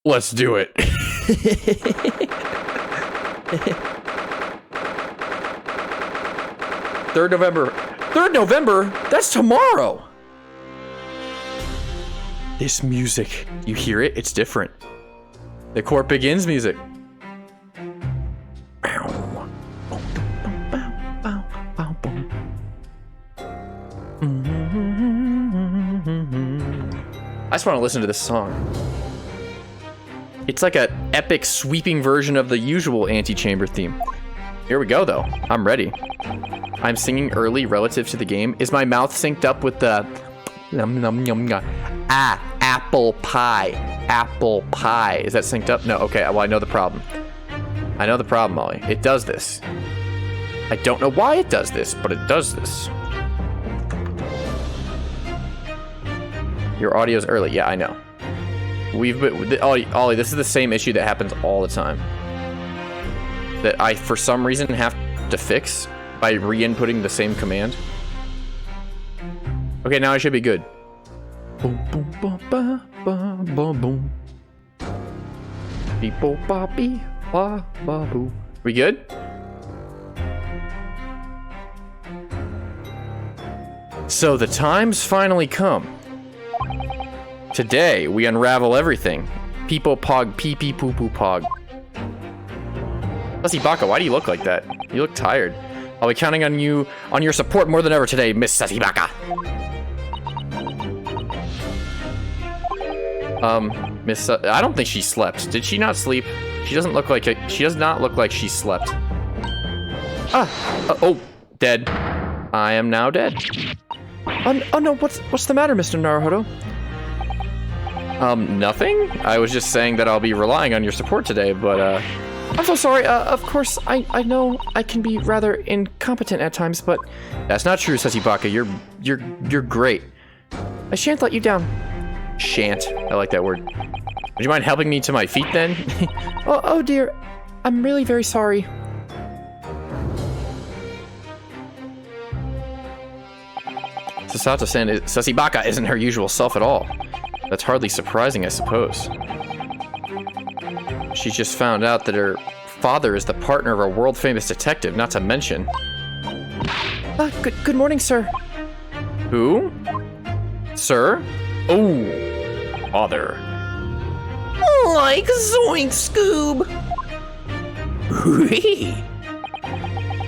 Let's do it. 3rd November. 3rd November? That's tomorrow. This music, you hear it? It's different. The Court Begins music. I just want to listen to this song. It's like an epic sweeping version of the usual Antichamber theme. Here we go though. I'm ready. I'm singing early relative to the game. Is my mouth synced up with the apple pie? Apple pie. Is that synced up? No, okay, well I know the problem. I know the problem, Molly. It does this. I don't know why it does this, but it does this. Your audio's early. Yeah, I know. Ollie, this is the same issue that happens all the time. That I, for some reason, have to fix by re-inputting the same command. Okay, now I should be good. Boom, boom, boom, ba, ba, boom, boom. Beep, bo, ba, bee, ba, ba, boo. We good? So the time's finally come. Today, we unravel everything. Peepo pog, pee pee poo poo pog. Sussy Baka, why do you look like that? You look tired. I'll be counting on you, on your support more than ever today, Miss Sussy Baka. I don't think she slept. Did she not sleep? She doesn't look like she does not look like she slept. Oh, dead. I am now dead. Oh no, what's the matter, Mr. Naruhodo? Nothing. I was just saying that I'll be relying on your support today, but I'm so sorry. Of course, I know I can be rather incompetent at times, but that's not true, Sussy Baka. You're great. I shan't let you down. Shan't. I like that word. Would you mind helping me to my feet then? oh dear. I'm really very sorry. Sasato-san, Sussy Baka isn't her usual self at all. That's hardly surprising, I suppose. She just found out that her father is the partner of a world-famous detective, not to mention... Good morning, sir. Who? Sir? Oh, father. Like Zoink Scoob.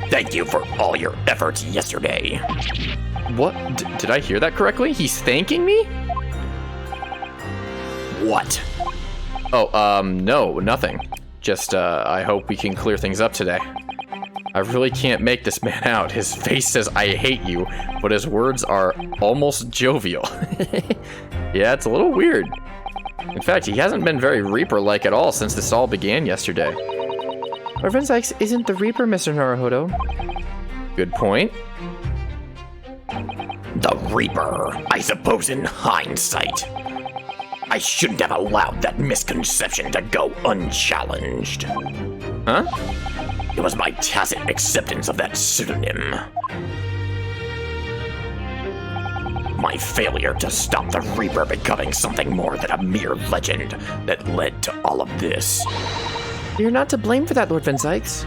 Thank you for all your efforts yesterday. What? Did I hear that correctly? He's thanking me? What? Oh, no, nothing. Just, I hope we can clear things up today. I really can't make this man out. His face says, I hate you, but his words are almost jovial. Yeah, it's a little weird. In fact, he hasn't been very Reaper-like at all since this all began yesterday. Lord Sykes isn't the Reaper, Mr. Naruhodo. Good point. The Reaper, I suppose in hindsight. I shouldn't have allowed that misconception to go unchallenged. Huh? It was my tacit acceptance of that pseudonym. My failure to stop the Reaper becoming something more than a mere legend that led to all of this. You're not to blame for that, Lord Van Sykes.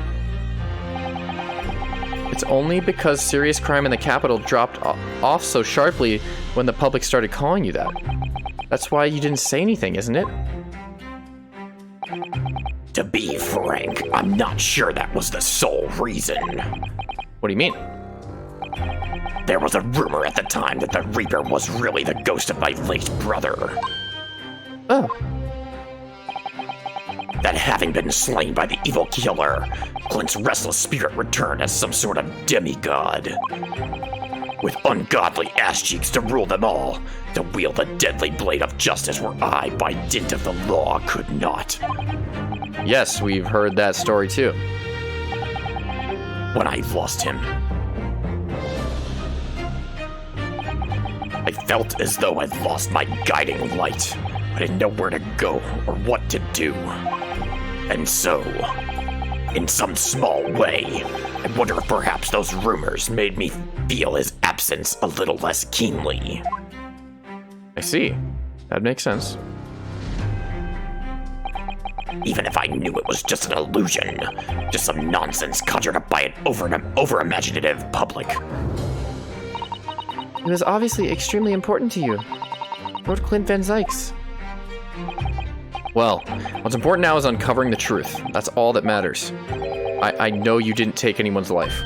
It's only because serious crime in the capital dropped off so sharply when the public started calling you that. That's why you didn't say anything, isn't it? To be frank, I'm not sure that was the sole reason. What do you mean? There was a rumor at the time that the Reaper was really the ghost of my late brother. Oh. That having been slain by the evil killer, Clint's restless spirit returned as some sort of demigod. With ungodly ass cheeks to rule them all, to wield the deadly blade of justice where I, by dint of the law, could not. Yes, we've heard that story too. When I lost him, I felt as though I'd lost my guiding light. I didn't know where to go or what to do. And so, in some small way, I wonder if perhaps those rumors made me feel his absence a little less keenly. I see. That makes sense. Even if I knew it was just an illusion. Just some nonsense conjured up by an over-imaginative public. It was obviously extremely important to you. Lord Clint Van Zykes. Well, what's important now is uncovering the truth. That's all that matters. I know you didn't take anyone's life.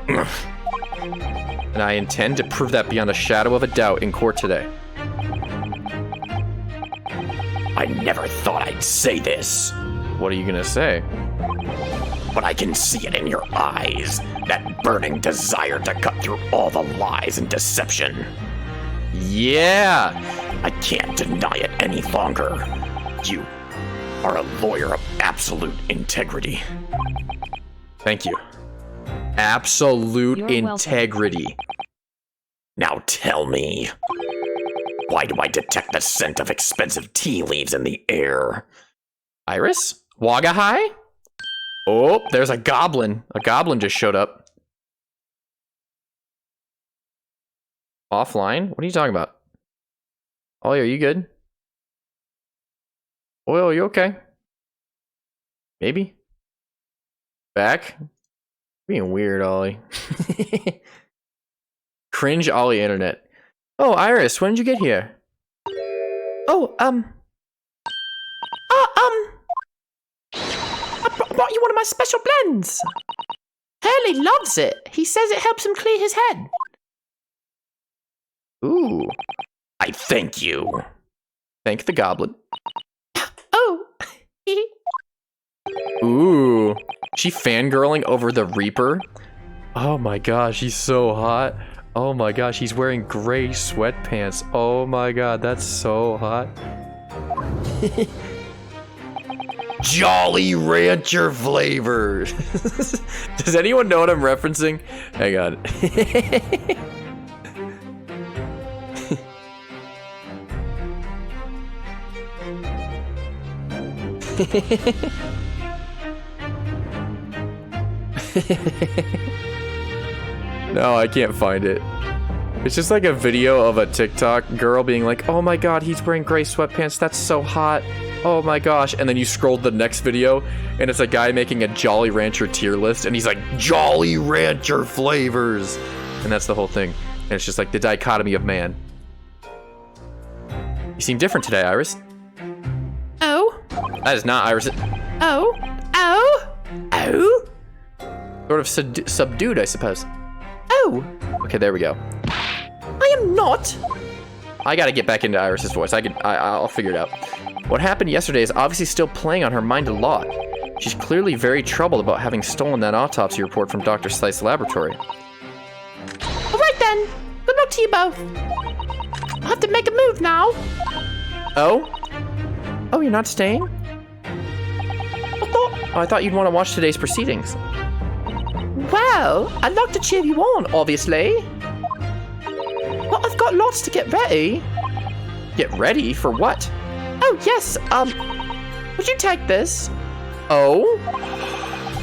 And I intend to prove that beyond a shadow of a doubt in court today. I never thought I'd say this. What are you gonna say? But I can see it in your eyes. That burning desire to cut through all the lies and deception. Yeah! I can't deny it any longer. You are a lawyer of absolute integrity. Thank you. Absolute You're welcome. integrity. Now tell me, why do I detect the scent of expensive tea leaves in the air? Iris? Wagahai? Oh, there's a goblin. A goblin just showed up. Offline? What are you talking about? Ollie, are you good? Oil, are you okay? Maybe? Back? Being weird, Ollie. Cringe Ollie internet. Oh, Iris, when did you get here? Oh, I brought you one of my special blends. Hurley loves it. He says it helps him clear his head. Ooh. I thank you. Thank the goblin. Oh. Ooh. She fangirling over the Reaper. Oh my gosh, he's so hot. Oh my gosh, he's wearing gray sweatpants. Oh my god, that's so hot. Jolly Rancher flavor. Does anyone know what I'm referencing? Hang on. No, I can't find it. It's just like a video of a TikTok girl being like, oh my god, he's wearing gray sweatpants, that's so hot. Oh my gosh. And then you scroll to the next video, and it's a guy making a Jolly Rancher tier list, and he's like, Jolly Rancher flavors. And that's the whole thing. And it's just like the dichotomy of man. You seem different today, Iris. Oh. That is not Iris. Oh. Oh. Oh. Sort of subdued, I suppose. Oh. Okay, there we go. I am not. I gotta get back into Iris's voice. I'll figure it out. What happened yesterday is obviously still playing on her mind a lot. She's clearly very troubled about having stolen that autopsy report from Dr. Slice's laboratory. All right then. Good luck to you both. I'll have to make a move now. Oh? Oh, you're not staying? I thought you'd want to watch today's proceedings. Well, I'd like to cheer you on, obviously. But I've got lots to get ready. Get ready? For what? Oh, yes, would you take this? Oh?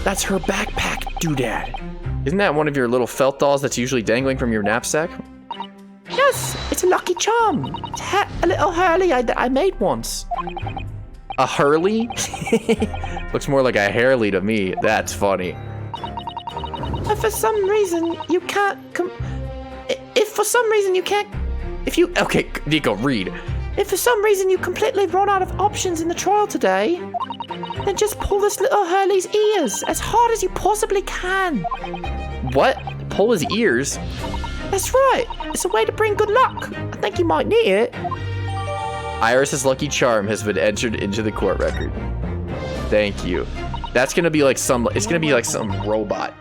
That's her backpack, doodad. Isn't that one of your little felt dolls that's usually dangling from your knapsack? Yes, it's a lucky charm. It's a little Hurley I made once. A Hurley? Looks more like a Hairley to me. That's funny. If for some reason you can't Okay, Nico, read. If for some reason you completely run out of options in the trial today, then just pull this little Hurley's ears as hard as you possibly can. What? Pull his ears? That's right. It's a way to bring good luck. I think you might need it. Iris's lucky charm has been entered into the court record. Thank you. That's gonna be like some robot.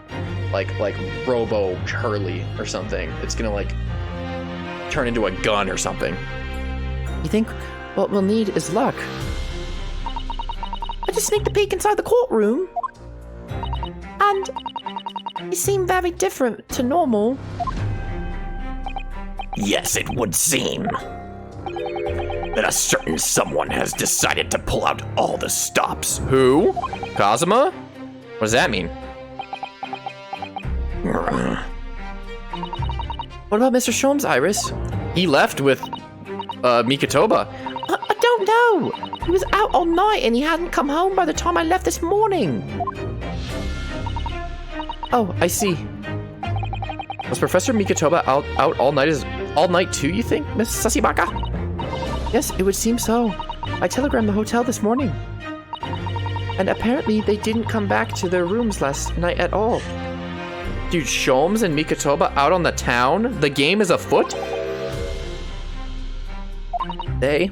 Like Robo Hurley or something. It's gonna like turn into a gun or something. You think what we'll need is luck? I just sneaked a peek inside the courtroom. And you seem very different to normal. Yes, it would seem that a certain someone has decided to pull out all the stops. Who? Kazuma? What does that mean? What about Mr. Sholmes, Iris? He left with Mikitoba. I don't know. He was out all night and he hadn't come home by the time I left this morning. Oh, I see. Was Professor Mikitoba out all night too, you think, Miss Sasibaka? Yes, it would seem so. I telegrammed the hotel this morning. And apparently they didn't come back to their rooms last night at all. Dude, Sholmes and Mikitoba out on the town? The game is afoot? They?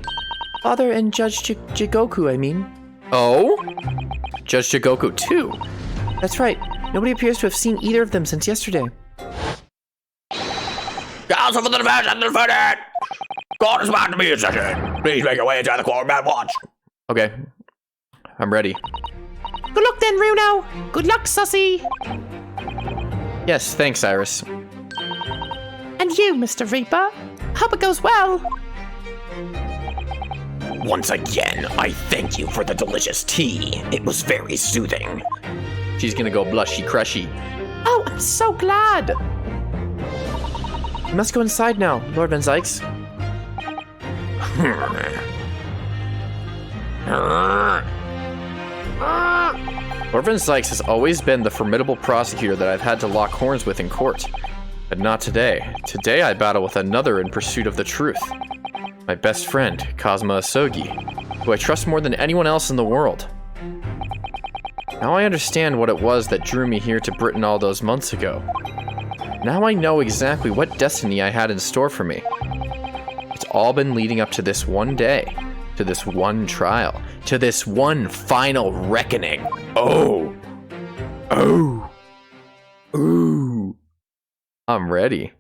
Father and Judge Jigoku, I mean. Oh? Judge Jigoku too? That's right. Nobody appears to have seen either of them since yesterday. Council for the defense and the defendant! God is about to be in session. Please make your way inside the courtroom watch. Okay. I'm ready. Good luck then, Runo. Good luck, Sussy. Yes, thanks, Iris. And you, Mr. Reaper. Hope it goes well. Once again, I thank you for the delicious tea. It was very soothing. She's gonna go blushy crushy. Oh, I'm so glad. You must go inside now, Lord Van Zykes. Lord Van Zykes has always been the formidable prosecutor that I've had to lock horns with in court. But not today. Today I battle with another in pursuit of the truth. My best friend, Kazuma Asogi, who I trust more than anyone else in the world. Now I understand what it was that drew me here to Britain all those months ago. Now I know exactly what destiny I had in store for me. It's all been leading up to this one day, to this one trial, to this one final reckoning. Oh. Oh. Ooh. I'm ready.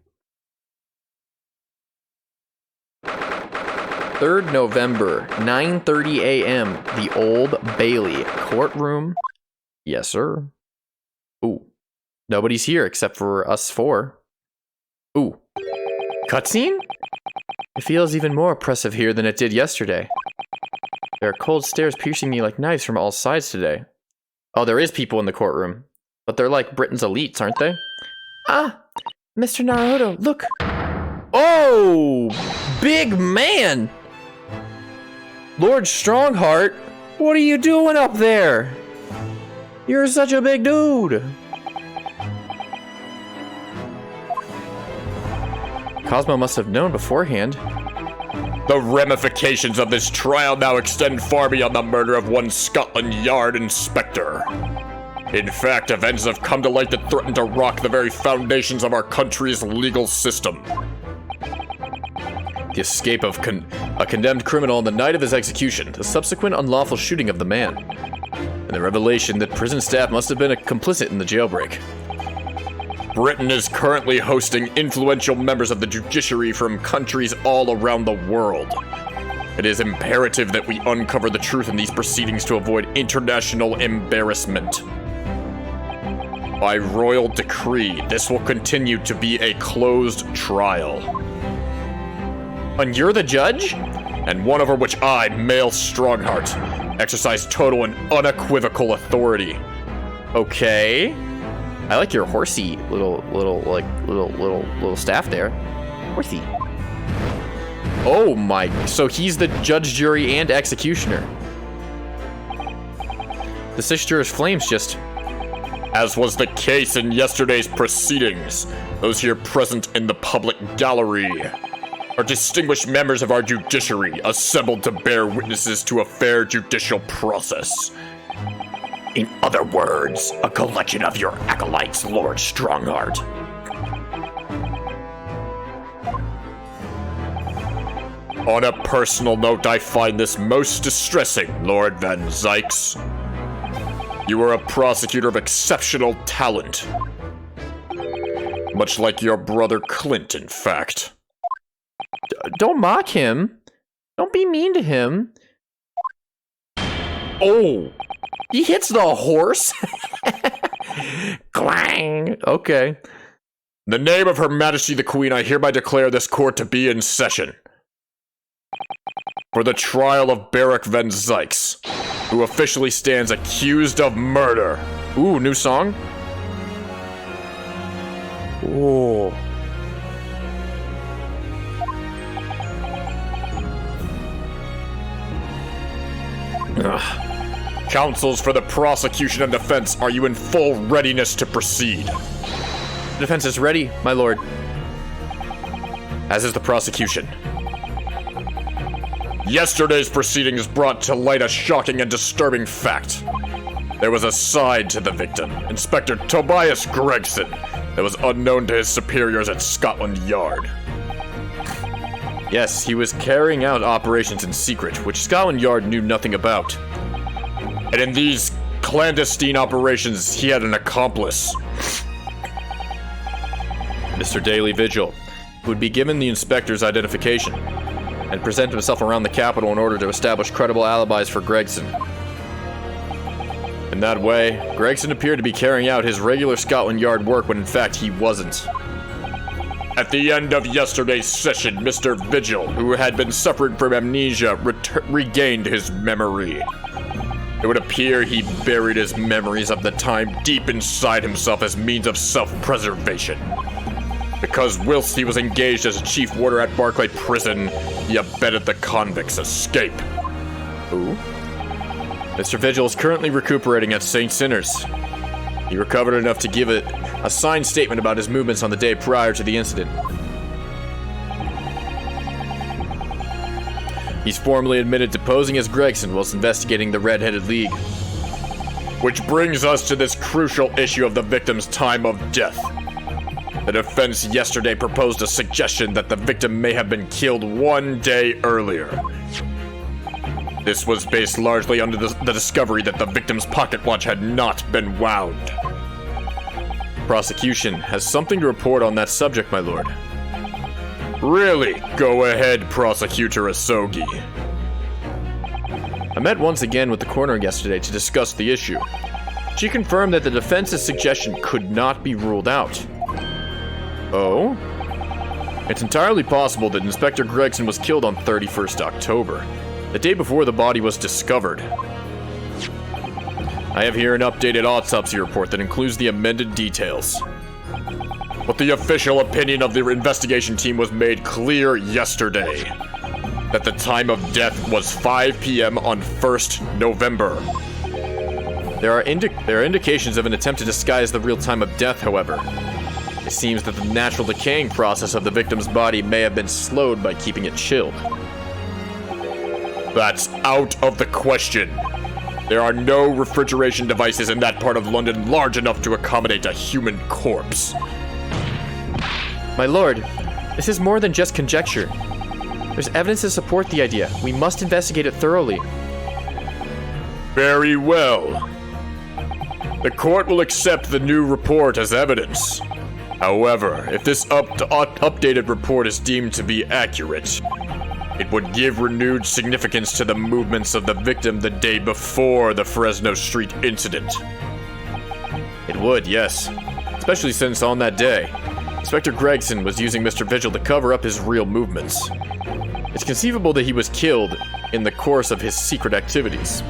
3rd November, 9:30 a.m., the Old Bailey courtroom. Yes, sir. Ooh. Nobody's here except for us four. Ooh. Cutscene? It feels even more oppressive here than it did yesterday. There are cold stares piercing me like knives from all sides today. Oh, there is people in the courtroom. But they're like Britain's elites, aren't they? Ah, Mr. Naruto, look. Oh! Big man! Lord Strongheart, what are you doing up there? You're such a big dude. Cosmo must have known beforehand. The ramifications of this trial now extend far beyond the murder of one Scotland Yard inspector. In fact, events have come to light that threaten to rock the very foundations of our country's legal system. The escape of a condemned criminal on the night of his execution, the subsequent unlawful shooting of the man, and the revelation that prison staff must have been complicit in the jailbreak. Britain is currently hosting influential members of the judiciary from countries all around the world. It is imperative that we uncover the truth in these proceedings to avoid international embarrassment. By royal decree, this will continue to be a closed trial. And you're the judge? And one over which I, Male Strongheart, exercise total and unequivocal authority. Okay. I like your horsey little staff there. Horsey. Oh my, so he's the judge, jury, and executioner. The Six Jurors Flames just... As was the case in yesterday's proceedings, those here present in the public gallery are distinguished members of our judiciary assembled to bear witnesses to a fair judicial process. In other words, a collection of your acolytes, Lord Strongheart. On a personal note, I find this most distressing, Lord Van Zykes. You are a prosecutor of exceptional talent. Much like your brother Clint, in fact. Don't mock him. Don't be mean to him. Oh! He hits the horse? Clang! Okay. In the name of Her Majesty the Queen, I hereby declare this court to be in session. For the trial of Barrack Van Zykes, who officially stands accused of murder. Ooh, new song? Ooh. Counsels for the prosecution and defense, are you in full readiness to proceed? The defense is ready, my lord. As is the prosecution. Yesterday's proceedings brought to light a shocking and disturbing fact. There was a side to the victim, Inspector Tobias Gregson, that was unknown to his superiors at Scotland Yard. Yes, he was carrying out operations in secret, which Scotland Yard knew nothing about. And in these clandestine operations, he had an accomplice. Mr. Daily Vigil, who would be given the inspector's identification and present himself around the capital in order to establish credible alibis for Gregson. In that way, Gregson appeared to be carrying out his regular Scotland Yard work when in fact he wasn't. At the end of yesterday's session, Mr. Vigil, who had been suffering from amnesia, regained his memory. It would appear he buried his memories of the time deep inside himself as means of self-preservation. Because whilst he was engaged as a chief warder at Barclay Prison, he abetted the convicts' escape. Who? Mr. Vigil is currently recuperating at St. Sinners. He recovered enough to give a signed statement about his movements on the day prior to the incident. He's formally admitted to posing as Gregson whilst investigating the Red-Headed League. Which brings us to this crucial issue of the victim's time of death. The defense yesterday proposed a suggestion that the victim may have been killed 1 day earlier. This was based largely on the discovery that the victim's pocket watch had not been wound. Prosecution has something to report on that subject, my lord. Really? Go ahead, Prosecutor Asogi. I met once again with the coroner yesterday to discuss the issue. She confirmed that the defense's suggestion could not be ruled out. Oh? It's entirely possible that Inspector Gregson was killed on 31st October, the day before the body was discovered. I have here an updated autopsy report that includes the amended details. But the official opinion of the investigation team was made clear yesterday. That the time of death was 5 p.m. on 1st November. There are indications of an attempt to disguise the real time of death, however. It seems that the natural decaying process of the victim's body may have been slowed by keeping it chilled. That's out of the question. There are no refrigeration devices in that part of London large enough to accommodate a human corpse. My lord, this is more than just conjecture. There's evidence to support the idea. We must investigate it thoroughly. Very well. The court will accept the new report as evidence. However, if this updated report is deemed to be accurate, it would give renewed significance to the movements of the victim the day before the Fresno Street incident. It would, yes. Especially since on that day, Inspector Gregson was using Mr. Vigil to cover up his real movements. It's conceivable that he was killed in the course of his secret activities.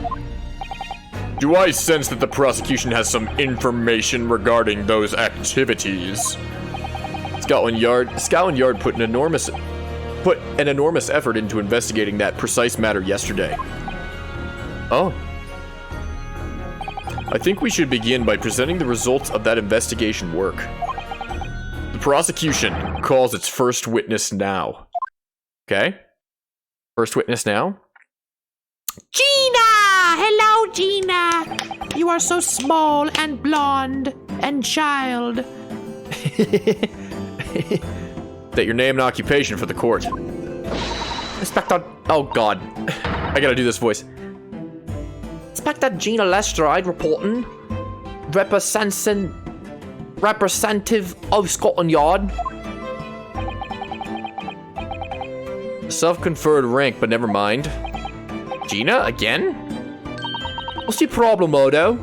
Do I sense that the prosecution has some information regarding those activities? Scotland Yard put an enormous effort into investigating that precise matter yesterday. Oh. I think we should begin by presenting the results of that investigation work. The prosecution calls its first witness now. Okay? First witness now? Gina! Hello, Gina! You are so small and blonde and child. That your name and occupation for the court. Inspector... Oh, God. I gotta do this voice. Inspector Gina Lestrade reporting. Representative of Scotland Yard. Self-conferred rank, but never mind. Gina, again? What's your problem, Odo?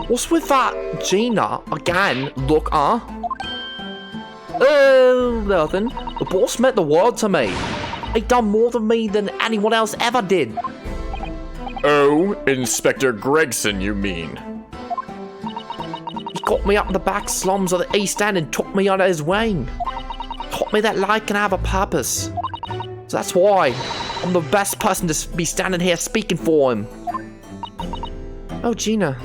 What's with that Gina again? Look, nothing. The boss meant the world to me. He done more for me than anyone else ever did. Oh, Inspector Gregson, you mean? He got me up in the back slums of the East End and took me under his wing. Taught me that life can have a purpose. So that's why I'm the best person to be standing here speaking for him. Oh, Gina.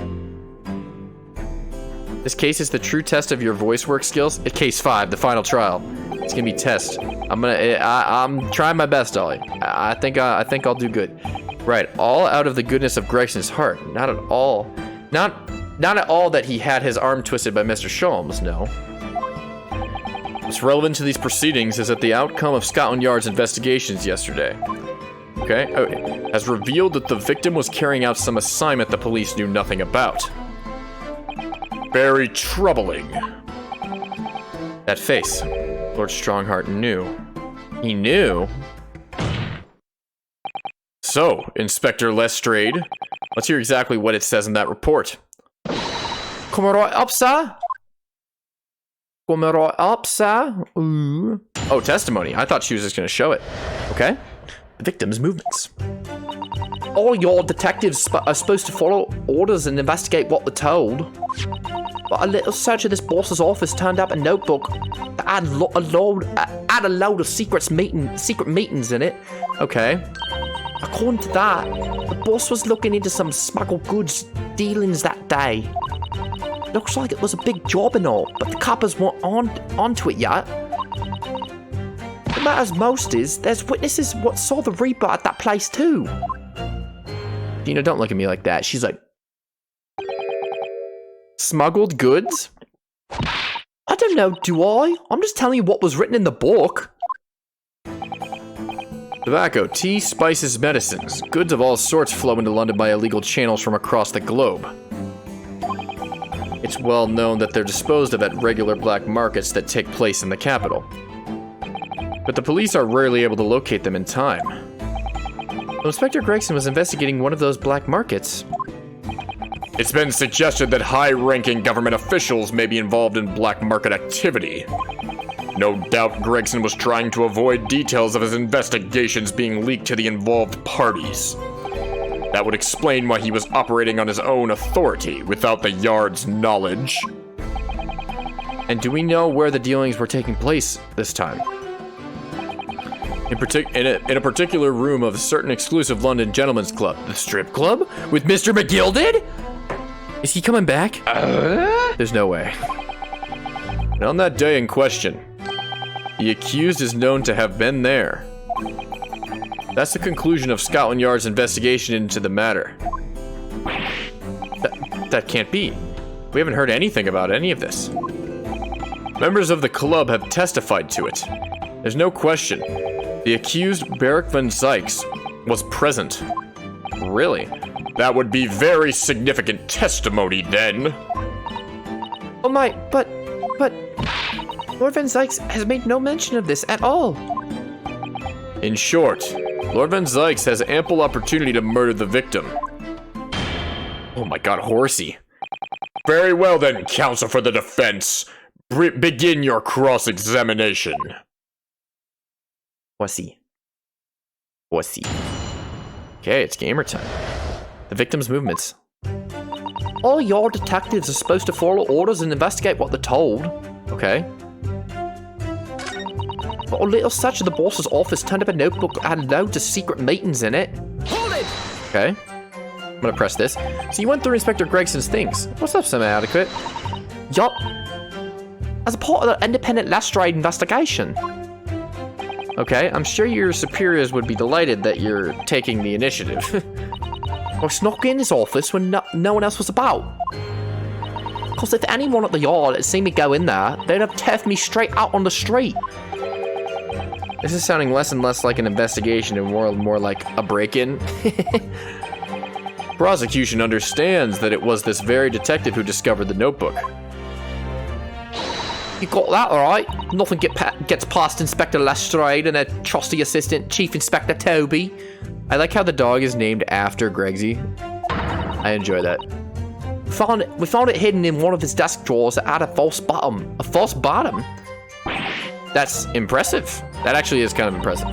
This case is the true test of your voice work skills. Case 5, the final trial. It's gonna be test. I'm trying my best, Ollie. I think I'll do good. Right, all out of the goodness of Gregson's heart. Not at all. Not at all that he had his arm twisted by Mr. Sholmes, no. What's relevant to these proceedings is that the outcome of Scotland Yard's investigations yesterday, has revealed that the victim was carrying out some assignment the police knew nothing about. Very troubling. That face, Lord Strongheart knew. He knew? So, Inspector Lestrade, let's hear exactly what it says in that report. Come right up, sir. Come right up, sir. Ooh. Oh, testimony. I thought she was just going to show it. Okay. The victim's movements. All your detectives are supposed to follow orders and investigate what they're told. But a little search of this boss's office turned up a notebook that had a load of secret meetings in it. Okay. According to that, the boss was looking into some smuggled goods dealings that day. Looks like it was a big job and all, but the coppers weren't onto it yet. What matters most is there's witnesses what saw the Reaper at that place too. Gina, don't look at me like that. She's like, smuggled goods? I don't know, do I? I'm just telling you what was written in the book. Tobacco, tea, spices, medicines. Goods of all sorts flow into London by illegal channels from across the globe. It's well known that they're disposed of at regular black markets that take place in the capital. But the police are rarely able to locate them in time. Well, Inspector Gregson was investigating one of those black markets. It's been suggested that high-ranking government officials may be involved in black market activity. No doubt Gregson was trying to avoid details of his investigations being leaked to the involved parties. That would explain why he was operating on his own authority without the Yard's knowledge. And do we know where the dealings were taking place this time? In a particular room of a certain exclusive London gentleman's club. The strip club? With Mr. McGilded? Is he coming back? There's no way. And on that day in question, the accused is known to have been there. That's the conclusion of Scotland Yard's investigation into the matter. That can't be. We haven't heard anything about any of this. Members of the club have testified to it. There's no question. The accused, Beric van Zykes, was present. Really? That would be very significant testimony then. Oh my, but Lord van Zykes has made no mention of this at all. In short, Lord van Zykes has ample opportunity to murder the victim. Oh my god, horsey. Very well then, counsel for the defense. Begin your cross-examination. Horsey. Okay, it's gamer time. The victim's movements. All your detectives are supposed to follow orders and investigate what they're told. Okay. But a little search of the boss's office turned up a notebook that had loads of secret meetings in it. Hold it! Okay. I'm gonna press this. So you went through Inspector Gregson's things. What's up, semi-adequate? Yup. As a part of the independent Lestrade investigation. Okay, I'm sure your superiors would be delighted that you're taking the initiative. I snuck in his office when no one else was about. Because if anyone at the Yard had seen me go in there, they'd have turfed me straight out on the street. This is sounding less and less like an investigation and more like a break-in. Prosecution understands that it was this very detective who discovered the notebook. You got that, alright? Nothing gets past Inspector Lestrade and a trusty assistant, Chief Inspector Toby. I like how the dog is named after Gregsy. I enjoy that. We found it hidden in one of his desk drawers that had a false bottom. A false bottom? That's impressive. That actually is kind of impressive.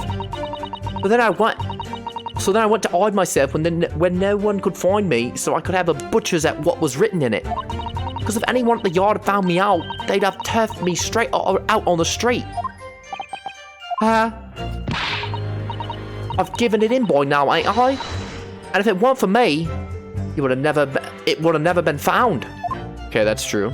But then I went to hide myself when no one could find me, so I could have a butcher's at what was written in it. Because if anyone at the Yard had found me out, they'd have turfed me straight out on the street. I've given it in by now, ain't I? And if it weren't for me, it would have never been found. Okay, that's true.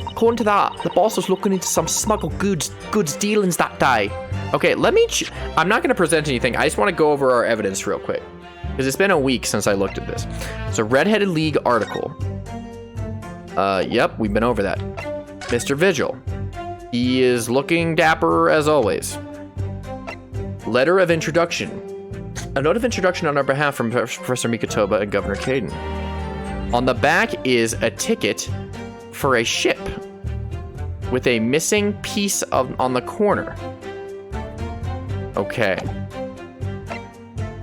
According to that, the boss was looking into some smuggled goods dealings that day. Okay, I'm not going to present anything. I just want to go over our evidence real quick. Because it's been a week since I looked at this. It's a Red-Headed League article. Yep, we've been over that. Mr. Vigil. He is looking dapper as always. Letter of introduction. A note of introduction on our behalf from Professor Mikotoba and Governor Caden. On the back is a ticket for a ship with a missing piece on the corner. Okay.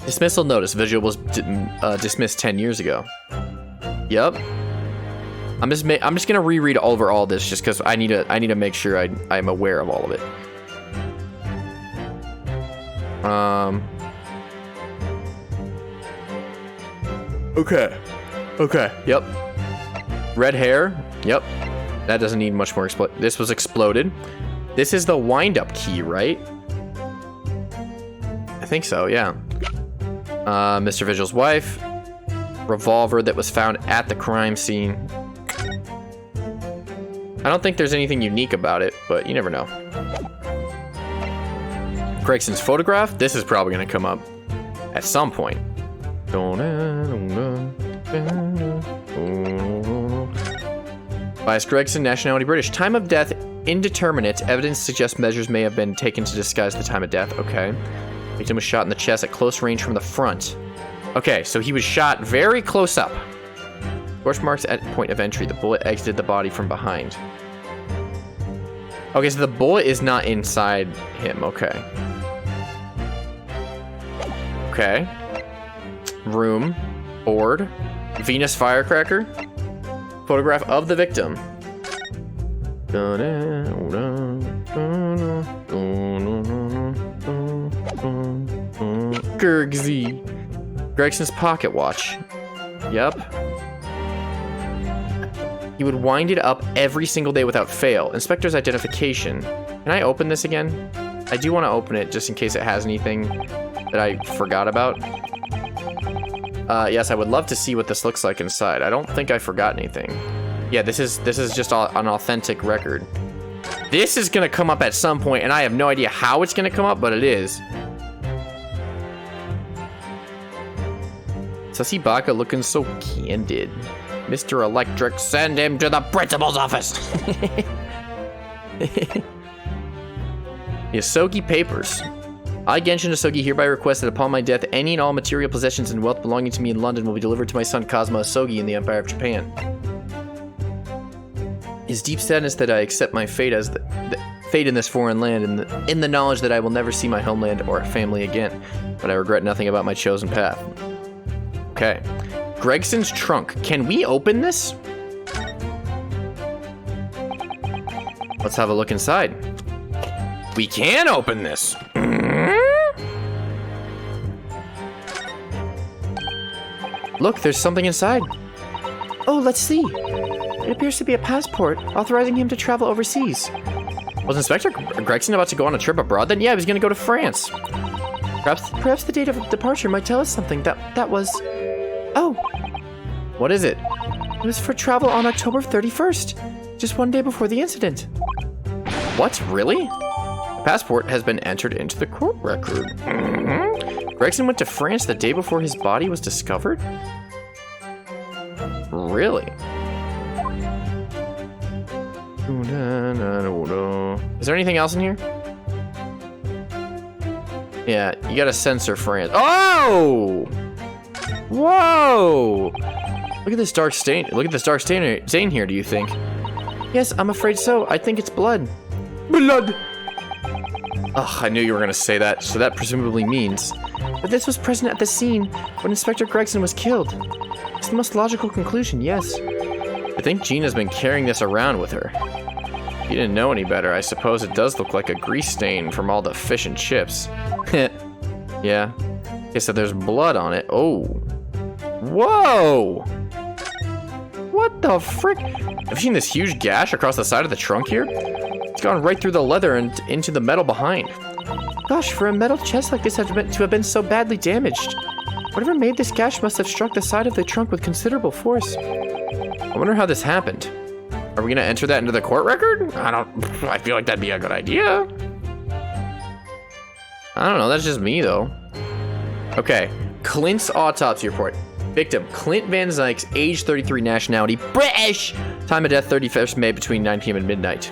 Dismissal notice. Vigil was dismissed 10 years ago. Yep. I'm just gonna reread over all this just because I need to make sure I'm aware of all of it. Okay. Yep. Red hair. Yep. That doesn't need much more This was exploded. This is the wind-up key, right? I think so, yeah. Mr. Vigil's wife. Revolver that was found at the crime scene. I don't think there's anything unique about it, but you never know. Gregson's photograph. This is probably going to come up at some point. Bias Gregson, nationality British. Time of death indeterminate. Evidence suggests measures may have been taken to disguise the time of death. Okay. Victim was shot in the chest at close range from the front. Okay, so he was shot very close up. Scorch marks at point of entry. The bullet exited the body from behind. Okay, so the bullet is not inside him. Okay. Okay. Room. Board. Venus firecracker. Photograph of the victim. Gergsy. Gregson's pocket watch. Yep. He would wind it up every single day without fail. Inspector's identification. Can I open this again? I do want to open it just in case it has anything that I forgot about. Yes, I would love to see what this looks like inside. I don't think I forgot anything. Yeah, this is just an authentic record. This is gonna come up at some point, and I have no idea how it's gonna come up, but it is. Sassy Baka looking so candid. Mr. Electric, send him to the principal's office. Yosogi Papers. I, Genshin Yosogi, hereby request that upon my death, any and all material possessions and wealth belonging to me in London will be delivered to my son Kazuma Yosogi in the Empire of Japan. His deep sadness that I accept my fate as the fate in this foreign land, in the knowledge that I will never see my homeland or family again, but I regret nothing about my chosen path. Okay. Gregson's trunk. Can we open this? Let's have a look inside. We can open this. Look, there's something inside. Oh, let's see. It appears to be a passport authorizing him to travel overseas. Was Inspector Gregson about to go on a trip abroad then? Yeah, he was going to go to France. Perhaps the date of departure might tell us something. That was... Oh. What is it? It was for travel on October 31st, just one day before the incident. What? Really? The passport has been entered into the court record. Gregson went to France the day before his body was discovered? Really? Is there anything else in here? Yeah, you gotta censor France. Oh! Whoa! Look at this dark stain. Look at this dark stain here, do you think? Yes, I'm afraid so. I think it's blood. Blood! Ugh, I knew you were gonna say that, so that presumably means... But this was present at the scene when Inspector Gregson was killed. It's the most logical conclusion, yes. I think Gina's been carrying this around with her. If you didn't know any better, I suppose it does look like a grease stain from all the fish and chips. Yeah. Okay, so there's blood on it. Oh. Whoa! What the frick? Have you seen this huge gash across the side of the trunk here? It's gone right through the leather and into the metal behind. Gosh, for a metal chest like this to have been so badly damaged. Whatever made this gash must have struck the side of the trunk with considerable force. I wonder how this happened. Are we gonna enter that into the court record? I feel like that'd be a good idea. I don't know, that's just me though. Okay, Clint's autopsy report. Victim, Clint Van Zykes, age 33, nationality, British. Time of death, 31st May between 9 p.m. and midnight.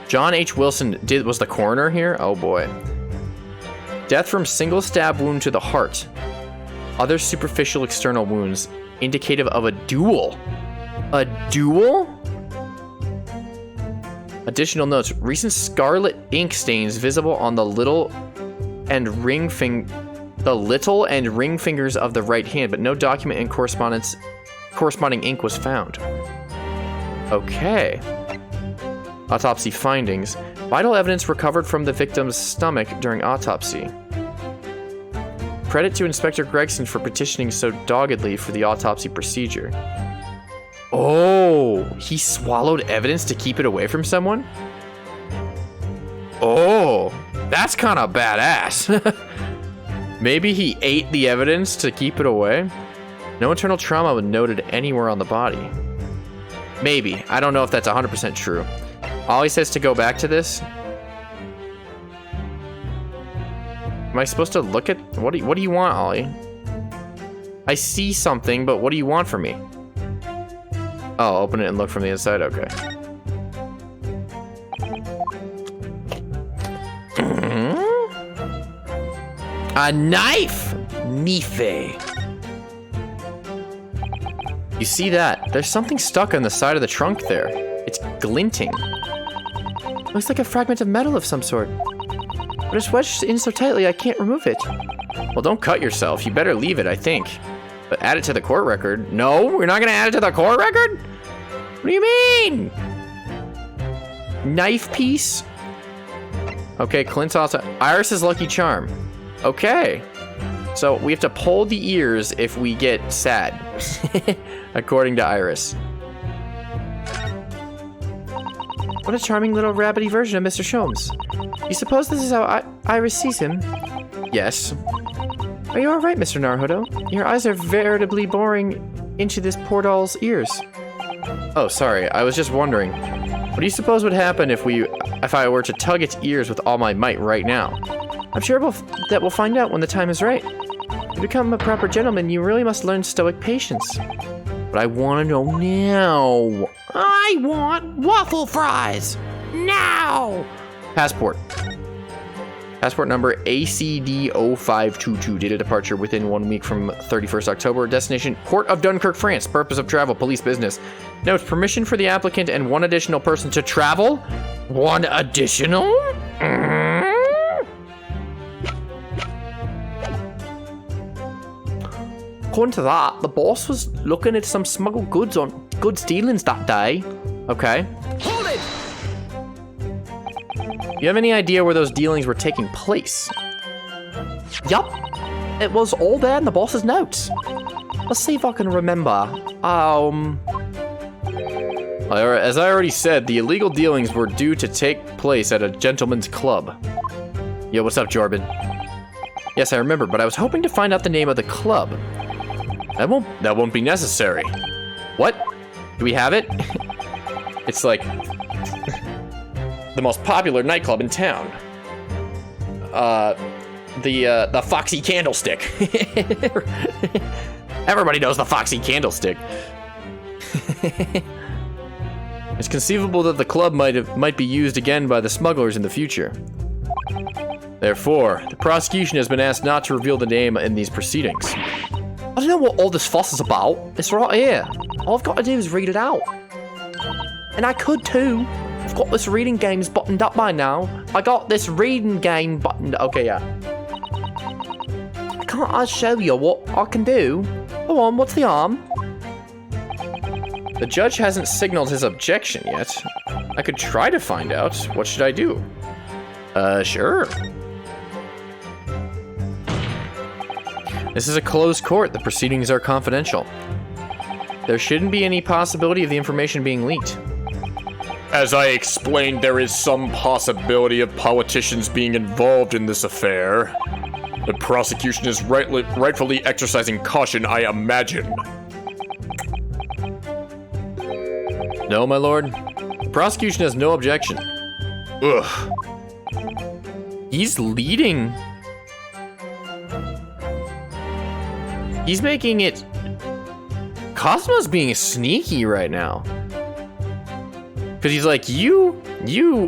John H. Wilson was the coroner here? Oh boy. Death from single stab wound to the heart. Other superficial external wounds indicative of a duel. A duel? Additional notes. Recent scarlet ink stains visible on the little and ring fingers of the right hand, but no document and corresponding ink was found. Okay. Autopsy findings. Vital evidence recovered from the victim's stomach during autopsy. Credit to Inspector Gregson for petitioning so doggedly for the autopsy procedure. Oh, he swallowed evidence to keep it away from someone? Oh, that's kind of badass. Maybe he ate the evidence to keep it away? No internal trauma was noted anywhere on the body. Maybe. I don't know if that's 100% true. Ollie says to go back to this. Am I supposed to look at... What do you want, Ollie? I see something, but what do you want from me? Oh, open it and look from the inside? Okay. A knife! Nife. You see that? There's something stuck on the side of the trunk there. It's glinting. Looks like a fragment of metal of some sort. But it's wedged in so tightly I can't remove it. Well, don't cut yourself. You better leave it, I think. But add it to the court record. No, we're not gonna add it to the court record? What do you mean? Knife piece? Okay, Clint's also... Iris's lucky charm. Okay. So we have to pull the ears if we get sad. According to Iris. What a charming little rabbity version of Mr. Sholmes. You suppose this is how Iris sees him? Yes. Are you alright, Mr. Naruhodo? Your eyes are veritably boring into this poor doll's ears. Oh, sorry. I was just wondering. What do you suppose would happen if I were to tug its ears with all my might right now? I'm sure that we'll find out when the time is right. To become a proper gentleman, you really must learn stoic patience. But I want to know now. I want waffle fries! Now! Passport. Passport number ACD0522. Date of departure within 1 week from 31st October. Destination, Port of Dunkirk, France. Purpose of travel, police business. Note, permission for the applicant and one additional person to travel? One additional? According to that, the boss was looking at some smuggled goods dealings that day. Okay. Hold it! You have any idea where those dealings were taking place? Yup. It was all there in the boss's notes. Let's see if I can remember. As I already said, the illegal dealings were due to take place at a gentleman's club. Yo, what's up, Jorbin? Yes, I remember, but I was hoping to find out the name of the club. That won't be necessary. What? Do we have it? It's like the most popular nightclub in town. The Foxy Candlestick. Everybody knows the Foxy Candlestick. It's conceivable that the club might be used again by the smugglers in the future. Therefore, the prosecution has been asked not to reveal the name in these proceedings. I don't know what all this fuss is about. It's right here. All I've got to do is read it out. And I could too. I've got this reading game's buttoned up by now. I got this reading game buttoned. Okay, yeah. Can't I show you what I can do? Go on, what's the arm? The judge hasn't signaled his objection yet. I could try to find out. What should I do? Sure. This is a closed court. The proceedings are confidential. There shouldn't be any possibility of the information being leaked. As I explained, there is some possibility of politicians being involved in this affair. The prosecution is rightfully exercising caution, I imagine. No, my lord. The prosecution has no objection. Ugh. He's leading. He's making it... Cosmo's being sneaky right now. Because he's like, you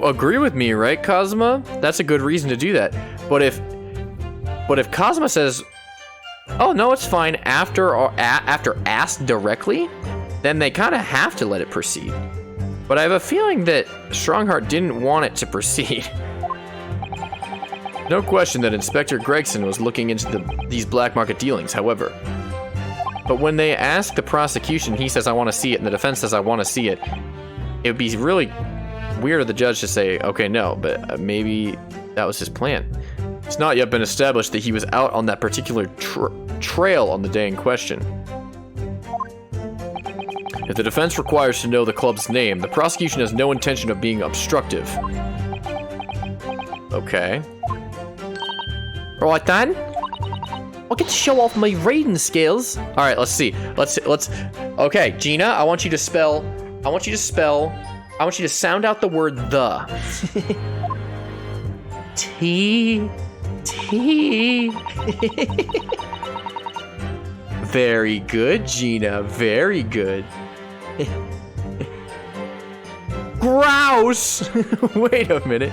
agree with me, right, Cosmo? That's a good reason to do that. But if Cosmo says, oh, no, it's fine, after asked directly, then they kind of have to let it proceed. But I have a feeling that Strongheart didn't want it to proceed. No question that Inspector Gregson was looking into these black market dealings, however. But when they ask the prosecution, he says, I want to see it, and the defense says, I want to see it. It would be really weird of the judge to say, okay, no, but maybe that was his plan. It's not yet been established that he was out on that particular trail on the day in question. If the defense requires to know the club's name, the prosecution has no intention of being obstructive. Okay. Right then. I get to show off my reading skills. All right, let's see. Let's. Okay, Gina, I want you to sound out the word the. T. Very good, Gina. Very good. Grouse. Wait a minute.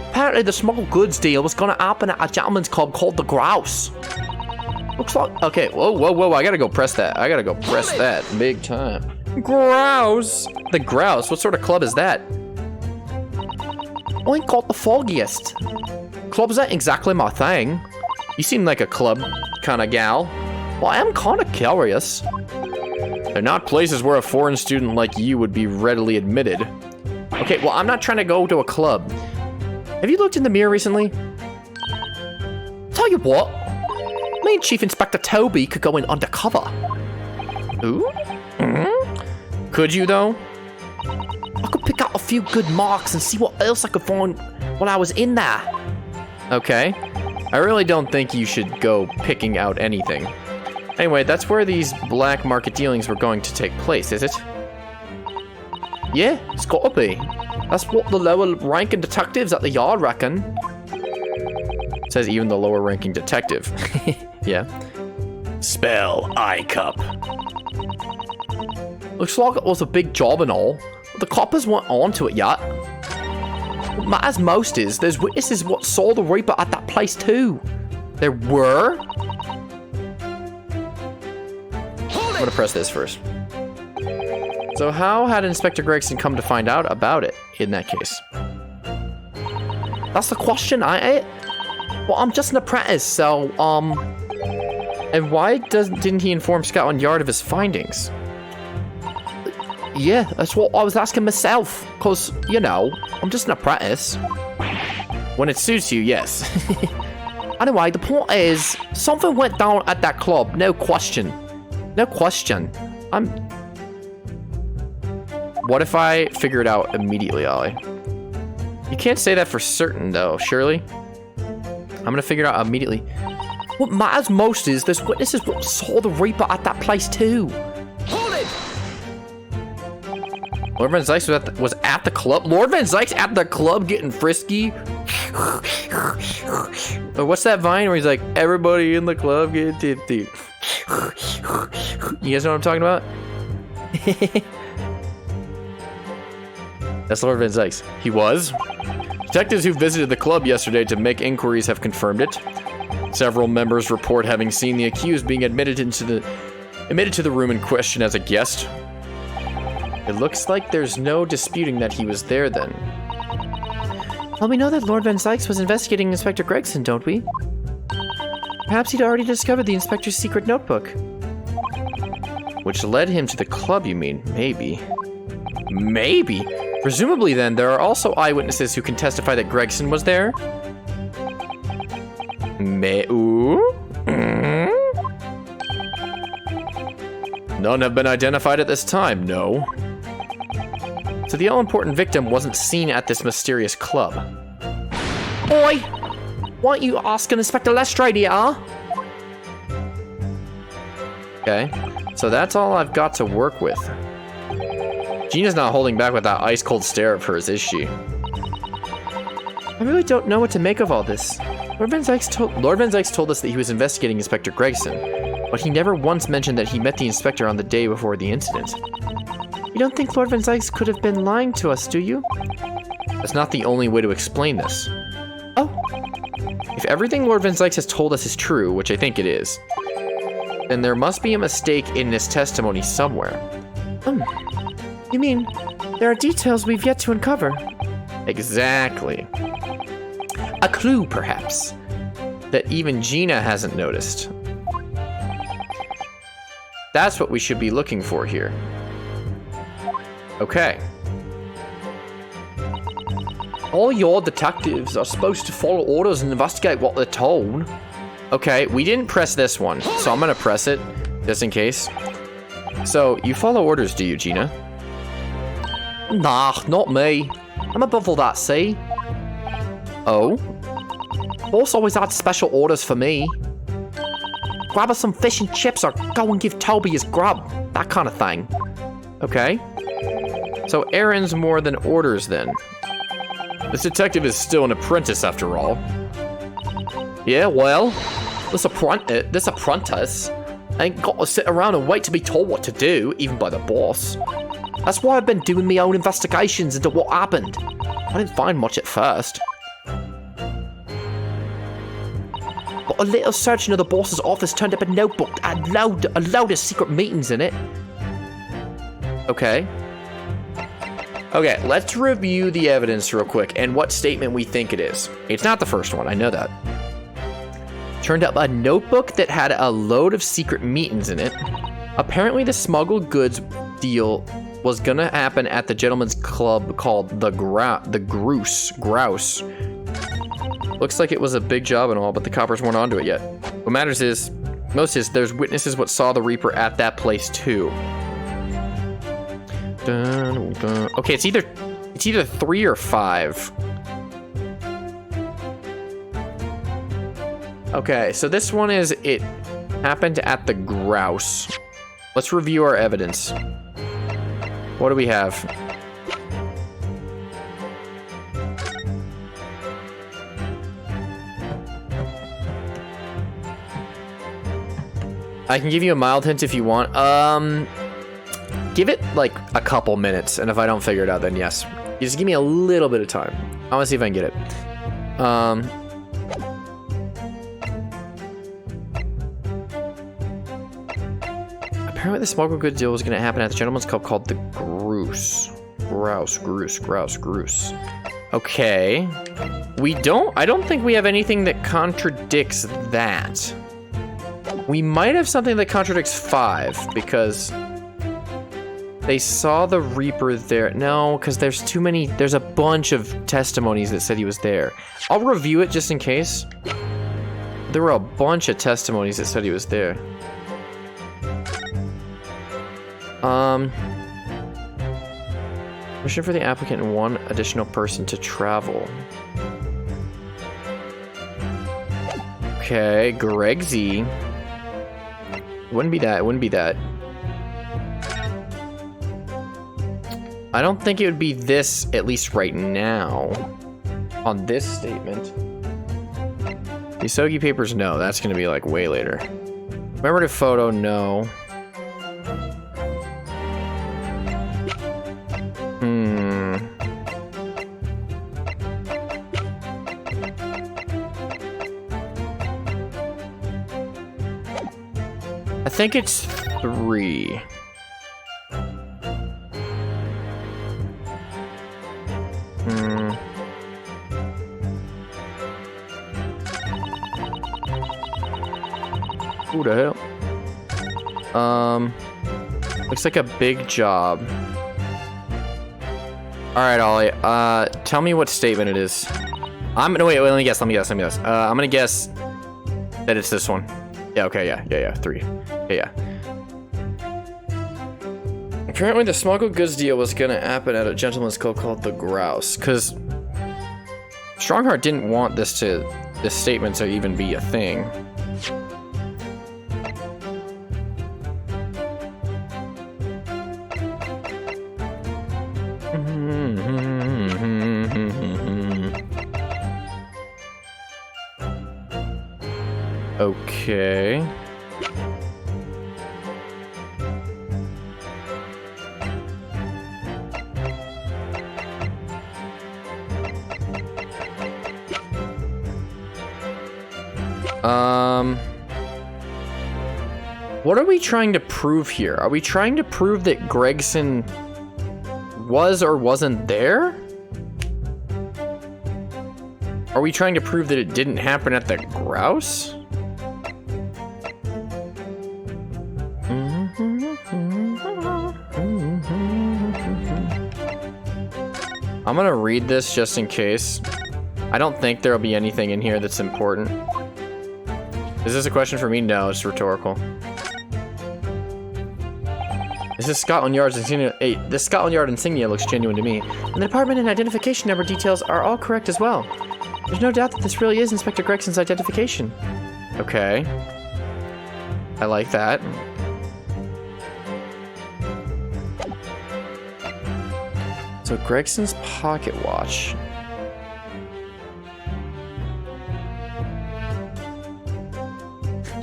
Apparently the smuggled goods deal was gonna happen at a gentleman's club called the Grouse. Looks like... Okay, whoa, I gotta go press that. That big time. Grouse. The Grouse? What sort of club is that? I ain't got the foggiest. Clubs ain't exactly my thing. You seem like a club kind of gal. Well, I am kind of curious. They're not places where a foreign student like you would be readily admitted. Okay, well, I'm not trying to go to a club. Have you looked in the mirror recently? Tell you what, me and Chief Inspector Toby could go in undercover. Ooh? Could you, though? I could pick out a few good marks and see what else I could find when I was in there. Okay. I really don't think you should go picking out anything. Anyway, that's where these black market dealings were going to take place, is it? Yeah, it's gotta be. That's what the lower ranking detectives at the yard reckon. It says even the lower ranking detective. Yeah. Spell eye cup. Looks like it was a big job and all, but the coppers weren't onto it yet. What matters most is there's witnesses what saw the Reaper at that place too. There were? I'm gonna press this first. So how had Inspector Gregson come to find out about it in that case? That's the question, ain't it? Well, I'm just an apprentice, so, And why didn't he inform Scotland Yard of his findings? Yeah, that's what I was asking myself. Because, you know, I'm just an apprentice. When it suits you, yes. Anyway, the point is, something went down at that club, no question. No question. What if I figure it out immediately, Ollie? You can't say that for certain, though, surely? I'm gonna figure it out immediately. What matters most is there's witnesses what saw the Reaper at that place too. Hold it! Lord Van Zykes was at the club? Lord Van Zykes at the club getting frisky? Or what's that vine where he's like, everybody in the club get tipsy? You guys know what I'm talking about? That's Lord Van Zykes. He was. Detectives who visited the club yesterday to make inquiries have confirmed it. Several members report having seen the accused being admitted to the room in question as a guest. It looks like there's no disputing that he was there then. Well, we know that Lord Van Zykes was investigating Inspector Gregson, don't we? Perhaps he'd already discovered the inspector's secret notebook. Which led him to the club, you mean? Maybe. Maybe? Presumably then, there are also eyewitnesses who can testify that Gregson was there? Ooh? None have been identified at this time, no. So the all-important victim wasn't seen at this mysterious club. Oi! Why aren't you asking Inspector Lestrade here, huh? Okay, so that's all I've got to work with. Gina's not holding back with that ice-cold stare of hers, is she? I really don't know what to make of all this. Lord Van Zykes told us that he was investigating Inspector Gregson, but he never once mentioned that he met the inspector on the day before the incident. You don't think Lord Van Zykes could have been lying to us, do you? That's not the only way to explain this. Oh, If everything Lord Van Zykes has told us is true, which I think it is, then there must be a mistake in this testimony somewhere. you mean there are details we've yet to uncover? Exactly. A clue, perhaps, that even Gina hasn't noticed. That's what we should be looking for here. Okay. All your detectives are supposed to follow orders and investigate what they're told. Okay, we didn't press this one, so I'm gonna press it, just in case. So, you follow orders, do you, Gina? Nah, not me. I'm above all that, see? Oh? Boss always had special orders for me. Grab us some fish and chips or go and give Toby his grub. That kind of thing. Okay. So errands more than orders, then. This detective is still an apprentice, after all. Yeah, well, this apprentice ain't got to sit around and wait to be told what to do, even by the boss. That's why I've been doing my own investigations into what happened. I didn't find much at first. But a little searching of the boss's office turned up a notebook that had a load of secret meetings in it. Okay. Okay, let's review the evidence real quick and what statement we think it is. It's not the first one, I know that. Turned up a notebook that had a load of secret meetings in it. Apparently the smuggled goods deal was gonna happen at the gentleman's club called the Grouse. Looks like it was a big job and all, but the coppers weren't onto it yet. What matters is, there's witnesses what saw the Reaper at that place too. Dun, dun. Okay, it's either 3 or 5. Okay, so this one is it happened at the Grouse. Let's review our evidence. What do we have? I can give you a mild hint if you want. Give it like a couple minutes, and if I don't figure it out, then yes. You just give me a little bit of time. I want to see if I can get it. Apparently the smuggled goods deal was going to happen at the gentleman's club called the Grouse. Grouse. Okay. I don't think we have anything that contradicts that. We might have something that contradicts 5, because they saw the Reaper there. No, because there's a bunch of testimonies that said he was there. I'll review it just in case. There were a bunch of testimonies that said he was there. Mission for the applicant and 1 additional person to travel. Okay, Greg Z. Wouldn't be that. I don't think it would be this, at least right now, on this statement. The Isogi papers, no. That's going to be like way later. Commemorative photo, no. I think it's 3. Who the hell? Looks like a big job. Alright, Ollie. Tell me what statement it is. Wait, let me guess. I'm gonna guess that it's this one. Yeah, okay, yeah. 3. Yeah. Apparently the smuggled goods deal was gonna happen at a gentleman's club called the Grouse, because Strongheart didn't want this statement to even be a thing. Okay. What are we trying to prove here? Are we trying to prove that Gregson was or wasn't there? Are we trying to prove that it didn't happen at the Grouse? I'm gonna read this just in case. I don't think there'll be anything in here that's important. Is this a question for me? No, it's rhetorical. This is Scotland Yard's insignia. This Scotland Yard insignia looks genuine to me. And the department and identification number details are all correct as well. There's no doubt that this really is Inspector Gregson's identification. Okay. I like that. So Gregson's pocket watch.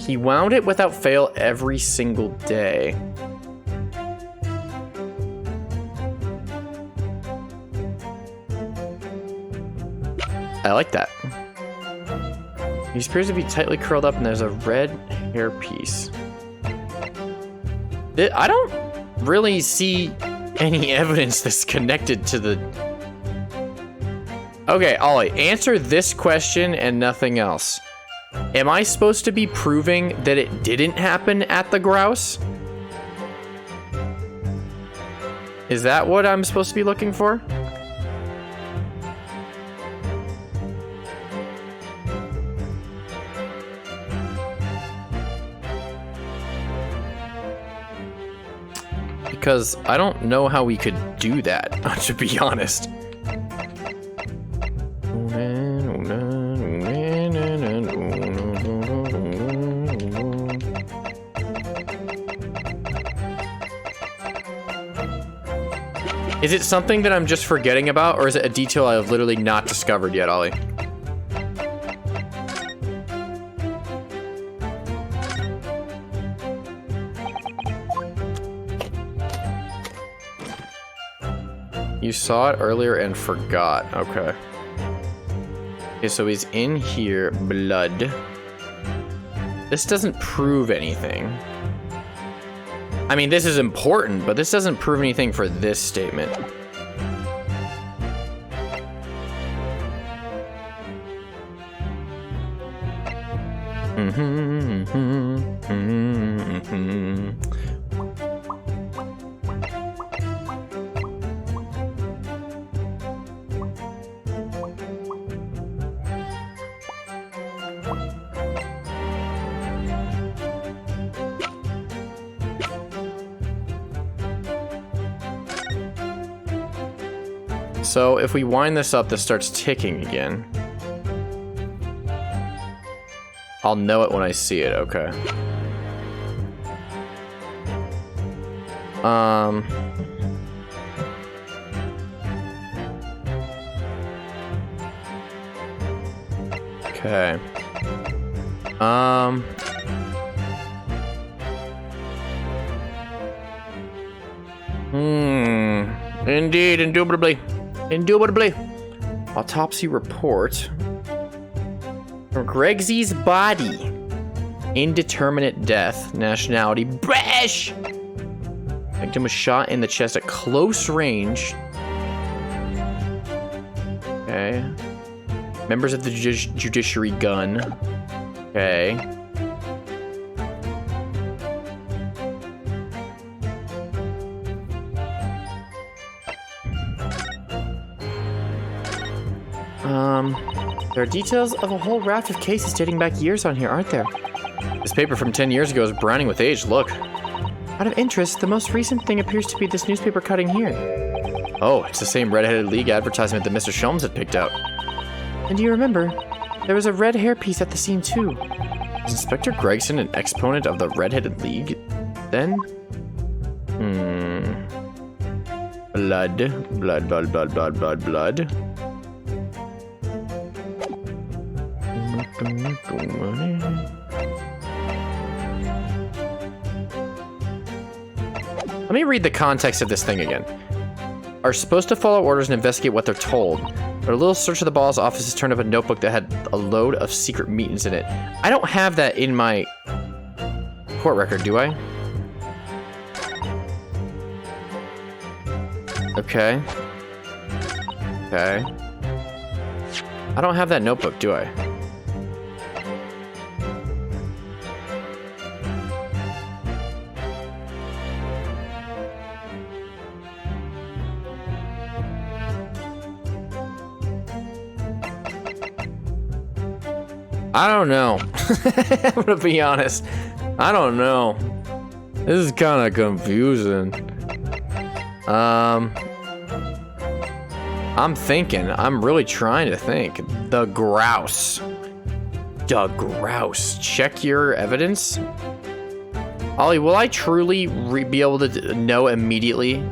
He wound it without fail every single day. I like that. He appears to be tightly curled up and there's a red hairpiece. I don't really see any evidence that's connected to the... Okay, Ollie, answer this question and nothing else. Am I supposed to be proving that it didn't happen at the Grouse? Is that what I'm supposed to be looking for? Because I don't know how we could do that, to be honest. Is it something that I'm just forgetting about, or is it a detail I've literally not discovered yet, Ollie? You saw it earlier and forgot. Okay. Okay, so he's in here. Blood. This doesn't prove anything. I mean, this is important, but this doesn't prove anything for this statement. So if we wind this up, this starts ticking again. I'll know it when I see it, okay. Okay. Indeed, indubitably. Indubitably. Autopsy report. From Gregsy's body. Indeterminate death. Nationality. British! Victim was shot in the chest at close range. Okay. Members of the judiciary gun. Okay. There are details of a whole raft of cases dating back years on here, aren't there? This paper from 10 years ago is browning with age, look. Out of interest, the most recent thing appears to be this newspaper cutting here. Oh, it's the same Red-Headed League advertisement that Mr. Sholmes had picked out. And do you remember? There was a red hairpiece at the scene too. Is Inspector Gregson an exponent of the Red-Headed League, then? Blood. Let me read the context of this thing again. Are supposed to follow orders and investigate what they're told, but a little search of the boss office has turned up a notebook that had a load of secret meetings in it. I don't have that in my court record, do I? Okay. Okay. I don't have that notebook, do I? I don't know. I'm gonna be honest. I don't know. This is kind of confusing. I'm thinking. I'm really trying to think. The grouse. The grouse. Check your evidence. Ollie, will I truly be able to know immediately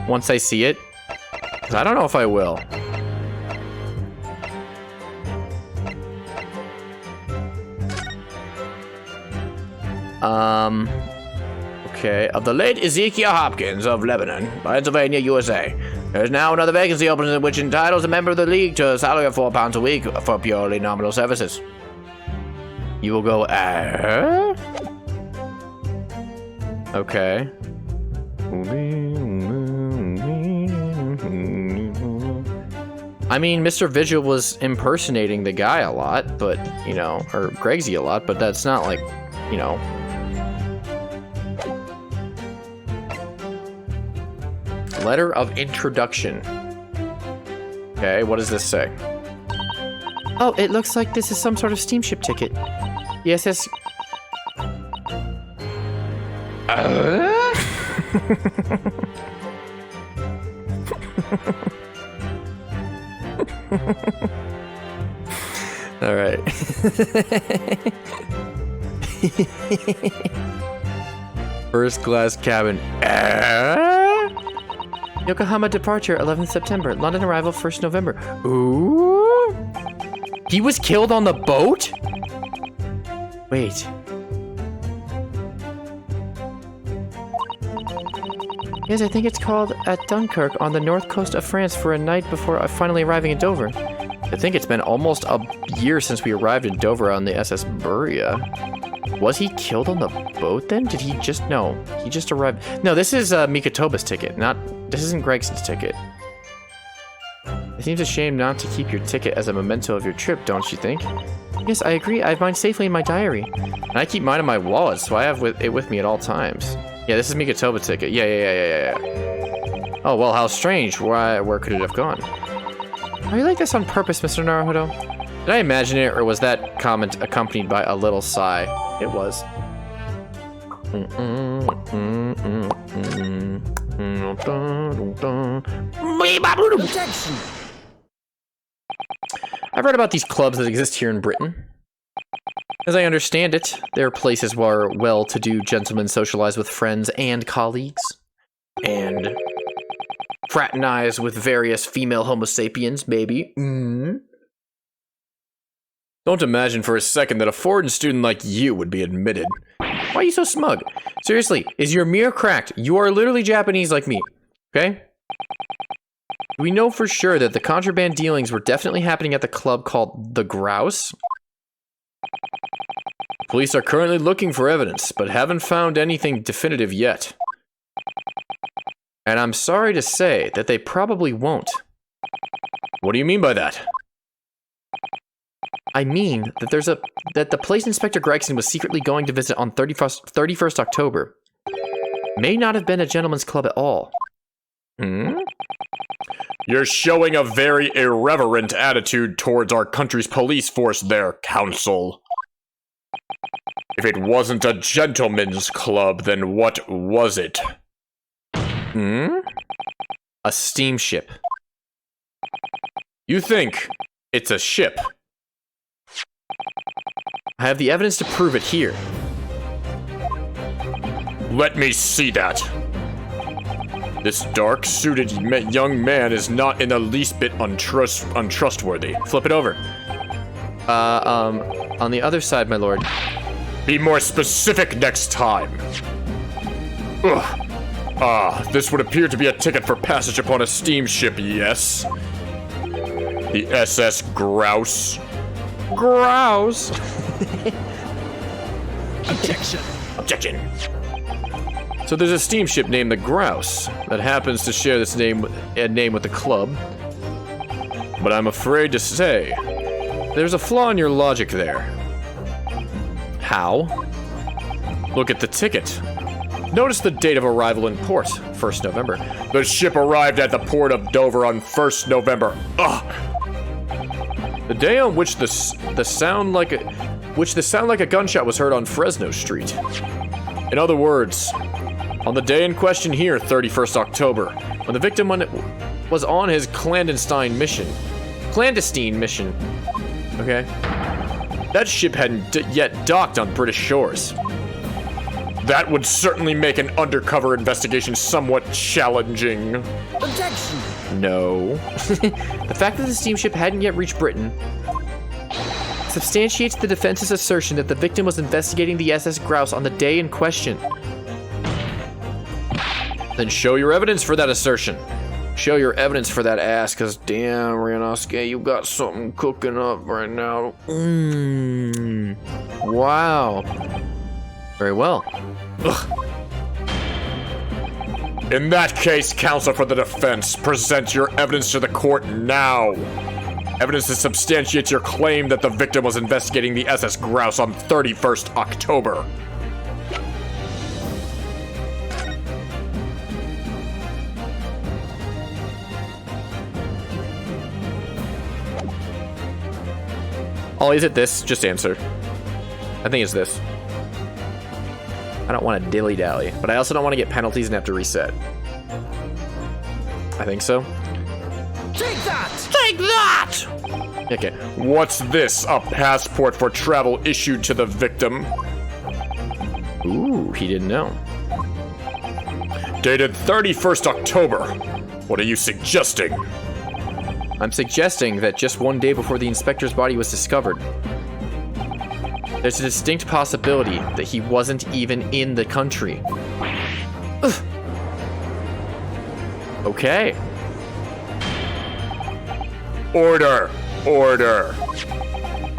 once I see it? 'Cause I don't know if I will. Okay. Of the late Ezekiel Hopkins of Lebanon, Pennsylvania, USA. There is now another vacancy open which entitles a member of the league to a salary of £4 a week for purely nominal services. You will go, Okay. I mean, Mr. Vigil was impersonating the guy a lot, but, you know, or Gregsy a lot, but that's not like, you know. Letter of introduction. Okay, what does this say? Oh, it looks like this is some sort of steamship ticket. The SS... All right. First class cabin. Yokohama departure, 11th September. London arrival, 1st November. Ooh. He was killed on the boat? Wait. Yes, I think it's called at Dunkirk on the north coast of France for a night before finally arriving in Dover. I think it's been almost a year since we arrived in Dover on the SS Buria. Was he killed on the boat then? Did he just... No, he just arrived... No, this is Mikotoba's ticket, not... This isn't Gregson's ticket. It seems a shame not to keep your ticket as a memento of your trip, don't you think? Yes, I agree. I have mine safely in my diary. And I keep mine in my wallet, so I have it with me at all times. Yeah, this is Mikotoba's ticket. Yeah. Oh, well, how strange. Where could it have gone? Are you like this on purpose, Mr. Naruhodo? Did I imagine it, or was that comment accompanied by a little sigh? It was. Objection! I've read about these clubs that exist here in Britain. As I understand it, they're places where well-to-do gentlemen socialize with friends and colleagues, and fraternize with various female homo sapiens, maybe. Don't imagine for a second that a foreign student like you would be admitted. Why are you so smug? Seriously, is your mirror cracked? You are literally Japanese like me, okay? We know for sure that the contraband dealings were definitely happening at the club called The Grouse. Police are currently looking for evidence, but haven't found anything definitive yet. And I'm sorry to say that they probably won't. What do you mean by that? I mean that that the place Inspector Gregson was secretly going to visit on 31st October may not have been a gentleman's club at all. You're showing a very irreverent attitude towards our country's police force there, Counsel. If it wasn't a gentleman's club, then what was it? A steamship. You think it's a ship? I have the evidence to prove it here. Let me see that. This dark-suited young man is not in the least bit untrustworthy. Flip it over. On the other side, my lord. Be more specific next time. Ugh. This would appear to be a ticket for passage upon a steamship, yes? The SS Grouse. Grouse. Objection. So there's a steamship named the Grouse that happens to share this name with the club. But I'm afraid to say, there's a flaw in your logic there. How? Look at the ticket. Notice the date of arrival in port, 1st November. The ship arrived at the port of Dover on 1st November. Ugh! The day on which the sound like a gunshot was heard on Fresno Street. In other words, on the day in question here, 31st October, when the victim was on his clandestine mission. Okay? That ship hadn't yet docked on British shores. That would certainly make an undercover investigation somewhat challenging. Objection. No. The fact that the steamship hadn't yet reached Britain substantiates the defense's assertion that the victim was investigating the SS Grouse on the day in question. Then show your evidence for that assertion. Show your evidence for that ass, cause damn, Ryunosuke, you got something cooking up right now. Wow. Very well. Ugh. In that case, counsel for the defense, present your evidence to the court now. Evidence that substantiates your claim that the victim was investigating the SS Grouse on 31st October. Ollie, is it this? Just answer. I think it's this. I don't want to dilly-dally, but I also don't want to get penalties and have to reset. I think so. Take that! Take that! Okay. What's this? A passport for travel issued to the victim? Ooh, he didn't know. Dated 31st October. What are you suggesting? I'm suggesting that just one day before the inspector's body was discovered, there's a distinct possibility that he wasn't even in the country. Ugh. Okay. Order! Order!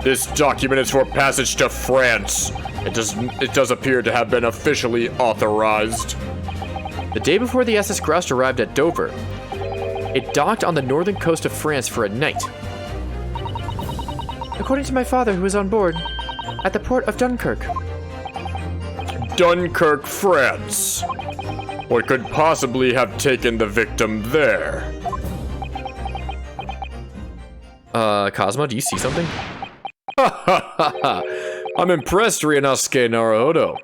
This document is for passage to France. It does appear to have been officially authorized. The day before the SS Grouse arrived at Dover, it docked on the northern coast of France for a night. According to my father, who was on board, at the port of Dunkirk. Dunkirk, France. What could possibly have taken the victim there? Cosmo, do you see something? I'm impressed, Ryunosuke Naruhodo.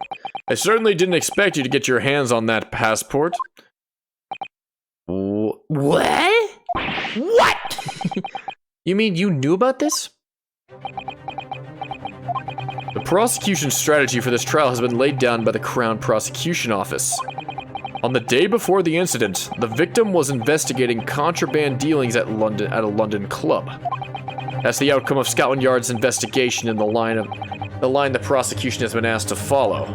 I certainly didn't expect you to get your hands on that passport. What? What? You mean you knew about this? The prosecution strategy for this trial has been laid down by the Crown Prosecution Office. On the day before the incident, the victim was investigating contraband dealings at a London club. That's the outcome of Scotland Yard's investigation in the line the prosecution has been asked to follow.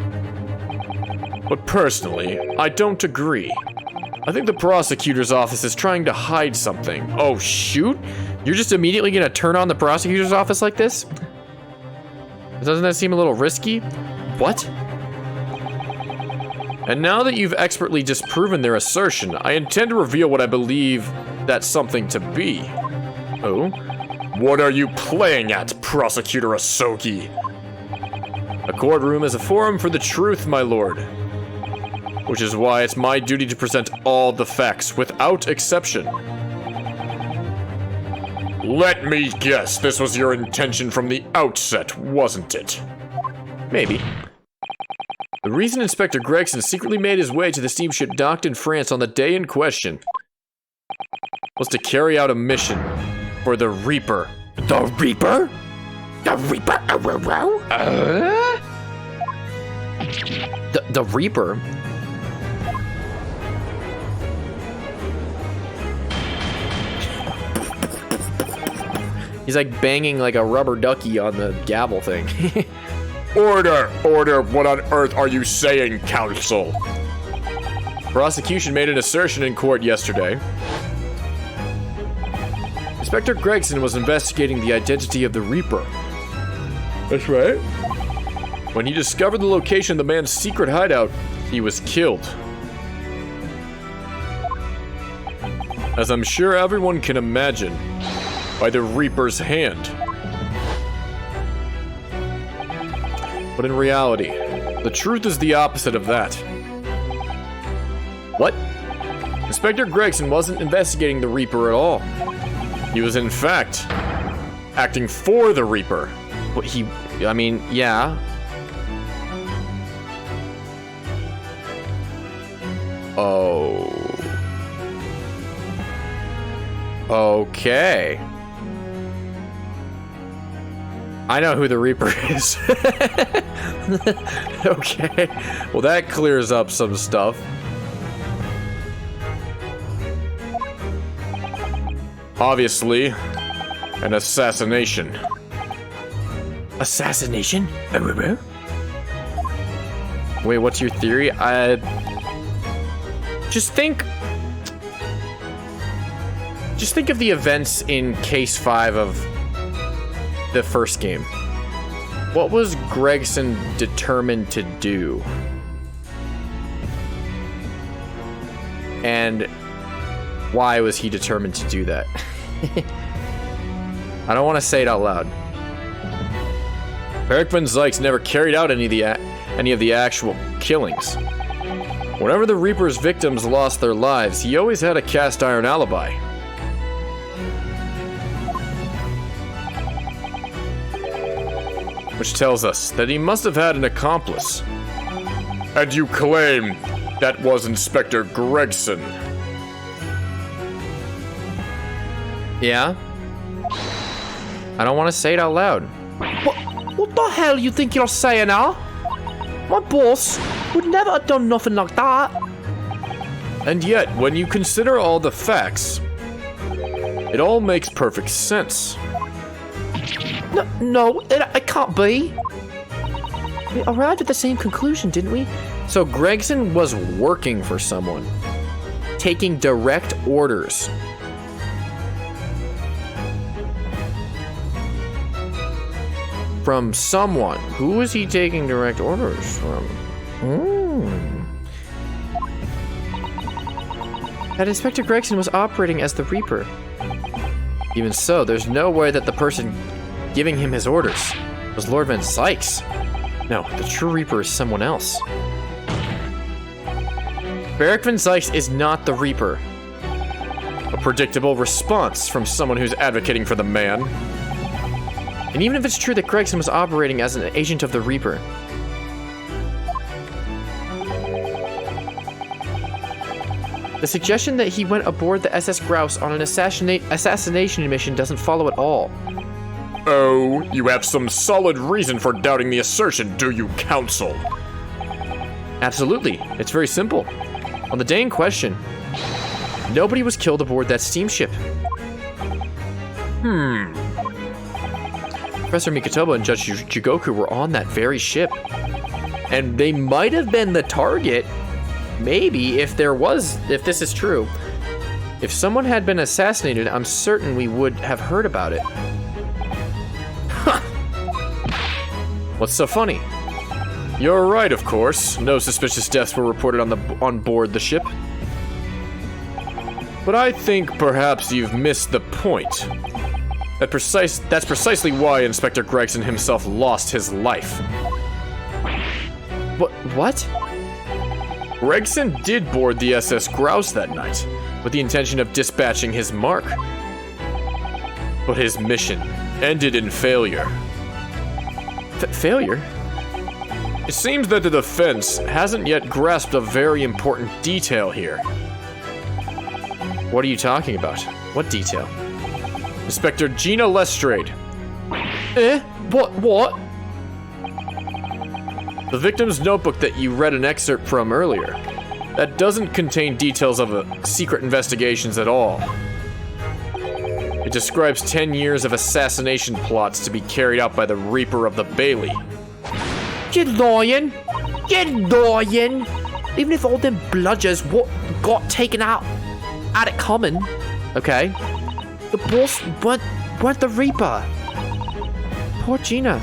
But personally, I don't agree. I think the prosecutor's office is trying to hide something. Oh, shoot? You're just immediately gonna turn on the prosecutor's office like this? Doesn't that seem a little risky? What? And now that you've expertly disproven their assertion, I intend to reveal what I believe that something to be. Oh? What are you playing at, Prosecutor Asogi? A courtroom is a forum for the truth, my lord. Which is why it's my duty to present all the facts, without exception. Let me guess, this was your intention from the outset, wasn't it? Maybe. The reason Inspector Gregson secretly made his way to the steamship docked in France on the day in question was to carry out a mission for the Reaper. The Reaper? The Reaper? The Reaper? He's like banging like a rubber ducky on the gavel thing. Order! Order! What on earth are you saying, Counsel? Prosecution made an assertion in court yesterday. Inspector Gregson was investigating the identity of the Reaper. That's right. When he discovered the location of the man's secret hideout, he was killed. As I'm sure everyone can imagine, by the Reaper's hand. But in reality, the truth is the opposite of that. What? Inspector Gregson wasn't investigating the Reaper at all. He was, in fact, acting for the Reaper. But I mean, yeah. Oh. Okay. I know who the Reaper is. Okay. Well, that clears up some stuff. Obviously, an assassination. Assassination? Wait, what's your theory? Just think of the events in Case 5 of the first game. What was Gregson determined to do? And why was he determined to do that? I don't want to say it out loud. Eric Van Zykes never carried out any of the actual killings. Whenever the Reaper's victims lost their lives, he always had a cast iron alibi. Which tells us that he must have had an accomplice. And you claim that was Inspector Gregson? Yeah? I don't want to say it out loud. What the hell you think you're saying now? My boss would never have done nothing like that. And yet, when you consider all the facts, it all makes perfect sense. No, it can't be. We arrived at the same conclusion, didn't we? So Gregson was working for someone, taking direct orders. From someone. Who was he taking direct orders from? That Inspector Gregson was operating as the Reaper. Even so, there's no way that the person giving him his orders was Lord Van Zykes. No, the true Reaper is someone else. Beric Van Zykes is not the Reaper. A predictable response from someone who's advocating for the man. And even if it's true that Gregson was operating as an agent of the Reaper, the suggestion that he went aboard the SS Grouse on an assassination mission doesn't follow at all. Oh, you have some solid reason for doubting the assertion, do you, Counsel? Absolutely. It's very simple. On the day in question, nobody was killed aboard that steamship. Professor Mikotoba and Judge Jigoku were on that very ship. And they might have been the target, maybe, if this is true. If someone had been assassinated, I'm certain we would have heard about it. What's so funny? You're right, of course. No suspicious deaths were reported on board the ship. But I think perhaps you've missed the point. That's precisely why Inspector Gregson himself lost his life. What? Gregson did board the SS Grouse that night, with the intention of dispatching his mark. But his mission ended in failure. Failure? It seems that the defense hasn't yet grasped a very important detail here. What are you talking about? What detail? Inspector Gina Lestrade. What? The victim's notebook that you read an excerpt from earlier. That doesn't contain details of secret investigations at all. It describes 10 years of assassination plots to be carried out by the Reaper of the Bailey. You're lying. Even if all them bludgers got taken out at it common, okay, the boss weren't the Reaper. Poor Gina.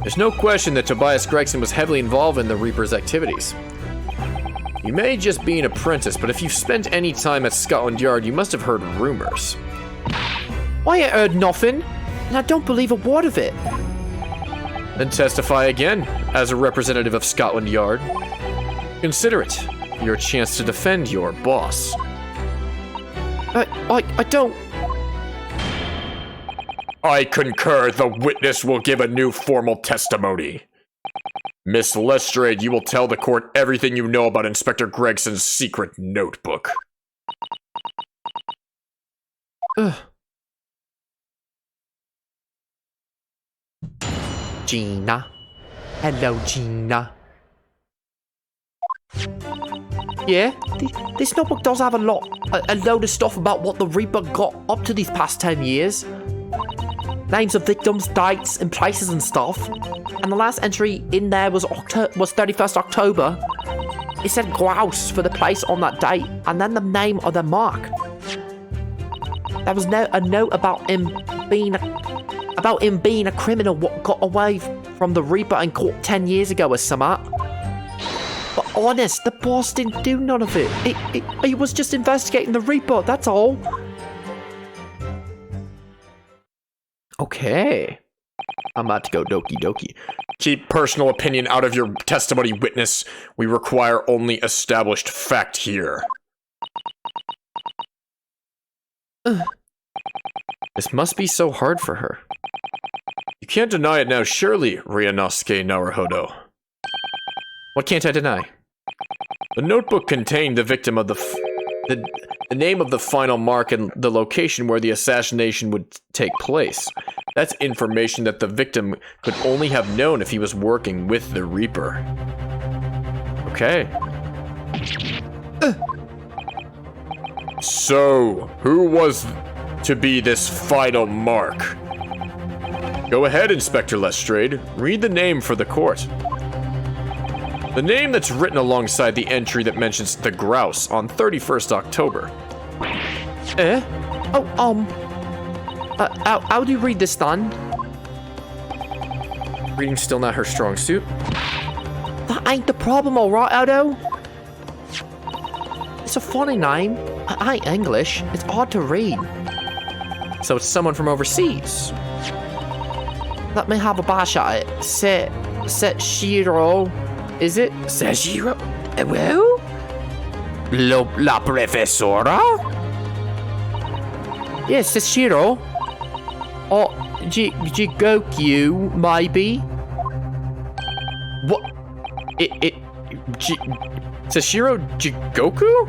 There's no question that Tobias Gregson was heavily involved in the Reaper's activities. You may just be an apprentice, but if you've spent any time at Scotland Yard, you must have heard rumors. I ain't heard nothing, and I don't believe a word of it. Then testify again, as a representative of Scotland Yard. Consider it your chance to defend your boss. I don't... I concur. The witness will give a new formal testimony. Miss Lestrade, you will tell the court everything you know about Inspector Gregson's secret notebook. Gina. Hello, Gina. Yeah, this notebook does have a load of stuff about what the Reaper got up to these past 10 years. Names of victims, dates, and places and stuff. And the last entry in there was 31st October. It said grouse for the place on that date, and then the name of the mark. There was a note about him being a criminal what got away from the Reaper and caught 10 years ago or something. But honest, the boss didn't do none of it. He was just investigating the Reaper, that's all. Okay. I'm about to go doki doki. Keep personal opinion out of your testimony, witness. We require only established fact here. This must be so hard for her. You can't deny it now, surely, Ryanosuke Naruhodo. What can't I deny? The notebook contained the victim of the name of the final mark and the location where the assassination would take place. That's information that the victim could only have known if he was working with the Reaper. Okay. So, who was to be this final mark? Go ahead, Inspector Lestrade. Read the name for the court. The name that's written alongside the entry that mentions the grouse on 31st October. How do you read this, then? Reading's still not her strong suit. That ain't the problem, alright, Odo? It's a funny name. I ain't English. It's hard to read. So it's someone from overseas. Let me have a bash at it. Seshiro. Is it? Seshiro? Well? La profesora? Yes, Seshiro. Or Jigoku, maybe. What? Seshiro Jigoku?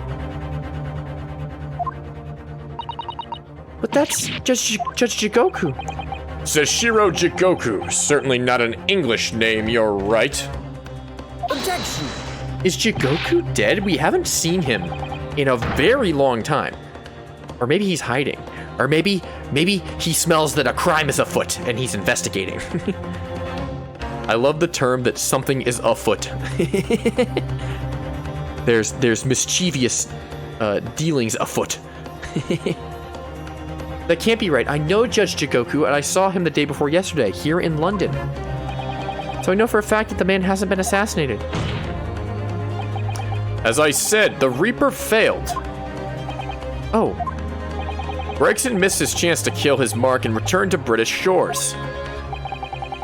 But that's just Jigoku. Seshiro Jigoku. Certainly not an English name, you're right. Objection! Is Jigoku dead? We haven't seen him in a very long time. Or maybe he's hiding. Or maybe he smells that a crime is afoot and he's investigating. I love the term that something is afoot. There's mischievous dealings afoot. That can't be right. I know Judge Jigoku, and I saw him the day before yesterday, here in London. So I know for a fact that the man hasn't been assassinated. As I said, the Reaper failed. Oh. Gregson missed his chance to kill his mark and return to British shores.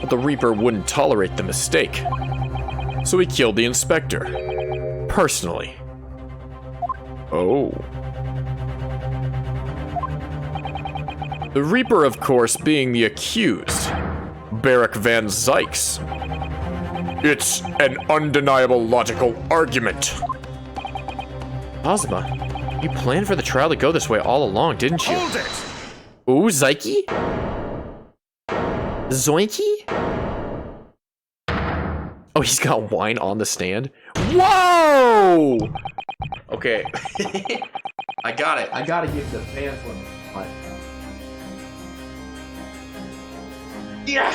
But the Reaper wouldn't tolerate the mistake. So he killed the inspector. Personally. Oh. The Reaper, of course, being the accused, Beric Van Zykes. It's an undeniable logical argument. Ozma, you planned for the trial to go this way all along, didn't you? Hold it! Ooh, Zyke? Zoinky? Oh, he's got wine on the stand? Whoa! Okay. I got it. I gotta give the fans one. Yeah!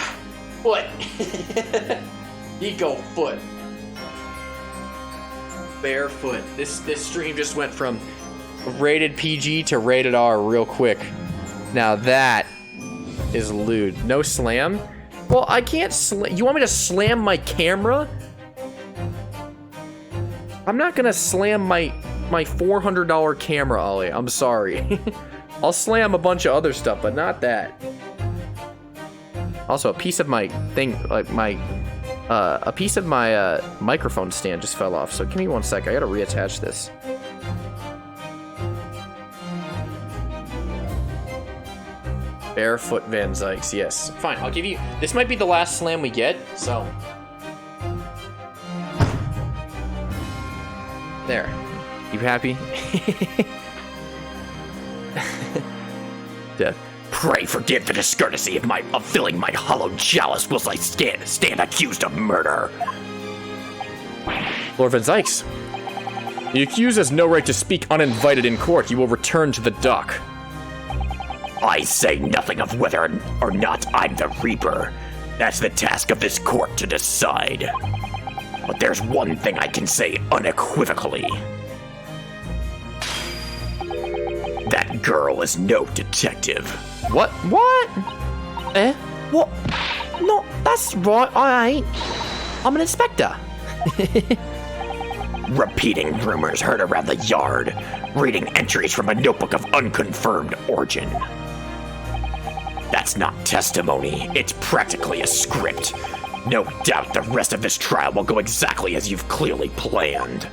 Foot! Eco foot. Barefoot. This stream just went from rated PG to rated R real quick. Now that is lewd. No slam? Well, I can't slam. You want me to slam my camera? I'm not gonna slam my $400 camera, Ollie. I'm sorry. I'll slam a bunch of other stuff, but not that. Also, a piece of my thing, like a piece of my microphone stand just fell off. So give me 1 sec. I gotta reattach this. Barefoot Van Zykes, yes. Fine, I'll give you... This might be the last slam we get, so... There. You happy? Death. Pray forgive the discourtesy of filling my hollow chalice whilst I stand accused of murder. Lord Van Zykes. The accused has no right to speak uninvited in court. You will return to the dock. I say nothing of whether or not I'm the Reaper. That's the task of this court to decide. But there's one thing I can say unequivocally. That girl is no detective. What? What? Eh? What? No, that's right, I ain't. I'm an inspector. Repeating rumors heard around the yard. Reading entries from a notebook of unconfirmed origin. That's not testimony. It's practically a script. No doubt the rest of this trial will go exactly as you've clearly planned.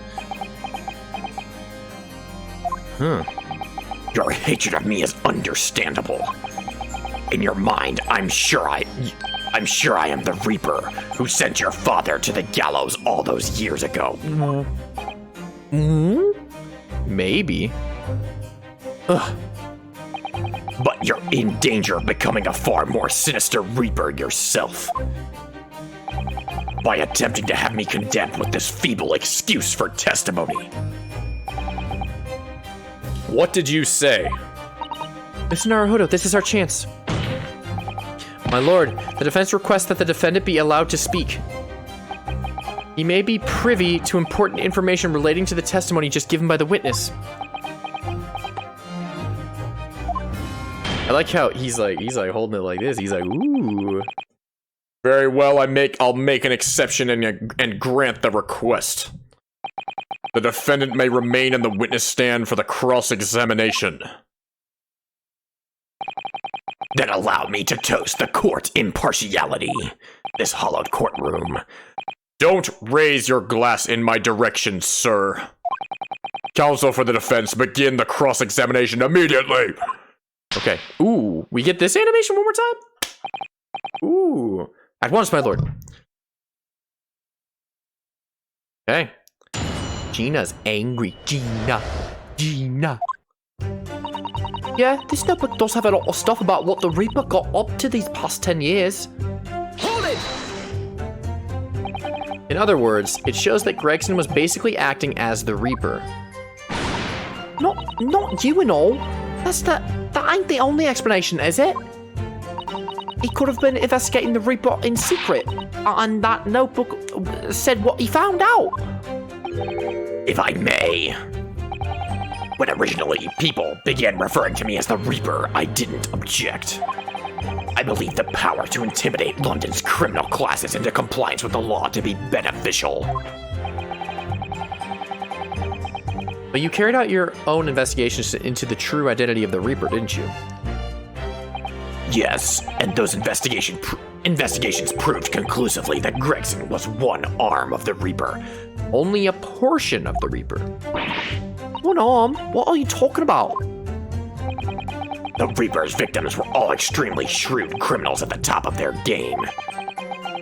Your hatred of me is understandable. In your mind, I'm sure I am the Reaper who sent your father to the gallows all those years ago. Maybe. But you're in danger of becoming a far more sinister Reaper yourself. By attempting to have me condemned with this feeble excuse for testimony. What did you say? Mr. Naruhodo, this is our chance. My lord, the defense requests that the defendant be allowed to speak. He may be privy to important information relating to the testimony just given by the witness. I like how he's like holding it like this. He's like, ooh. Very well, I'll make an exception and grant the request. The defendant may remain in the witness stand for the cross-examination. Then allow me to toast the court's impartiality. This hollowed courtroom. Don't raise your glass in my direction, sir. Counsel for the defense, begin the cross-examination immediately. Okay. Ooh, we get this animation one more time? Ooh. At once, my lord. Okay. Gina's angry. Gina. Yeah, this notebook does have a lot of stuff about what the Reaper got up to these past 10 years. Hold it! In other words, it shows that Gregson was basically acting as the Reaper. Not you and all. That ain't the only explanation, is it? He could have been investigating the Reaper in secret, and that notebook said what he found out. If I may. When originally people began referring to me as the Reaper, I didn't object. I believe the power to intimidate London's criminal classes into compliance with the law to be beneficial. But you carried out your own investigations into the true identity of the Reaper, didn't you? Yes, and those investigations proved conclusively that Gregson was one arm of the Reaper. Only a portion of the Reaper. One arm? What are you talking about? The Reaper's victims were all extremely shrewd criminals at the top of their game.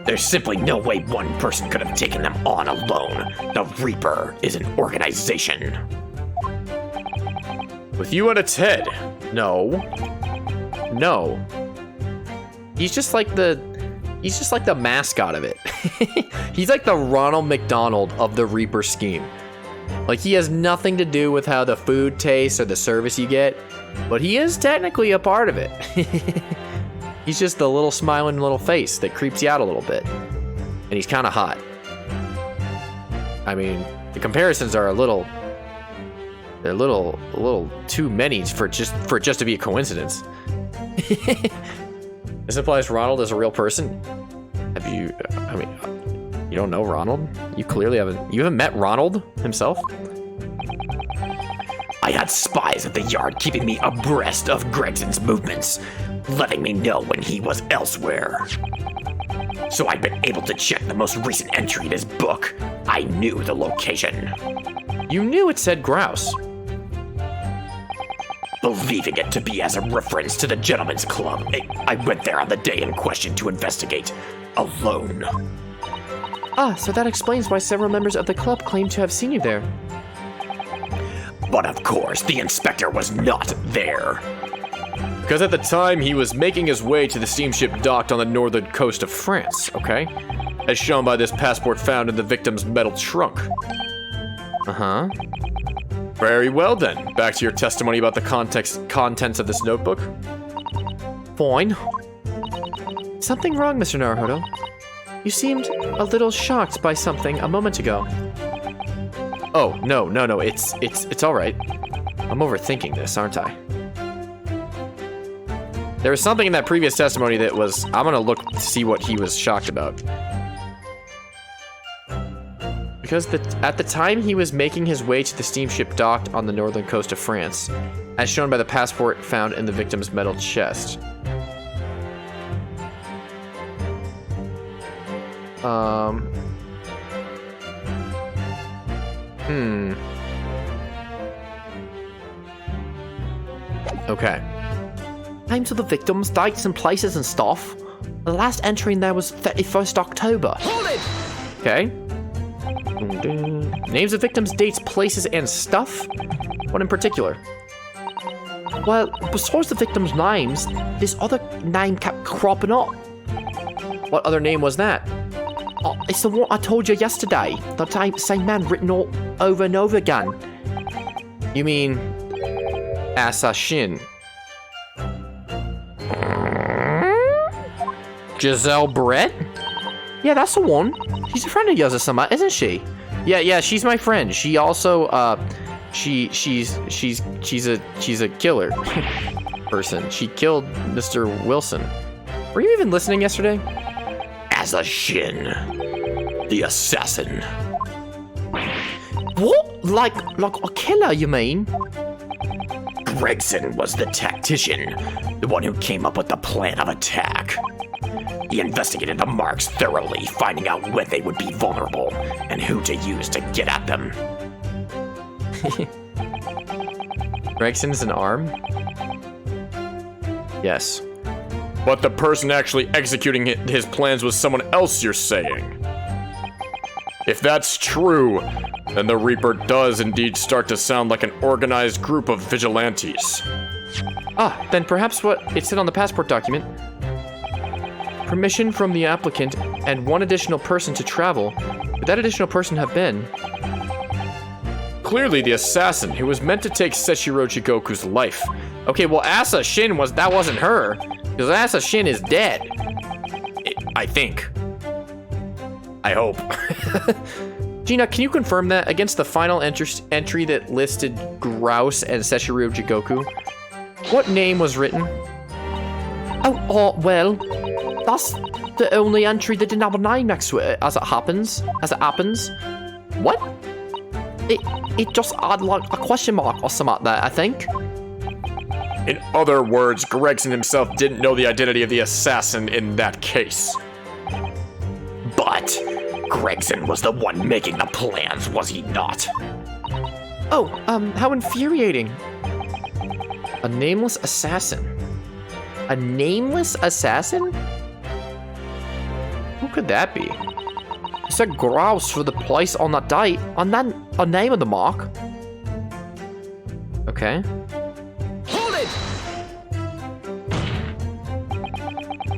There's simply no way one person could have taken them on alone. The Reaper is an organization. With you at its head. No. No. He's just like the mascot of it. He's like the Ronald McDonald of the Reaper scheme. Like, he has nothing to do with how the food tastes or the service you get, but he is technically a part of it. He's just the little smiling little face that creeps you out a little bit. And he's kind of hot. I mean, the comparisons are a little too many for just to be a coincidence. This implies Ronald is a real person. You don't know Ronald? You haven't met Ronald himself? I had spies at the yard keeping me abreast of Gregson's movements, letting me know when he was elsewhere. So I'd been able to check the most recent entry in his book. I knew the location. You knew it said grouse. Believing it to be as a reference to the Gentleman's Club, I went there on the day in question to investigate, alone. Ah, so that explains why several members of the club claim to have seen you there. But of course, the inspector was not there. Because at the time, he was making his way to the steamship docked on the northern coast of France, okay? As shown by this passport found in the victim's metal trunk. Uh-huh. Very well then. Back to your testimony about the contents of this notebook. Fine. Something wrong, Mr. Naruhodo? You seemed a little shocked by something a moment ago. Oh, no, it's all right. I'm overthinking this, aren't I? There was something in that previous testimony that was... I'm gonna look to see what he was shocked about. Because at the time he was making his way to the steamship docked on the northern coast of France, as shown by the passport found in the victim's metal chest. Okay. Names of the victims, dates and places and stuff. The last entry in there was 31st October. Okay. Names of victims, dates, places, and stuff? What in particular? Well, besides the victims' names, this other name kept cropping up. What other name was that? Oh, it's the one I told you yesterday. The same man written all over and over again. You mean... Assassin. Giselle Brett? Yeah, that's the one. She's a friend of yours or something, isn't she? Yeah, she's my friend. She also, she's a killer person. She killed Mr. Wilson. Were you even listening yesterday? Assassin, the assassin. What? Like a killer, you mean? Gregson was the tactician, the one who came up with the plan of attack. He investigated the marks thoroughly, finding out when they would be vulnerable and who to use to get at them. Gregson's an arm? Yes. But the person actually executing his plans was someone else, you're saying? If that's true, then the Reaper does indeed start to sound like an organized group of vigilantes. Ah, then perhaps what it said on the passport document. Permission from the applicant and one additional person to travel. Would that additional person have been? Clearly the assassin who was meant to take Seshiro Jigoku's life. Okay, well, Asa Shin wasn't her, because Asa Shin is dead. I think. I hope. Gina, can you confirm that against the final entry that listed Grouse and Seshiro Jigoku? What name was written? Oh, well, that's the only entry that didn't have a name next to it, as it happens. What? It just had like a question mark or something like that, I think. In other words, Gregson himself didn't know the identity of the assassin in that case. But Gregson was the one making the plans, was he not? Oh, how infuriating. A nameless assassin. A nameless assassin? Who could that be? He said grouse for the place on that date, and then a name of the mark. Okay. Hold it!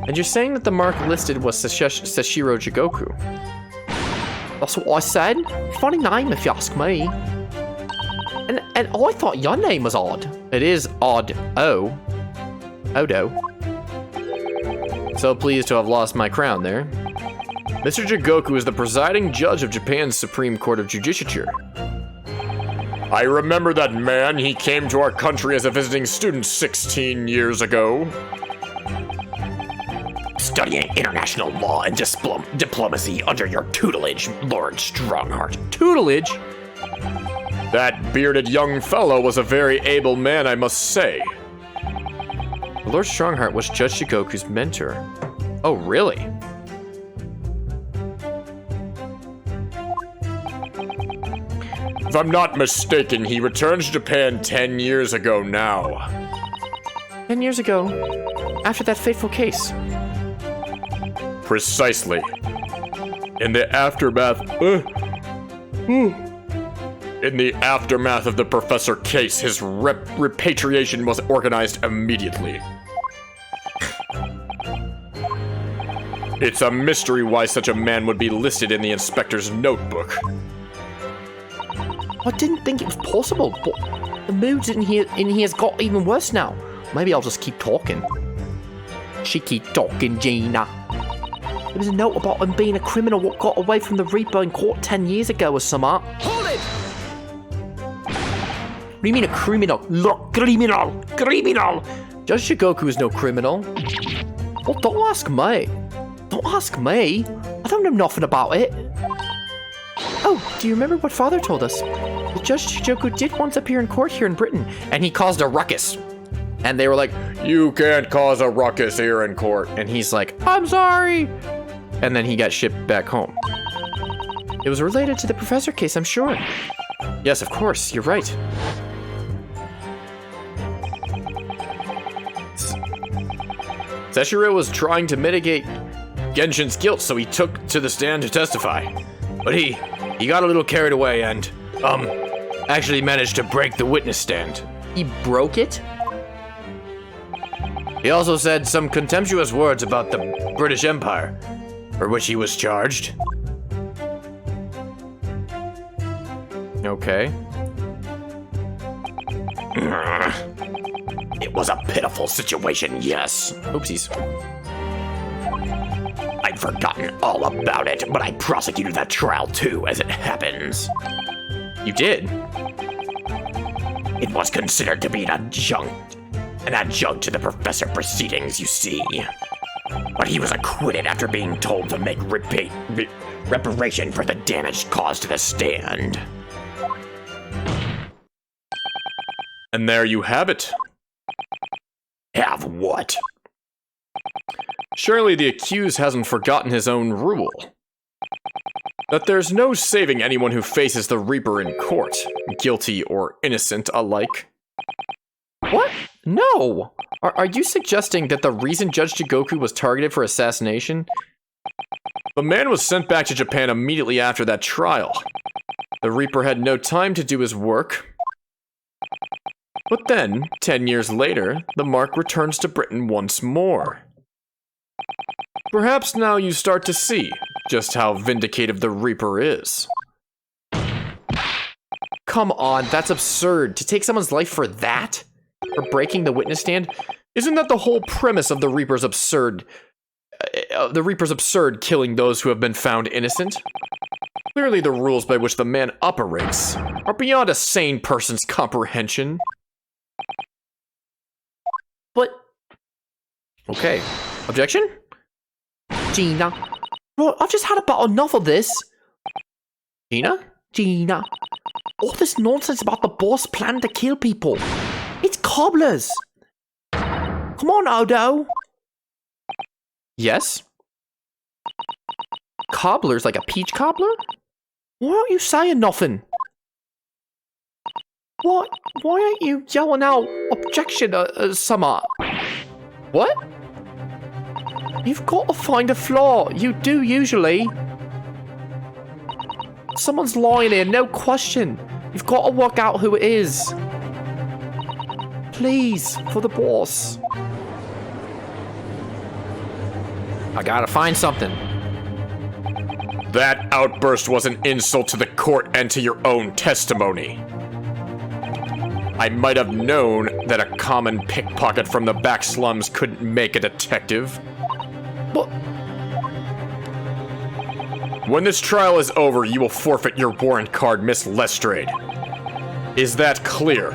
And you're saying that the mark listed was Seshiro Jigoku? That's what I said. Funny name, if you ask me. And I thought your name was odd. It is odd. Odo. So pleased to have lost my crown there. Mr. Jigoku is the presiding judge of Japan's Supreme Court of Judicature. I remember that man. He came to our country as a visiting student 16 years ago. Studying international law and diplomacy under your tutelage, Lord Strongheart. Tutelage? That bearded young fellow was a very able man, I must say. Lord Strongheart was Judge Jigoku's mentor. Oh, really? If I'm not mistaken, he returned to Japan 10 years ago now. 10 years ago, after that fateful case. Precisely. In the aftermath... In the aftermath of the Professor case, his repatriation was organized immediately. It's a mystery why such a man would be listed in the inspector's notebook. I didn't think it was possible, but the moods in here's got even worse now. Maybe I'll just keep talking. She keep talking, Gina. There was a note about him being a criminal what got away from the Reaper in court 10 years ago or something. Hold it! What do you mean a criminal? Look, criminal! Criminal! Judge Jigoku is no criminal. Well, don't ask me. Don't ask me. I don't know nothing about it. Oh, do you remember what Father told us? The Judge Jigoku did once appear in court here in Britain, and he caused a ruckus. And they were like, You can't cause a ruckus here in court. and he's like, I'm sorry. And then he got shipped back home. It was related to the Professor case, I'm sure. Yes, of course, you're right. Seshiro was trying to mitigate Genshin's guilt, so he took to the stand to testify. But he got a little carried away and, actually managed to break the witness stand. He broke it? He also said some contemptuous words about the British Empire, for which he was charged. Okay. It was a pitiful situation, yes. Oopsies. I'd forgotten all about it, but I prosecuted that trial too, as it happens. You did? It was considered to be an adjunct to the Professor proceedings, you see. But he was acquitted after being told to make reparation for the damage caused to the stand. And there you have it. Have what? Surely the accused hasn't forgotten his own rule. That there's no saving anyone who faces the Reaper in court, guilty or innocent alike. What? No! Are you suggesting that the reason Judge Jigoku was targeted for assassination? The man was sent back to Japan immediately after that trial. The Reaper had no time to do his work. But then, 10 years later, the mark returns to Britain once more. Perhaps now you start to see just how vindicative the Reaper is. Come on, that's absurd. To take someone's life for that? For breaking the witness stand? Isn't that the whole premise of the Reaper's absurd... killing those who have been found innocent? Clearly the rules by which the man operates are beyond a sane person's comprehension. But... Okay. Objection? Gina. Bro, I've just had about enough of this. Gina? Gina. All this nonsense about the boss plan to kill people. It's cobblers. Come on, Odo. Yes? Cobblers like a peach cobbler? Why aren't you saying nothing? Why aren't you yelling out objection, summer? What? You've got to find a flaw. You do usually. Someone's lying here, no question. You've got to work out who it is. Please, for the boss. I gotta find something. That outburst was an insult to the court and to your own testimony. I might have known that a common pickpocket from the back slums couldn't make a detective. But When this trial is over, you will forfeit your warrant card, Miss Lestrade. Is that clear?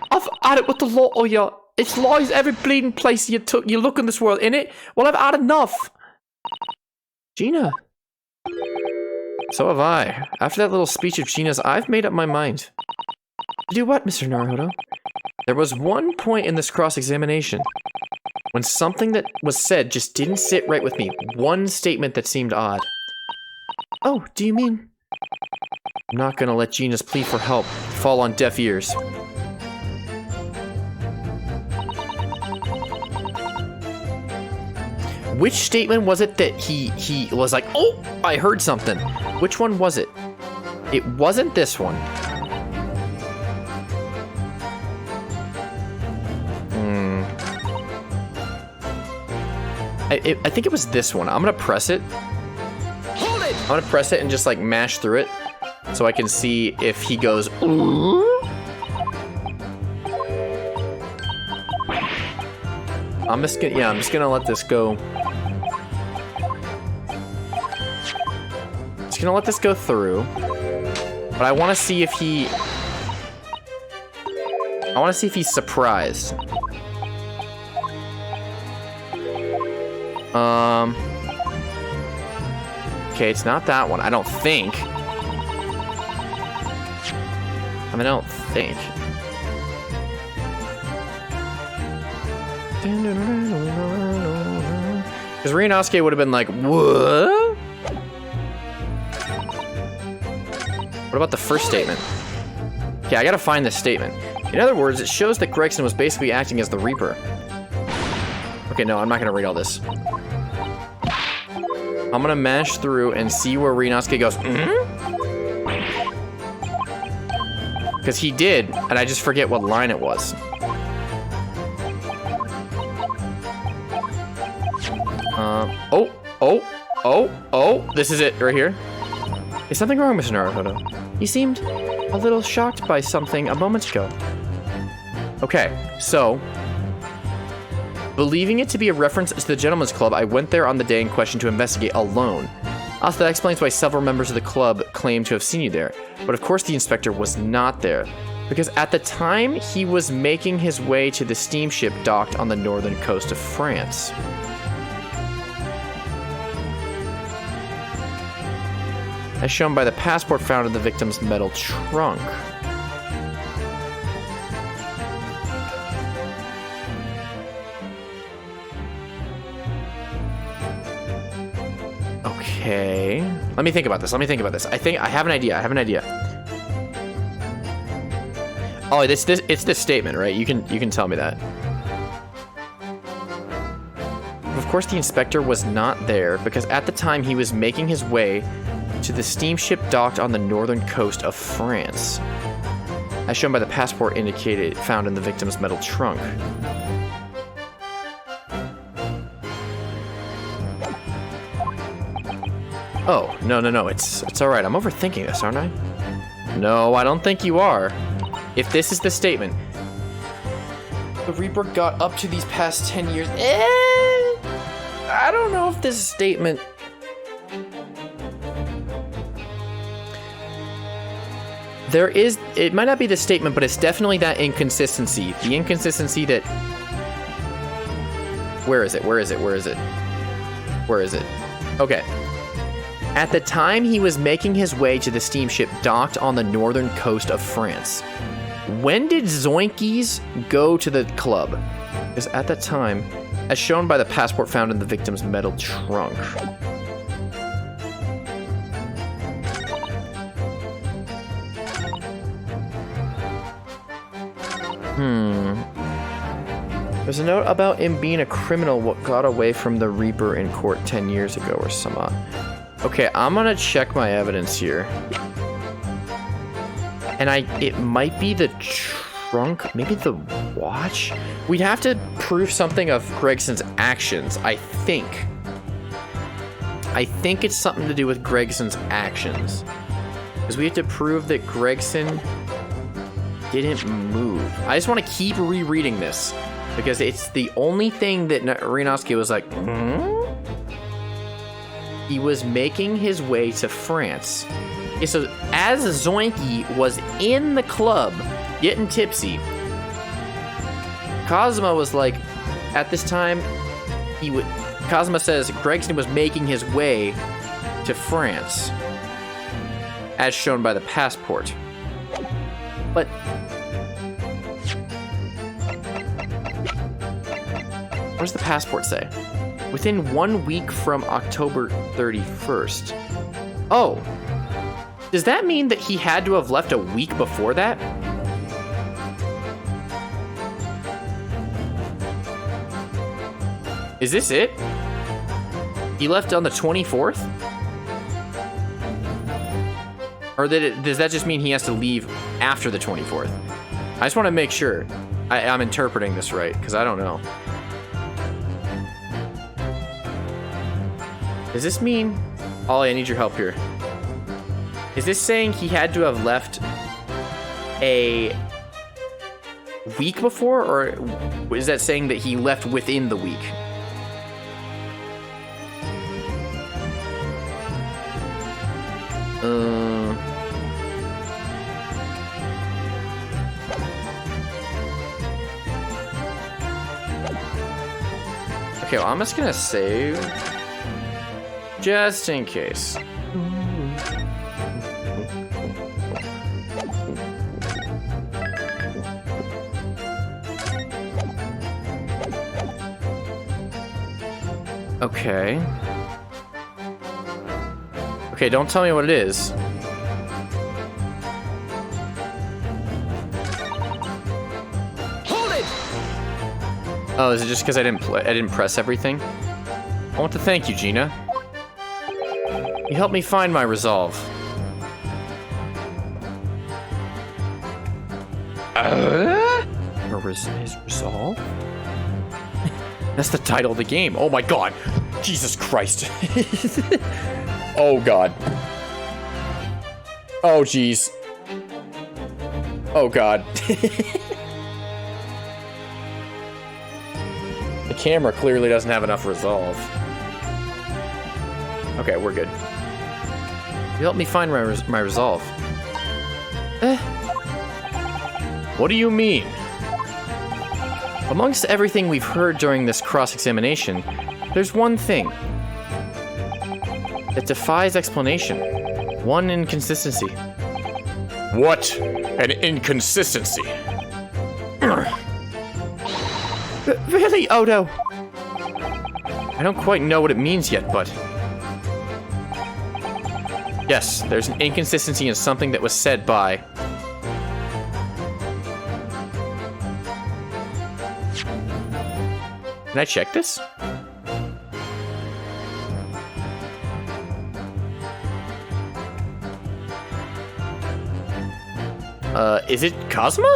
I've had it with the lot of you. It's lies every bleeding place you look in this world, innit? Well, I've had enough. Gina. So have I. After that little speech of Gina's, I've made up my mind. To do what, Mr. Naruto? There was one point in this cross-examination when something that was said just didn't sit right with me. One statement that seemed odd. Oh, do you mean? I'm not gonna let Gina's plea for help fall on deaf ears. Which statement was it that he was like, oh, I heard something? Which one was it? It wasn't this one. I think it was this one. I'm gonna press it. Hold it! I'm gonna press it and just like mash through it so I can see if he goes, ooh. I'm just gonna let this go. Just gonna let this go through. But I wanna see if he's surprised. Okay, it's not that one. I don't think. I don't think. Because Ryunosuke would have been like, what? What about the first statement? Okay, I gotta find this statement. In other words, it shows that Gregson was basically acting as the Reaper. Okay, no, I'm not gonna read all this. I'm gonna mash through and see where Ryunosuke goes, Because he did, and I just forget what line it was. This is it, right here. Is something wrong, Mr. Naruto? You seemed a little shocked by something a moment ago. Okay, so, believing it to be a reference to the Gentleman's Club, I went there on the day in question to investigate alone. Also, that explains why several members of the club claim to have seen you there. But of course the inspector was not there, because at the time he was making his way to the steamship docked on the northern coast of France. As shown by the passport found in the victim's metal trunk. Okay. Let me think about this. I have an idea. Oh, it's this statement, right? You can tell me that. Of course, the inspector was not there because at the time he was making his way to the steamship docked on the northern coast of France, as shown by the passport indicated found in the victim's metal trunk. Oh, no, it's all right. I'm overthinking this, aren't I? No, I don't think you are. If this is the statement, the Reaper got up to these past 10 years. I don't know if this statement. It might not be the statement, but it's definitely that inconsistency. The inconsistency that. Where is it? Okay. At the time he was making his way to the steamship docked on the northern coast of France. When did Zoinkies go to the club? Because at that time, as shown by the passport found in the victim's metal trunk. There's a note about him being a criminal what got away from the Reaper in court 10 years ago or some odd. Okay, I'm gonna check my evidence here. And it might be the trunk, maybe the watch? We'd have to prove something of Gregson's actions, I think. I think it's something to do with Gregson's actions. Because we have to prove that Gregson didn't move. I just want to keep rereading this. Because it's the only thing that Aronofsky was like, He was making his way to France. Okay, so as Zoinky was in the club getting tipsy, Cosmo was like, at this time, Cosmo says Gregson was making his way to France, as shown by the passport. But what does the passport say? Within 1 week from October 31st. Oh, does that mean that he had to have left a week before that? Is this it? He left on the 24th? Or does that just mean he has to leave after the 24th? I just want to make sure I'm interpreting this right, because I don't know. Does this mean... Ollie, I need your help here. Is this saying he had to have left a week before, or is that saying that he left within the week? Okay, well, I'm just gonna save just in case. Okay. Okay, don't tell me what it is. Hold it! Oh, is it just because I didn't press everything? I want to thank you, Gina. You helped me find my resolve. His resolve? That's the title of the game. Oh my god. Jesus Christ. Oh god. Oh jeez. Oh god. The camera clearly doesn't have enough resolve. Okay, we're good. You helped me find my resolve. What do you mean? Amongst everything we've heard during this cross-examination, there's one thing that defies explanation. One inconsistency. What an inconsistency. Really, Odo? I don't quite know what it means yet, but... Yes, there's an inconsistency in something that was said by... Can I check this? Is it Cosmo?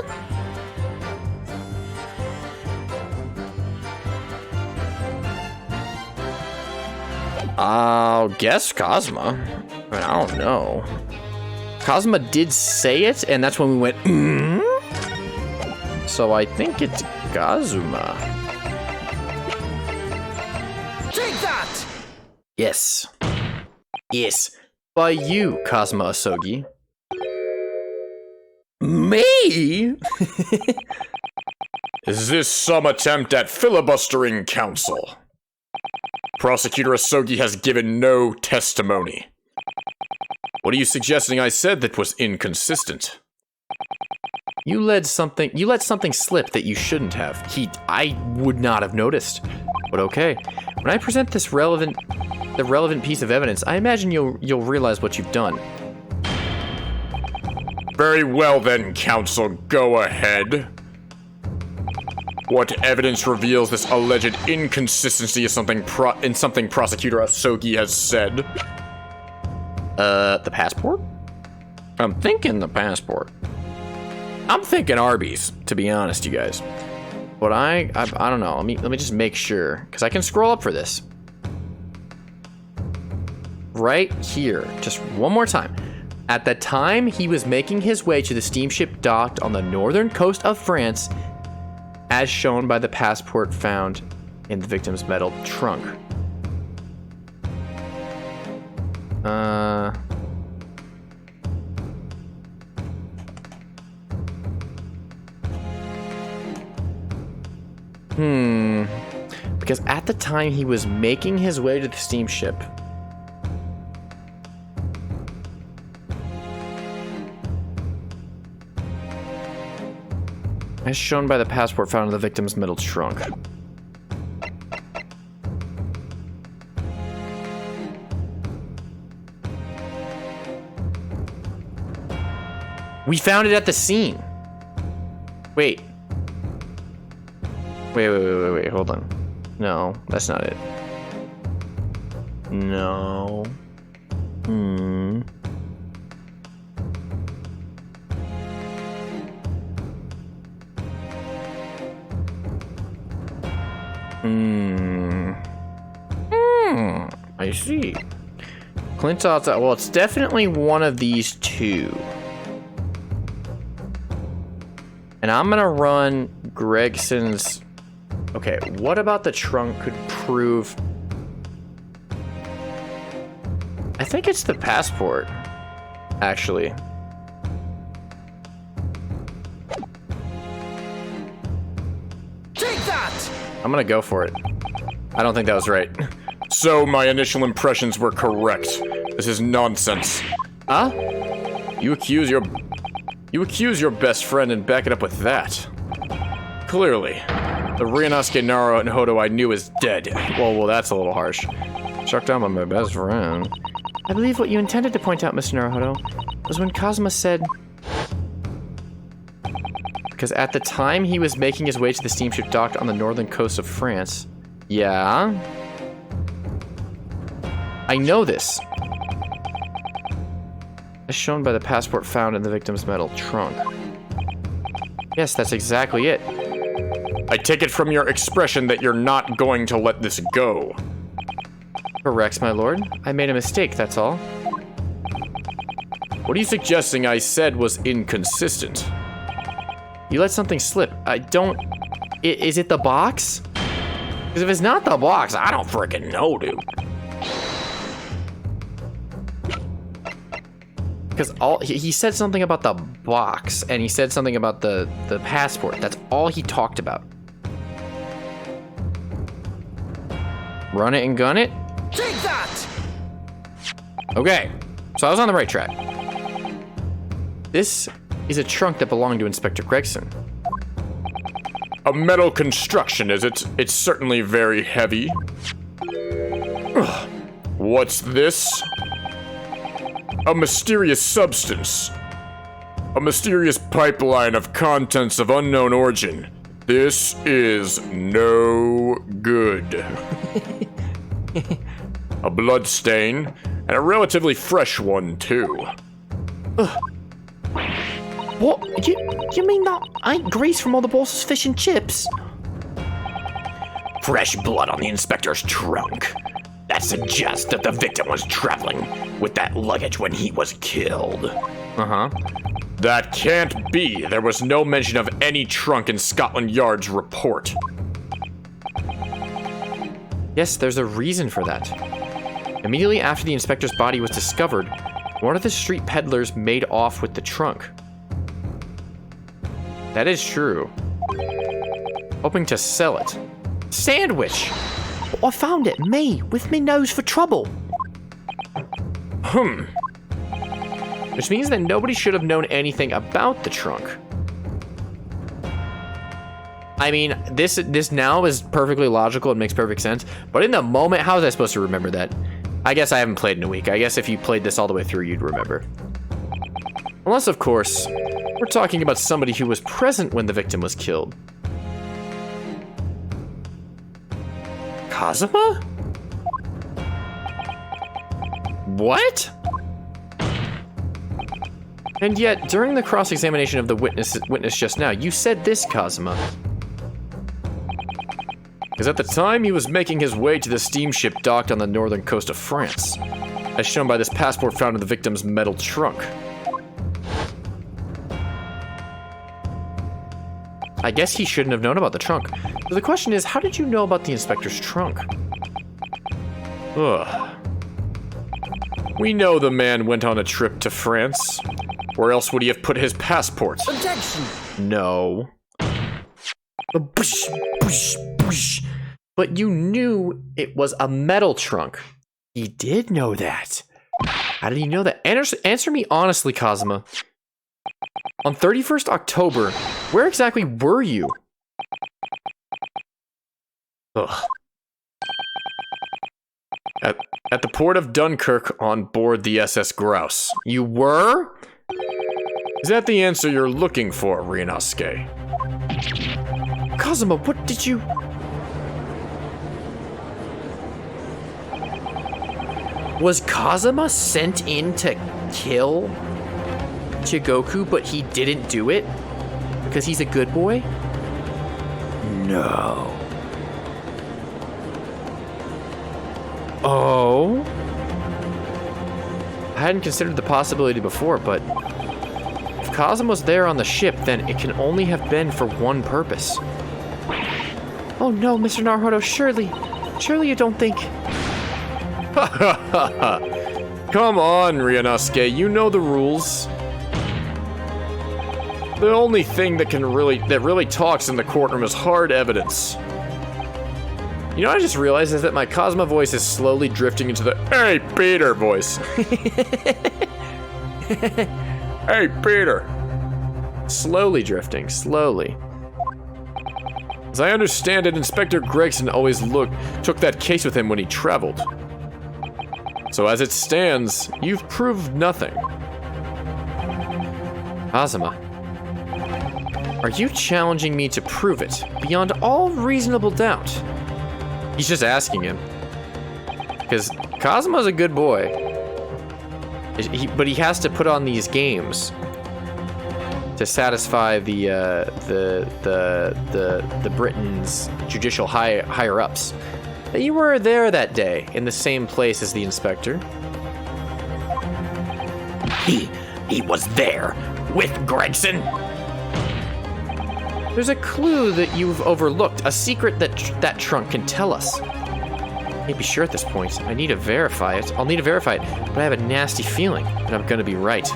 I'll guess Cosmo. I mean, I don't know. Cosmo did say it, and that's when we went, So I think it's Kazuma. Take that! Yes. Yes. By you, Kazuma Asogi. Me? Is this some attempt at filibustering counsel? Prosecutor Asogi has given no testimony. What are you suggesting I said that was inconsistent? You let something slip that you shouldn't have. I would not have noticed. But okay. When I present the relevant piece of evidence, I imagine you'll realize what you've done. Very well then, counsel, go ahead. What evidence reveals this alleged inconsistency is something Prosecutor Asogi has said? The passport? I'm thinking the passport. I'm thinking Arby's, to be honest, you guys. But I don't know. Let me just make sure, because I can scroll up for this. Right here, just one more time. At the time he was making his way to the steamship docked on the northern coast of France, as shown by the passport found in the victim's metal trunk. Because at the time he was making his way to the steamship, as shown by the passport found in the victim's metal trunk. We found it at the scene. Wait, hold on. No, that's not it. No. I see. Clint's outside. Well, it's definitely one of these two. And I'm gonna run Gregson's. Okay, what about the trunk could prove? I think it's the passport, actually. Take that! I'm gonna go for it. I don't think that was right. So my initial impressions were correct. This is nonsense. Huh? You accuse your best friend and back it up with that. Clearly, the Ryunosuke Naruhodo I knew is dead. Well, that's a little harsh. Struck down by my best friend. I believe what you intended to point out, Mr. Naruhodo, was when Kazuma said... Because at the time he was making his way to the steamship docked on the northern coast of France. Yeah? I know this. As shown by the passport found in the victim's metal trunk. Yes, that's exactly it. I take it from your expression that you're not going to let this go. Correct, my lord. I made a mistake, that's all. What are you suggesting I said was inconsistent? You let something slip. I don't... Is it the box? Because if it's not the box, I don't freaking know, dude. Because he said something about the box, and he said something about the passport. That's all he talked about. Run it and gun it? Take that! Okay, so I was on the right track. This is a trunk that belonged to Inspector Gregson. A metal construction, is it? It's certainly very heavy. Ugh. What's this? A mysterious substance. A mysterious pipeline of contents of unknown origin. This is no good. A blood stain, and a relatively fresh one, too. What? You mean that ain't grease from all the boss's fish and chips? Fresh blood on the inspector's trunk. That suggests that the victim was traveling with that luggage when he was killed. Uh-huh. That can't be. There was no mention of any trunk in Scotland Yard's report. Yes, there's a reason for that. Immediately after the inspector's body was discovered, one of the street peddlers made off with the trunk. That is true. Hoping to sell it. Sandwich! I found it, me, with me nose for trouble. Which means that nobody should have known anything about the trunk. I mean, this now is perfectly logical. It makes perfect sense. But in the moment, how was I supposed to remember that? I guess I haven't played in a week. I guess if you played this all the way through, you'd remember. Unless, of course, we're talking about somebody who was present when the victim was killed. Kazuma? What? And yet, during the cross-examination of the witness just now, you said this, Kazuma. Because at the time he was making his way to the steamship docked on the northern coast of France, as shown by this passport found in the victim's metal trunk. I guess he shouldn't have known about the trunk. So the question is, how did you know about the inspector's trunk? Ugh. We know the man went on a trip to France. Where else would he have put his passport? Objection! No. But you knew it was a metal trunk. He did know that. How did he know that? Answer me honestly, Kazuma. On 31st October, where exactly were you? Ugh. At the port of Dunkirk on board the SS Grouse. You were? Is that the answer you're looking for, Ryunosuke? Kazuma, what did you... Was Kazuma sent in to kill Chigoku, but he didn't do it? Because he's a good boy? No. Oh? I hadn't considered the possibility before, but if Kazuma was there on the ship, then it can only have been for one purpose. Oh no, Mr. Naruhodo, surely you don't think... Come on, Ryunosuke, you know the rules. The only thing that really talks in the courtroom is hard evidence. You know what I just realized is that my Kazuma voice is slowly drifting into the "Hey Peter" voice. Hey Peter. Slowly drifting, slowly. As I understand it, Inspector Gregson always took that case with him when he traveled. So as it stands, you've proved nothing. Kazuma, are you challenging me to prove it beyond all reasonable doubt? He's just asking him. Because Kazuma's a good boy. But he has to put on these games to satisfy the Britain's judicial higher ups. You were there that day in the same place as the inspector. He was there with Gregson. There's a clue that you've overlooked, a secret that trunk can tell us. Can't be sure at this point. I need to verify it. I'll need to verify it, but I have a nasty feeling that I'm gonna be right.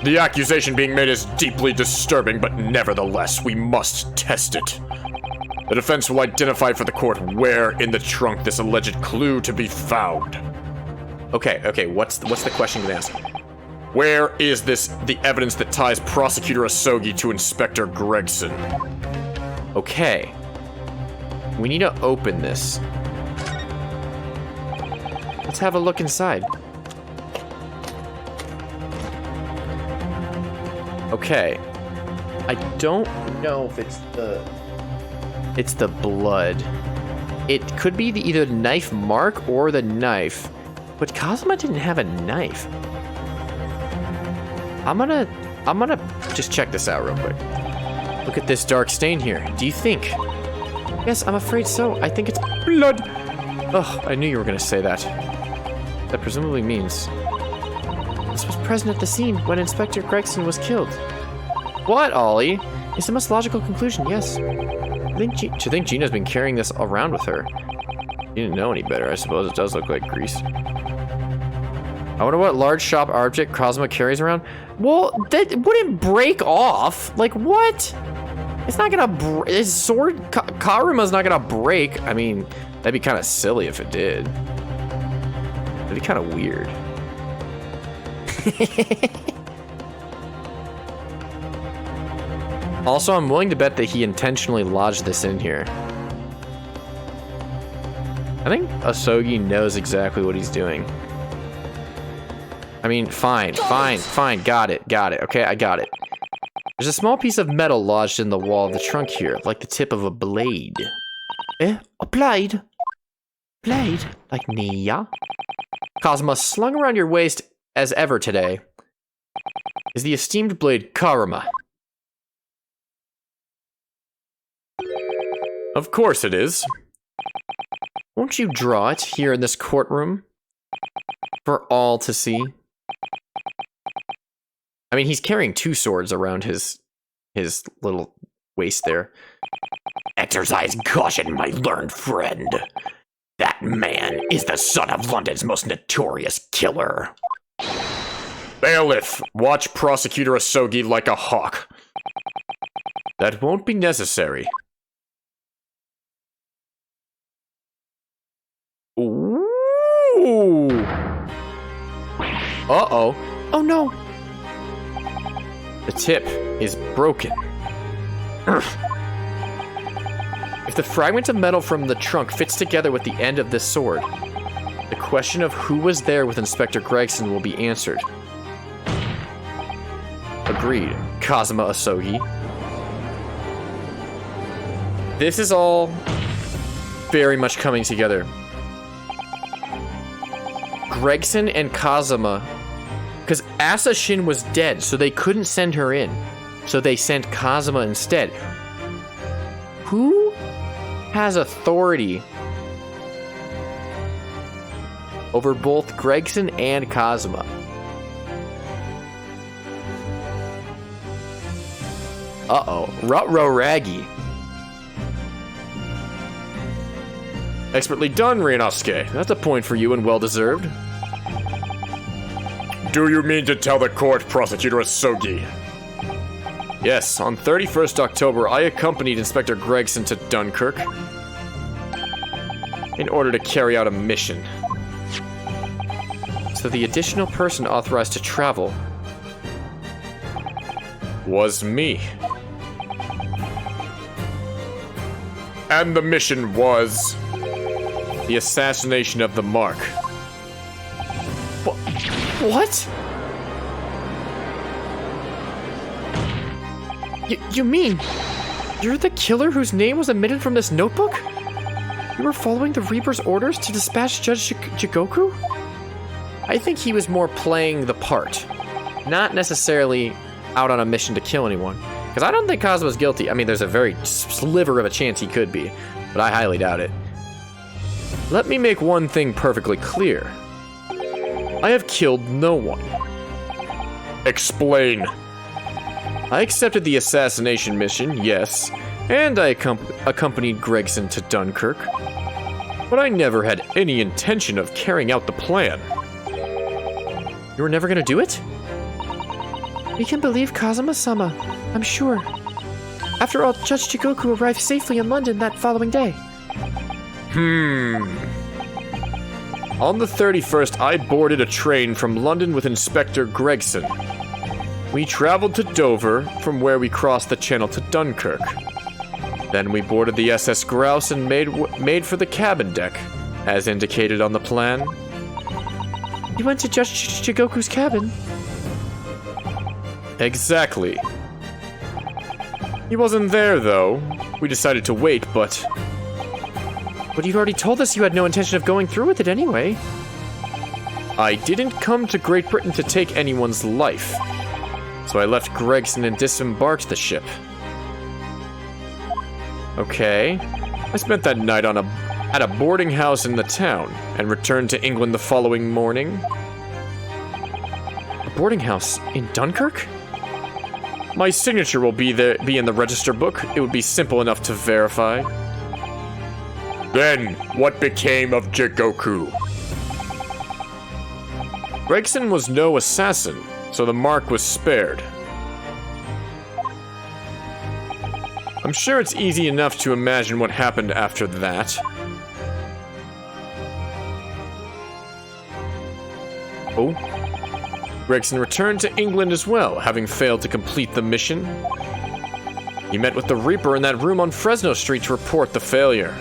The accusation being made is deeply disturbing, but nevertheless, we must test it. The defense will identify for the court where in the trunk this alleged clue to be found. Okay, what's the question gonna ask? Where is the evidence that ties Prosecutor Asogi to Inspector Gregson? Okay. We need to open this. Let's have a look inside. Okay. I don't know if it's the blood. It could be either the knife mark or the knife, but Kazuma didn't have a knife. I'm gonna just check this out real quick. Look at this dark stain here. Do you think? Yes, I'm afraid so. I think it's Blood! Ugh, I knew you were gonna say that. That presumably means... this was present at the scene when Inspector Gregson was killed. What, Ollie? It's the most logical conclusion, yes. To think Gina's been carrying this around with her. You didn't know any better. I suppose it does look like grease. I wonder what large shop object Kazuma carries around. Well, that wouldn't break off. Like, what? It's not gonna his sword, Karuma's not gonna break. I mean, that'd be kind of silly if it did. That'd be kind of weird. Also, I'm willing to bet that he intentionally lodged this in here. I think Asogi knows exactly what he's doing. I mean, fine, got it, okay, I got it. There's a small piece of metal lodged in the wall of the trunk here, like the tip of a blade. A blade? Blade? Like me, yeah? Kazuma, slung around your waist as ever today, is the esteemed blade Karuma. Of course it is. Won't you draw it here in this courtroom for all to see? I mean, he's carrying two swords around his little waist there. Exercise caution, my learned friend. That man is the son of London's most notorious killer. Bailiff, watch Prosecutor Asogi like a hawk. That won't be necessary. Ooh. Uh-oh. Oh no! The tip is broken. If the fragment of metal from the trunk fits together with the end of this sword, the question of who was there with Inspector Gregson will be answered. Agreed, Kazuma Asogi. This is all very much coming together. Gregson and Kazuma, because Asa Shin was dead, so they couldn't send her in. So they sent Kazuma instead. Who has authority over both Gregson and Kazuma? Uh-oh. Ruh-roh Raggy. Expertly done, Ryunosuke. That's a point for you and well-deserved. Do you mean to tell the court, Prosecutor Asogi? Yes, on 31st October, I accompanied Inspector Gregson to Dunkirk in order to carry out a mission. So the additional person authorized to travel Was me. And the mission was the assassination of the Mark. What? You mean you're the killer whose name was omitted from this notebook? You were following the Reaper's orders to dispatch Judge Jigoku? I think he was more playing the part, not necessarily out on a mission to kill anyone. Because I don't think Kazuma's guilty. I mean, there's a very sliver of a chance he could be, but I highly doubt it. Let me make one thing perfectly clear. I have killed no one. Explain. I accepted the assassination mission, yes, and I accompanied Gregson to Dunkirk. But I never had any intention of carrying out the plan. You were never gonna do it? We can believe Kazuma-sama, I'm sure. After all, Judge Jigoku arrived safely in London that following day. On the 31st, I boarded a train from London with Inspector Gregson. We traveled to Dover, from where we crossed the channel to Dunkirk. Then we boarded the SS Grouse and made for the cabin deck, as indicated on the plan. You went to Judge Jigoku's cabin? Exactly. He wasn't there, though. We decided to wait, but... But you've already told us you had no intention of going through with it anyway. I didn't come to Great Britain to take anyone's life. So I left Gregson and disembarked the ship. Okay. I spent that night at a boarding house in the town, and returned to England the following morning. A boarding house in Dunkirk? My signature will be in the register book. It would be simple enough to verify. Then, what became of Jigoku? Gregson was no assassin, so the mark was spared. I'm sure it's easy enough to imagine what happened after that. Oh? Gregson returned to England as well, having failed to complete the mission. He met with the Reaper in that room on Fresno Street to report the failure,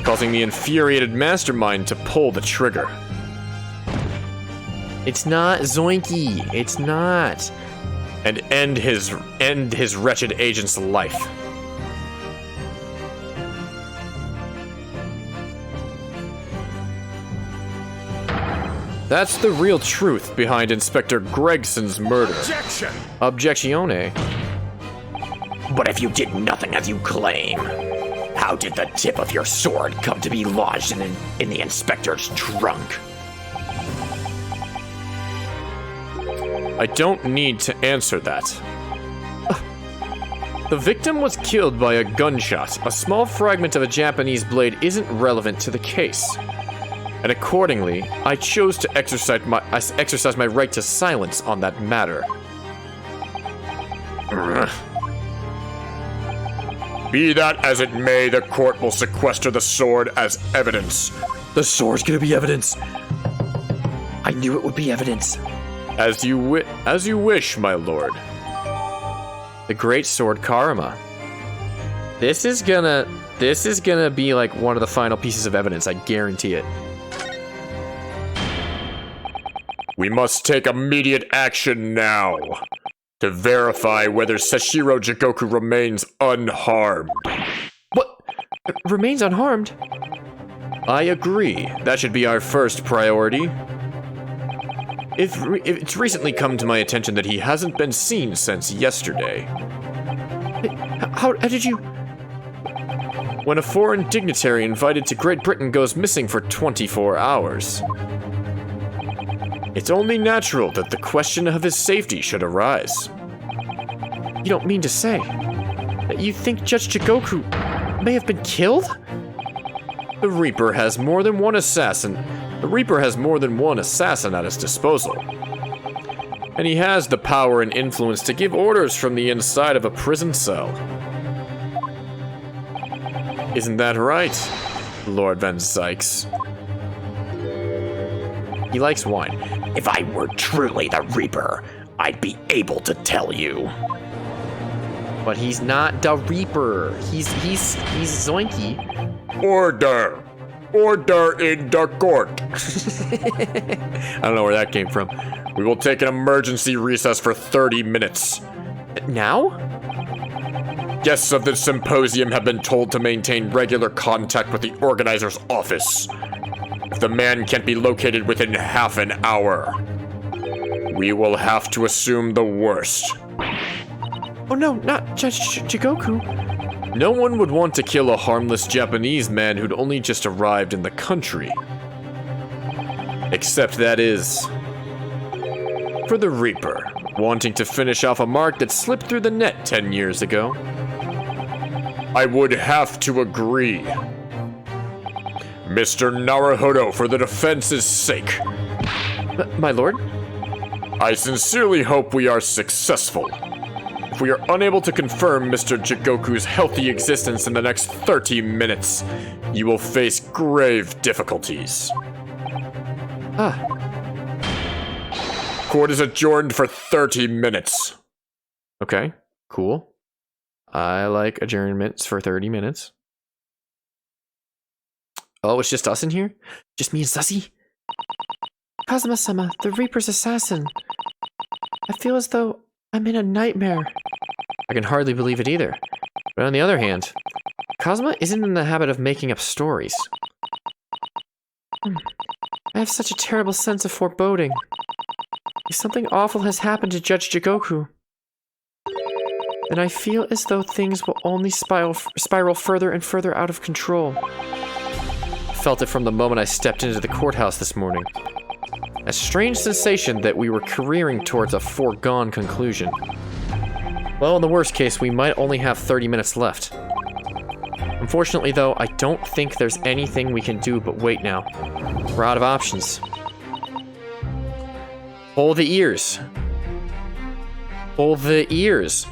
causing the infuriated mastermind to pull the trigger. It's not Zoinky. It's not. and end his wretched agent's life. That's the real truth behind Inspector Gregson's murder. Objection! Objectione. But if you did nothing as you claim, how did the tip of your sword come to be lodged in the inspector's trunk? I don't need to answer that. The victim was killed by a gunshot. A small fragment of a Japanese blade isn't relevant to the case. And accordingly, I chose to exercise my right to silence on that matter. Be that as it may, the court will sequester the sword as evidence. The sword's gonna be evidence. I knew it would be evidence. As you wish, my lord. The great sword Karama. This is gonna be like one of the final pieces of evidence, I guarantee it. We must take immediate action now to verify whether Seshiro Jigoku remains unharmed. What? Remains unharmed? I agree. That should be our first priority. If it's recently come to my attention that he hasn't been seen since yesterday. How did you... When a foreign dignitary invited to Great Britain goes missing for 24 hours. It's only natural that the question of his safety should arise. You don't mean to say that you think Judge Jigoku may have been killed? The Reaper has more than one assassin. The Reaper has more than one assassin at his disposal. And he has the power and influence to give orders from the inside of a prison cell. Isn't that right, Lord Van Zykes? He likes wine. If I were truly the Reaper, I'd be able to tell you. But he's not the Reaper. He's Zoinky. Order! Order in the court! I don't know where that came from. We will take an emergency recess for 30 minutes. Now? Guests of the symposium have been told to maintain regular contact with the organizer's office. If the man can't be located within half an hour, we will have to assume the worst. Oh no, not Judge Jigoku. No one would want to kill a harmless Japanese man who'd only just arrived in the country. Except that is... for the Reaper, wanting to finish off a mark that slipped through the net 10 years ago. I would have to agree. Mr. Naruhodo, for the defense's sake. My lord? I sincerely hope we are successful. If we are unable to confirm Mr. Jigoku's healthy existence in the next 30 minutes, you will face grave difficulties. Court is adjourned for 30 minutes. Okay, cool. I like adjournments for 30 minutes. Oh, it's just us in here? Just me and Sussy? Kazuma-sama, the Reaper's assassin. I feel as though I'm in a nightmare. I can hardly believe it either. But on the other hand, Kazuma isn't in the habit of making up stories. I have such a terrible sense of foreboding. If something awful has happened to Judge Jigoku, then I feel as though things will only spiral further and further out of control. Felt it from the moment I stepped into the courthouse this morning. A strange sensation that we were careering towards a foregone conclusion. Well, in the worst case, we might only have 30 minutes left. Unfortunately, though, I don't think there's anything we can do but wait now. We're out of options. Pull the ears. Pull the ears.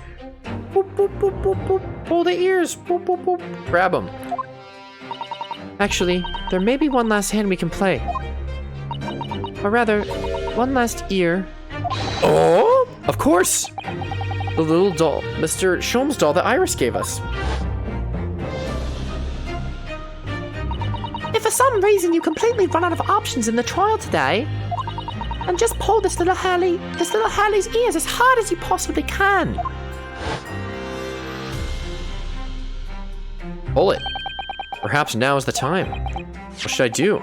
Boop, boop, boop, boop, boop. Pull the ears. Boop, boop, boop. Grab them. Actually, there may be one last hand we can play. Or rather, one last ear. Oh, of course. The little doll, Mr. Sholmes' doll that Iris gave us. If for some reason you completely run out of options in the trial today, And just pull this little Hurley's ears as hard as you possibly can. Pull it. Perhaps now is the time. What should I do?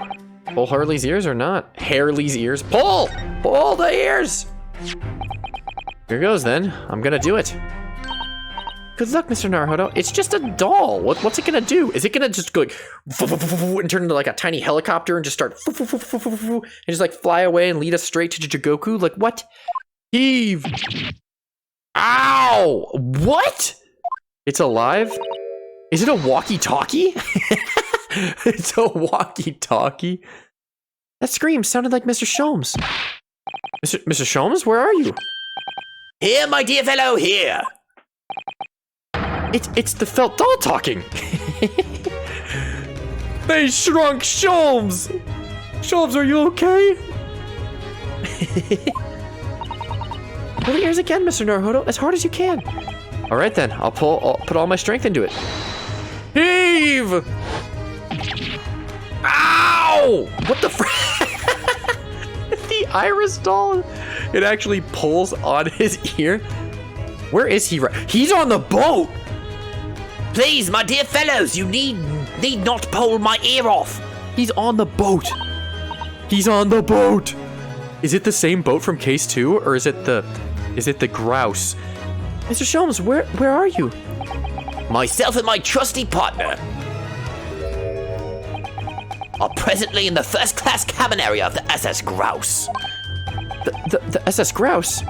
Pull Harley's ears or not? Harley's ears? Pull! Pull the ears! Here goes then. I'm gonna do it. Good luck, Mr. Naruhodo. It's just a doll. What's it gonna do? Is it gonna just go like and turn into like a tiny helicopter and just start and just like fly away and lead us straight to Jigoku? Like what? Heave! Ow! What? It's alive? Is it a walkie-talkie? It's a walkie-talkie. That scream sounded like Mr. Sholmes. Mr. Sholmes, where are you? Here, my dear fellow, here. It's the felt doll talking. They shrunk Sholmes. Sholmes, are you okay? Pull the ears again, Mr. Naruhodo, as hard as you can. All right then, I'll put all my strength into it. Heave! Ow! What the The iris doll, it actually pulls on his ear. Where is he? He's on the boat. Please, my dear fellows, you need not pull my ear off. He's on the boat. He's on the boat. Is it the same boat from Case 2 or is it the grouse? Mr. Sholmes, where are you? Myself and my trusty partner are presently in the first-class cabin area of the SS Grouse. The SS Grouse?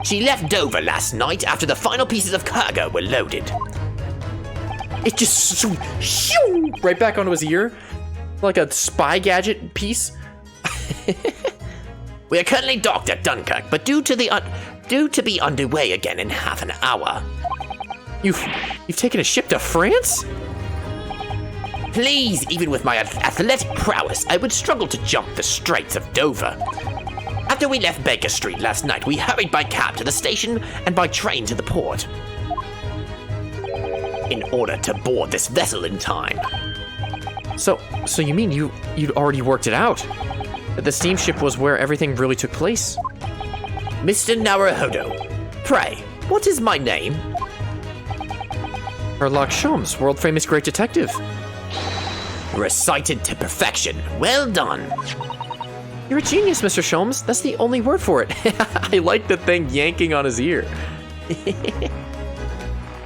She left Dover last night after the final pieces of cargo were loaded. It just shoo, right back onto his ear, like a spy gadget piece. We are currently docked at Dunkirk, but due to be underway again in half an hour. You've taken a ship to France? Please, even with my athletic prowess, I would struggle to jump the Straits of Dover. After we left Baker Street last night, we hurried by cab to the station and by train to the port, in order to board this vessel in time. So you mean you'd already worked it out? That the steamship was where everything really took place? Mr. Naruhodo, pray, what is my name? Sherlock Sholmes, world-famous great detective. Recited to perfection. Well done. You're a genius, Mr. Sholmes. That's the only word for it. I like the thing yanking on his ear.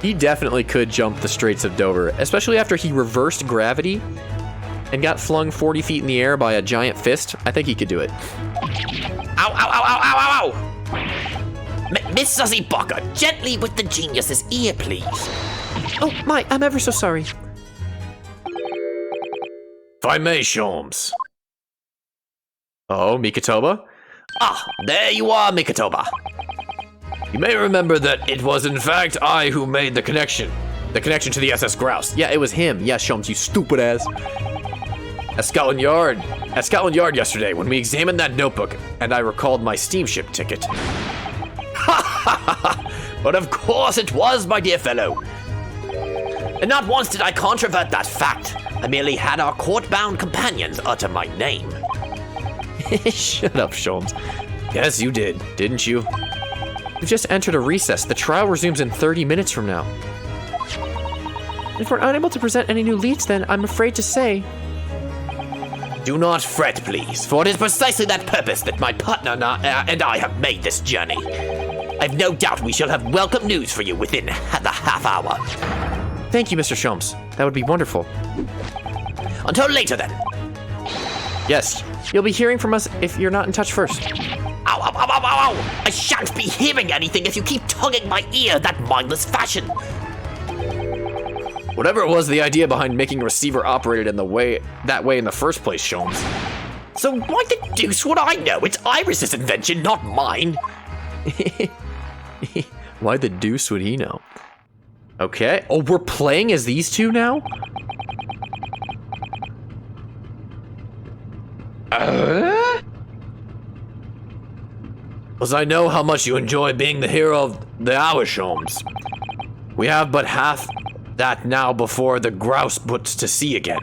He definitely could jump the Straits of Dover, especially after he reversed gravity and got flung 40 feet in the air by a giant fist. I think he could do it. Ow, ow, ow, ow, ow, ow, ow! Miss Suzy Barker, gently with the genius's ear, please. Oh, my, I'm ever so sorry. If I may, Sholmes. Oh, Mikotoba? Ah, there you are, Mikotoba. You may remember that it was in fact I who made the connection. The connection to the SS Grouse. Yeah, it was him. Yeah, Sholmes, you stupid ass. At Scotland Yard yesterday when we examined that notebook and I recalled my steamship ticket. Ha ha ha! But of course it was, my dear fellow. And not once did I controvert that fact. I merely had our court-bound companions utter my name. Shut up, Sholmes. Yes, you did, didn't you? We've just entered a recess. The trial resumes in 30 minutes from now. If we're unable to present any new leads, then I'm afraid to say... Do not fret, please, for it is precisely that purpose that my partner and I have made this journey. I've no doubt we shall have welcome news for you within the half hour. Thank you, Mr. Sholmes. That would be wonderful. Until later, then. Yes. You'll be hearing from us if you're not in touch first. Ow, ow, ow, ow, ow, ow! I shan't be hearing anything if you keep tugging my ear that mindless fashion. Whatever it was, the idea behind making a receiver operated in that way in the first place, Sholmes. So why the deuce would I know? It's Iris's invention, not mine. Why the deuce would he know? Okay. Oh, we're playing as these two now? Because I know how much you enjoy being the hero of the hour, Sholmes. We have but half that now before the Grouse puts to sea again.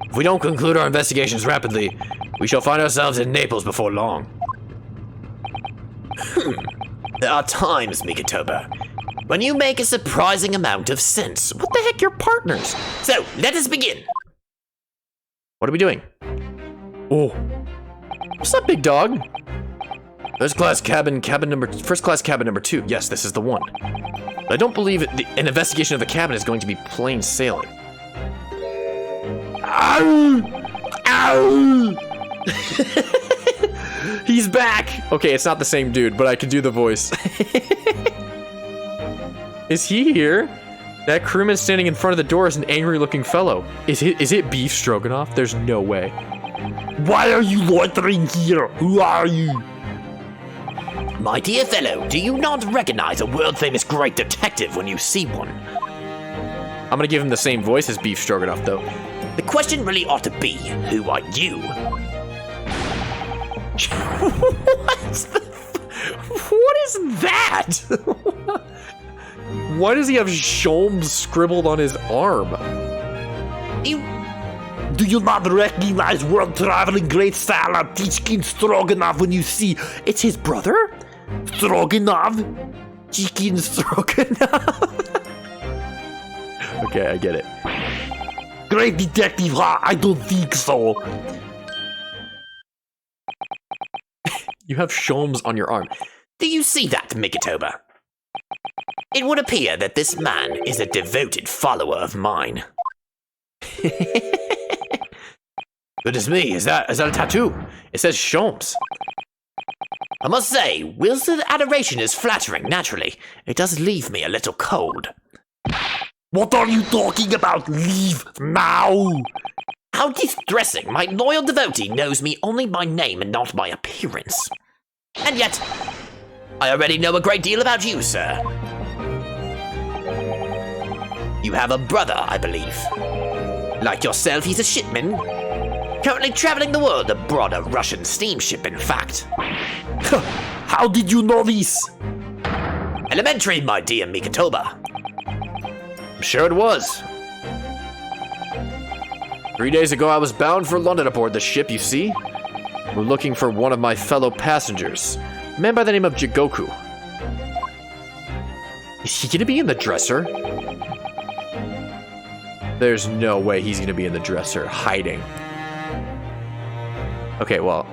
If we don't conclude our investigations rapidly, We shall find ourselves in Naples before long. There are times, Mikitoba, when you make a surprising amount of sense. What the heck, you're partners? So, let us begin. What are we doing? Oh. What's up, big dog? First class cabin number 2. Yes, this is the one. But I don't believe an investigation of the cabin is going to be plain sailing. Ow! Ow! He's back! Okay, it's not the same dude, but I can do the voice. Is he here? That crewman standing in front of the door is an angry-looking fellow. Is it Beef Stroganoff? There's no way. Why are you loitering here? Who are you? My dear fellow, do you not recognize a world-famous great detective when you see one? I'm gonna give him the same voice as Beef Stroganoff, though. The question really ought to be, who are you? What is that? Why does he have Sholmes scribbled on his arm? Do you not recognize world-traveling great Salar Tichkin Stroganoff when you see It's his brother? Stroganoff? Chicken Stroganoff? Okay, I get it. Great detective, huh? I don't think so. You have Sholmes on your arm. Do you see that, Mikitoba? It would appear that this man is a devoted follower of mine. Goodness me, is that a tattoo? It says Sholmes. I must say, whilst the adoration is flattering naturally, it does leave me a little cold. What are you talking about? Leave now! How distressing! My loyal devotee knows me only by name and not by appearance. And yet, I already know a great deal about you, sir. You have a brother, I believe. Like yourself, he's a shipman. Currently traveling the world aboard a Russian steamship, in fact. How did you know this? Elementary, my dear Mikitoba. I'm sure it was. 3 days ago, I was bound for London aboard the ship, you see. We're looking for one of my fellow passengers, a man by the name of Jigoku. Is he gonna be in the dresser? There's no way he's gonna be in the dresser, hiding. Okay, well,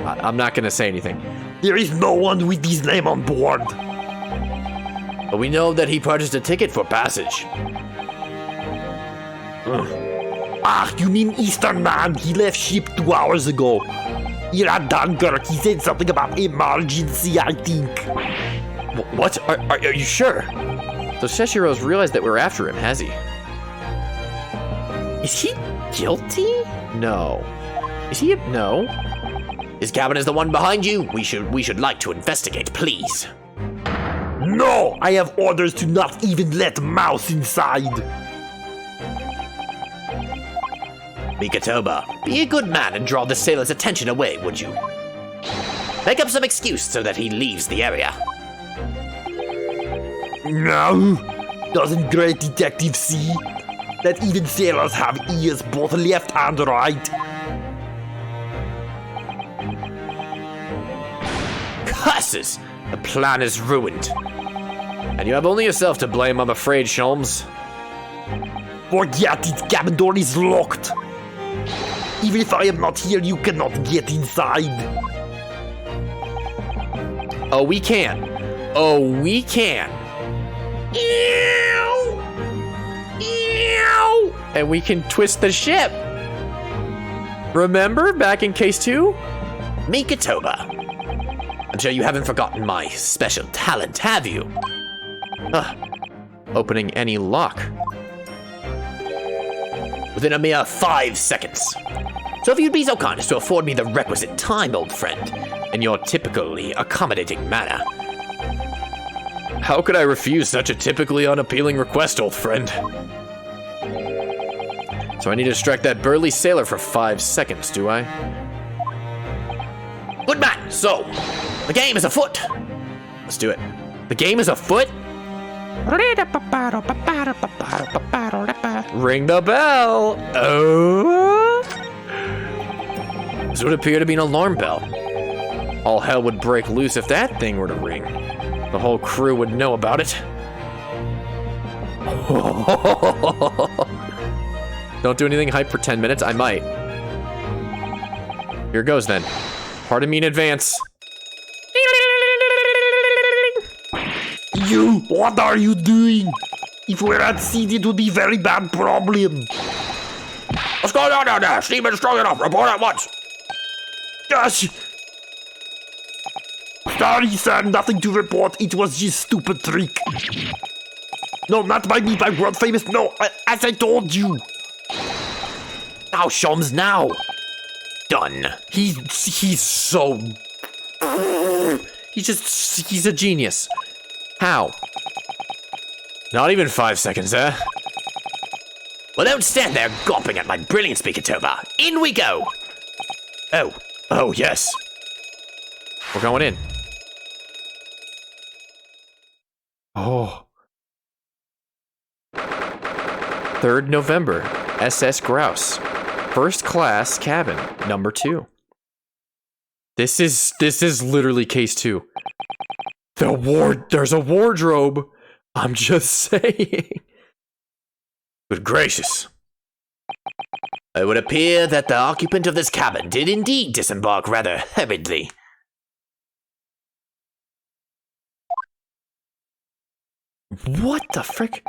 I'm not gonna say anything. There is no one with his name on board. But we know that he purchased a ticket for passage. Ah, you mean Eastern Man? He left ship 2 hours ago. Here at Dunkirk, he said something about emergency, I think. What? Are you sure? So Seshiro's realized that we're after him, has he? Is he guilty? No. Is he? No. His cabin is the one behind you. We should like to investigate, please. No! I have orders to not even let Mouse inside. Mikitoba, be a good man and draw the sailor's attention away, would you? Make up some excuse so that he leaves the area. No! Doesn't great detective see that even sailors have ears both left and right? Curses! The plan is ruined. And you have only yourself to blame, I'm afraid, Sholmes. Forget it, cabin door is locked. Even if I am not here, you cannot get inside. Oh, we can. Oh, we can. Ew! Ew! And we can twist the ship. Remember back in case 2? Mikitoba. I'm sure you haven't forgotten my special talent, have you? Opening any lock. Within a mere 5 seconds. So if you'd be so kind as to afford me the requisite time, old friend, in your typically accommodating manner. How could I refuse such a typically unappealing request, old friend? So I need to distract that burly sailor for 5 seconds, do I? Good man, so, the game is afoot. Let's do it. The game is afoot? Ring the bell! Oh! This would appear to be an alarm bell. All hell would break loose if that thing were to ring. The whole crew would know about it. Don't do anything hype for 10 minutes, I might. Here goes then. Pardon me in advance. You, what are you doing? If we're at sea, it would be very bad problem. What's going on down there? Steam is strong enough. Report at once. Yes. Sorry, sir. Nothing to report. It was just stupid trick. No, not by me. By world famous. No, as I told you. Now, Shums, now. Done. He's so... He's a genius. How? Not even 5 seconds, eh? Well, don't stand there gawping at my brilliance, Mikitoba. In we go. Oh, yes. We're going in. Oh. 3rd November, SS Grouse. First class cabin, number 2. This is literally case 2. There's a wardrobe. I'm just saying. Good gracious. It would appear that the occupant of this cabin did indeed disembark rather hurriedly. What the frick?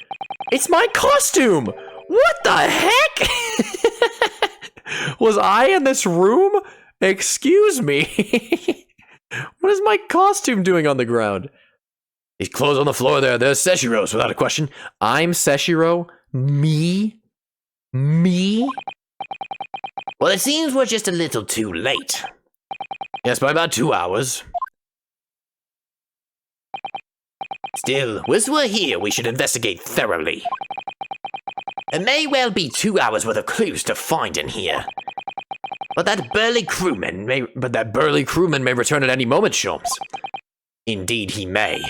It's my costume! What the heck? Was I in this room? Excuse me. What is my costume doing on the ground? These clothes on the floor there, they're Seshiro's without a question. I'm Seshiro? Me? Well, it seems we're just a little too late. Yes, by about 2 hours. Still, whilst we're here, we should investigate thoroughly. It may well be 2 hours worth of clues to find in here. But that burly crewman may return at any moment, Sholmes. Indeed he may.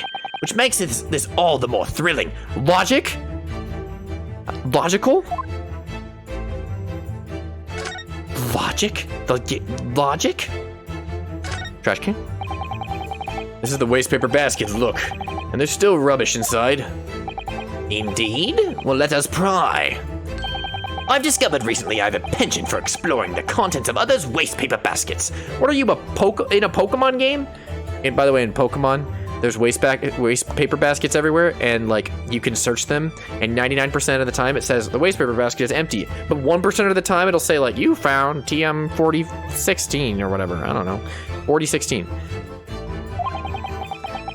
Which makes this all the more thrilling. Logic? Logical? Logic? Logic? Trash can? This is the waste paper basket, look. And there's still rubbish inside. Indeed? Well, let us pry. I've discovered recently I have a penchant for exploring the contents of others' waste paper baskets. What are you, in a Pokemon game? And by the way, in Pokemon, there's waste paper baskets everywhere, and like you can search them, and 99% of the time it says the waste paper basket is empty, but 1% of the time it'll say like you found TM4016 or whatever. I don't know, 4016.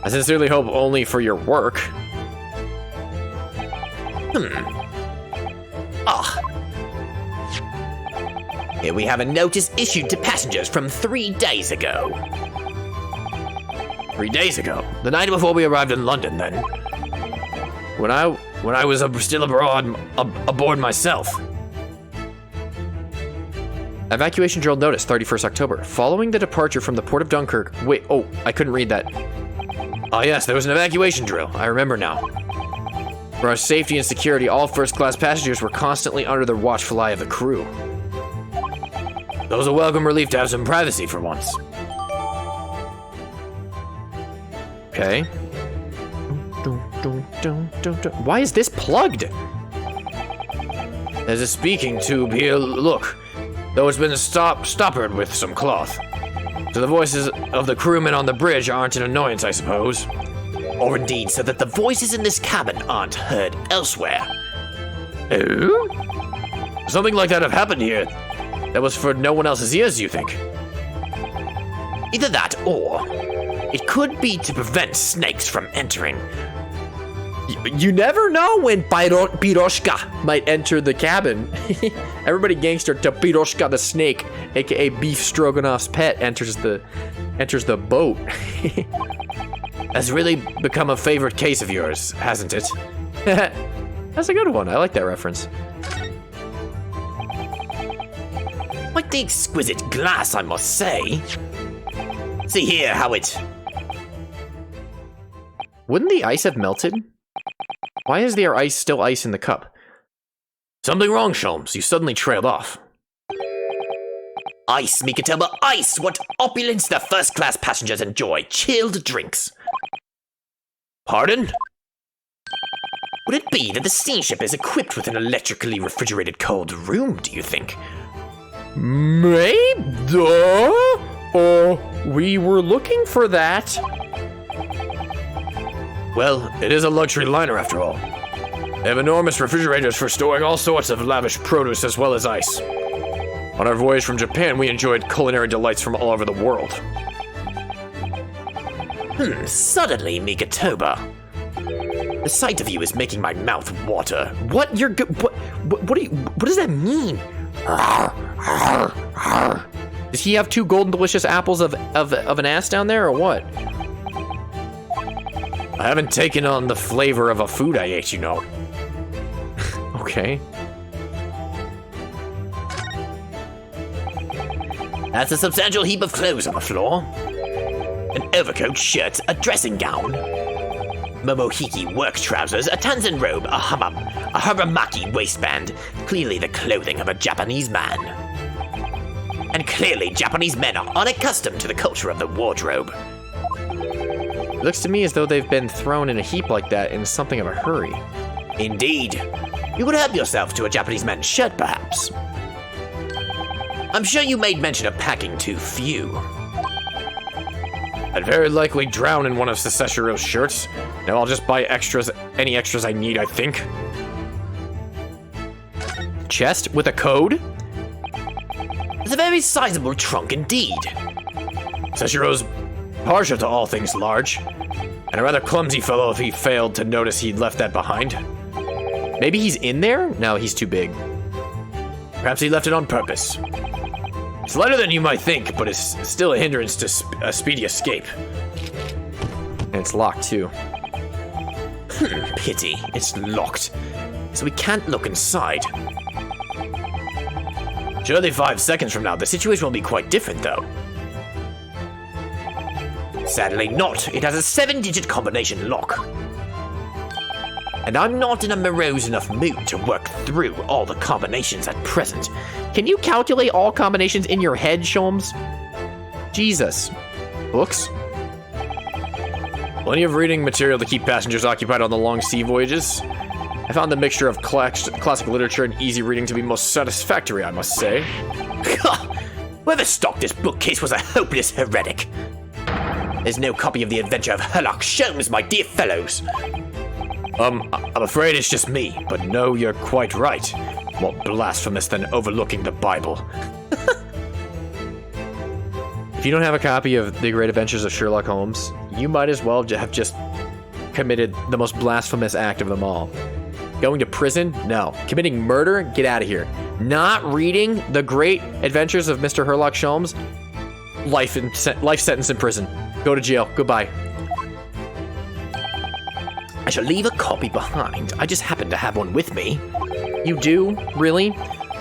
I sincerely hope only for your work. Here we have a notice issued to passengers from 3 days ago. 3 days ago? The night before we arrived in London, then. When I was still aboard myself. Evacuation drill notice, 31st October. Following the departure from the port of Dunkirk... Wait, oh, I couldn't read that. Oh yes, there was an evacuation drill. I remember now. For our safety and security, all first-class passengers were constantly under the watchful eye of the crew. It was a welcome relief to have some privacy for once. Okay. Why is this plugged? There's a speaking tube here, look. Though it's been stoppered with some cloth. So the voices of the crewmen on the bridge aren't an annoyance, I suppose. Or indeed, so that the voices in this cabin aren't heard elsewhere. Oh? Something like that have happened here. That was for no one else's ears, you think? Either that, or it could be to prevent snakes from entering. You never know when Piroshka might enter the cabin. Everybody gangster to Piroshka the snake, aka Beef Stroganoff's pet, enters the boat. Has really become a favorite case of yours, hasn't it? That's a good one. I like that reference. Quite the exquisite glass, I must say. See here how it... Wouldn't the ice have melted? Why is there still ice in the cup? Something wrong, Sholmes. You suddenly trailed off. Ice, Mikitoba, ice! What opulence the first-class passengers enjoy. Chilled drinks. Pardon? Would it be that the steamship is equipped with an electrically refrigerated cold room, do you think? Maybe? We were looking for that. Well, it is a luxury liner after all. They have enormous refrigerators for storing all sorts of lavish produce as well as ice. On our voyage from Japan, we enjoyed culinary delights from all over the world. Suddenly, Mikitoba. The sight of you is making my mouth water. What? What does that mean? Does he have 2 golden delicious apples of an ass down there, or what? I haven't taken on the flavor of a food I ate, you know. Okay. That's a substantial heap of clothes on the floor. An overcoat, shirts, a dressing gown, momohiki work trousers, a tanzan robe, a haramaki waistband. Clearly the clothing of a Japanese man. And clearly Japanese men are unaccustomed to the culture of the wardrobe. It looks to me as though they've been thrown in a heap like that in something of a hurry. Indeed. You could help yourself to a Japanese man's shirt, perhaps. I'm sure you made mention of packing too few. I'd very likely drown in one of Sesashiro's shirts. Now I'll just buy extras, any extras I need, I think. Chest with a code? It's a very sizable trunk indeed. Seshiro's partial to all things large, and a rather clumsy fellow if he failed to notice he'd left that behind. Maybe he's in there? No, he's too big. Perhaps he left it on purpose. It's lighter than you might think, but it's still a hindrance to a speedy escape. And it's locked too. Pity, it's locked. So we can't look inside. Surely 5 seconds from now, the situation will be quite different, though. Sadly not. It has a 7-digit combination lock. And I'm not in a morose enough mood to work through all the combinations at present. Can you calculate all combinations in your head, Sholmes? Jesus. Books? Plenty of reading material to keep passengers occupied on the long sea voyages. I found the mixture of classic literature and easy reading to be most satisfactory, I must say. Whoever stocked this bookcase was a hopeless heretic. There's no copy of the Adventure of Sherlock Holmes, my dear fellows. I'm afraid it's just me, but no, you're quite right. More blasphemous than overlooking the Bible. If you don't have a copy of The Great Adventures of Sherlock Holmes, you might as well have just committed the most blasphemous act of them all. Going to prison? No. Committing murder? Get out of here. Not reading The Great Adventures of Mr. Sherlock Holmes? Life sentence in prison. Go to jail. Goodbye. I shall leave a copy behind. I just happen to have one with me. You do? Really?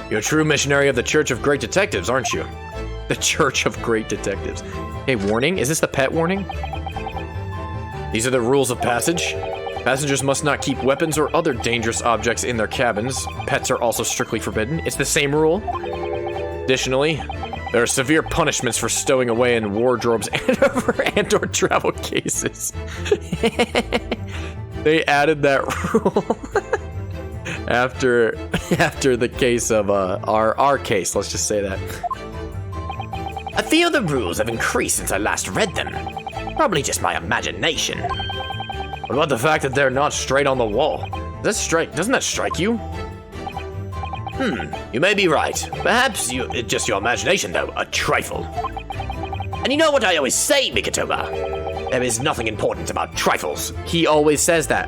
You're a true missionary of the Church of Great Detectives, aren't you? The Church of Great Detectives. Hey, warning? Is this the pet warning? These are the rules of passage. Passengers must not keep weapons or other dangerous objects in their cabins. Pets are also strictly forbidden. It's the same rule? Additionally, there are severe punishments for stowing away in wardrobes and/or travel cases. They added that rule after the case of our case. Let's just say that. I feel the rules have increased since I last read them. Probably just my imagination. What about the fact that they're not straight on the wall? Doesn't that strike you? You may be right. Perhaps it's just your imagination, though. A trifle. And you know what I always say, Mikitoba? There is nothing important about trifles. He always says that.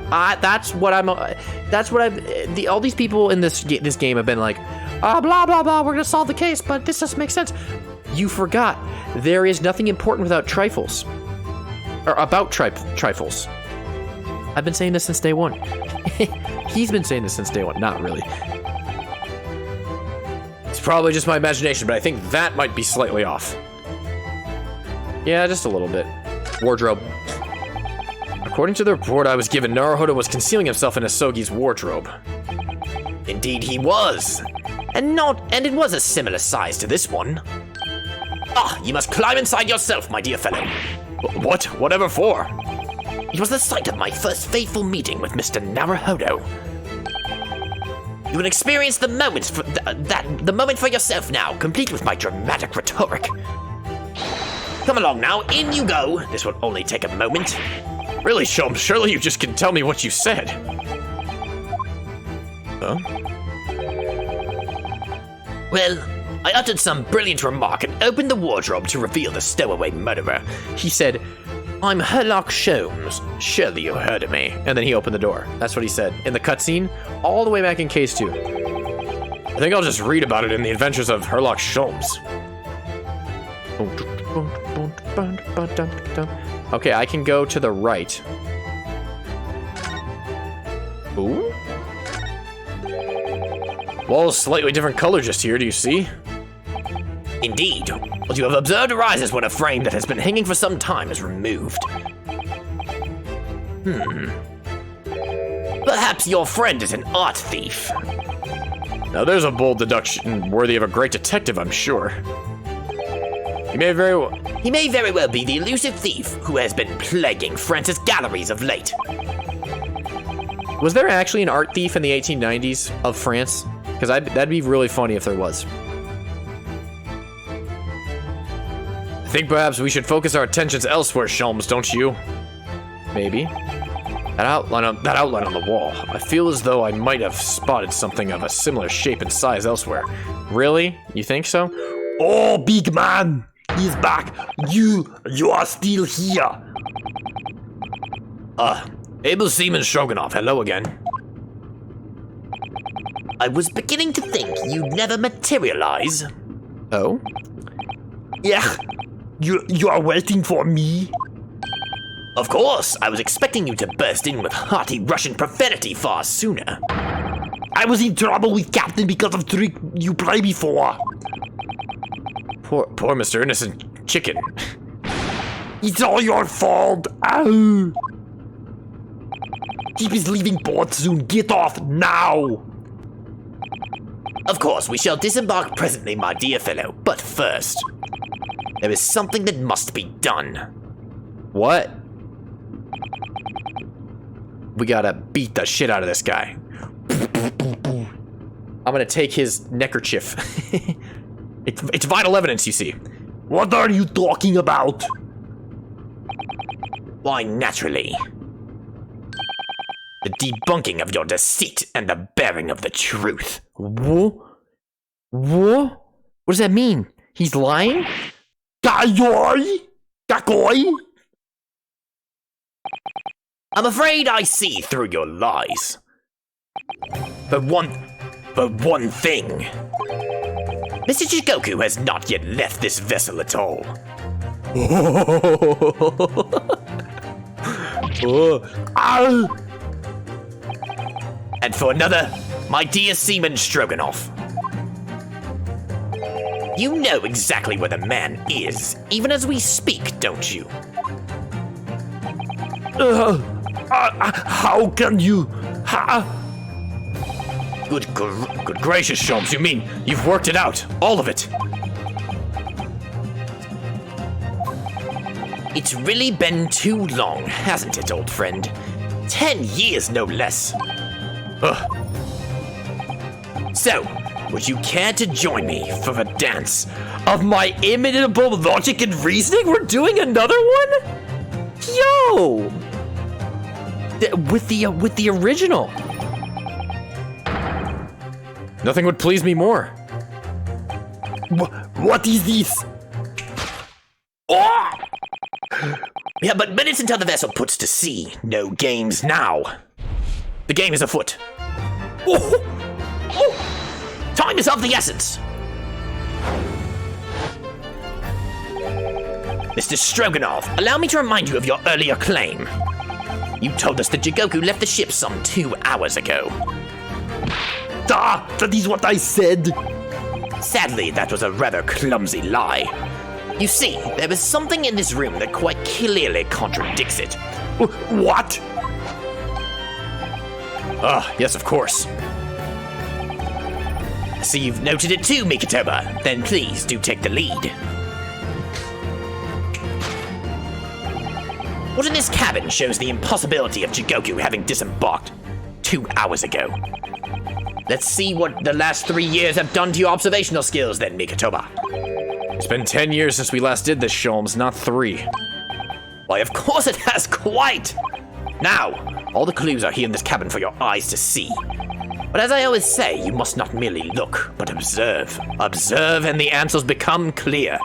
All these people in this game have been like, blah, blah, blah, we're gonna solve the case, but this doesn't make sense. You forgot. There is nothing important without trifles. Or about trifles. I've been saying this since day one. He's been saying this since day one. Not really. It's probably just my imagination, but I think that might be slightly off. Yeah, just a little bit. Wardrobe. According to the report I was given, Naruhodo was concealing himself in Asogi's wardrobe. Indeed he was. And it was a similar size to this one. Ah, you must climb inside yourself, my dear fellow. What? Whatever for? It was the site of my first fateful meeting with Mr. Naruhodo. You will experience the moment the moment for yourself now, complete with my dramatic rhetoric. Come along now, in you go. This will only take a moment. Really, Sholmes, surely you just can tell me what you said. Huh? Well, I uttered some brilliant remark and opened the wardrobe to reveal the stowaway murderer. He said, I'm Herlock Sholmes. Surely you heard of me. And then he opened the door. That's what he said. In the cutscene, all the way back in Case 2. I think I'll just read about it in The Adventures of Herlock Sholmes. Okay, I can go to the right. Ooh? Wall's slightly different color just here, do you see? Indeed. What you have observed arises when a frame that has been hanging for some time is removed. Perhaps your friend is an art thief. Now there's a bold deduction worthy of a great detective, I'm sure. He may very well be the elusive thief who has been plaguing France's galleries of late. Was there actually an art thief in the 1890s of France? Because that'd be really funny if there was. I think perhaps we should focus our attentions elsewhere, Sholmes, don't you? Maybe. That outline on the wall. I feel as though I might have spotted something of a similar shape and size elsewhere. Really? You think so? Oh, big man! He's back! You are still here! Abel Seaman Stroganoff, hello again. I was beginning to think you'd never materialize. Oh? Yeah, you are waiting for me? Of course, I was expecting you to burst in with hearty Russian profanity far sooner. I was in trouble with Captain because of trick you played before. Poor Mr. Innocent Chicken. It's all your fault. Ow. Keep is leaving port soon. Get off now. Of course, we shall disembark presently, my dear fellow. But first, there is something that must be done. What? We gotta beat the shit out of this guy. I'm gonna take his neckerchief. It's vital evidence, you see. What are you talking about? Why, naturally. The debunking of your deceit and the bearing of the truth. What? What? What does that mean? He's lying? Kayoy? Kakoy? I'm afraid I see through your lies. But one thing. Mr. Jigoku has not yet left this vessel at all. And for another, my dear Seaman Stroganoff. You know exactly where the man is, even as we speak, don't you? How can you? Good gracious, Sholmes, you mean you've worked it out? All of it? It's really been too long, hasn't it, old friend? 10 years, no less. Ugh. So, would you care to join me for the dance of my inimitable logic and reasoning? We're doing another one? Yo! With the original. Nothing would please me more. What is this? Oh! Yeah, but minutes until the vessel puts to sea. No games now. The game is afoot. Oh! Oh! Time is of the essence. Mr. Stroganoff, allow me to remind you of your earlier claim. You told us that Jigoku left the ship some 2 hours ago. That is what I said. Sadly, that was a rather clumsy lie. You see, there is something in this room that quite clearly contradicts it. What? Yes, of course. I see you've noted it too, Mikitoba. Then please do take the lead. What in this cabin shows the impossibility of Jigoku having disembarked 2 hours ago? Let's see what the last 3 years have done to your observational skills then, Mikotoba. It's been 10 years since we last did this, Sholmes, not 3. Why, of course it has, quite! Now, all the clues are here in this cabin for your eyes to see. But as I always say, you must not merely look, but observe. Observe and the answers become clear.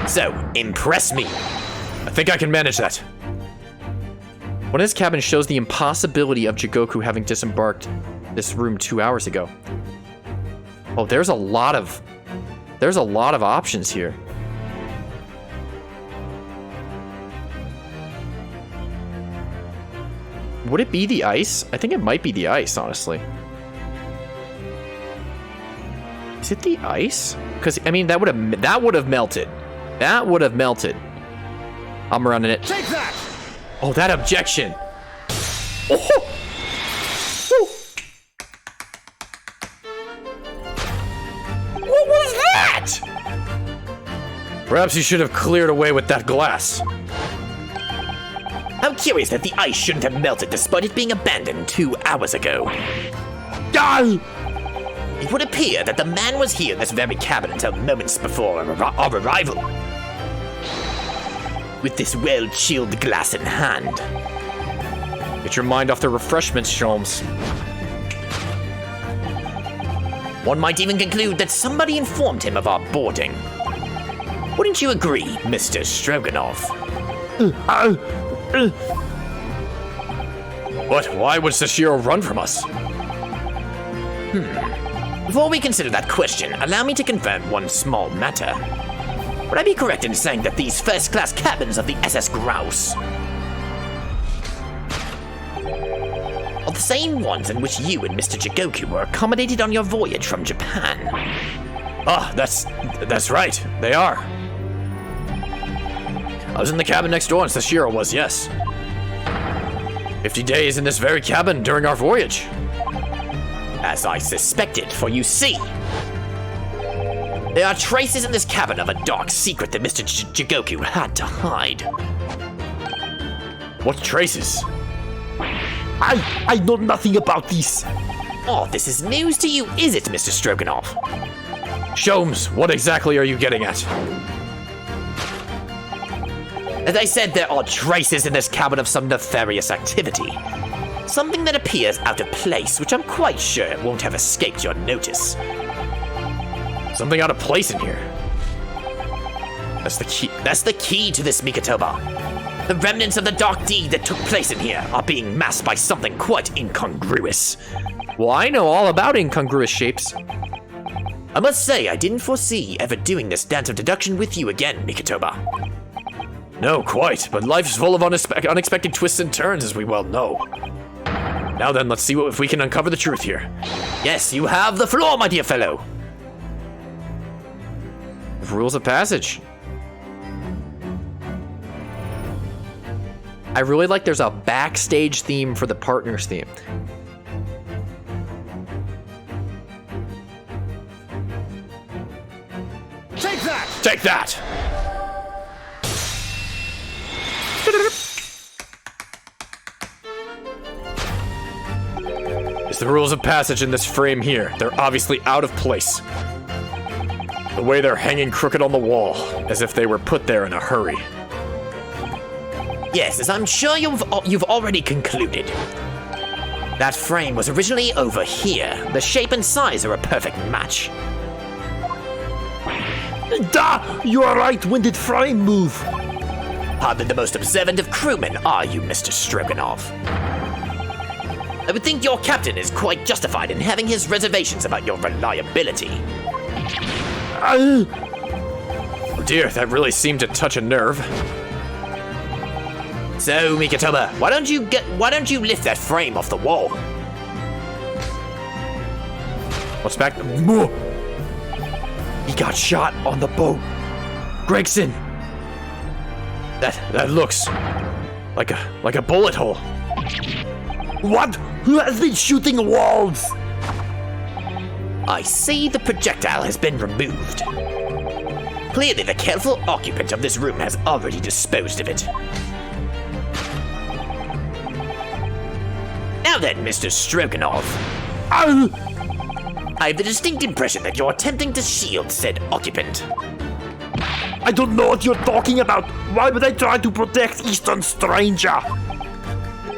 So, impress me. I think I can manage that. One in this cabin shows the impossibility of Jigoku having disembarked this room 2 hours ago. Oh, there's a lot of options here. Would it be the ice? I think it might be the ice, honestly. Is it the ice? Because I mean, that would have melted. That would have melted. I'm running it. Take that! Oh, that objection. Oh! What was that? Perhaps you should have cleared away with that glass. How curious that the ice shouldn't have melted despite it being abandoned 2 hours ago. Die! It would appear that the man was here in this very cabin until moments before our arrival. With this well-chilled glass in hand. Get your mind off the refreshments, Sholmes. One might even conclude that somebody informed him of our boarding. Wouldn't you agree, Mr. Stroganoff? What? Why would Sashiro run from us? Before we consider that question, allow me to confirm one small matter. Would I be correct in saying that these first-class cabins of the SS Grouse are the same ones in which you and Mr. Jigoku were accommodated on your voyage from Japan? Ah, that's right. They are. I was in the cabin next door and Sashiro was, yes. 50 days in this very cabin during our voyage. As I suspected, for you see, there are traces in this cabin of a dark secret that Mr. Jigoku had to hide. What traces? I know nothing about this. Oh, this is news to you, is it, Mr. Stroganoff? Sholmes, what exactly are you getting at? As I said, there are traces in this cabin of some nefarious activity. Something that appears out of place, which I'm quite sure won't have escaped your notice. Something out of place in here. That's the key. That's the key to this, Mikotoba. The remnants of the dark deed that took place in here are being masked by something quite incongruous. Well, I know all about incongruous shapes. I must say, I didn't foresee ever doing this dance of deduction with you again, Mikotoba. No, quite, but life is full of unexpected twists and turns, as we well know. Now then, let's see if we can uncover the truth here. Yes, you have the floor, my dear fellow. Rules of passage. I really like there's a backstage theme for the partners theme. Take that! Take that! It's the rules of passage in this frame here. They're obviously out of place. The way they're hanging crooked on the wall, as if they were put there in a hurry. Yes, as I'm sure you've already concluded. That frame was originally over here. The shape and size are a perfect match. Da! You are right. When did frame move? Hardly the most observant of crewmen, are you, Mr. Stroganoff? I would think your captain is quite justified in having his reservations about your reliability. Oh dear, that really seemed to touch a nerve. So, Mikotoba, why don't you lift that frame off the wall? What's back? He got shot on the boat. Gregson. That looks like a bullet hole. What? Who has been shooting walls? I see the projectile has been removed. Clearly, the careful occupant of this room has already disposed of it. Now then, Mr. Stroganoff, Oh, I have the distinct impression that you're attempting to shield said occupant. I don't know what you're talking about. Why would I try to protect Eastern Stranger?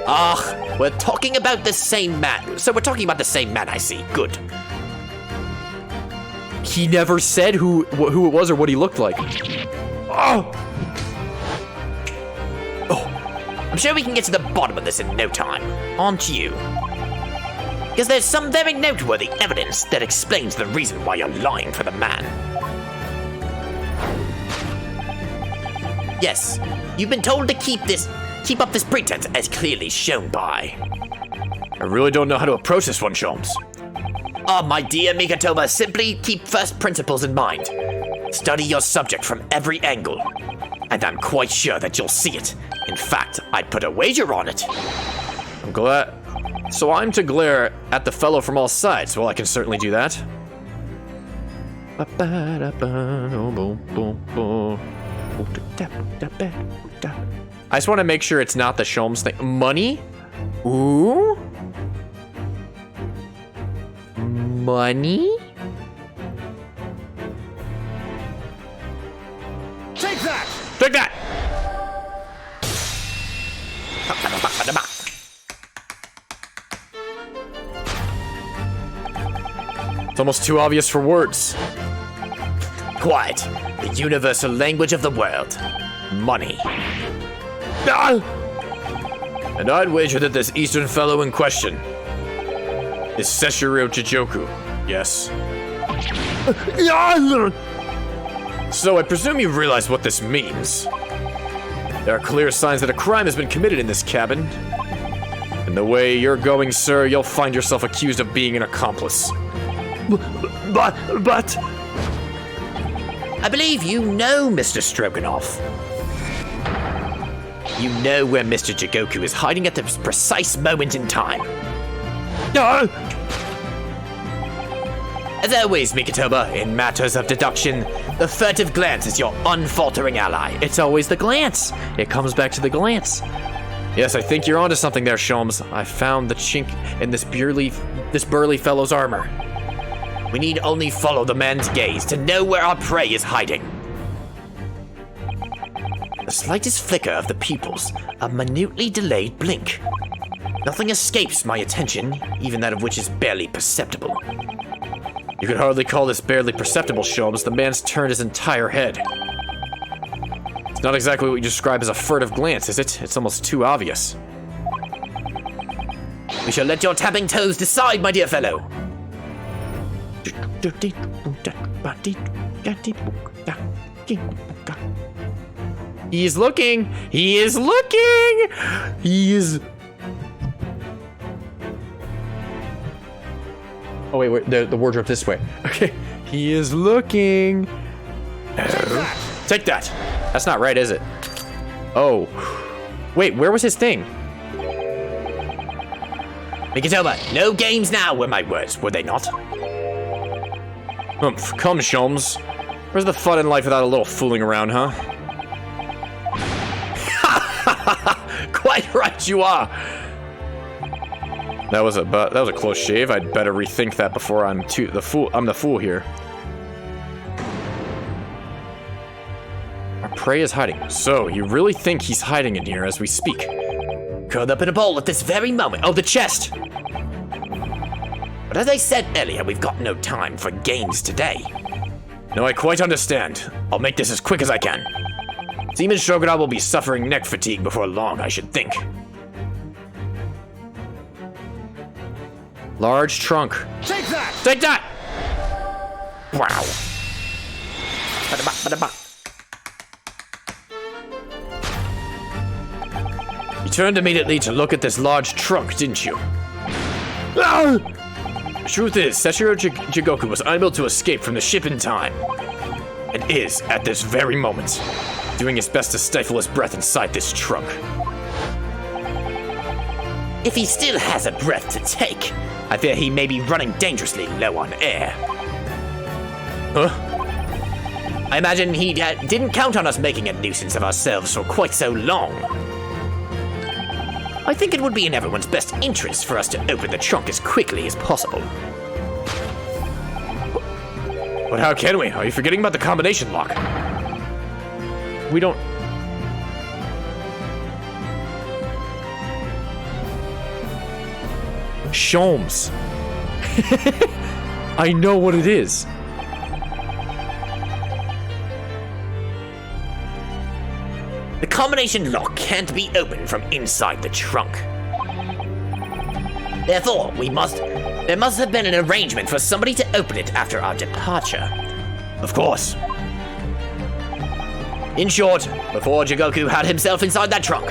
Ah, we're talking about the same man. So we're talking about the same man, I see. Good. He never said who it was or what he looked like. Oh, I'm sure we can get to the bottom of this in no time. On to you. Because there's some very noteworthy evidence that explains the reason why you're lying for the man. Yes, you've been told to keep up this pretense as clearly shown by. I really don't know how to approach this one, Sholmes. My dear Mikatoba, simply keep first principles in mind. Study your subject from every angle. And I'm quite sure that you'll see it. In fact, I'd put a wager on it. I'm glad. So I'm to glare at the fellow from all sides. Well, I can certainly do that. I just want to make sure it's not the Sholmes thing. Money? Ooh? Money? take that! Take that! It's almost too obvious for words. Quiet. The universal language of the world. Money. Ah, And I'd wager that this Eastern fellow in question is Seshiro Chijoku. Yes. yeah, So I presume you realize what this means. There are clear signs that a crime has been committed in this cabin. And the way you're going, sir, you'll find yourself accused of being an accomplice. but, I believe you know Mr. Stroganoff. You know where Mr. Jigoku is hiding at this precise moment in time. no, As always, Mikatoba, in matters of deduction, the furtive glance is your unfaltering ally. It's always the glance. It comes back to the glance. Yes, I think you're onto something there, Sholmes. I found the chink in this burly fellow's armor. We need only follow the man's gaze to know where our prey is hiding. The slightest flicker of the pupils, a minutely delayed blink. Nothing escapes my attention, even that of which is barely perceptible. You could hardly call this barely perceptible, Sholmes. The man's turned his entire head. It's not exactly what you describe as a furtive glance, is it? It's almost too obvious. We shall let your tapping toes decide, my dear fellow. He's looking! He is looking! He is... Oh, wait, the wardrobe this way. Okay. He is looking. Oh. Take that! That's not right, is it? Oh. Wait, where was his thing? Mikatoba, no games now were my words, were they not? Humph, come, Sholmes. Where's the fun in life without a little fooling around, huh? Quite right you are. That was a close shave. I'd better rethink that before I'm the fool here. Our prey is hiding. So, you really think he's hiding in here as we speak? Curled up in a ball at this very moment. Oh, the chest! But as I said earlier, we've got no time for games today. No, I quite understand. I'll make this as quick as I can. Demon Shogunat will be suffering neck fatigue before long, I should think. Large trunk. take that! Take that! Wow. Ba-da-ba, ba-da-ba. You turned immediately to look at this large trunk, didn't you? Ah, The truth is, Seshiro Jigoku was unable to escape from the ship in time. And is, at this very moment, doing his best to stifle his breath inside this trunk. If he still has a breath to take, I fear he may be running dangerously low on air. Huh? I imagine he didn't count on us making a nuisance of ourselves for quite so long. I think it would be in everyone's best interest for us to open the trunk as quickly as possible. But how can we? Are you forgetting about the combination lock? We don't... Sholmes. I know what it is. The combination lock can't be opened from inside the trunk. Therefore, there must have been an arrangement for somebody to open it after our departure. Of course. In short, before Jigoku had himself inside that trunk,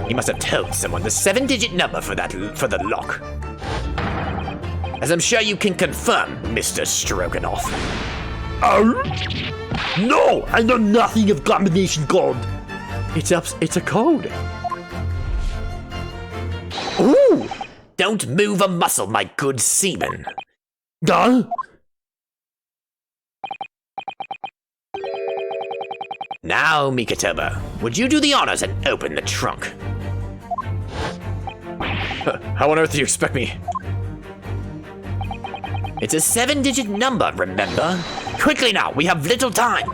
he must have told someone the 7-digit number for the lock. As I'm sure you can confirm, Mr. Stroganoff. Oh? No, I know nothing of combination code. It's a code. Ooh! Don't move a muscle, my good seaman. Done? Now, Mikatoba, would you do the honors and open the trunk? How on earth do you expect me? It's a 7-digit number, remember? Quickly now, we have little time.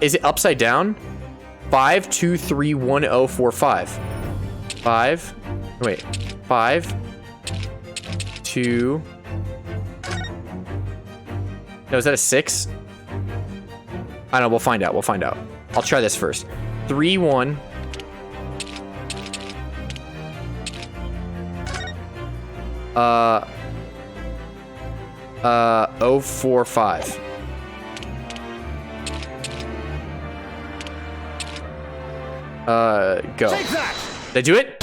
Is it upside down? 5231045. 5. Wait. 5. 2. No, is that a 6? I don't know. We'll find out. We'll find out. I'll try this first. 3 1. Uh. 045. Go. Take that. Did I do it?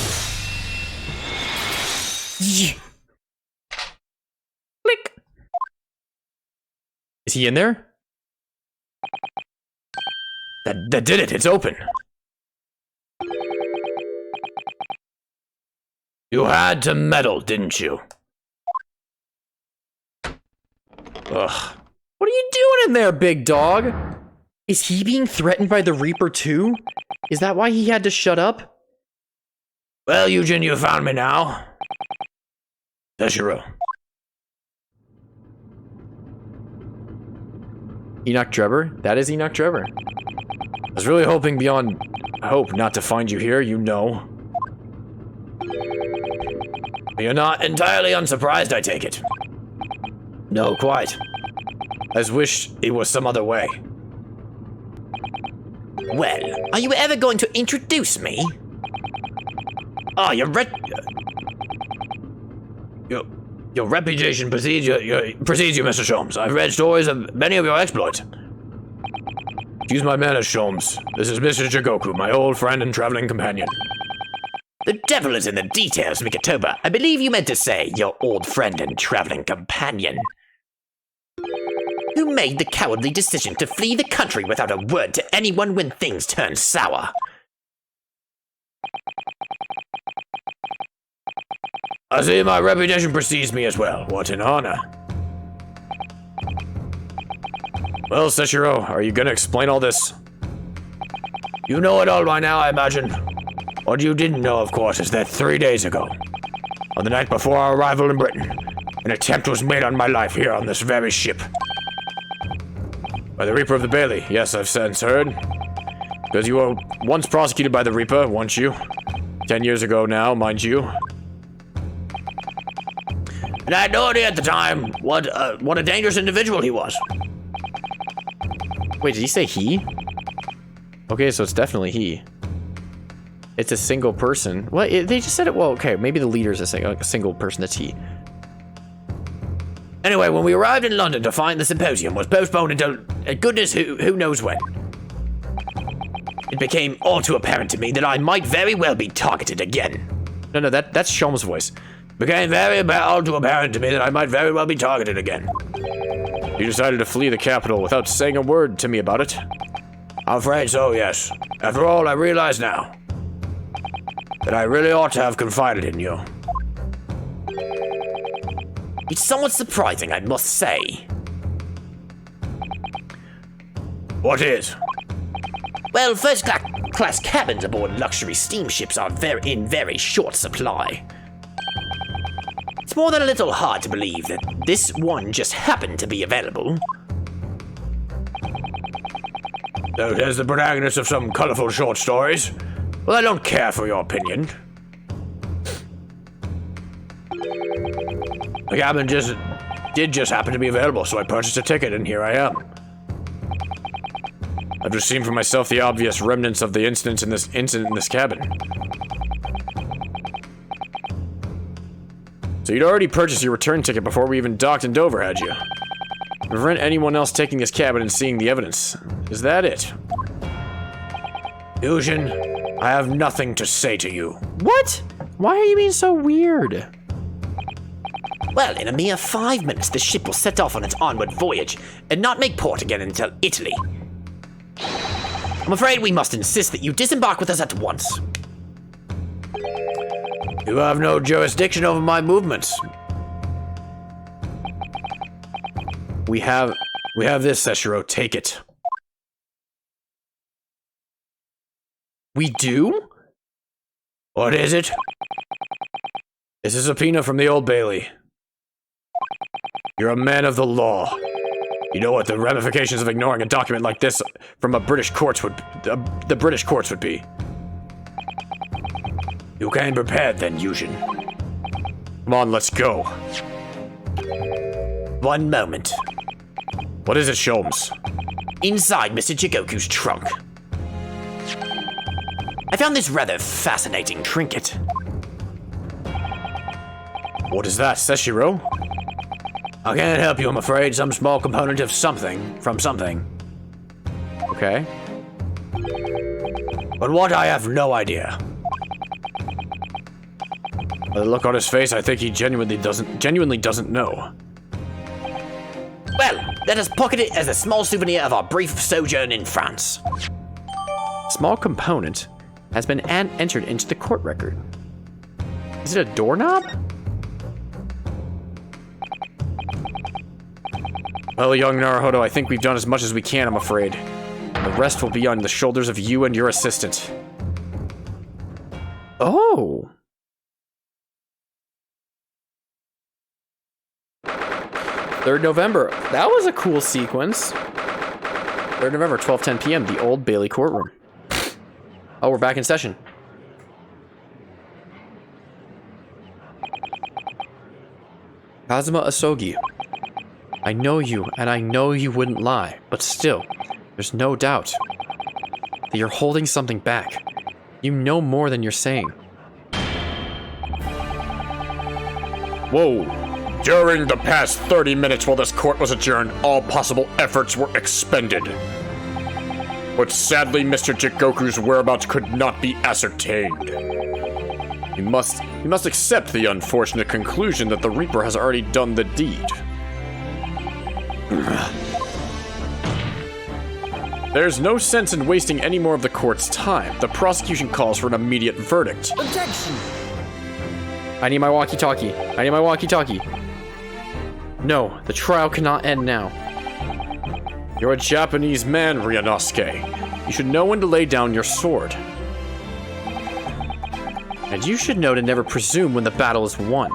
Click. Is he in there? That did it. It's open. You had to meddle, didn't you? Ugh. What are you doing in there, big dog? Is he being threatened by the Reaper too? Is that why he had to shut up? Well, Eugen, you found me now. Seshiro. Enoch Drebber? That is Enoch Drebber. I was really hoping beyond hope not to find you here, you know. You're not entirely unsurprised, I take it. No, quite. I just wish it was some other way. Well, are you ever going to introduce me? Oh, your reputation precedes you, Mr. Sholmes. I've read stories of many of your exploits. Excuse my manners, Sholmes. This is Mr. Jigoku, my old friend and traveling companion. The devil is in the details, Mikatoba. I believe you meant to say your old friend and traveling companion. Who made the cowardly decision to flee the country without a word to anyone when things turned sour? I see my reputation precedes me as well. What an honor. Well, Seshiro, are you gonna explain all this? You know it all by now, I imagine. What you didn't know, of course, is that 3 days ago, on the night before our arrival in Britain, an attempt was made on my life here on this very ship. By the Reaper of the Bailey. Yes, I've since heard. Because you were once prosecuted by the Reaper, weren't you? 10 years ago now, mind you. And I had no idea at the time what a dangerous individual he was. Wait, did he say he? Okay, so it's definitely he. It's a single person. What? They just said it. Well, okay, maybe the leader's a single person that's he. Anyway, when we arrived in London to find the symposium was postponed until goodness who knows when, it became all too apparent to me that I might very well be targeted again. No, that's Sholmes' voice. Became all too apparent to me that I might very well be targeted again. You decided to flee the capital without saying a word to me about it? I'm afraid so, yes. After all, I realize now that I really ought to have confided in you. It's somewhat surprising, I must say. What is? Well, first-class cabins aboard luxury steamships are in very short supply. It's more than a little hard to believe that this one just happened to be available. So it has the protagonist of some colorful short stories? Well, I don't care for your opinion. The cabin did just happen to be available, so I purchased a ticket, and here I am. I've just seen for myself the obvious remnants of the incident in this cabin. So you'd already purchased your return ticket before we even docked in Dover, had you? To prevent anyone else taking this cabin and seeing the evidence. Is that it? Fusion, I have nothing to say to you. What? Why are you being so weird? Well, in a mere 5 minutes, the ship will set off on its onward voyage and not make port again until Italy. I'm afraid we must insist that you disembark with us at once. You have no jurisdiction over my movements. We have this, Seshiro. Take it. We do? What is it? It's a subpoena from the Old Bailey. You're a man of the law. You know what the ramifications of ignoring a document like this from the British courts would be. You came prepared then, Yujin. Come on, let's go. One moment. What is it, Sholmes? Inside Mr. Jigoku's trunk, I found this rather fascinating trinket. What is that, Seshiro? I can't help you, I'm afraid. Some small component of something from something. Okay. But what, I have no idea. By the look on his face, I think he genuinely doesn't know. Well, let us pocket it as a small souvenir of our brief sojourn in France. Small component has been entered into the court record. Is it a doorknob? Well, young Naruhodo, I think we've done as much as we can, I'm afraid. The rest will be on the shoulders of you and your assistant. Oh. 3rd November. That was a cool sequence. 3rd November, 12:10 p.m., the Old Bailey courtroom. Oh, we're back in session. Kazuma Asogi. I know you, and I know you wouldn't lie, but still, there's no doubt that you're holding something back. You know more than you're saying. Whoa. During the past 30 minutes while this court was adjourned, all possible efforts were expended. But sadly, Mr. Jigoku's whereabouts could not be ascertained. You must accept the unfortunate conclusion that the Reaper has already done the deed. There's no sense in wasting any more of the court's time. The prosecution calls for an immediate verdict. Objection! I need my walkie-talkie. I need my walkie-talkie. No, the trial cannot end now. You're a Japanese man, Ryanosuke. You should know when to lay down your sword. And you should know to never presume when the battle is won.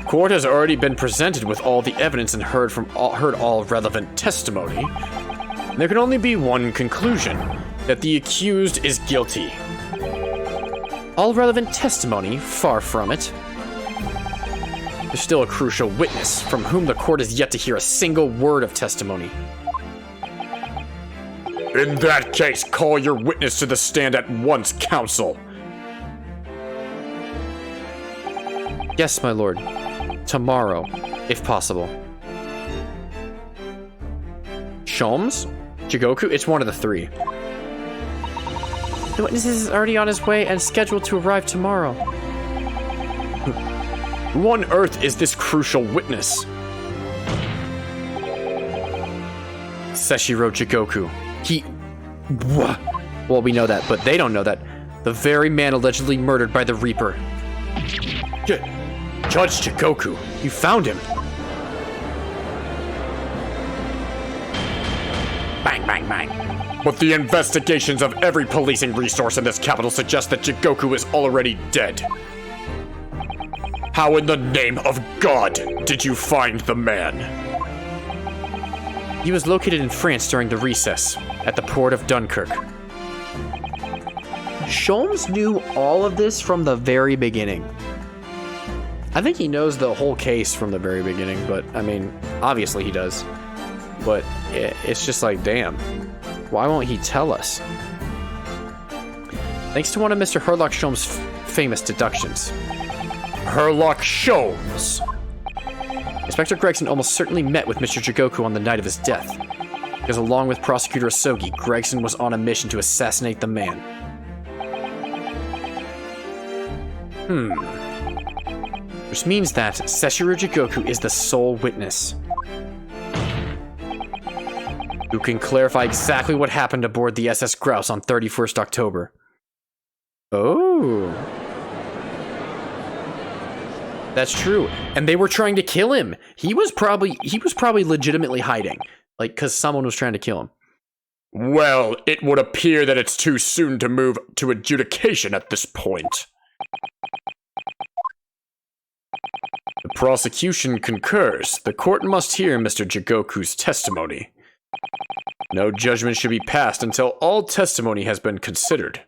Court has already been presented with all the evidence and heard all relevant testimony. There can only be one conclusion, that the accused is guilty. All relevant testimony, far from it. There's still a crucial witness from whom the court has yet to hear a single word of testimony. In that case, call your witness to the stand at once, counsel. Yes, my lord. Tomorrow, if possible. Sholmes? Jigoku? It's one of the three. The witness is already on his way and scheduled to arrive tomorrow. Who on earth is this crucial witness? Seshiro Jigoku. Well, we know that, but they don't know that. The very man allegedly murdered by the Reaper. Judge Jigoku, you found him. Bang, bang, bang. But the investigations of every policing resource in this capital suggest that Jigoku is already dead. How in the name of God did you find the man? He was located in France during the recess, at the port of Dunkirk. Sholmes knew all of this from the very beginning. I think he knows the whole case from the very beginning, but, I mean, obviously he does. But it's just like, damn, why won't he tell us? Thanks to one of Mr. Herlock Sholmes' famous deductions. Herlock Sholmes! Inspector Gregson almost certainly met with Mr. Jigoku on the night of his death, because along with Prosecutor Asogi, Gregson was on a mission to assassinate the man. Which means that Sessuru Jigoku is the sole witness who can clarify exactly what happened aboard the SS Grouse on 31st October. Oh. That's true. And they were trying to kill him. He was probably legitimately hiding. Like, because someone was trying to kill him. Well, it would appear that it's too soon to move to adjudication at this point. The prosecution concurs. The court must hear Mr. Jigoku's testimony. No judgment should be passed until all testimony has been considered.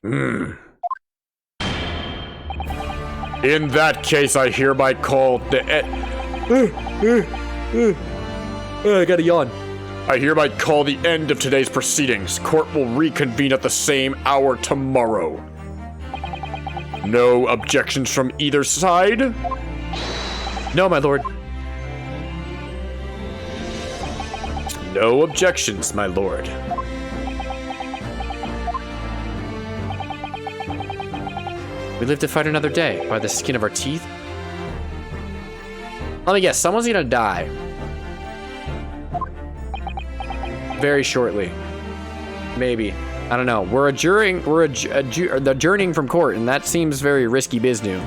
In that case, I hereby call the I gotta yawn. I hereby call the end of today's proceedings. Court will reconvene at the same hour tomorrow. No objections from either side? No, my lord. No objections, my lord. We live to fight another day by the skin of our teeth. Let me guess, someone's gonna die. Very shortly. Maybe. I don't know. We're adjourning from court, and that seems very risky business.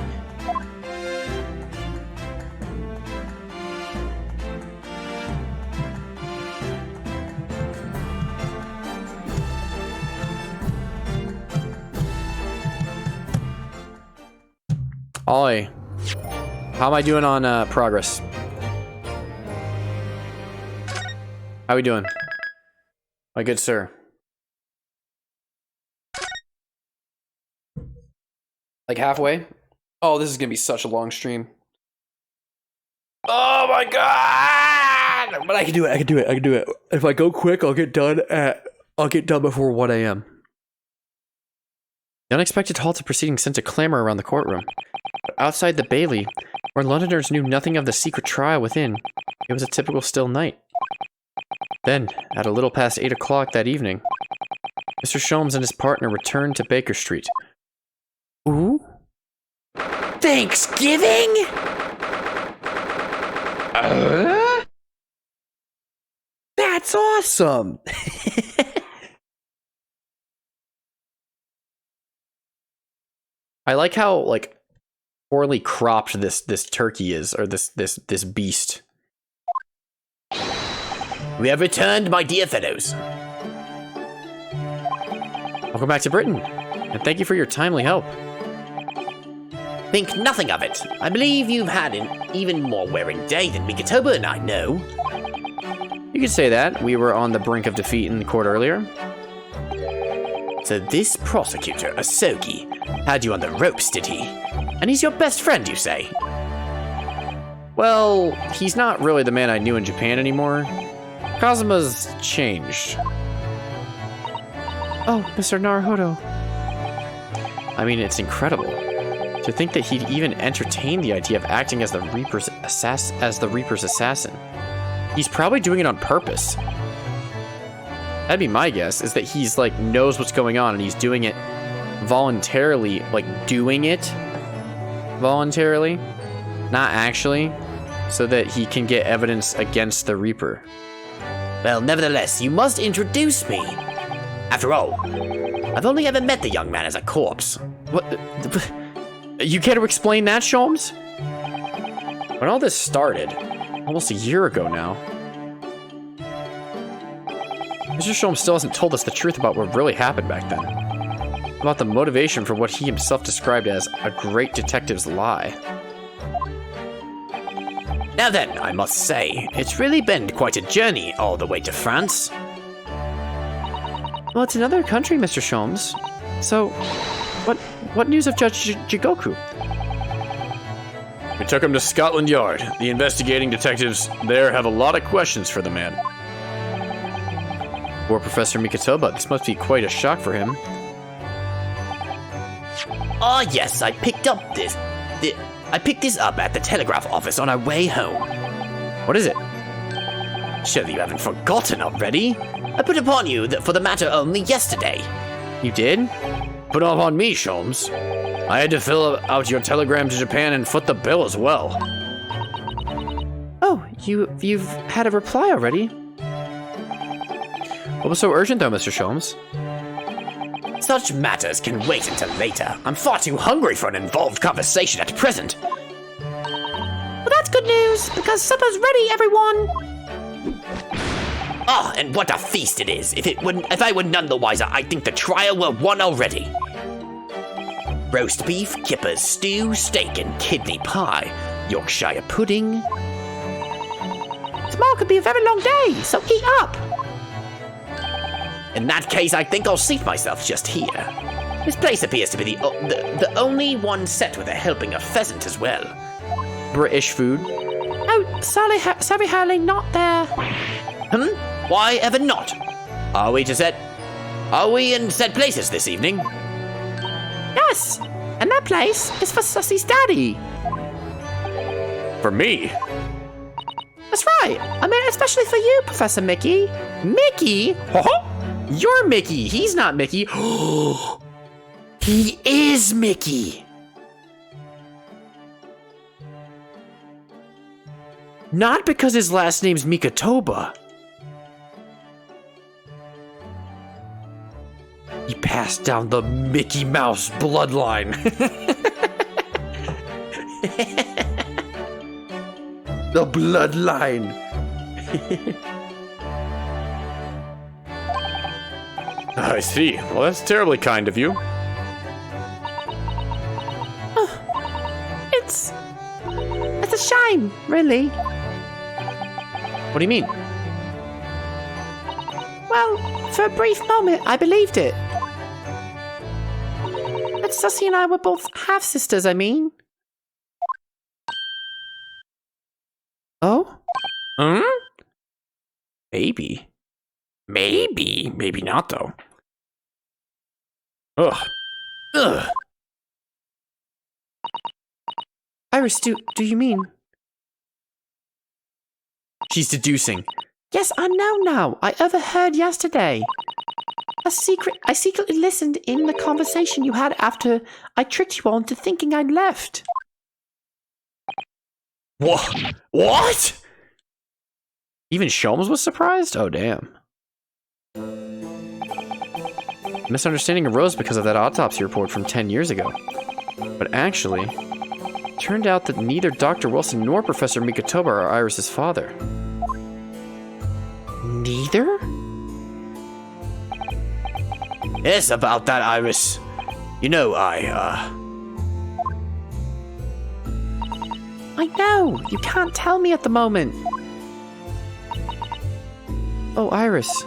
Ollie, how am I doing on progress? How we doing? My good sir. Like halfway? Oh, this is gonna be such a long stream. Oh my god! But I can do it. If I go quick, I'll get done before 1 a.m. The unexpected halt of proceedings sent a clamor around the courtroom. But outside the Bailey, where Londoners knew nothing of the secret trial within, it was a typical still night. Then, at a little past 8 o'clock that evening, Mr. Sholmes and his partner returned to Baker Street. Ooh? Thanksgiving? That's awesome. I like how, like, poorly cropped this turkey is, or this beast. We have returned, my dear fellows. Welcome back to Britain, and thank you for your timely help. Think nothing of it. I believe you've had an even more wearing day than Mikotoba and I know. You could say that. We were on the brink of defeat in court earlier. So this prosecutor, Asogi, had you on the ropes, did he? And he's your best friend, you say? Well, he's not really the man I knew in Japan anymore. Kazuma's changed. Oh, Mr. Naruhodo. I mean, it's incredible to think that he'd even entertain the idea of acting as the Reaper's assassin. He's probably doing it on purpose. That'd be my guess, is that he's like knows what's going on and he's doing it voluntarily, like doing it voluntarily, not actually, so that he can get evidence against the Reaper. Well, nevertheless, you must introduce me. After all, I've only ever met the young man as a corpse. What? You care to explain that, Sholmes? When all this started, almost a year ago now, Mr. Sholmes still hasn't told us the truth about what really happened back then. About the motivation for what he himself described as a great detective's lie. Now then, I must say, it's really been quite a journey all the way to France. Well, it's another country, Mr. Sholmes. So, what news of Judge Jigoku? We took him to Scotland Yard. The investigating detectives there have a lot of questions for the man. Poor Professor Mikotoba, this must be quite a shock for him. Ah, yes, I picked this up at the telegraph office on our way home. What is it? Surely you haven't forgotten already? I put upon you that for the matter only yesterday. You did? Put off on me, Sholmes. I had to fill out your telegram to Japan and foot the bill as well. Oh, you've had a reply already? What was so urgent though, Mr. Sholmes? Such matters can wait until later. I'm far too hungry for an involved conversation at present. Well, that's good news, because supper's ready, everyone. Ah, and what a feast it is. If I were none the wiser, I think the trial were won already. Roast beef, kippers, stew, steak, and kidney pie. Yorkshire pudding. Tomorrow could be a very long day, so eat up. In that case, I think I'll seat myself just here. This place appears to be the only one set with a helping of pheasant as well. British food? Oh, sorry, Harley, not there. Why ever not? Are we in set places this evening? Yes, and that place is for Sussy's daddy. For me? That's right. I mean, especially for you, Professor Mickey. Mickey? You're Mickey. He's not Mickey. He is Mickey. Not because his last name's Mikotoba. He passed down the Mickey Mouse bloodline. The bloodline. I see. Well, that's terribly kind of you. It's a shame, really. What do you mean? Well, for a brief moment, I believed it. But Sussy and I were both half-sisters, I mean. Oh? Maybe. Maybe not, though. Ugh. Iris, do you mean? She's deducing. Yes, I know now. I overheard yesterday. I secretly listened in the conversation you had after I tricked you all into thinking I'd left. What? Even Sholmes was surprised? Oh, damn. Misunderstanding arose because of that autopsy report from 10 years ago. But actually, it turned out that neither Dr. Wilson nor Professor Mikotoba are Iris's father. Neither? Yes, about that, Iris. You know, I know. You can't tell me at the moment. Oh, Iris.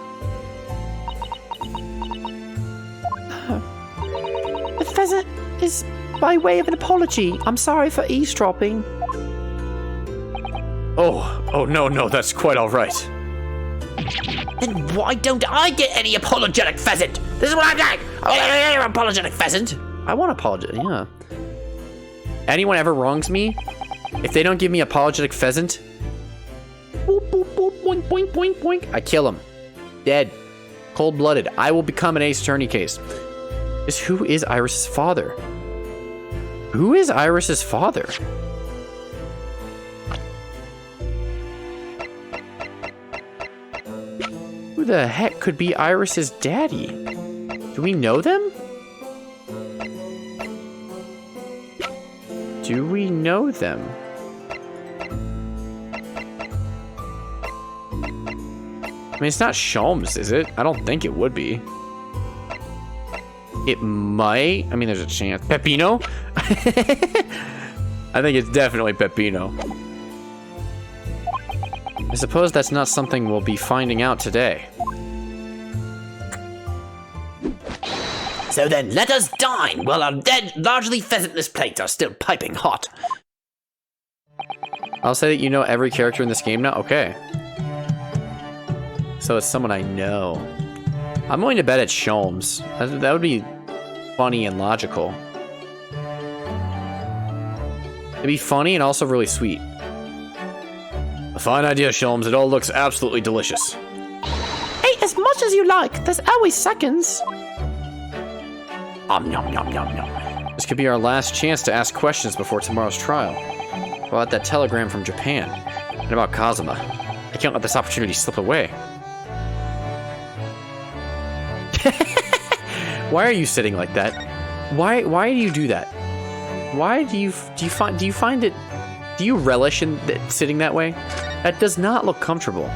The pheasant is by way of an apology. I'm sorry for eavesdropping. Oh, no, that's quite all right. then why don't I get any apologetic pheasant? This is what I'm like. Apologetic pheasant. I want apology, yeah. Anyone ever wrongs me, if they don't give me apologetic pheasant, boop, boop, boop, boink, boink, boink, boink, I kill him. Dead. Cold-blooded. I will become an Ace Attorney case. Who is Iris's father? Who is Iris's father? Who the heck could be Iris's daddy? Do we know them? Do we know them? I mean, it's not Sholmes, is it? I don't think it would be. It might. I mean, there's a chance. Peppino? I think it's definitely Peppino. I suppose that's not something we'll be finding out today. So then, let us dine while our dead, largely pheasantless plates are still piping hot. I'll say that you know every character in this game now? Okay. So it's someone I know. I'm going to bet it's Sholmes. That would be funny and logical. It'd be funny and also really sweet. A fine idea, Sholmes. It all looks absolutely delicious. Eat as much as you like. There's always seconds. Nom nom nom nom. This could be our last chance to ask questions before tomorrow's trial. About that telegram from Japan. And about Kazuma. I can't let this opportunity slip away. Why are you sitting like that? Why do you do that? Why do you find it? Do you relish in sitting that way? That does not look comfortable.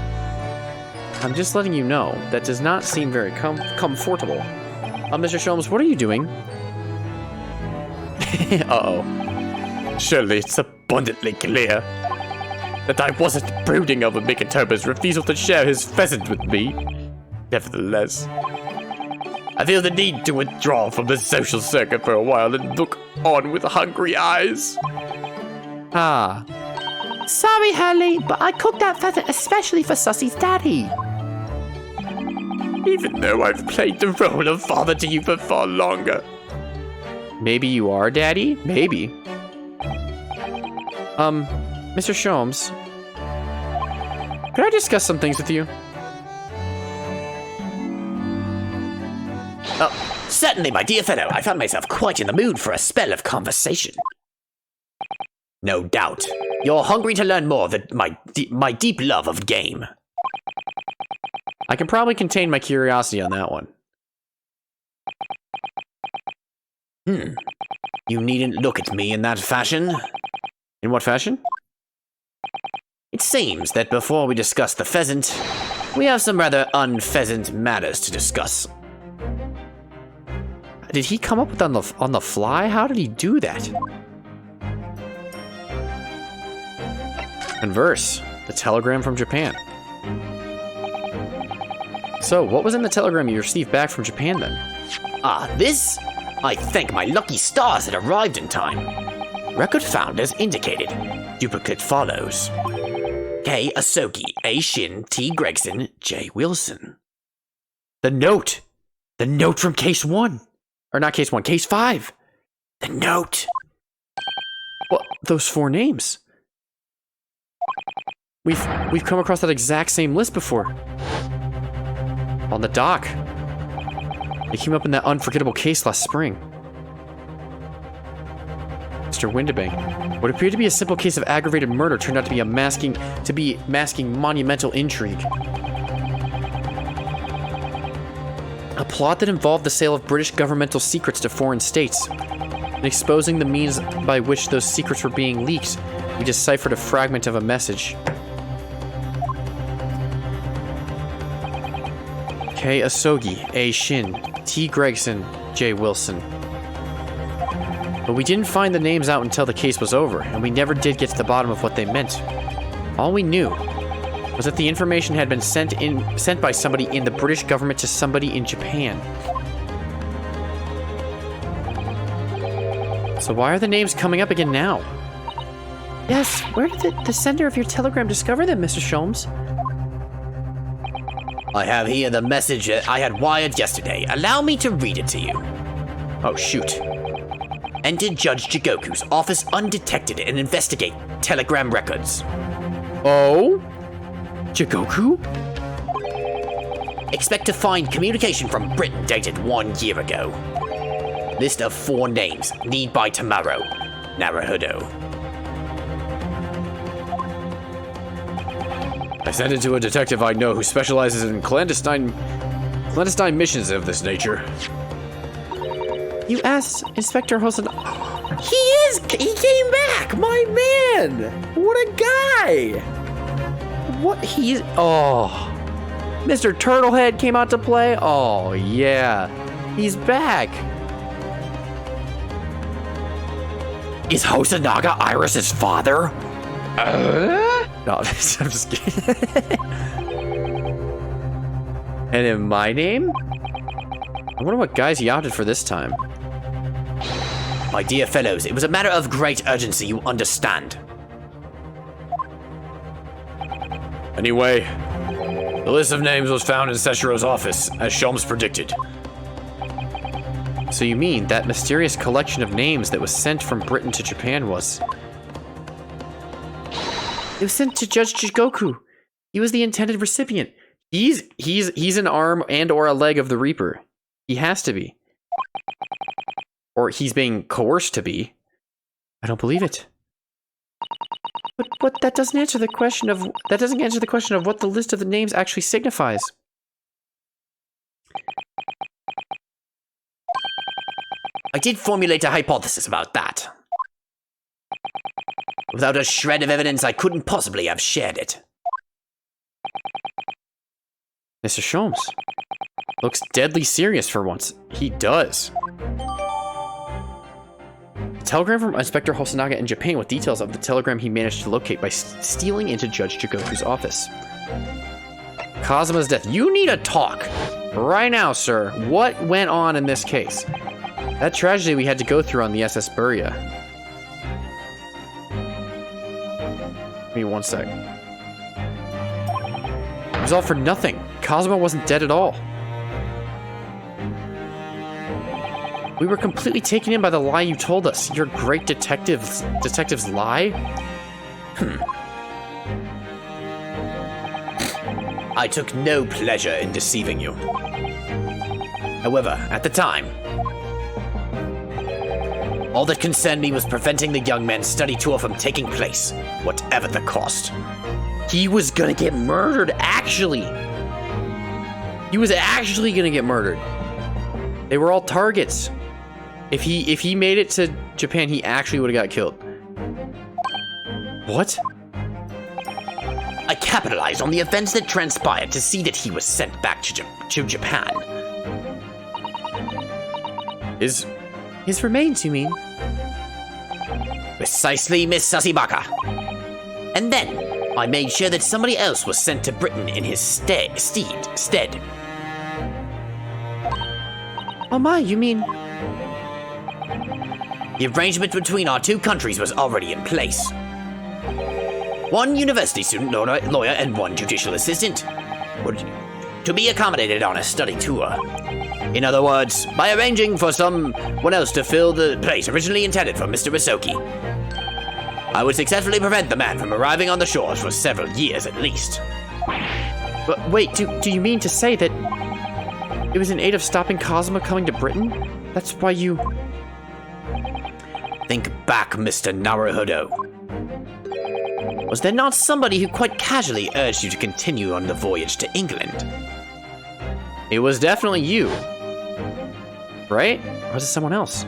I'm just letting you know that does not seem very comfortable. Mr. Sholmes, what are you doing? Uh-oh. Surely it's abundantly clear that I wasn't brooding over Mikotoba's refusal to share his pheasant with me. Nevertheless, I feel the need to withdraw from the social circuit for a while and look on with hungry eyes. Ah. Sorry, Hurley, but I cooked that pheasant especially for Sussie's daddy. Even though I've played the role of father to you for far longer. Maybe you are, Daddy? Maybe. Mr. Sholmes, could I discuss some things with you? Oh, certainly, my dear fellow. I found myself quite in the mood for a spell of conversation. No doubt. You're hungry to learn more of my deep love of game. I can probably contain my curiosity on that one. You needn't look at me in that fashion. In what fashion? It seems that before we discuss the pheasant, we have some rather unpheasant matters to discuss. Did he come up with on the fly? How did he do that? Converse, the telegram from Japan. So, what was in the telegram you received back from Japan then? This? I thank my lucky stars it arrived in time. Record found as indicated. Duplicate follows. K. Asogi, A. Shin, T. Gregson, J. Wilson. The note! The note from case 1! Or not case 1, case 5! The note! Well, those 4 names. We've come across that exact same list before. On the dock. They came up in that unforgettable case last spring. Mr. Windibank. What appeared to be a simple case of aggravated murder turned out to be masking monumental intrigue. A plot that involved the sale of British governmental secrets to foreign states. And exposing the means by which those secrets were being leaked, we deciphered a fragment of a message. K. Asogi, A. Shin, T. Gregson, J. Wilson. But we didn't find the names out until the case was over, and we never did get to the bottom of what they meant. All we knew was that the information had been sent by somebody in the British government to somebody in Japan. So why are the names coming up again now? Yes, where did the sender of your telegram discover them, Mr. Sholmes? I have here the message that I had wired yesterday. Allow me to read it to you. Oh, shoot. Enter Judge Jigoku's office undetected and investigate telegram records. Oh? Jigoku? Expect to find communication from Britain dated 1 year ago. List of 4 names. Need by tomorrow. Naruhodo. I sent it to a detective I know who specializes in clandestine missions of this nature. You asked Inspector Hosen. He came back! My man! What a guy! What he is? Oh. Mr. Turtlehead came out to play. Oh, yeah. He's back. Is Hosonaga Iris's father? No, I'm just kidding. And in my name? I wonder what guys he opted for this time. My dear fellows, it was a matter of great urgency, you understand. Anyway, the list of names was found in Seshiro's office, as Sholmes predicted. So you mean that mysterious collection of names that was sent from Britain to Japan was... It was sent to Judge Jigoku. He was the intended recipient. He's an arm and or a leg of the Reaper. He has to be. Or he's being coerced to be. I don't believe it. But that doesn't answer the question of what the list of the names actually signifies. I did formulate a hypothesis about that. Without a shred of evidence, I couldn't possibly have shared it. Mr. Sholmes looks deadly serious for once. He does. A telegram from Inspector Hosonaga in Japan with details of the telegram he managed to locate by stealing into Judge Jigoku's office. Kazuma's death. You need a talk. Right now, sir. What went on in this case? That tragedy we had to go through on the SS Buria. Give me 1 sec. It was all for nothing. Kazuma wasn't dead at all. We were completely taken in by the lie you told us. Your great detective's lie? I took no pleasure in deceiving you. However, at the time, all that concerned me was preventing the young man's study tour from taking place, whatever the cost. He was gonna get murdered, actually. He was actually gonna get murdered. They were all targets. If he made it to Japan, he actually would have got killed. What? I capitalized on the events that transpired to see that he was sent back to Japan. His remains, you mean? Precisely, Miss Sasibaka. And then, I made sure that somebody else was sent to Britain in his stead. Oh my, you mean... The arrangement between our two countries was already in place. One university student lawyer and one judicial assistant were to be accommodated on a study tour. In other words, by arranging for someone else to fill the place originally intended for Mr. Isoki, I would successfully prevent the man from arriving on the shores for several years at least. But wait, do you mean to say that it was in aid of stopping Kazuma coming to Britain? That's why you... Think back, Mr. Naruhodo. Was there not somebody who quite casually urged you to continue on the voyage to England? It was definitely you. Right? Or was it someone else?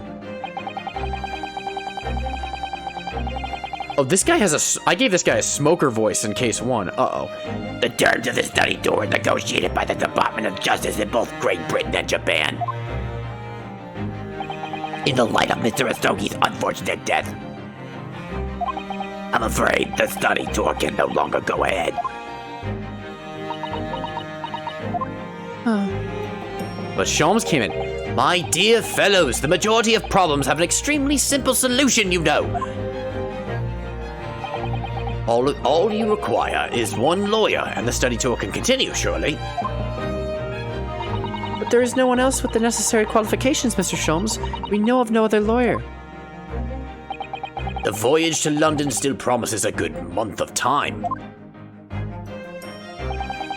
Oh, this guy has I gave this guy a smoker voice in case 1. Uh-oh. The terms of the study tour were negotiated by the Department of Justice in both Great Britain and Japan. In the light of Mr. Isoki's unfortunate death, I'm afraid the study tour can no longer go ahead. But Sholmes came in. My dear fellows, the majority of problems have an extremely simple solution, you know. All you require is one lawyer, and the study tour can continue, surely. But there is no one else with the necessary qualifications, Mr. Sholmes. We know of no other lawyer. The voyage to London still promises a good month of time.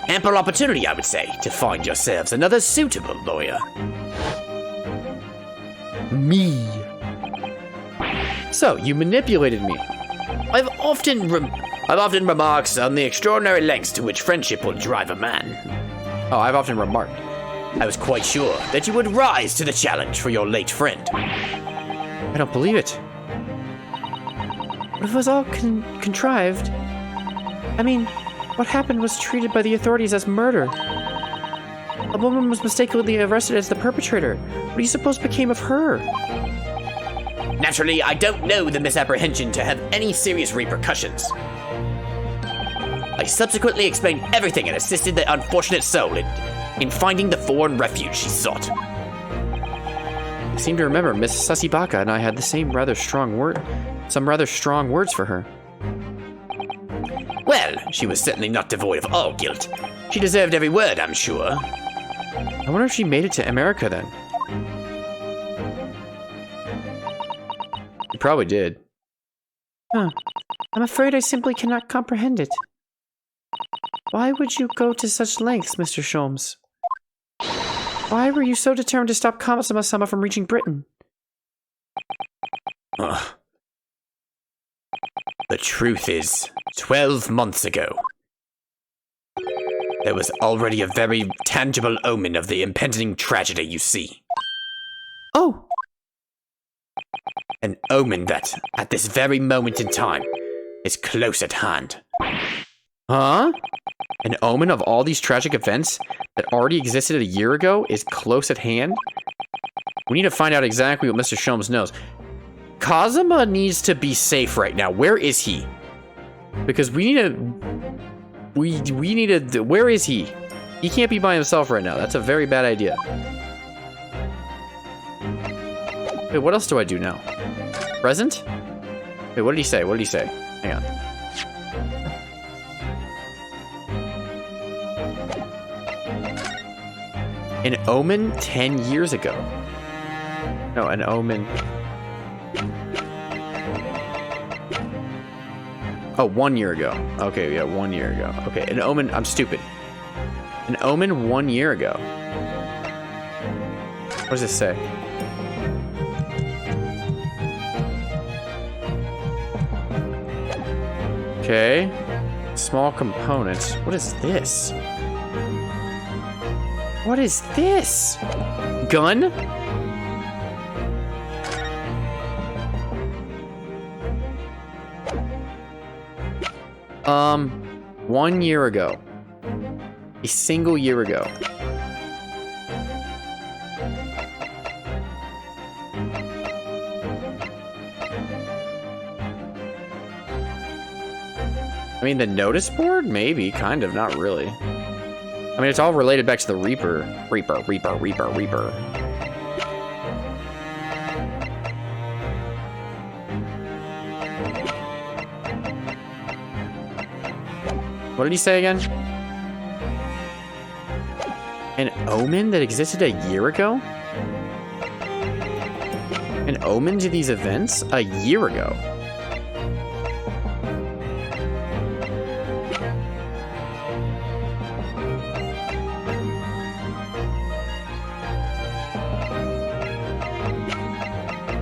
Ample opportunity, I would say, to find yourselves another suitable lawyer. Me. So, you manipulated me. I've often remarked on the extraordinary lengths to which friendship will drive a man. Oh, I've often remarked. I was quite sure that you would rise to the challenge for your late friend. I don't believe it. What if it was all contrived? I mean, what happened was treated by the authorities as murder. A woman was mistakenly arrested as the perpetrator. What do you suppose became of her? Naturally, I don't know the misapprehension to have any serious repercussions. I subsequently explained everything and assisted the unfortunate soul in finding the foreign refuge she sought. I seem to remember Miss Sasibaka and I had the some rather strong words for her. Well, she was certainly not devoid of all guilt. She deserved every word, I'm sure. I wonder if she made it to America then. He probably did. Huh. I'm afraid I simply cannot comprehend it. Why would you go to such lengths, Mr. Sholmes? Why were you so determined to stop Kamisama-sama from reaching Britain? Ugh. The truth is, 12 months ago, there was already a very tangible omen of the impending tragedy you see. Oh! An omen that, at this very moment in time, is close at hand. Huh? An omen of all these tragic events that already existed a year ago is close at hand? We need to find out exactly what Mr. Sholmes knows. Kazuma needs to be safe right now. Where is he? Because we need to... We need to... Where is he? He can't be by himself right now. That's a very bad idea. Wait, what else do I do now? Present? Wait, what did he say? What did he say? Hang on. An omen 10 years ago. No, an omen... Oh, 1 year ago. Okay, yeah, 1 year ago. Okay, an omen... I'm stupid. An omen 1 year ago. What does this say? Okay. Small components. What is this? What is this? Gun? Um, 1 year ago. A single year ago. I mean, the notice board? Maybe, kind of, not really. I mean, it's all related back to the Reaper. Reaper. What did he say again? An omen that existed a year ago? An omen to these events a year ago?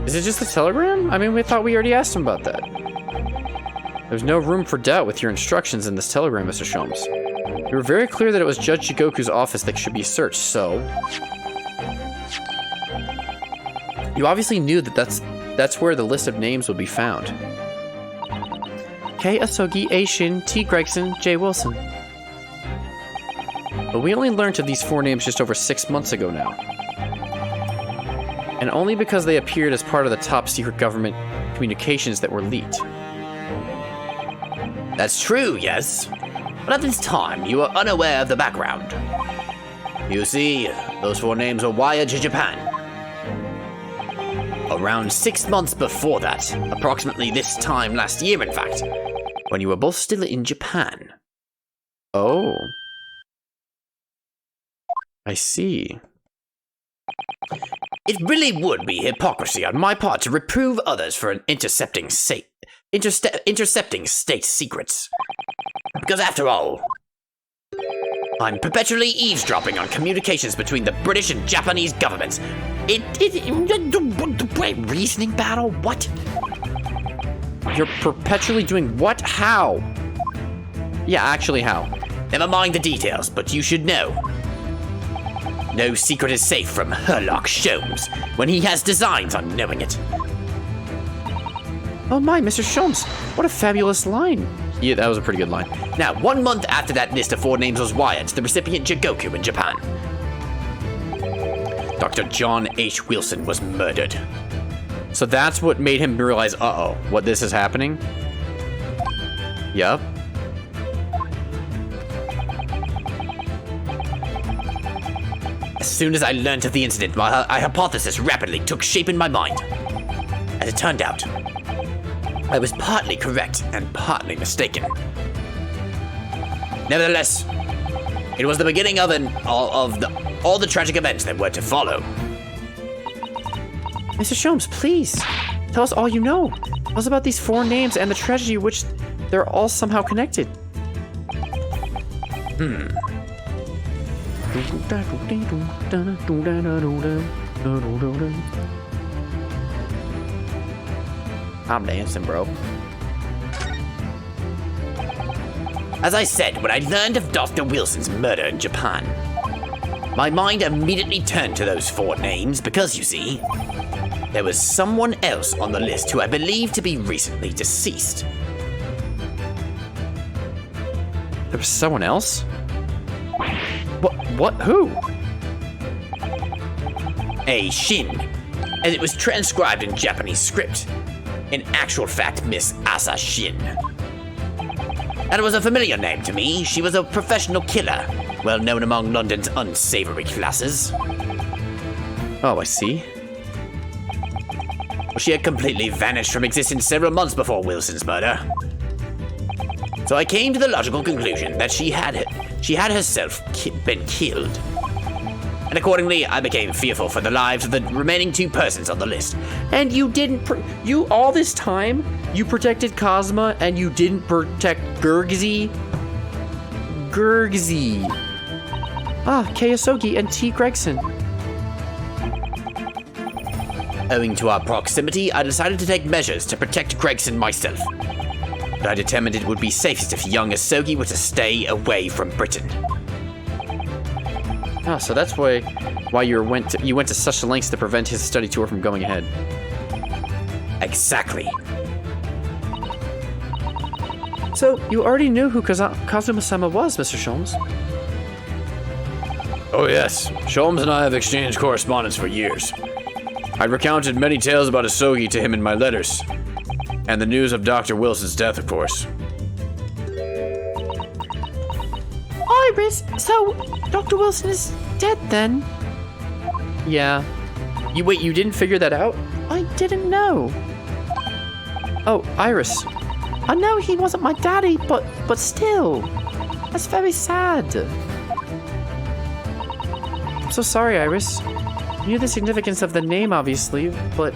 Is it just the telegram? I mean, we thought we already asked him about that. There's no room for doubt with your instructions in this telegram, Mr. Sholmes. You were very clear that it was Judge Jigoku's office that should be searched, so... You obviously knew that that's where the list of names would be found. K. Asogi, A. Shin, T. Gregson, J. Wilson. But we only learned of these 4 names just over 6 months ago now. And only because they appeared as part of the top secret government communications that were leaked. That's true, yes. But at this time, you were unaware of the background. You see, those 4 names were wired to Japan. Around 6 months before that, approximately this time last year, in fact, when you were both still in Japan. Oh. I see. It really would be hypocrisy on my part to reprove others for intercepting state secrets. Because after all, I'm perpetually eavesdropping on communications between the British and Japanese governments. Wait, reasoning battle? What? You're perpetually doing what? How? Yeah, actually, how? Never mind the details, but you should know. No secret is safe from Herlock Sholmes when he has designs on knowing it. Oh my, Mr. Sholmes, what a fabulous line. Yeah, that was a pretty good line. Now, 1 month after that list of 4 names was wired to the recipient Jigoku in Japan, Dr. John H. Wilson was murdered. So that's what made him realize, uh-oh, what this is happening? Yup. As soon as I learned of the incident, my hypothesis rapidly took shape in my mind. As it turned out, I was partly correct and partly mistaken. Nevertheless, it was the beginning of all the tragic events that were to follow. Mr. Sholmes, please, tell us all you know. Tell us about these 4 names and the tragedy which they're all somehow connected. I'm dancing, bro. As I said, when I learned of Dr. Wilson's murder in Japan, my mind immediately turned to those 4 names because, you see, there was someone else on the list who I believe to be recently deceased. There was someone else? What? Who? A Shin, as it was transcribed in Japanese script. In actual fact, Miss Asa Shin. That was a familiar name to me. She was a professional killer, well known among London's unsavory classes. Oh, I see. She had completely vanished from existence several months before Wilson's murder. So I came to the logical conclusion that she had herself been killed. And accordingly, I became fearful for the lives of the remaining 2 persons on the list. And you didn't, you all this time, you protected Cosma and you didn't protect Gurgzy? Gurgzy. Ah, Keisogi and T. Gregson. Owing to our proximity, I decided to take measures to protect Gregson myself. But I determined it would be safest if young Asogi were to stay away from Britain. Ah, so that's why you went to such lengths to prevent his study tour from going ahead. Exactly. So, you already knew who Kazuma-sama was, Mr. Sholmes. Oh yes, Sholmes and I have exchanged correspondence for years. I'd recounted many tales about Asogi to him in my letters. And the news of Dr. Wilson's death, of course. Iris, so Dr. Wilson is dead then? Yeah. You didn't figure that out? I didn't know. Oh, Iris. I know he wasn't my daddy, but still. That's very sad. I'm so sorry, Iris. I knew the significance of the name, obviously, but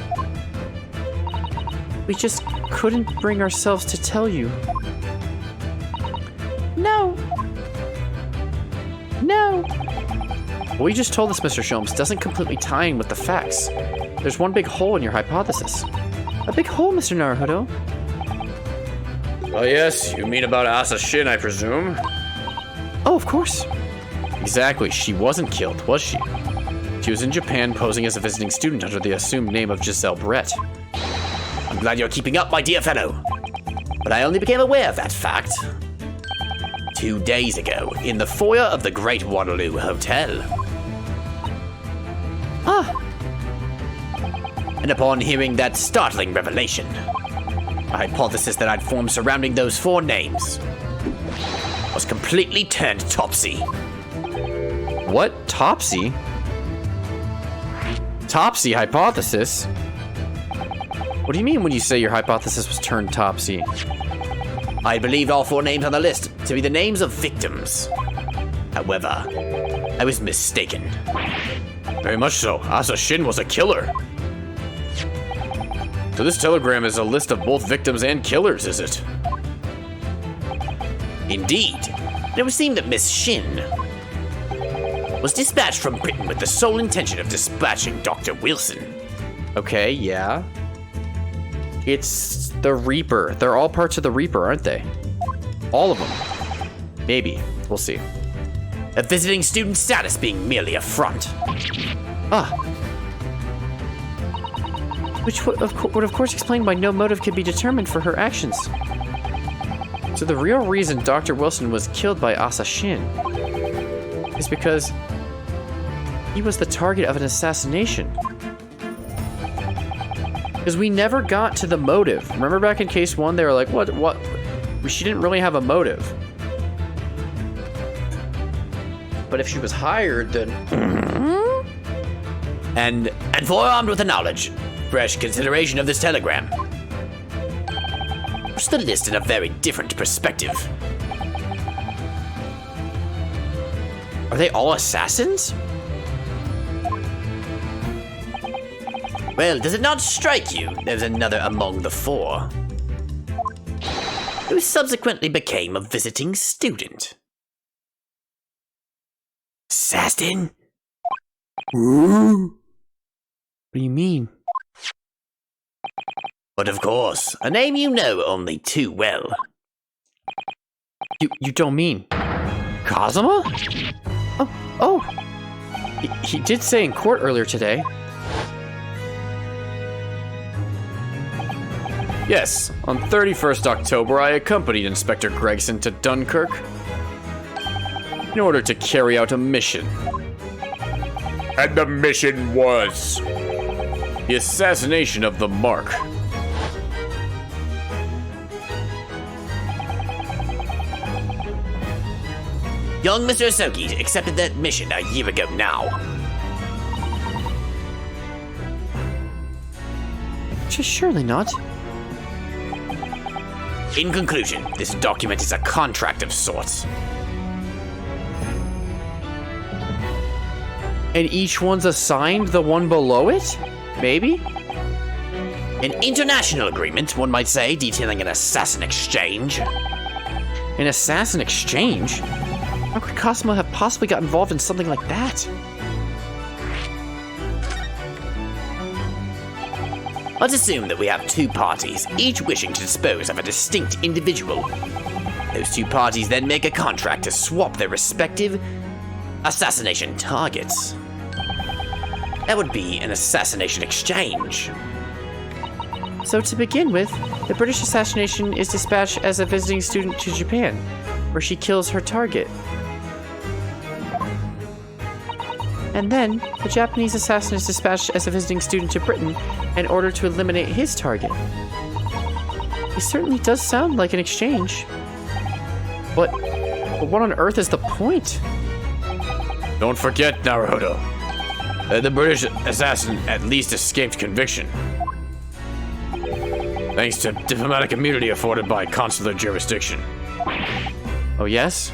we just couldn't bring ourselves to tell you. No. What you just told us, Mr. Sholmes, doesn't completely tie in with the facts. There's one big hole in your hypothesis. A big hole, Mr. Naruhodo. Oh yes, you mean about Asa Shin, I presume? Oh, of course. Exactly, she wasn't killed, was she? She was in Japan posing as a visiting student under the assumed name of Giselle Brett. I'm glad you're keeping up, my dear fellow. But I only became aware of that fact 2 days ago in the foyer of the Great Waterloo Hotel. Ah, And upon hearing that startling revelation, a hypothesis that I'd formed surrounding those 4 names was completely turned topsy. What? Topsy? Topsy hypothesis? What do you mean when you say your hypothesis was turned topsy? I believed all 4 names on the list to be the names of victims. However, I was mistaken. Very much so. Asa Shin was a killer. So this telegram is a list of both victims and killers, is it? Indeed, it would seem that Miss Shin was dispatched from Britain with the sole intention of dispatching Dr. Wilson. Okay, yeah. It's the Reaper. They're all parts of the Reaper, aren't they? All of them. Maybe. We'll see. A visiting student status being merely a front. Ah, which would of course explain why no motive could be determined for her actions. so the real reason Dr. Wilson was killed by Asa Shin is because he was the target of an assassination. Because we never got to the motive. Remember back in case 1, they were like, what? She didn't really have a motive. But if she was hired, then... And forearmed with the knowledge, fresh consideration of this telegram. Puts the list in a very different perspective. Are they all assassins? Well, does it not strike you there's another among the 4? Who subsequently became a visiting student? Assassin? What do you mean? But of course, a name you know only too well. You don't mean Kazuma? Oh. He did say in court earlier today. Yes, on 31st October, I accompanied Inspector Gregson to Dunkirk in order to carry out a mission. And the mission was... The assassination of the Mark. Young Mr. Asoki accepted that mission a year ago now. Surely not. In conclusion, this document is a contract of sorts. And each one's assigned the one below it? Maybe? An international agreement, one might say, detailing an assassin exchange. An assassin exchange? How could Kazuma have possibly got involved in something like that? Let's assume that we have 2 parties, each wishing to dispose of a distinct individual. Those 2 parties then make a contract to swap their respective assassination targets. That would be an assassination exchange. So to begin with, the British assassination is dispatched as a visiting student to Japan, where she kills her target. And then, the Japanese assassin is dispatched as a visiting student to Britain in order to eliminate his target. It certainly does sound like an exchange. But what on earth is the point? Don't forget, Naruto, that the British assassin at least escaped conviction, thanks to diplomatic immunity afforded by consular jurisdiction. Oh yes?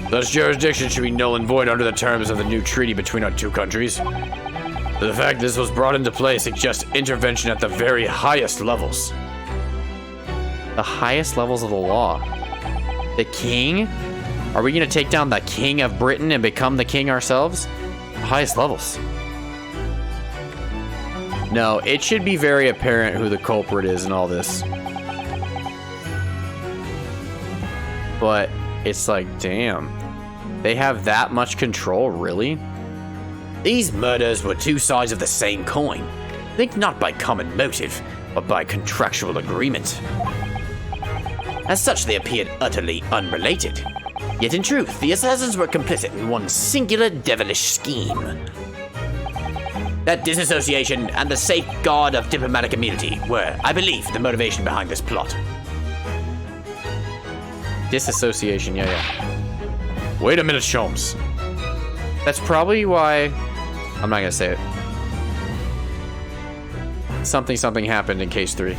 Such jurisdiction should be null and void under the terms of the new treaty between our 2 countries. So the fact this was brought into play suggests intervention at the very highest levels. The highest levels of the law. The king? Are we gonna take down the king of Britain and become the king ourselves? The highest levels. No, it should be very apparent who the culprit is in all this. But it's like, damn. They have that much control, really? These murders were 2 sides of the same coin. Think not by common motive, but by contractual agreement. As such, they appeared utterly unrelated. Yet in truth, the assassins were complicit in one singular devilish scheme. That disassociation and the safeguard of diplomatic immunity were, I believe, the motivation behind this plot. Disassociation, yeah. Wait a minute, Sholmes. That's probably why... I'm not gonna say it. Something happened in case 3.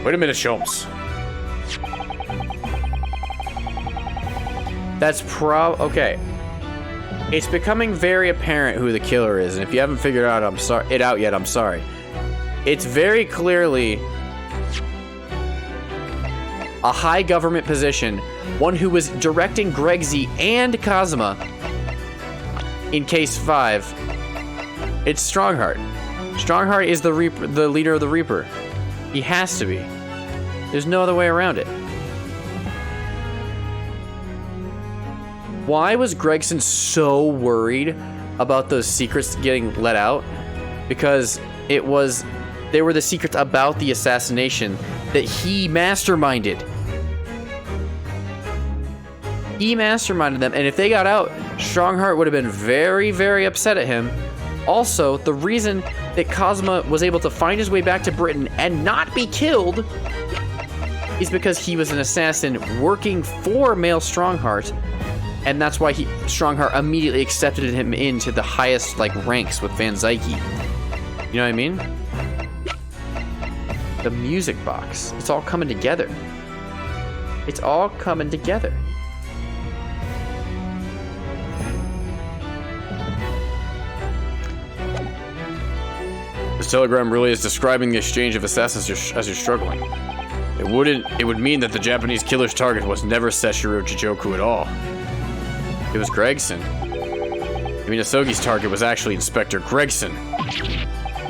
Wait a minute, Sholmes. That's okay. It's becoming very apparent who the killer is, and if you haven't figured out I'm sorry. It's very clearly a high government position, one who was directing Gregzy and Kazuma in case 5. It's Strongheart. Strongheart is the leader of the Reaper. He has to be. There's no other way around it. Why was Gregson so worried about those secrets getting let out? Because they were the secrets about the assassination that he masterminded. He masterminded them, and if they got out, Strongheart would have been very, very upset at him. Also, the reason that Kazuma was able to find his way back to Britain and not be killed is because he was an assassin working for male Strongheart, and that's why Strongheart immediately accepted him into the highest ranks with Van Zyke. You know what I mean? The music box. It's all coming together. It's all coming together. This telegram really is describing the exchange of assassins as you're struggling. It would mean that the Japanese killer's target was never Seshiro Jijoku at all. It was Gregson. Minasogi's target was actually Inspector Gregson.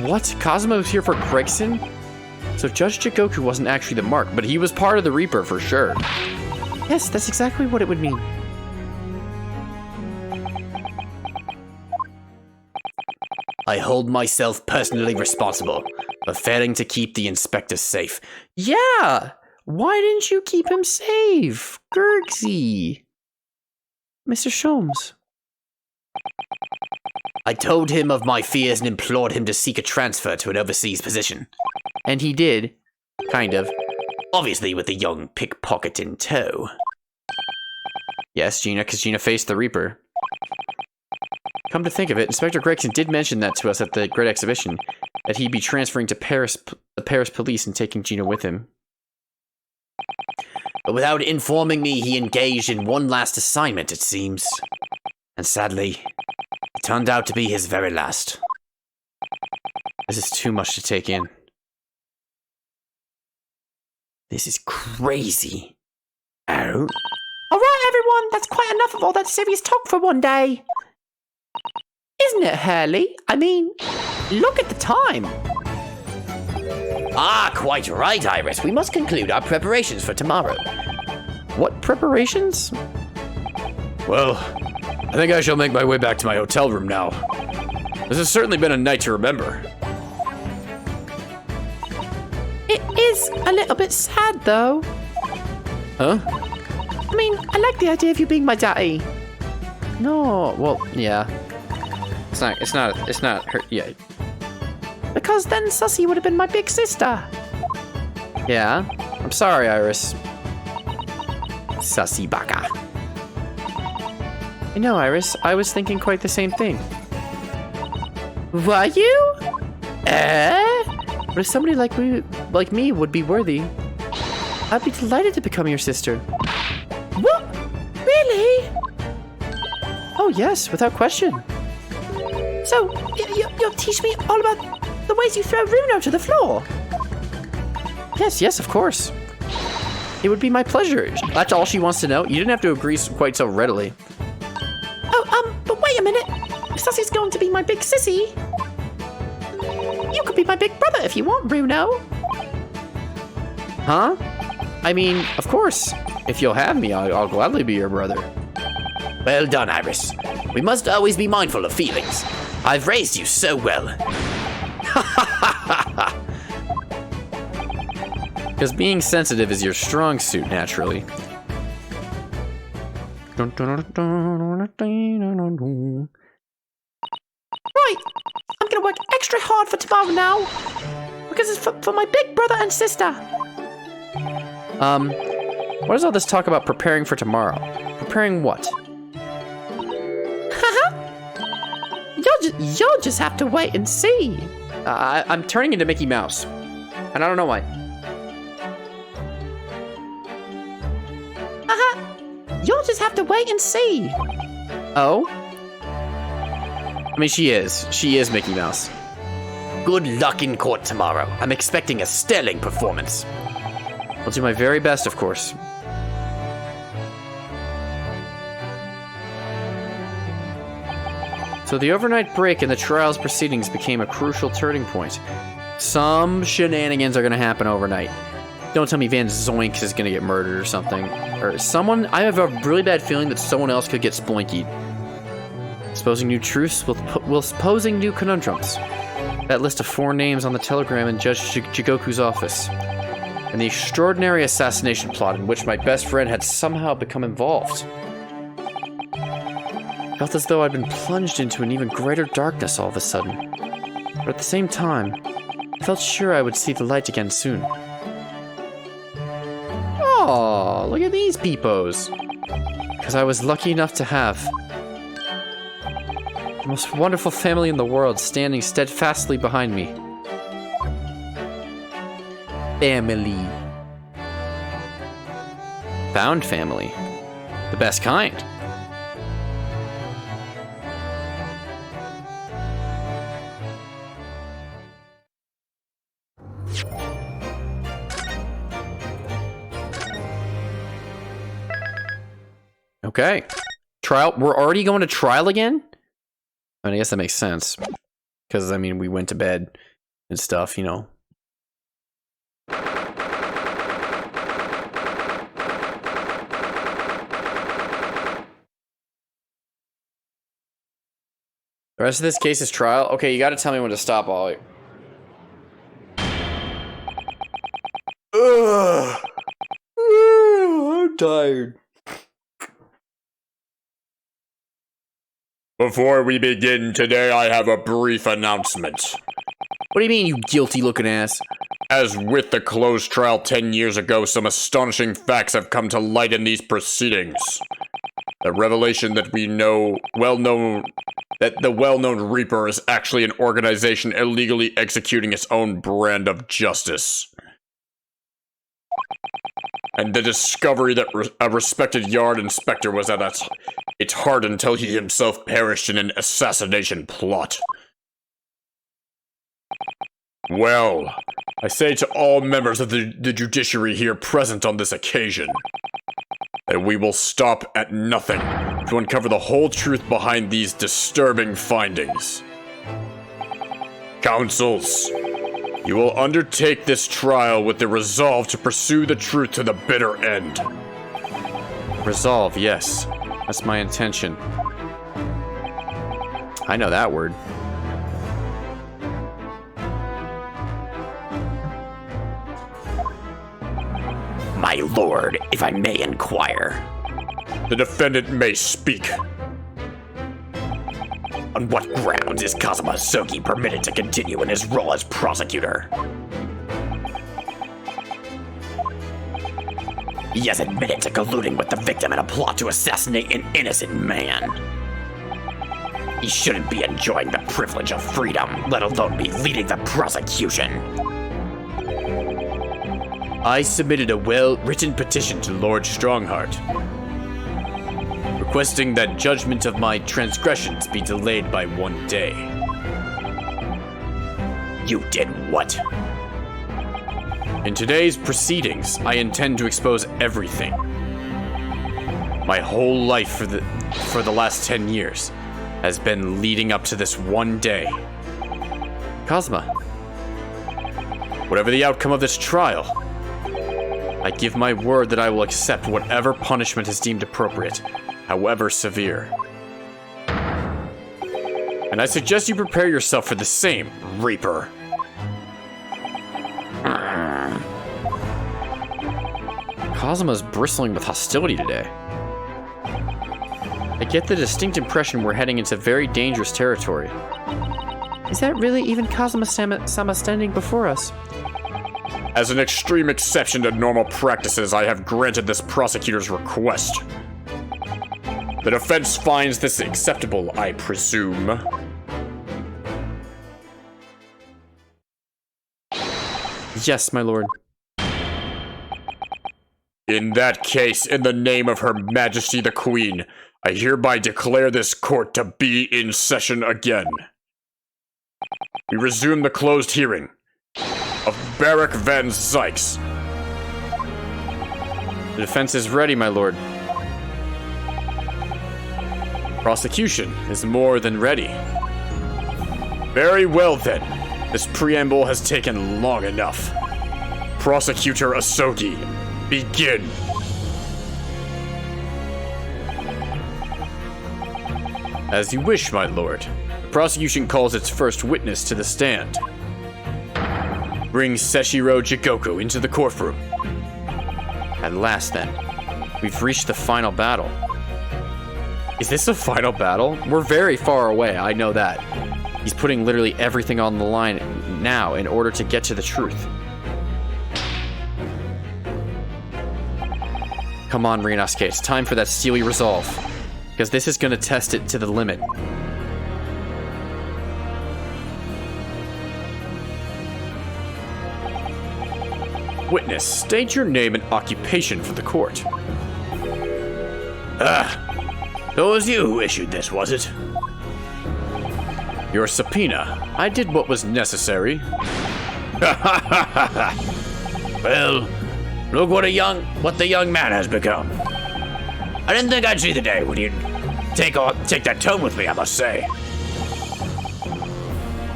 What? Kazuma was here for Gregson? So Judge Jigoku wasn't actually the mark, but he was part of the Reaper for sure. Yes, that's exactly what it would mean. I hold myself personally responsible for failing to keep the inspector safe. Yeah! Why didn't you keep him safe? Gurgsy. Mr. Sholmes. I told him of my fears and implored him to seek a transfer to an overseas position. And he did. Kind of. Obviously with the young pickpocket in tow. Yes, Gina, because Gina faced the Reaper. Come to think of it, Inspector Gregson did mention that to us at the Great Exhibition, that he'd be transferring to the Paris police and taking Gina with him. But without informing me, he engaged in one last assignment, it seems. And sadly, it turned out to be his very last. This is too much to take in. This is crazy. Oh? Alright, everyone, that's quite enough of all that serious talk for one day. Isn't it, Hurley? I mean, look at the time. Ah, quite right, Iris. We must conclude our preparations for tomorrow. What preparations? Well, I think I shall make my way back to my hotel room now. This has certainly been a night to remember. It is a little bit sad, though. Huh? I mean, I like the idea of you being my daddy. No, well, yeah. It's not her, yeah. Because then Sussy would have been my big sister. Yeah? I'm sorry, Iris. Sussy baka. I know, Iris. I was thinking quite the same thing. Were you? But if somebody like me would be worthy, I'd be delighted to become your sister. What? Really? Oh, yes, without question. So, you'll teach me all about the ways you throw Runo to the floor? Yes, of course. It would be my pleasure. That's all she wants to know. You didn't have to agree quite so readily. Oh, but wait a minute. If Sussy's going to be my big sissy, you could be my big brother if you want, Runo. Huh? I mean, of course. If you'll have me, I'll gladly be your brother. Well done, Iris. We must always be mindful of feelings. I've raised you so well. Because being sensitive is your strong suit, naturally. Right. I'm gonna work extra hard for tomorrow now. Because it's for my big brother and sister. What is all this talk about preparing for tomorrow? Preparing what? You'll just have to wait and see. I'm turning into Mickey Mouse. And I don't know why. You'll just have to wait and see. Oh? I mean, she is. She is Mickey Mouse. Good luck in court tomorrow. I'm expecting a sterling performance. I'll do my very best, of course. So the overnight break in the trial's proceedings became a crucial turning point. Some shenanigans are going to happen overnight. Don't tell me Van Zoinks is going to get murdered or something. Or someone... I have a really bad feeling that someone else could get splinkied. Exposing new truths while posing new conundrums. That list of 4 names on the telegram in Judge Jigoku's office. And the extraordinary assassination plot in which my best friend had somehow become involved. I felt as though I'd been plunged into an even greater darkness all of a sudden. But at the same time, I felt sure I would see the light again soon. Oh, look at these peepos! Because I was lucky enough to have the most wonderful family in the world standing steadfastly behind me. Family. Found family. The best kind. Okay. Trial. We're already going to trial again? I mean, I guess that makes sense. Because, I mean, we went to bed and stuff, you know. The rest of this case is trial? Okay, you gotta tell me when to stop, Ollie. I'm tired. Before we begin today, I have a brief announcement. What do you mean, you guilty-looking ass? As with the closed trial 10 years ago, some astonishing facts have come to light in these proceedings. The revelation that the well-known Reaper is actually an organization illegally executing its own brand of justice. And the discovery that a respected yard inspector was at its heart until he himself perished in an assassination plot. Well, I say to all members of the judiciary here present on this occasion, that we will stop at nothing to uncover the whole truth behind these disturbing findings. Counsels, you will undertake this trial with the resolve to pursue the truth to the bitter end. Resolve, yes. That's my intention. I know that word. My lord, if I may inquire. The defendant may speak. On what grounds is Kazuma Sogi permitted to continue in his role as prosecutor? He has admitted to colluding with the victim in a plot to assassinate an innocent man. He shouldn't be enjoying the privilege of freedom, let alone be leading the prosecution. I submitted a well-written petition to Lord Strongheart, requesting that judgment of my transgressions be delayed by 1 day. You did what? In today's proceedings, I intend to expose everything. My whole life for the last 10 years has been leading up to this 1 day. Kazuma, whatever the outcome of this trial, I give my word that I will accept whatever punishment is deemed appropriate, however severe. And I suggest you prepare yourself for the same, Reaper. Kazuma's bristling with hostility today. I get the distinct impression we're heading into very dangerous territory. Is that really even Kazuma-sama standing before us? As an extreme exception to normal practices, I have granted this prosecutor's request. The defense finds this acceptable, I presume. Yes, my lord. In that case, in the name of Her Majesty the Queen, I hereby declare this court to be in session again. We resume the closed hearing of Barak Van Sykes. The defense is ready, my lord. Prosecution is more than ready. Very well then. This preamble has taken long enough. Prosecutor Asogi, begin. As you wish, my lord. The prosecution calls its first witness to the stand. Bring Seshiro Jigoku into the courtroom. At last, then, we've reached the final battle. Is this a final battle? We're very far away, I know that. He's putting literally everything on the line now in order to get to the truth. Come on, Ryunosuke, it's time for that steely resolve. Because this is going to test it to the limit. Witness, state your name and occupation for the court. It was you who issued this, was it? Your subpoena. I did what was necessary. Well, look what the young man has become. I didn't think I'd see the day when you'd take that tone with me, I must say.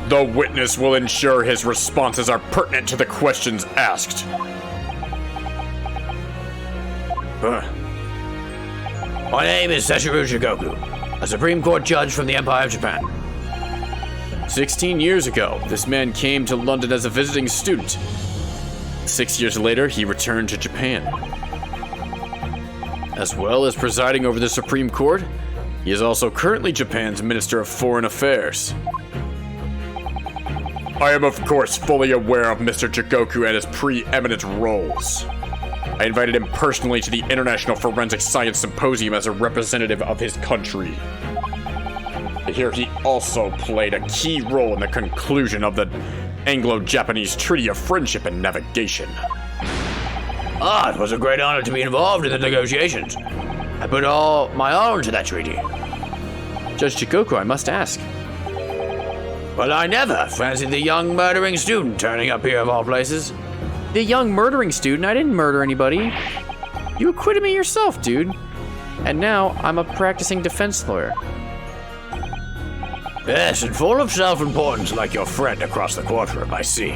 The witness will ensure his responses are pertinent to the questions asked. My name is Sessuru Jigoku, a Supreme Court judge from the Empire of Japan. 16 years ago, this man came to London as a visiting student. 6 years later, he returned to Japan. As well as presiding over the Supreme Court, he is also currently Japan's Minister of Foreign Affairs. I am of course fully aware of Mr. Jigoku and his preeminent roles. I invited him personally to the International Forensic Science Symposium as a representative of his country. I hear he also played a key role in the conclusion of the Anglo-Japanese Treaty of Friendship and Navigation. It was a great honor to be involved in the negotiations. I put all my all into that treaty. Judge Jigoku, I must ask. But I never fancied the young murdering student turning up here of all places. The young murdering student? I didn't murder anybody. You acquitted me yourself, dude. And now I'm a practicing defense lawyer. Yes, and full of self-importance like your friend across the courtroom, I see.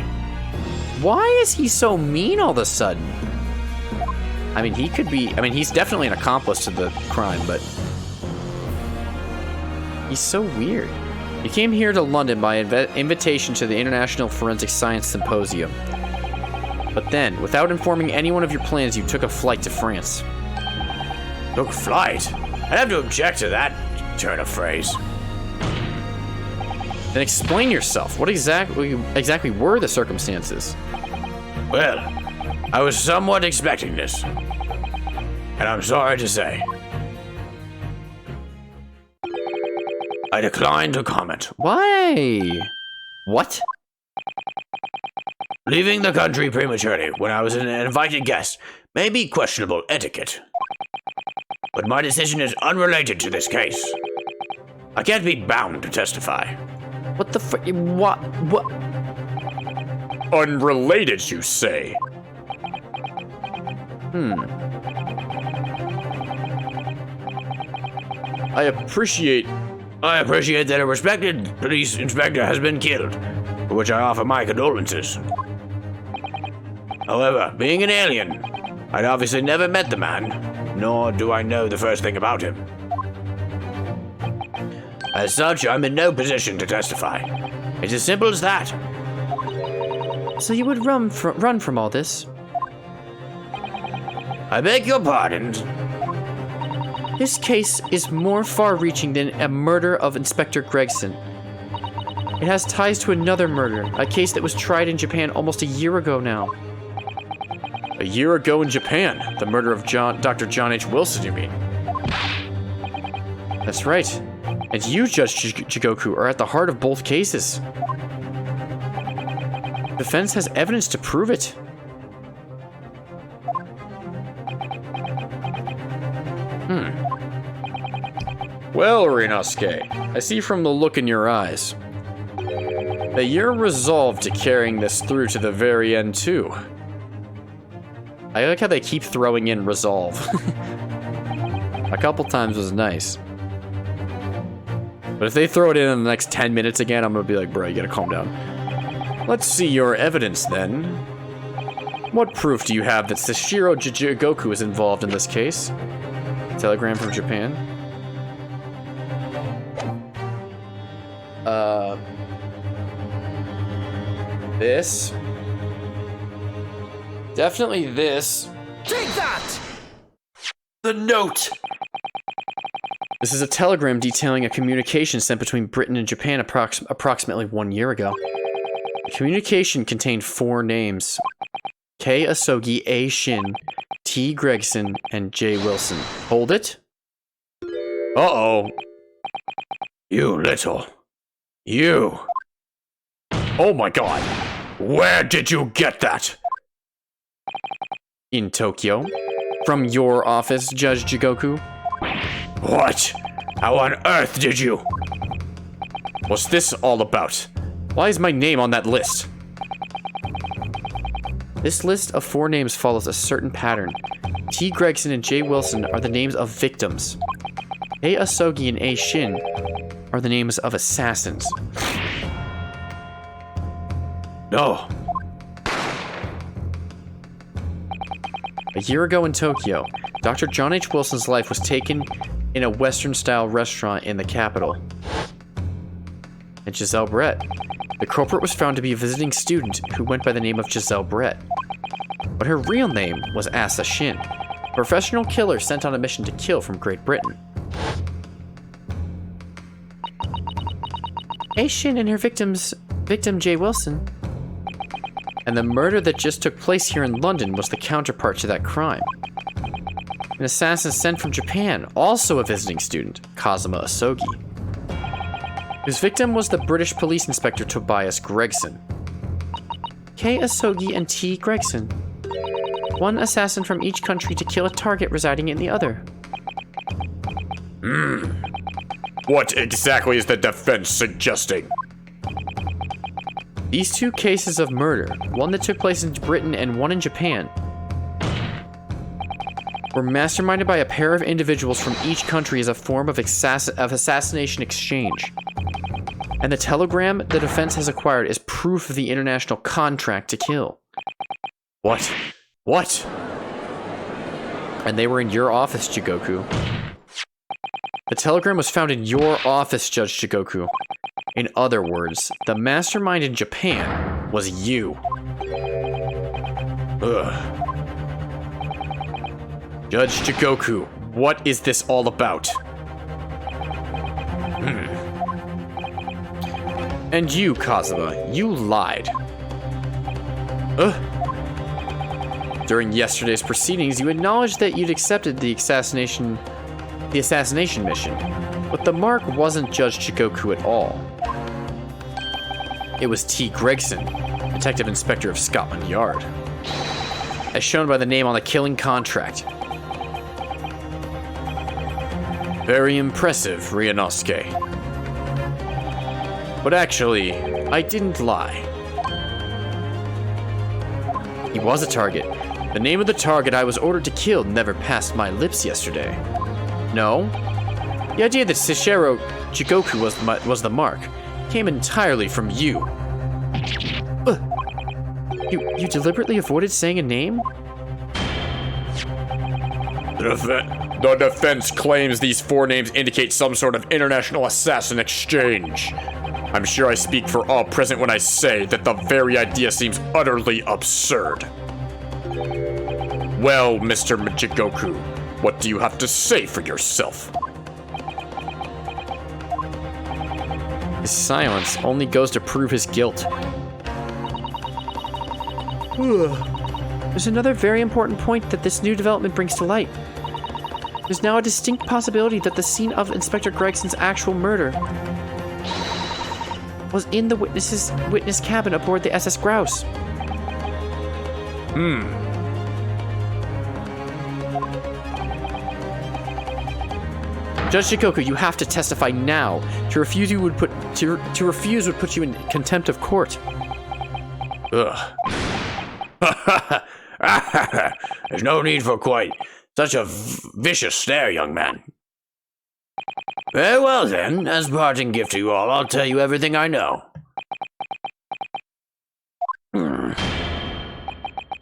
Why is he so mean all of a sudden? I mean, he's definitely an accomplice to the crime, but he's so weird. You came here to London by invitation to the International Forensic Science Symposium. But then, without informing anyone of your plans, you took a flight to France. Took flight? I'd have to object to that turn of phrase. Then explain yourself. What exactly were the circumstances? Well, I was somewhat expecting this. And I'm sorry to say, I decline to comment. Why? What? Leaving the country prematurely when I was an invited guest may be questionable etiquette. But my decision is unrelated to this case. I can't be bound to testify. What the frick? What? Unrelated, you say? I appreciate that a respected police inspector has been killed, for which I offer my condolences. However, being an alien, I'd obviously never met the man, nor do I know the first thing about him. As such, I'm in no position to testify. It's as simple as that. So you would run from all this? I beg your pardon. This case is more far-reaching than a murder of Inspector Gregson. It has ties to another murder, a case that was tried in Japan almost a year ago now. A year ago in Japan? The murder of Dr. John H. Wilson, you mean? That's right. And you, Judge Jigoku, are at the heart of both cases. The defense has evidence to prove it. Well, Ryunosuke, I see from the look in your eyes that you're resolved to carrying this through to the very end, too. I like how they keep throwing in resolve. A couple times was nice. But if they throw it in the next 10 minutes again, I'm gonna be like, bro, you gotta calm down. Let's see your evidence, then. What proof do you have that Sessuru Jigoku is involved in this case? Telegram from Japan. This. Definitely this. Take that! The note! This is a telegram detailing a communication sent between Britain and Japan approximately 1 year ago. The communication contained 4 names: K. Asogi, A. Shin, T. Gregson, and J. Wilson. Hold it. Uh-oh. You little. You. Oh my god. Where did you get that? In Tokyo. From your office, Judge Jigoku. What? How on earth did you? What's this all about? Why is my name on that list? This list of 4 names follows a certain pattern. T. Gregson and J. Wilson are the names of victims. A. Asogi and A. Shin are the names of assassins. No. A year ago in Tokyo, Dr. John H. Wilson's life was taken in a Western-style restaurant in the capital. And Giselle Brett. The culprit was found to be a visiting student who went by the name of Giselle Brett. But her real name was Asa Shin, a professional killer sent on a mission to kill from Great Britain. A. Shin and her victim J. Wilson. And the murder that just took place here in London was the counterpart to that crime. An assassin sent from Japan, also a visiting student, Kazuma Asogi. His victim was the British police inspector Tobias Gregson. K. Asogi and T. Gregson. 1 assassin from each country to kill a target residing in the other. What exactly is the defense suggesting? These 2 cases of murder, one that took place in Britain and one in Japan, were masterminded by a pair of individuals from each country as a form of assassination exchange. And the telegram the defense has acquired is proof of the international contract to kill. What? What? And they were in your office, Jigoku. The telegram was found in your office, Judge Jigoku. In other words, the mastermind in Japan was you. Ugh. Judge Jigoku, what is this all about? And you, Kazuma, you lied. During yesterday's proceedings, you acknowledged that you'd accepted the assassination mission, but the mark wasn't Judge Jigoku at all. It was T. Gregson, Detective Inspector of Scotland Yard, as shown by the name on the killing contract. Very impressive, Ryunosuke. But actually, I didn't lie. He was a target. The name of the target I was ordered to kill never passed my lips yesterday. No? The idea that Shishiru Jigoku was the mark came entirely from you. You deliberately avoided saying a name? The defense claims these 4 names indicate some sort of international assassin exchange. I'm sure I speak for all present when I say that the very idea seems utterly absurd. Well, Mr. Jigoku, what do you have to say for yourself? His silence only goes to prove his guilt. There's another very important point that this new development brings to light. There's now a distinct possibility that the scene of Inspector Gregson's actual murder was in the witness cabin aboard the SS Grouse. Judge Jigoku, you have to testify now. To refuse would put you in contempt of court. Ugh. There's no need for quite such a vicious stare, young man. Very well then, as parting gift to you all, I'll tell you everything I know.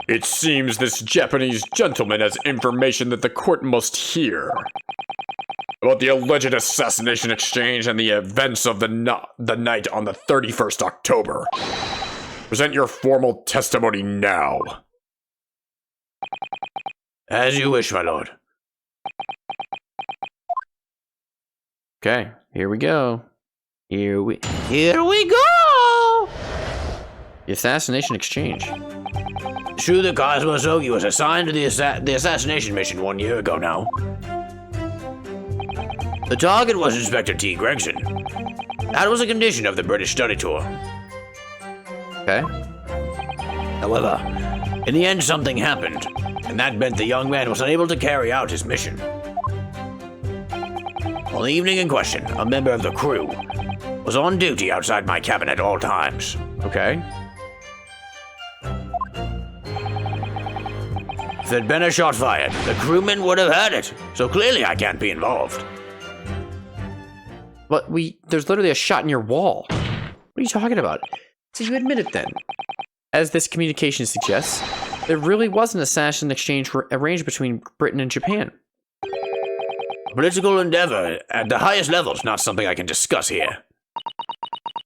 It seems this Japanese gentleman has information that the court must hear. About the alleged assassination exchange and the events of the night on the 31st October. Present your formal testimony now. As you wish, my lord. Okay, here we go. Here we go! The Assassination Exchange. It's true that Cosmos Ogi was assigned to the assassination mission 1 year ago now. The target was Inspector T. Gregson. That was a condition of the British study tour. Okay. However, in the end something happened, and that meant the young man was unable to carry out his mission. On the evening in question, a member of the crew was on duty outside my cabin at all times. Okay. If there'd been a shot fired, the crewmen would have heard it, so clearly I can't be involved. But there's literally a shot in your wall. What are you talking about? So you admit it then. As this communication suggests, there really was an assassin exchange arranged between Britain and Japan. Political endeavor at the highest level is not something I can discuss here.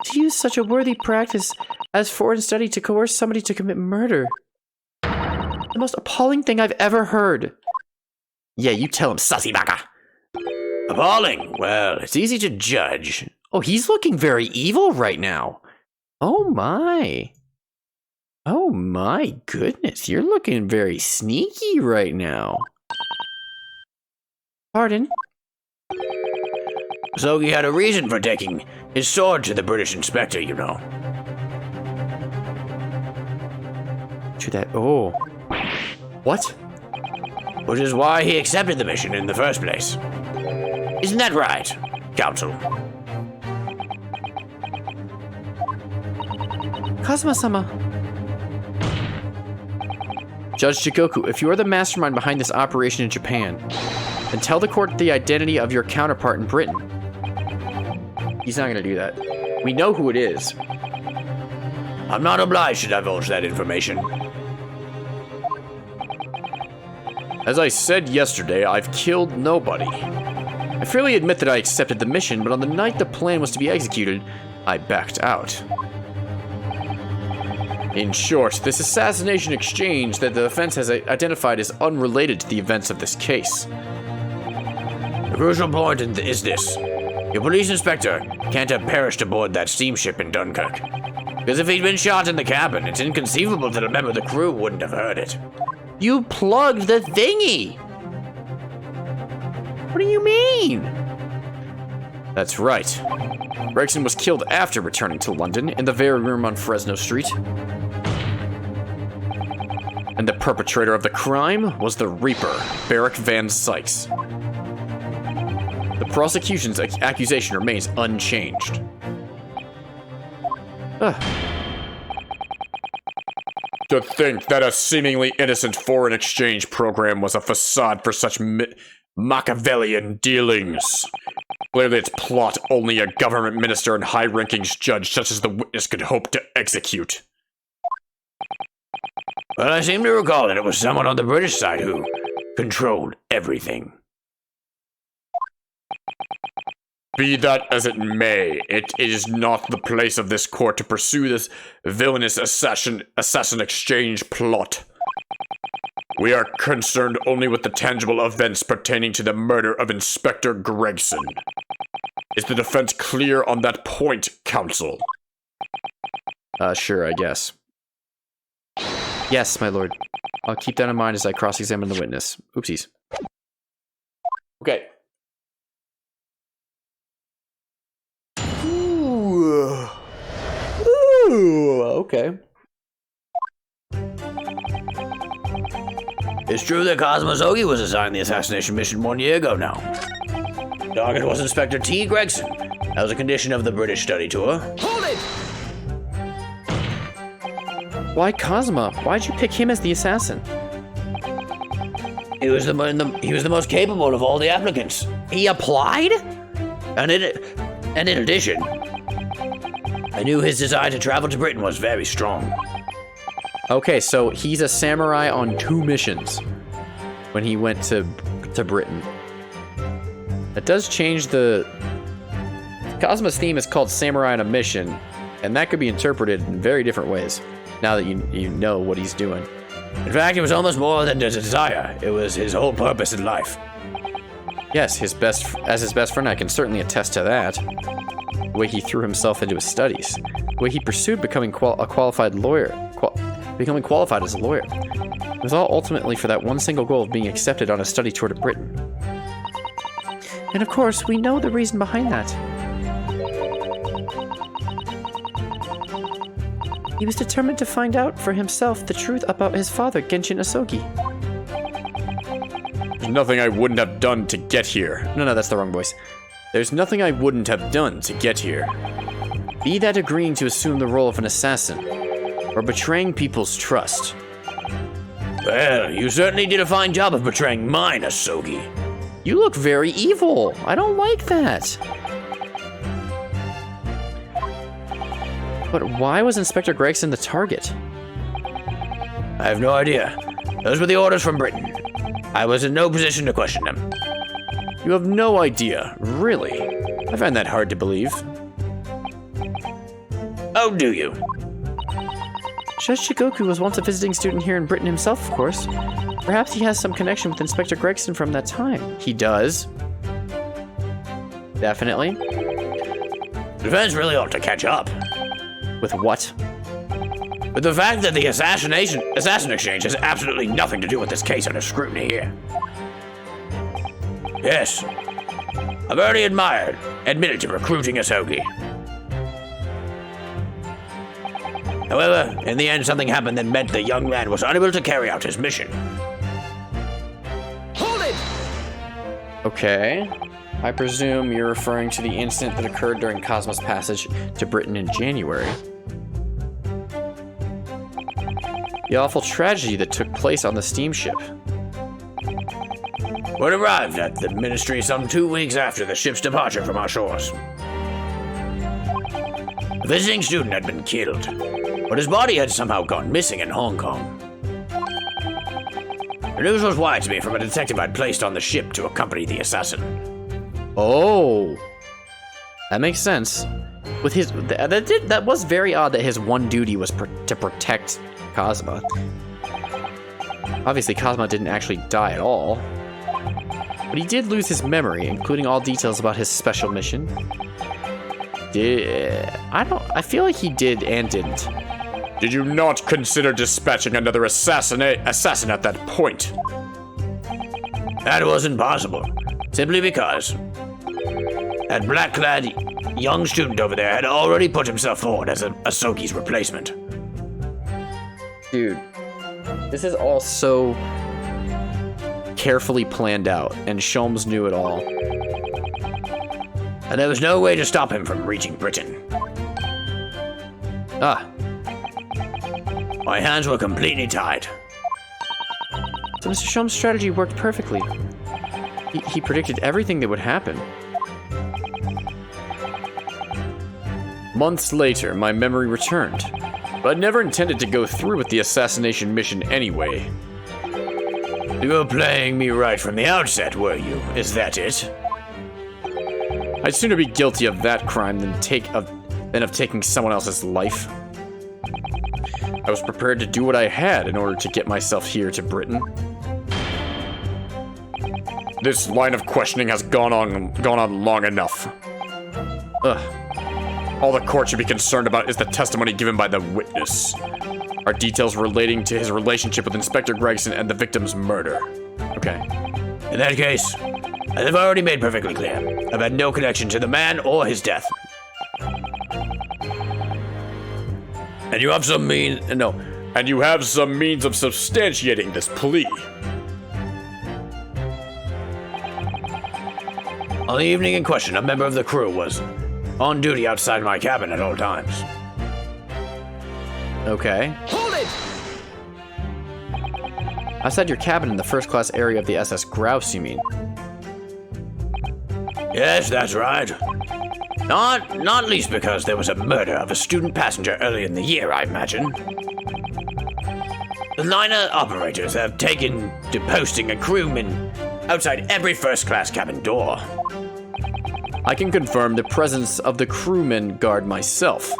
To use such a worthy practice as foreign study to coerce somebody to commit murder. The most appalling thing I've ever heard. Yeah, you tell him, Sussy Baka. Appalling? Well, it's easy to judge. Oh, he's looking very evil right now. Oh my. Oh my goodness, you're looking very sneaky right now. Pardon? Sogi had a reason for taking his sword to the British inspector, you know. To that, oh. What? Which is why he accepted the mission in the first place. Isn't that right, Counsel? Kazuma-sama. Judge Jigoku, if you are the mastermind behind this operation in Japan, then tell the court the identity of your counterpart in Britain. He's not going to do that. We know who it is. I'm not obliged to divulge that information. As I said yesterday, I've killed nobody. I freely admit that I accepted the mission, but on the night the plan was to be executed, I backed out. In short, this assassination exchange that the defense has identified is unrelated to the events of this case. The crucial point is this. Your police inspector can't have perished aboard that steamship in Dunkirk. Because if he'd been shot in the cabin, it's inconceivable that a member of the crew wouldn't have heard it. You plugged the thingy! What do you mean? That's right. Gregson was killed after returning to London in the very room on Fresno Street. And the perpetrator of the crime was the Reaper, Barrick Van Sykes. The prosecution's accusation remains unchanged. To think that a seemingly innocent foreign exchange program was a facade for such Machiavellian dealings. Clearly its plot only a government minister and high-rankings judge such as the witness could hope to execute. Well, I seem to recall that it was someone on the British side who controlled everything. Be that as it may, it is not the place of this court to pursue this villainous assassin exchange plot. We are concerned only with the tangible events pertaining to the murder of Inspector Gregson. Is the defense clear on that point, counsel? Sure, I guess. Yes, my lord. I'll keep that in mind as I cross-examine the witness. Oopsies. Okay. Ooh, okay. It's true that Cosmos Ogi was assigned the assassination mission 1 year ago now. The target was Inspector T. Gregson. That was a condition of the British study tour. Hold it! Why Cosma? Why'd you pick him as the assassin? He was the most capable of all the applicants. He applied? And in addition, I knew his desire to travel to Britain was very strong. Okay, so he's a samurai on 2 missions when he went to Britain. That does change the... Cosma's theme is called Samurai on a Mission, and that could be interpreted in very different ways, now that you know what he's doing. In fact, it was almost more than a desire. It was his whole purpose in life. Yes, as his best friend, I can certainly attest to that. The way he threw himself into his studies, the way he pursued becoming qualified as a lawyer. It was all ultimately for that one single goal of being accepted on a study tour to Britain. And of course, we know the reason behind that. He was determined to find out for himself the truth about his father, Genshin Asogi. There's nothing I wouldn't have done to get here. No, that's the wrong voice. There's nothing I wouldn't have done to get here. Be that agreeing to assume the role of an assassin, or betraying people's trust. Well, you certainly did a fine job of betraying mine, Asogi. You look very evil. I don't like that. But why was Inspector Gregson the target? I have no idea. Those were the orders from Britain. I was in no position to question them. You have no idea, really? I find that hard to believe. Oh, do you? Judge Shigoku was once a visiting student here in Britain himself, of course. Perhaps he has some connection with Inspector Gregson from that time. He does. Definitely. The defense really ought to catch up. With what? With the fact that the assassin exchange has absolutely nothing to do with this case under scrutiny here. Yes, I've already admitted to recruiting Asogi. However, in the end, something happened that meant the young man was unable to carry out his mission. Hold it! Okay. I presume you're referring to the incident that occurred during Cosmo's passage to Britain in January. The awful tragedy that took place on the steamship. When arrived at the ministry some 2 weeks after the ship's departure from our shores. A visiting student had been killed, but his body had somehow gone missing in Hong Kong. The news was wired to me from a detective I'd placed on the ship to accompany the assassin. Oh, that makes sense. With his that was very odd that his one duty was to protect Cosmo. Obviously, Cosmo didn't actually die at all, but he did lose his memory, including all details about his special mission. I feel like he did and didn't. Did you not consider dispatching another assassin at that point? That wasn't possible, simply because that black-clad young student over there had already put himself forward as Asogi's replacement. Dude, this is all so carefully planned out, and Sholmes knew it all. And there was no way to stop him from reaching Britain. My hands were completely tied. So Mr. Sholmes' strategy worked perfectly. He predicted everything that would happen. Months later, my memory returned, but I never intended to go through with the assassination mission anyway. You were playing me right from the outset, were you? Is that it? I'd sooner be guilty of that crime than of taking someone else's life. I was prepared to do what I had in order to get myself here to Britain. This line of questioning has gone on long enough. All the court should be concerned about is the testimony given by the witness. Are details relating to his relationship with Inspector Gregson and the victim's murder. Okay. In that case, as I've already made perfectly clear, I've had no connection to the man or his death. And you have some means of substantiating this plea. On the evening in question, a member of the crew was on duty outside my cabin at all times. Okay. Hold it! Outside your cabin in the first-class area of the SS Grouse, you mean? Yes, that's right. Not least because there was a murder of a student passenger earlier in the year, I imagine. The liner operators have taken to posting a crewman outside every first-class cabin door. I can confirm the presence of the crewman guard myself.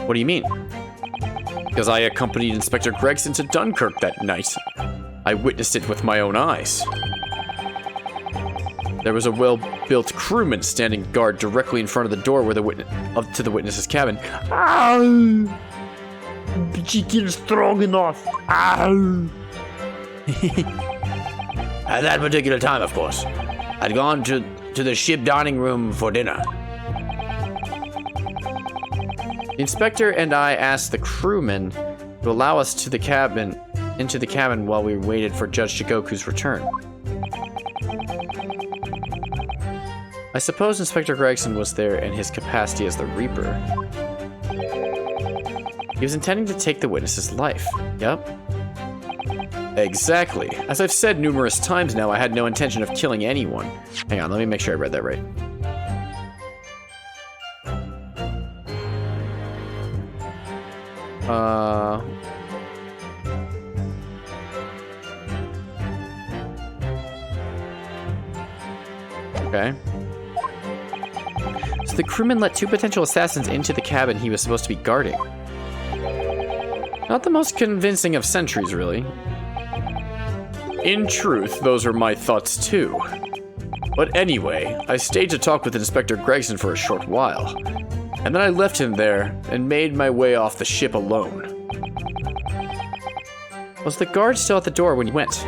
What do you mean? Because I accompanied Inspector Gregson to Dunkirk that night. I witnessed it with my own eyes. There was a well-built crewman standing guard directly in front of the door where to the witness's cabin. Ow! She killed strong enough. Ow! At that particular time, of course, I'd gone to the ship dining room for dinner. The inspector and I asked the crewman to allow us into the cabin while we waited for Judge Shigoku's return. I suppose Inspector Gregson was there in his capacity as the Reaper. He was intending to take the witness's life. Yup. Exactly. As I've said numerous times now, I had no intention of killing anyone. Hang on, let me make sure I read that right. Okay. So the crewman let 2 potential assassins into the cabin he was supposed to be guarding. Not the most convincing of sentries, really. In truth, those are my thoughts too. But anyway, I stayed to talk with Inspector Gregson for a short while, and then I left him there and made my way off the ship alone. Was the guard still at the door when you went?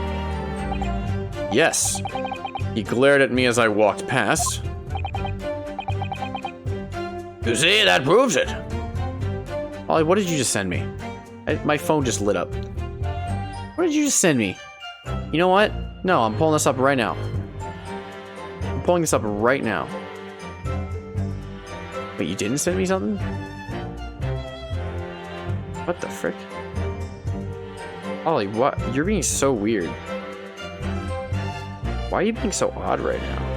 Yes. He glared at me as I walked past. You see, that proves it. Ollie, what did you just send me? My phone just lit up. What did you just send me? You know what? No, I'm pulling this up right now. I'm pulling this up right now. Wait, you didn't send me something? What the frick? Ollie, what? You're being so weird. Why are you being so odd right now?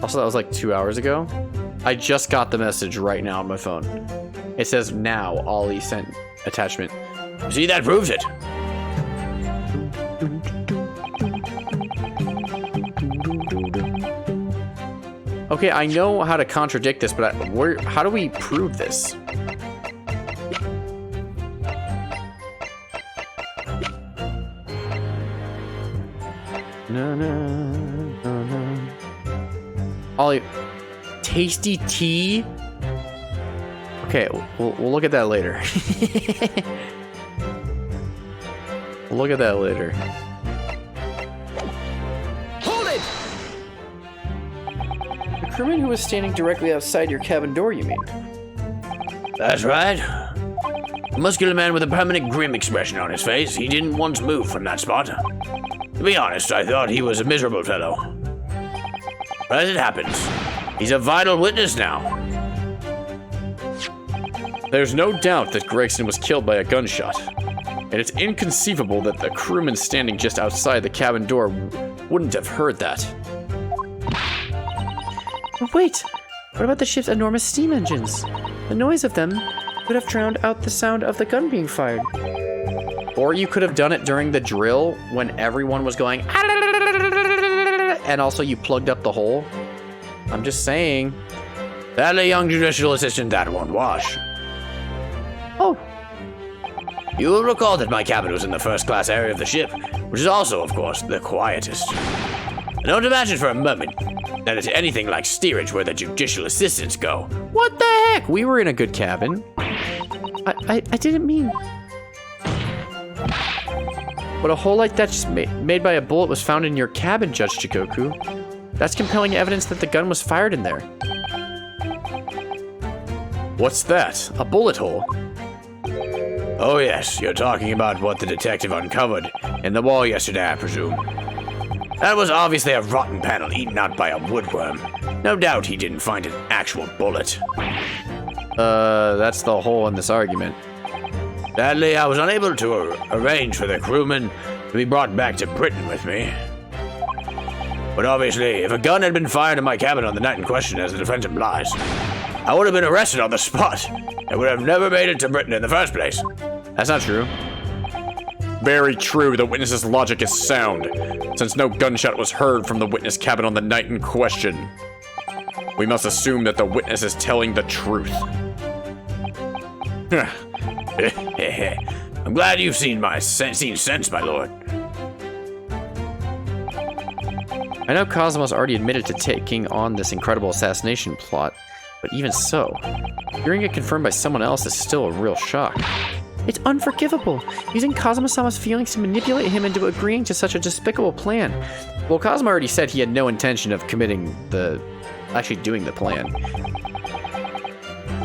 Also, that was like 2 hours ago. I just got the message right now on my phone. It says now, Ollie sent attachment. See, that proves it. Okay, I know how to contradict this, but how do we prove this? Ollie, tasty tea? Okay, we'll look at that later. We'll look at that later. Hold it! The crewman who was standing directly outside your cabin door, you mean? That's right. A muscular man with a permanent grim expression on his face. He didn't once move from that spot. To be honest, I thought he was a miserable fellow. But as it happens, he's a vital witness now. There's no doubt that Gregson was killed by a gunshot. And it's inconceivable that the crewman standing just outside the cabin door wouldn't have heard that. But wait, what about the ship's enormous steam engines? The noise of them could have drowned out the sound of the gun being fired. Or you could have done it during the drill when everyone was going, and also you plugged up the hole. I'm just saying. Sadly, young judicial assistant, that won't wash. Oh. You will recall that my cabin was in the first-class area of the ship, which is also, of course, the quietest. I don't imagine for a moment that it's anything like steerage where the judicial assistants go. What the heck? We were in a good cabin. I didn't mean... But a hole like that just made by a bullet was found in your cabin, Judge Shigoku. That's compelling evidence that the gun was fired in there. What's that? A bullet hole? Oh yes, you're talking about what the detective uncovered in the wall yesterday, I presume. That was obviously a rotten panel eaten out by a woodworm. No doubt he didn't find an actual bullet. That's the hole in this argument. Sadly, I was unable to arrange for the crewman to be brought back to Britain with me. But obviously, if a gun had been fired in my cabin on the night in question, as the defense implies, I would have been arrested on the spot and would have never made it to Britain in the first place. That's not true. Very true. The witness's logic is sound, since no gunshot was heard from the witness cabin on the night in question. We must assume that the witness is telling the truth. I'm glad you've seen sense, my lord. I know Cosmo's already admitted to taking on this incredible assassination plot, but even so, hearing it confirmed by someone else is still a real shock. It's unforgivable, using Kazuma-sama's feelings to manipulate him into agreeing to such a despicable plan. Well, Cosmo already said he had no intention of actually doing the plan.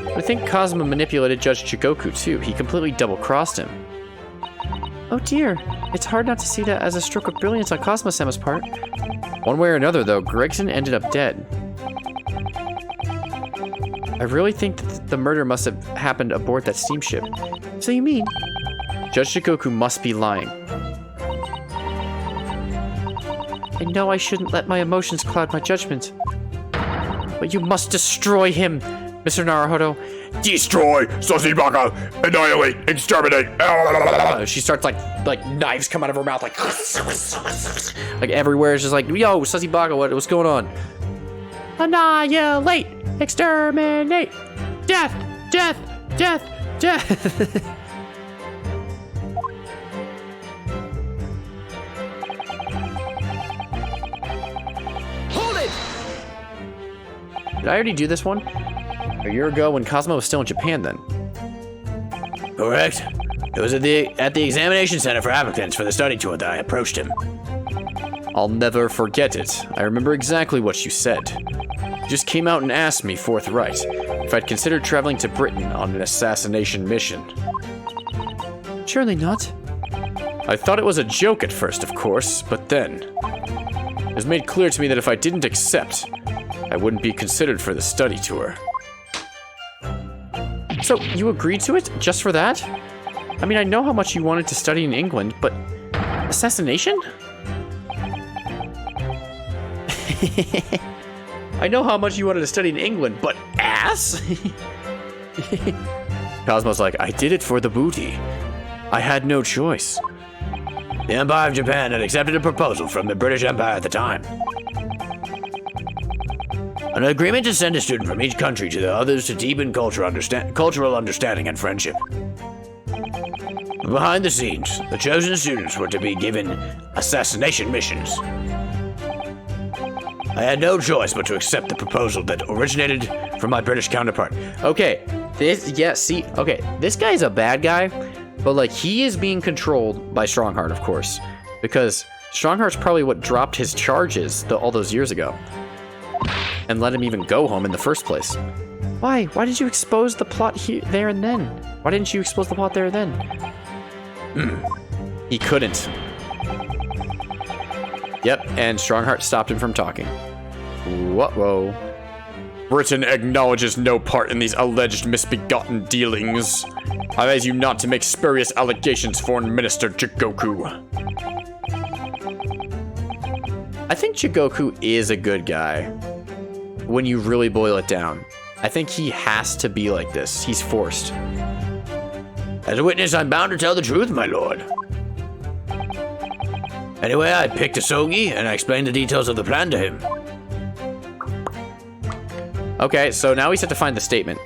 But I think Cosmo manipulated Judge Chigoku too. He completely double-crossed him. Oh dear, it's hard not to see that as a stroke of brilliance on Kazuma-sama's part. One way or another, though, Gregson ended up dead. I really think that the murder must have happened aboard that steamship. So you mean? Judge Shikoku must be lying. I know I shouldn't let my emotions cloud my judgment. But you must destroy him, Mr. Naruhodo. Destroy, Sasibaka, annihilate, exterminate. She starts like knives come out of her mouth like everywhere. It's just like, yo, Sasibaka, what's going on? Annihilate, exterminate, death, death, death, death. Hold it! Did I already do this one? A year ago when Cosmo was still in Japan then. Correct. It was at the examination center for applicants for the study tour that I approached him. I'll never forget it. I remember exactly what you said. You just came out and asked me forthright if I'd considered traveling to Britain on an assassination mission. Surely not. I thought it was a joke at first, of course, but then it was made clear to me that if I didn't accept, I wouldn't be considered for the study tour. So you agreed to it just for that? I mean, I know how much you wanted to study in England, but assassination? I know how much you wanted to study in England, but ass? Cosmo's like, I did it for the booty. I had no choice. The Empire of Japan had accepted a proposal from the British Empire at the time. An agreement to send a student from each country to the others to deepen cultural understanding and friendship. Behind the scenes, the chosen students were to be given assassination missions. I had no choice but to accept the proposal that originated from my British counterpart. Okay, this guy's a bad guy, but like he is being controlled by Strongheart, of course, because Strongheart's probably what dropped his charges all those years ago and let him even go home in the first place. Why? Why did you expose the plot there and then? Why didn't you expose the plot there and then? He couldn't. Yep, and Strongheart stopped him from talking. Whoa. Britain acknowledges no part in these alleged misbegotten dealings. I advise you not to make spurious allegations, Foreign Minister Chigoku. I think Chigoku is a good guy. When you really boil it down. I think he has to be like this. He's forced. As a witness, I'm bound to tell the truth, my lord. Anyway, I picked Asogi and I explained the details of the plan to him. Okay, so now we have to find the statement.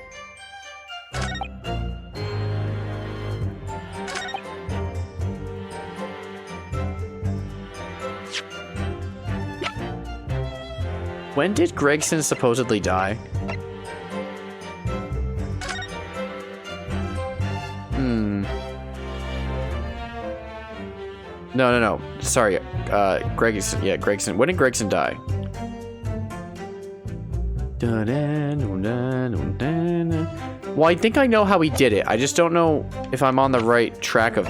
When did Gregson supposedly die? No. Sorry, Gregson. Yeah, Gregson. When did Gregson die? Well, I think I know how he did it. I just don't know if I'm on the right track of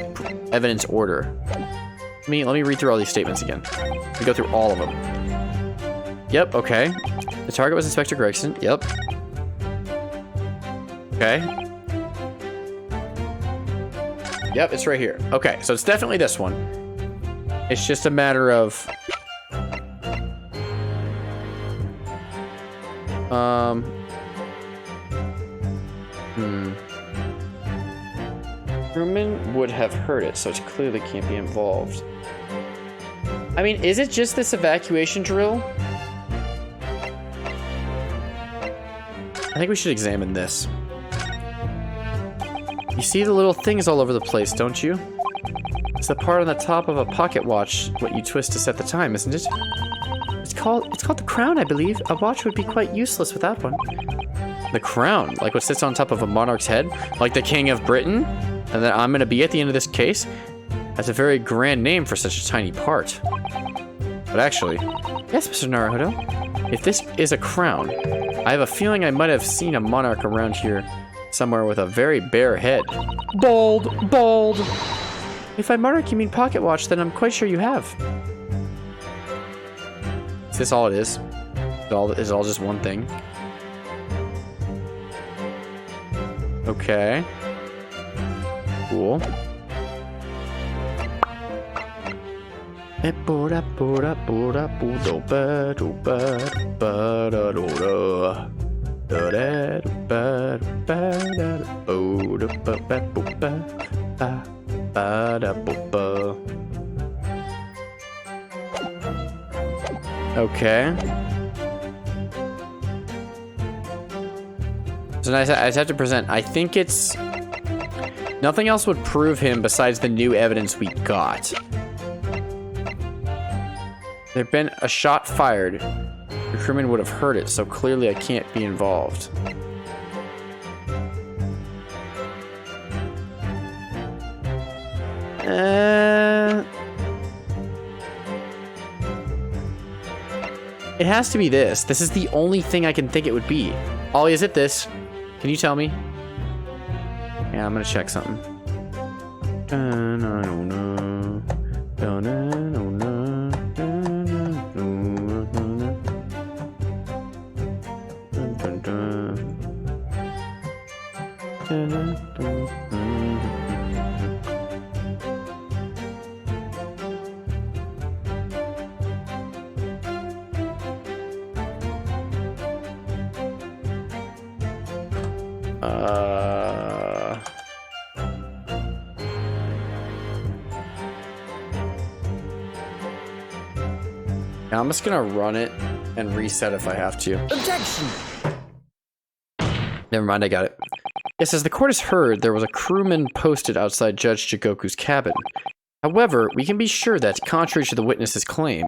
evidence order. Let me read through all these statements again. Let me go through all of them. Yep, okay. The target was Inspector Gregson. Yep. Okay. Yep, it's right here. Okay, so it's definitely this one. It's just a matter of... Truman would have heard it, so it clearly can't be involved. I mean, is it just this evacuation drill? I think we should examine this. You see the little things all over the place, don't you? It's the part on the top of a pocket watch, what you twist to set the time, isn't it? It's called the crown, I believe. A watch would be quite useless without one. The crown? Like what sits on top of a monarch's head? Like the King of Britain? And that I'm gonna be at the end of this case? That's a very grand name for such a tiny part. But actually, Yes, Mr. Naruhodo. if this is a crown, I have a feeling I might have seen a monarch around here somewhere with a very bare head. Bald, bald. If by monarch you mean pocket watch, then I'm quite sure you have. Is this all it is? Is it all just one thing? Okay. Cool. Okay. So I just have to present. I think it's... Nothing else would prove him besides the new evidence we got. There'd been a shot fired. The crewman would have heard it, so clearly I can't be involved. It has to be this. This is the only thing I can think it would be. Ollie, is it this? Can you tell me? Yeah, I'm gonna check something. Now I'm just gonna run it and reset if I have to. Objection! Never mind, I got it. Yes, as the court has heard, there was a crewman posted outside Judge Jigoku's cabin. However, we can be sure that, contrary to the witness's claim,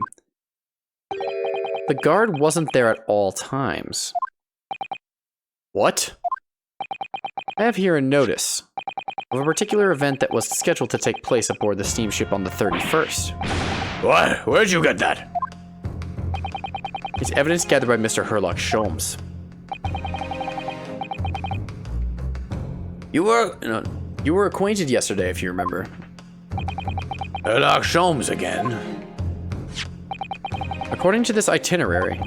the guard wasn't there at all times. What? I have here a notice of a particular event that was scheduled to take place aboard the steamship on the 31st. What? Where'd you get that? It's evidence gathered by Mr. Herlock Sholmes. You were acquainted yesterday, if you remember. Herlock Sholmes again. According to this itinerary,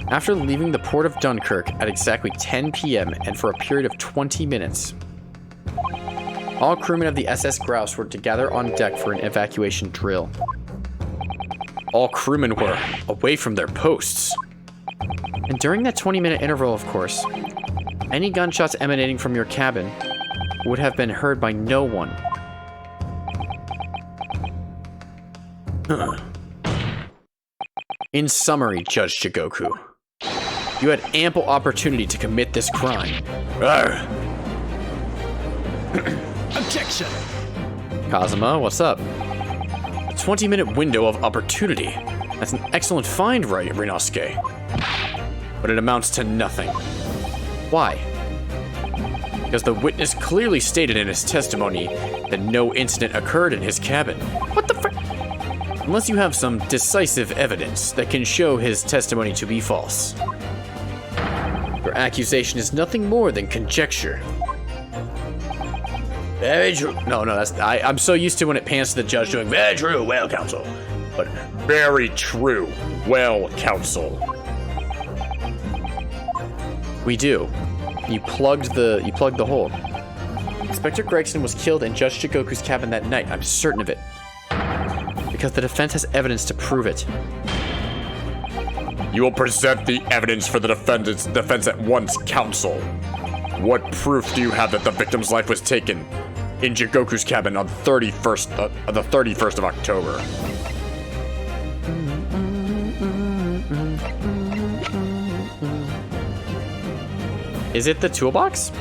after leaving the port of Dunkirk at exactly 10 p.m. and for a period of 20 minutes, all crewmen of the SS Grouse were to gather on deck for an evacuation drill. All crewmen were away from their posts. And during that 20-minute interval, of course, any gunshots emanating from your cabin would have been heard by no one. In summary, Judge Jigoku, you had ample opportunity to commit this crime. Objection! Kazuma, what's up? A 20-minute window of opportunity. That's an excellent find, right, Rinosuke? But it amounts to nothing. Why? Because the witness clearly stated in his testimony that no incident occurred in his cabin. What the frick? Unless you have some decisive evidence that can show his testimony to be false. Your accusation is nothing more than conjecture. Very true. No, I'm so used to when it pans to the judge doing Very true, well, counsel. but very true. Well, counsel. We do. You plugged the hole. Inspector Gregson was killed in Judge Jigoku's cabin that night. I'm certain of it. Because the defense has evidence to prove it. You will present the evidence for the defense at once, counsel. What proof do you have that the victim's life was taken in Jigoku's cabin on the 31st of October? Is it the toolbox?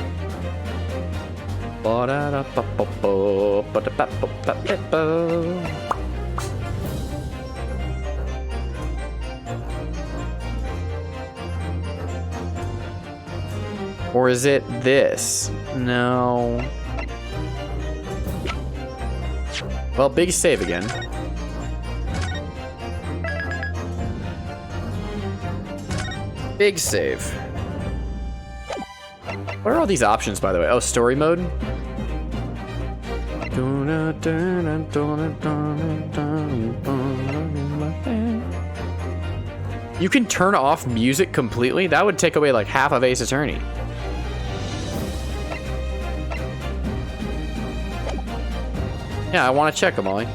Or is it this? No. Well, big save again. Big save. What are all these options, by the way? Oh, story mode? You can turn off music completely? That would take away like half of Ace Attorney. Yeah, I want to check them, Ollie.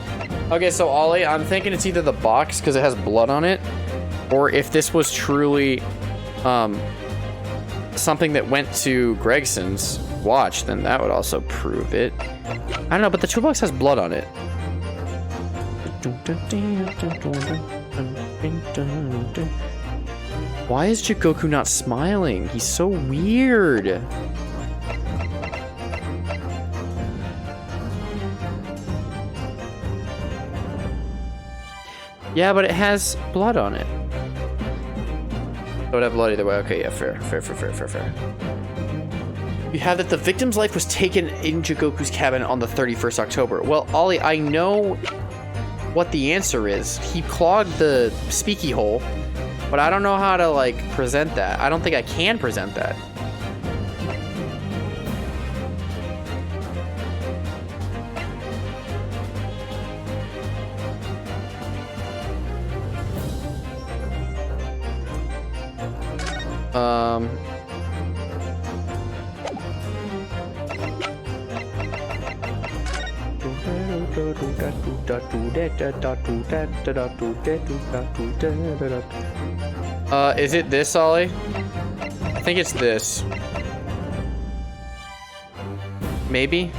Okay, so Ollie, I'm thinking it's either the box because it has blood on it, or if this was truly something that went to Gregson's watch, then that would also prove it. I don't know, but the toolbox has blood on it. Why is Jigoku not smiling? He's so weird. Yeah, but it has blood on it. It would have blood either way. Okay, yeah, fair. You have that the victim's life was taken in Jigoku's cabin on the 31st October. Well, Ollie, I know what the answer is. He clogged the speaky hole, but I don't know how to, like, present that. I don't think I can present that. Is it this, Ollie? I think it's this. Maybe?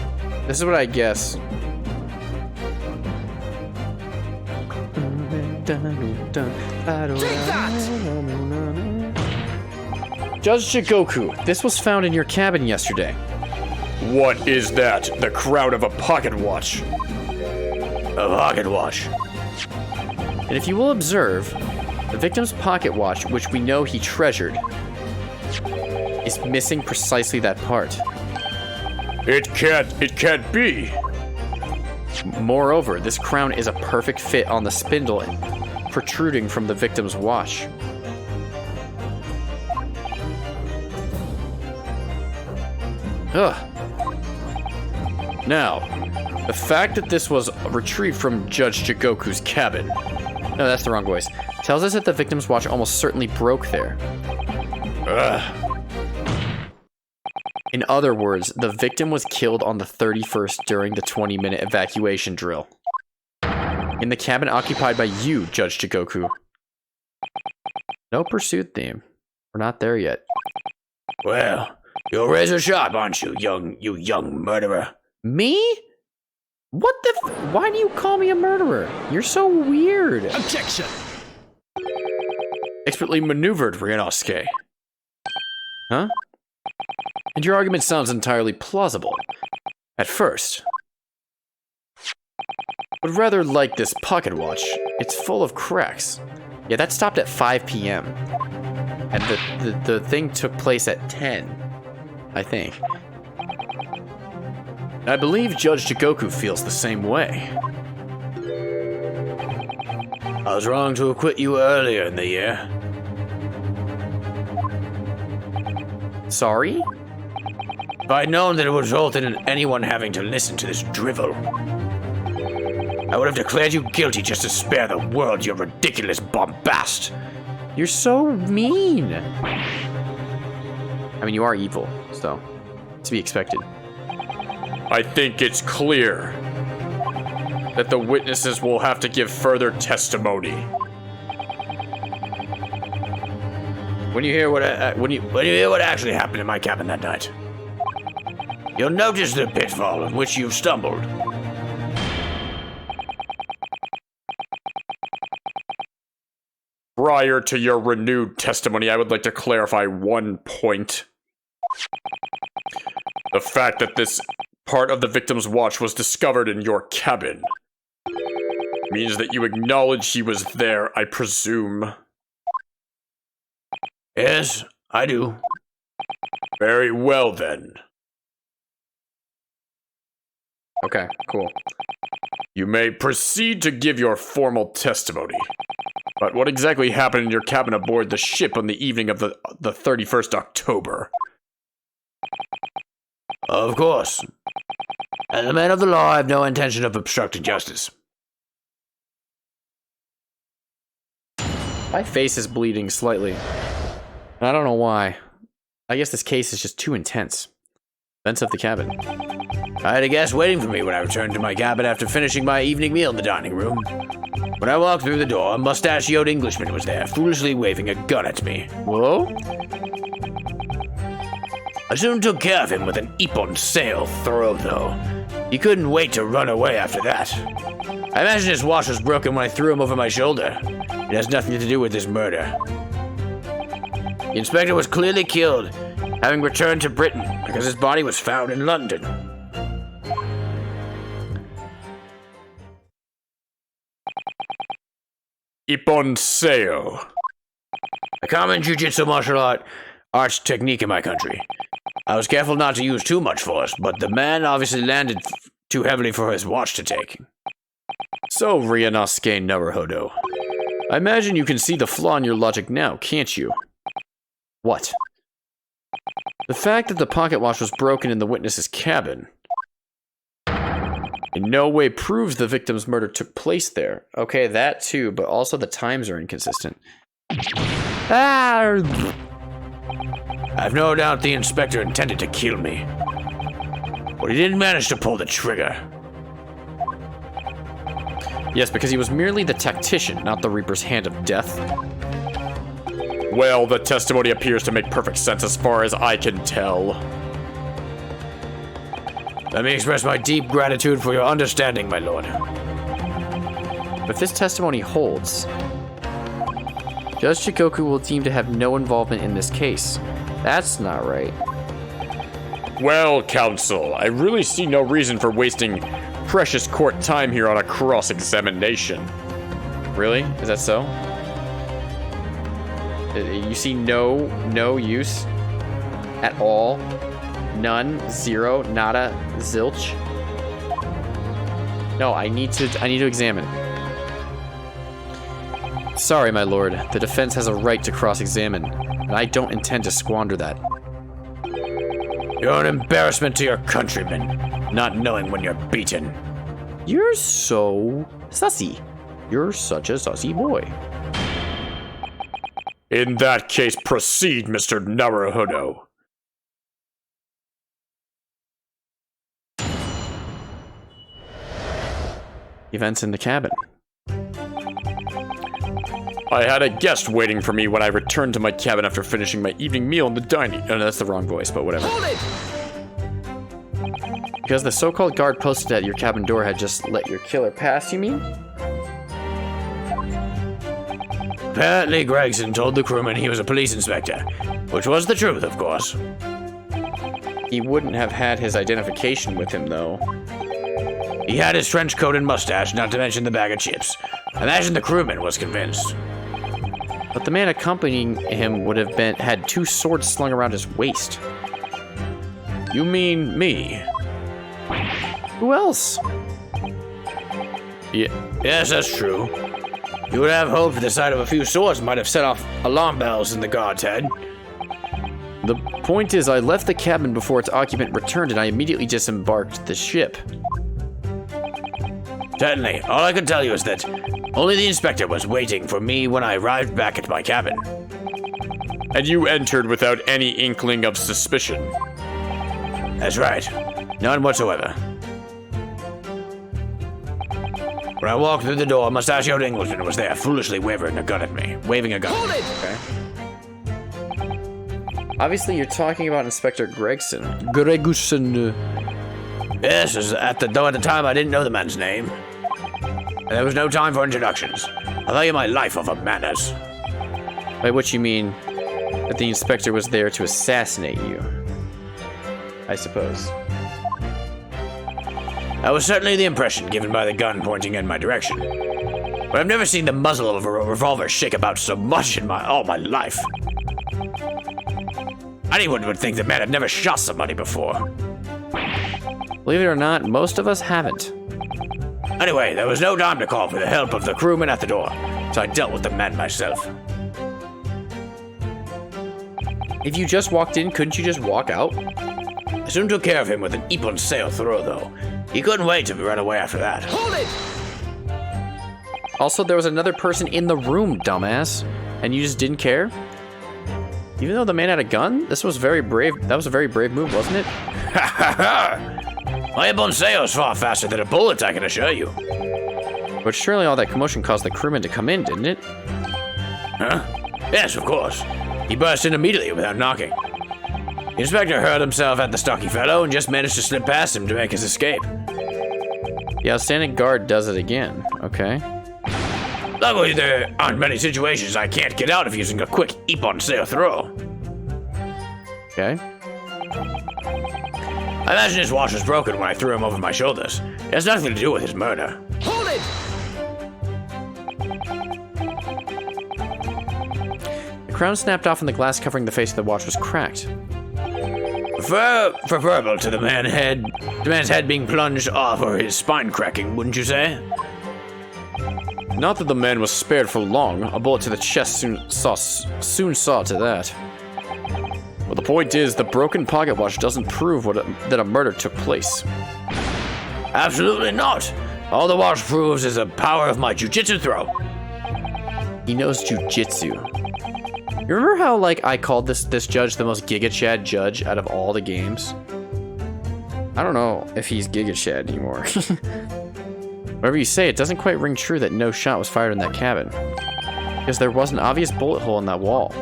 This is what I guess. Judge Jigoku, this was found in your cabin yesterday. What is that? The crown of a pocket watch. A pocket watch. And if you will observe, the victim's pocket watch, which we know he treasured, is missing precisely that part. It can't be. Moreover, this crown is a perfect fit on the spindle protruding from the victim's watch. Ugh. Now, the fact that this was retrieved from Judge Jigoku's cabin, no, that's the wrong voice, tells us that the victim's watch almost certainly broke there. Ugh. In other words, the victim was killed on the 31st during the 20-minute evacuation drill. In the cabin occupied by you, Judge Jigoku. No pursuit theme. We're not there yet. Well, you're razor sharp, aren't you, you young murderer? Me? What the why do you call me a murderer? You're so weird. Objection! Expertly maneuvered, Ryanosuke. Huh? And your argument sounds entirely plausible. At first. But rather like this pocket watch, it's full of cracks. Yeah, that stopped at 5 p.m. And the thing took place at 10, I think. I believe Judge Jigoku feels the same way. I was wrong to acquit you earlier in the year. Sorry? If I'd known that it would result in anyone having to listen to this drivel, I would have declared you guilty just to spare the world your ridiculous bombast. You're so mean. I mean, you are evil, so to be expected. I think it's clear that the witnesses will have to give further testimony. When you hear what actually happened in my cabin that night, you'll notice the pitfall in which you've stumbled. Prior to your renewed testimony, I would like to clarify one point. The fact that this part of the victim's watch was discovered in your cabin. Means that you acknowledge he was there, I presume. Yes, I do. Very well, then. Okay, cool. You may proceed to give your formal testimony. But what exactly happened in your cabin aboard the ship on the evening of the 31st October? Of course. As a man of the law, I have no intention of obstructing justice. My face is bleeding slightly. I don't know why. I guess this case is just too intense. Events of the cabin. I had a guest waiting for me when I returned to my cabin after finishing my evening meal in the dining room. When I walked through the door, a mustachioed Englishman was there, foolishly waving a gun at me. Whoa? I soon took care of him with an Ippon sail throw, though. He couldn't wait to run away after that. I imagine his watch was broken when I threw him over my shoulder. It has nothing to do with this murder. The inspector was clearly killed, having returned to Britain because his body was found in London. Ippon Seo. A common jiu-jitsu martial arts technique in my country. I was careful not to use too much force, but the man obviously landed too heavily for his watch to take. So, Ryanosuke Naruhodo, I imagine you can see the flaw in your logic now, can't you? What? The fact that the pocket watch was broken in the witness's cabin in no way proves the victim's murder took place there. Okay, that too, but also the times are inconsistent. I've no doubt the inspector intended to kill me, but he didn't manage to pull the trigger. Yes, because he was merely the tactician, not the Reaper's hand of death. Well, the testimony appears to make perfect sense as far as I can tell. Let me express my deep gratitude for your understanding, my lord. If this testimony holds, Judge Shikoku will deem to have no involvement in this case. That's not right. Well, counsel, I really see no reason for wasting precious court time here on a cross-examination. Really? Is that so? You see no use at all? None? Zero? Nada? Zilch? No, I need to examine. Sorry, my lord. The defense has a right to cross-examine, and I don't intend to squander that. You're an embarrassment to your countrymen, not knowing when you're beaten. You're so sussy. You're such a sussy boy. In that case, proceed, Mr. Naruhodo. Events in the cabin. I had a guest waiting for me when I returned to my cabin after finishing my evening meal in the dining. Oh, no, that's the wrong voice, but whatever. Hold it! Because the so-called guard posted at your cabin door had just let your killer pass, you mean? Apparently, Gregson told the crewman he was a police inspector, which was the truth, of course. He wouldn't have had his identification with him, though. He had his trench coat and mustache, not to mention the bag of chips. Imagine the crewman was convinced. But the man accompanying him would have had two swords slung around his waist. You mean me? Who else? Yes, that's true. You would have hoped the sight of a few swords might have set off alarm bells in the guard's head. The point is, I left the cabin before its occupant returned, and I immediately disembarked the ship. Certainly, all I can tell you is that only the inspector was waiting for me when I arrived back at my cabin. And you entered without any inkling of suspicion. That's right. None whatsoever. When I walked through the door, a mustachioed Englishman was there, foolishly waving a gun at me. Waving a gun. Hold it! Okay. Obviously, you're talking about Inspector Gregson. Greguson. Yes, at the time I didn't know the man's name. And there was no time for introductions. I value my life over manners. By which you mean that the inspector was there to assassinate you, I suppose. That was certainly the impression given by the gun pointing in my direction. But I've never seen the muzzle of a revolver shake about so much in all my life. Anyone would think the man had never shot somebody before. Believe it or not, most of us haven't. Anyway, there was no time to call for the help of the crewman at the door, so I dealt with the man myself. If you just walked in, couldn't you just walk out? I soon took care of him with an Ippon sail throw, though. He couldn't wait to run away after that. Hold it! Also, there was another person in the room, dumbass. And you just didn't care? Even though the man had a gun? This was very brave. That was a very brave move, wasn't it? Ha ha ha! My Ippon sail is far faster than a bullet, I can assure you. But surely all that commotion caused the crewman to come in, didn't it? Huh? Yes, of course. He burst in immediately without knocking. The inspector hurled himself at the stocky fellow and just managed to slip past him to make his escape. The outstanding guard does it again. Okay. Luckily, there aren't many situations I can't get out of using a quick Ippon sail throw. Okay. I imagine his watch was broken when I threw him over my shoulders. It has nothing to do with his murder. Hold it! The crown snapped off and the glass covering the face of the watch was cracked. Preferable to the man's head being plunged off or his spine cracking, wouldn't you say? Not that the man was spared for long. A bullet to the chest soon saw to that. But the point is, the broken pocket watch doesn't prove that a murder took place. Absolutely not. All the watch proves is the power of my jujitsu throw. He knows jujitsu. You remember how, like, I called this judge the most Giga Chad judge out of all the games? I don't know if he's Giga Chad anymore. Whatever you say, it doesn't quite ring true that no shot was fired in that cabin. Because there was an obvious bullet hole in that wall.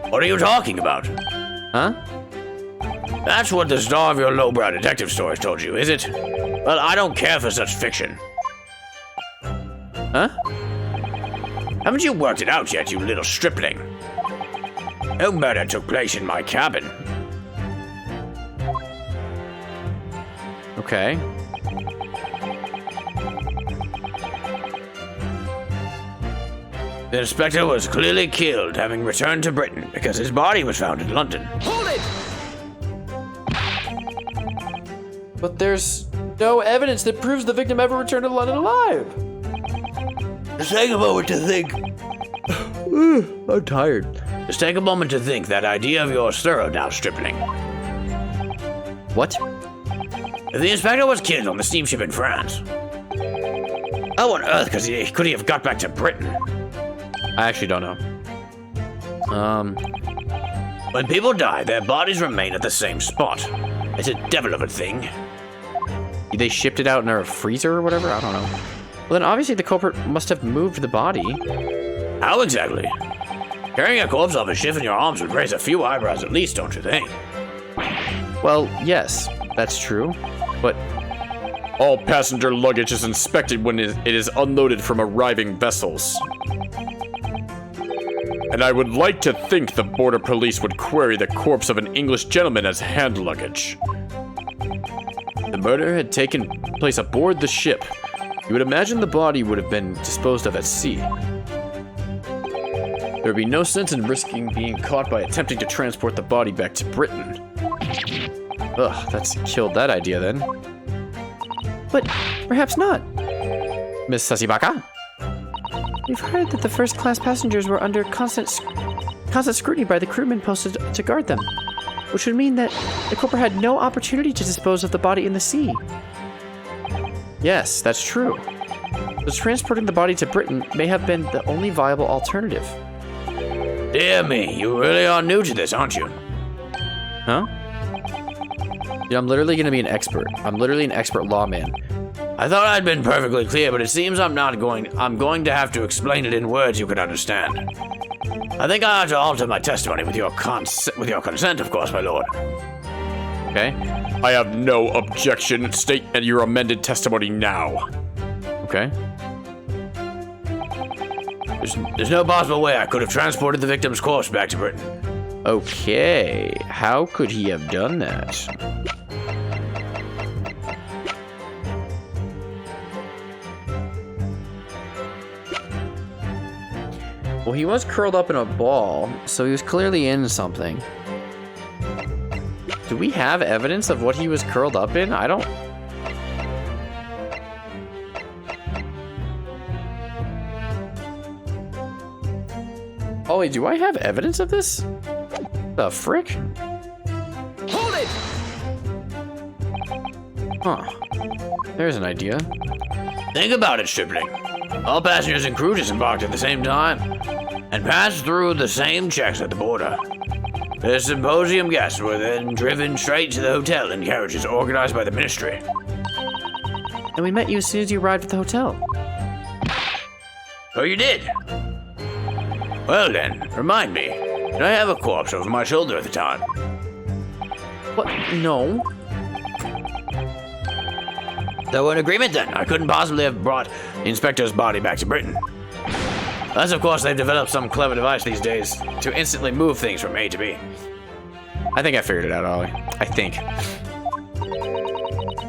What are you talking about? Huh? That's what the star of your lowbrow detective stories told you, is it? Well, I don't care for such fiction. Huh? Haven't you worked it out yet, you little stripling? No murder took place in my cabin. Okay. The inspector was clearly killed, having returned to Britain, because his body was found in London. Hold it! But there's no evidence that proves the victim ever returned to London alive. Just take a moment to think. I'm tired. Just take a moment to think that idea of yours thorough now, stripling. What? If the inspector was killed on the steamship in France, how on earth could he have got back to Britain? I actually don't know. When people die, their bodies remain at the same spot. It's a devil of a thing. They shipped it out in a freezer or whatever? I don't know. Well, then obviously the culprit must have moved the body. How exactly? Carrying a corpse off a ship in your arms would raise a few eyebrows at least, don't you think? Well, yes, that's true. But All passenger luggage is inspected when it is unloaded from arriving vessels. And I would like to think the border police would query the corpse of an English gentleman as hand luggage. The murder had taken place aboard the ship. You would imagine the body would have been disposed of at sea. There would be no sense in risking being caught by attempting to transport the body back to Britain. Ugh, that's killed that idea then. But perhaps not. Miss Sasibaka? We've heard that the first-class passengers were under constant scrutiny by the crewmen posted to guard them, which would mean that the culprit had no opportunity to dispose of the body in the sea. Yes, that's true. So transporting the body to Britain may have been the only viable alternative. Dear me, you really are new to this, aren't you? Huh? Yeah, I'm literally gonna be an expert. I'm literally an expert lawman. I thought I'd been perfectly clear, but it seems I'm going to have to explain it in words you can understand. I think I have to alter my testimony with your consent, of course, my lord. Okay? I have no objection. State your amended testimony now. Okay. There's no possible way I could have transported the victim's corpse back to Britain. Okay. How could he have done that? Well, he was curled up in a ball, so he was clearly in something. Do we have evidence of what he was curled up in? I don't... Ollie, do I have evidence of this? The frick? Hold it! Huh. There's an idea. Think about it, Stripling. All passengers and crew disembarked at the same time and passed through the same checks at the border. The symposium guests were then driven straight to the hotel in carriages organized by the ministry. And we met you as soon as you arrived at the hotel. Oh, you did? Well then, remind me, did I have a corpse over my shoulder at the time? What? No. So we're in agreement then. I couldn't possibly have brought the inspector's body back to Britain. Unless, of course, they've developed some clever device these days to instantly move things from A to B. I think I figured it out, Ollie. I think.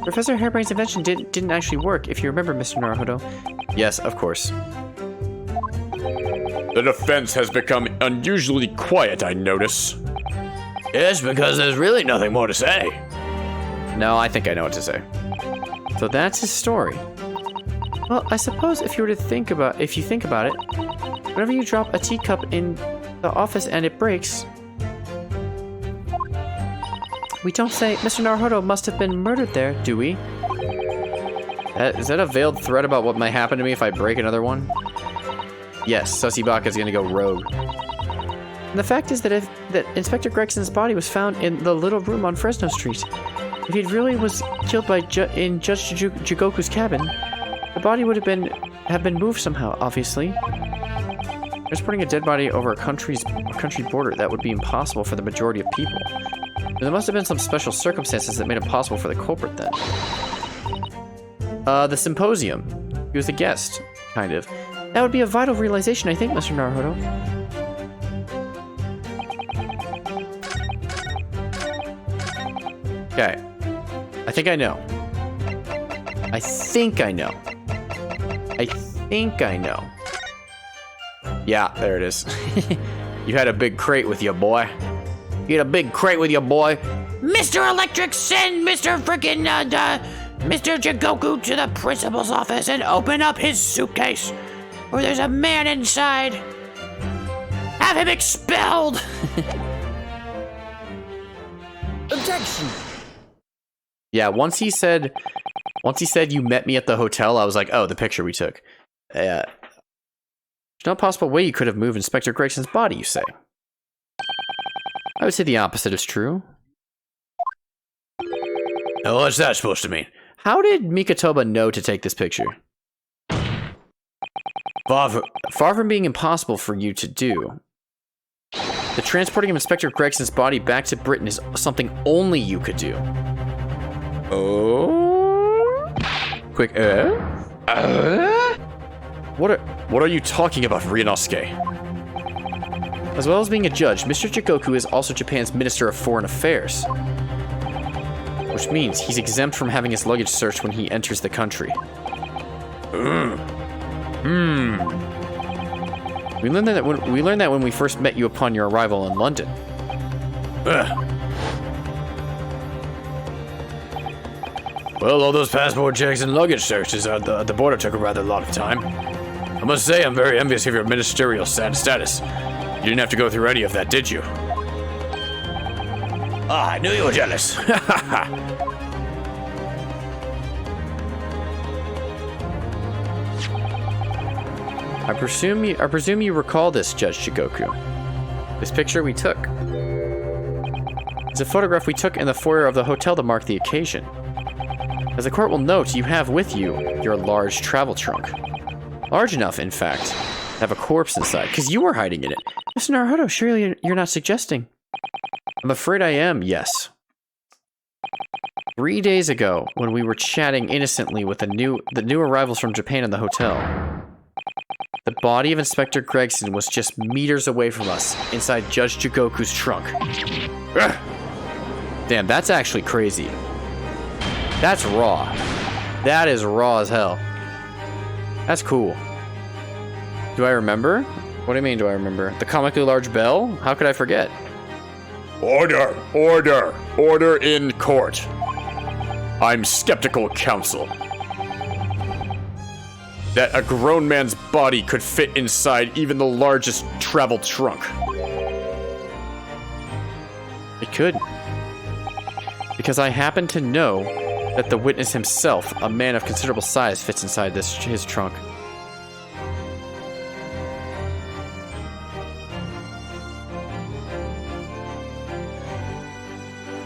Professor Harebrain's invention didn't actually work, if you remember, Mr. Naruhodo. Yes, of course. The defense has become unusually quiet, I notice. Yes, because there's really nothing more to say. No, I think I know what to say. So that's his story. Well, I suppose if you think about it, whenever you drop a teacup in the office and it breaks, we don't say Mr. Naruhodo must have been murdered there, do we? Is that a veiled threat about what might happen to me if I break another one? Yes, Sussy Baka's gonna go rogue. And the fact is that Inspector Gregson's body was found in the little room on Fresno Street. If he really was killed by in Judge Jigoku's cabin, the body would have been moved somehow, obviously. Transporting a dead body over a country border, that would be impossible for the majority of people. There must have been some special circumstances that made it possible for the culprit then. The symposium. He was a guest, kind of. That would be a vital realization, I think, Mr. Naruhodo. Okay. I think I know. I think I know. Yeah, there it is. You had a big crate with you, boy. Mr. Electric, send Mr. Frickin' Mr. Jigoku to the principal's office and open up his suitcase, where there's a man inside. Have him expelled! Objection! Yeah, once he said you met me at the hotel, I was like, oh, the picture we took. There's no possible way you could have moved Inspector Gregson's body, you say? I would say the opposite is true. Now, what's that supposed to mean? How did Mikotoba know to take this picture? Far from being impossible for you to do, the transporting of Inspector Gregson's body back to Britain is something only you could do. Oh? Quick, What are you talking about, Ryunosuke? As well as being a judge, Mr. Jigoku is also Japan's Minister of Foreign Affairs. Which means he's exempt from having his luggage searched when he enters the country. We learned that when we first met you upon your arrival in London. Well, all those passport checks and luggage searches at the border took a rather lot of time. I must say I'm very envious of your ministerial status. You didn't have to go through any of that, did you? Ah, I knew you were jealous. I presume you recall this, Judge Jigoku. This picture we took. It's a photograph we took in the foyer of the hotel to mark the occasion. As the court will note, you have with you your large travel trunk. Large enough, in fact, to have a corpse inside, because you were hiding in it. Mr. Naruhodo, surely you're not suggesting. I'm afraid I am, yes. 3 days ago, when we were chatting innocently with the new arrivals from Japan in the hotel, the body of Inspector Gregson was just meters away from us, inside Judge Jigoku's trunk. Damn, that's actually crazy. That's raw. That is raw as hell. That's cool. Do I remember? What do you mean, do I remember? The comically large bell? How could I forget? Order! Order! Order in court. I'm skeptical, counsel, that a grown man's body could fit inside even the largest travel trunk. It could. Because I happen to know that the witness himself, a man of considerable size, fits inside his trunk.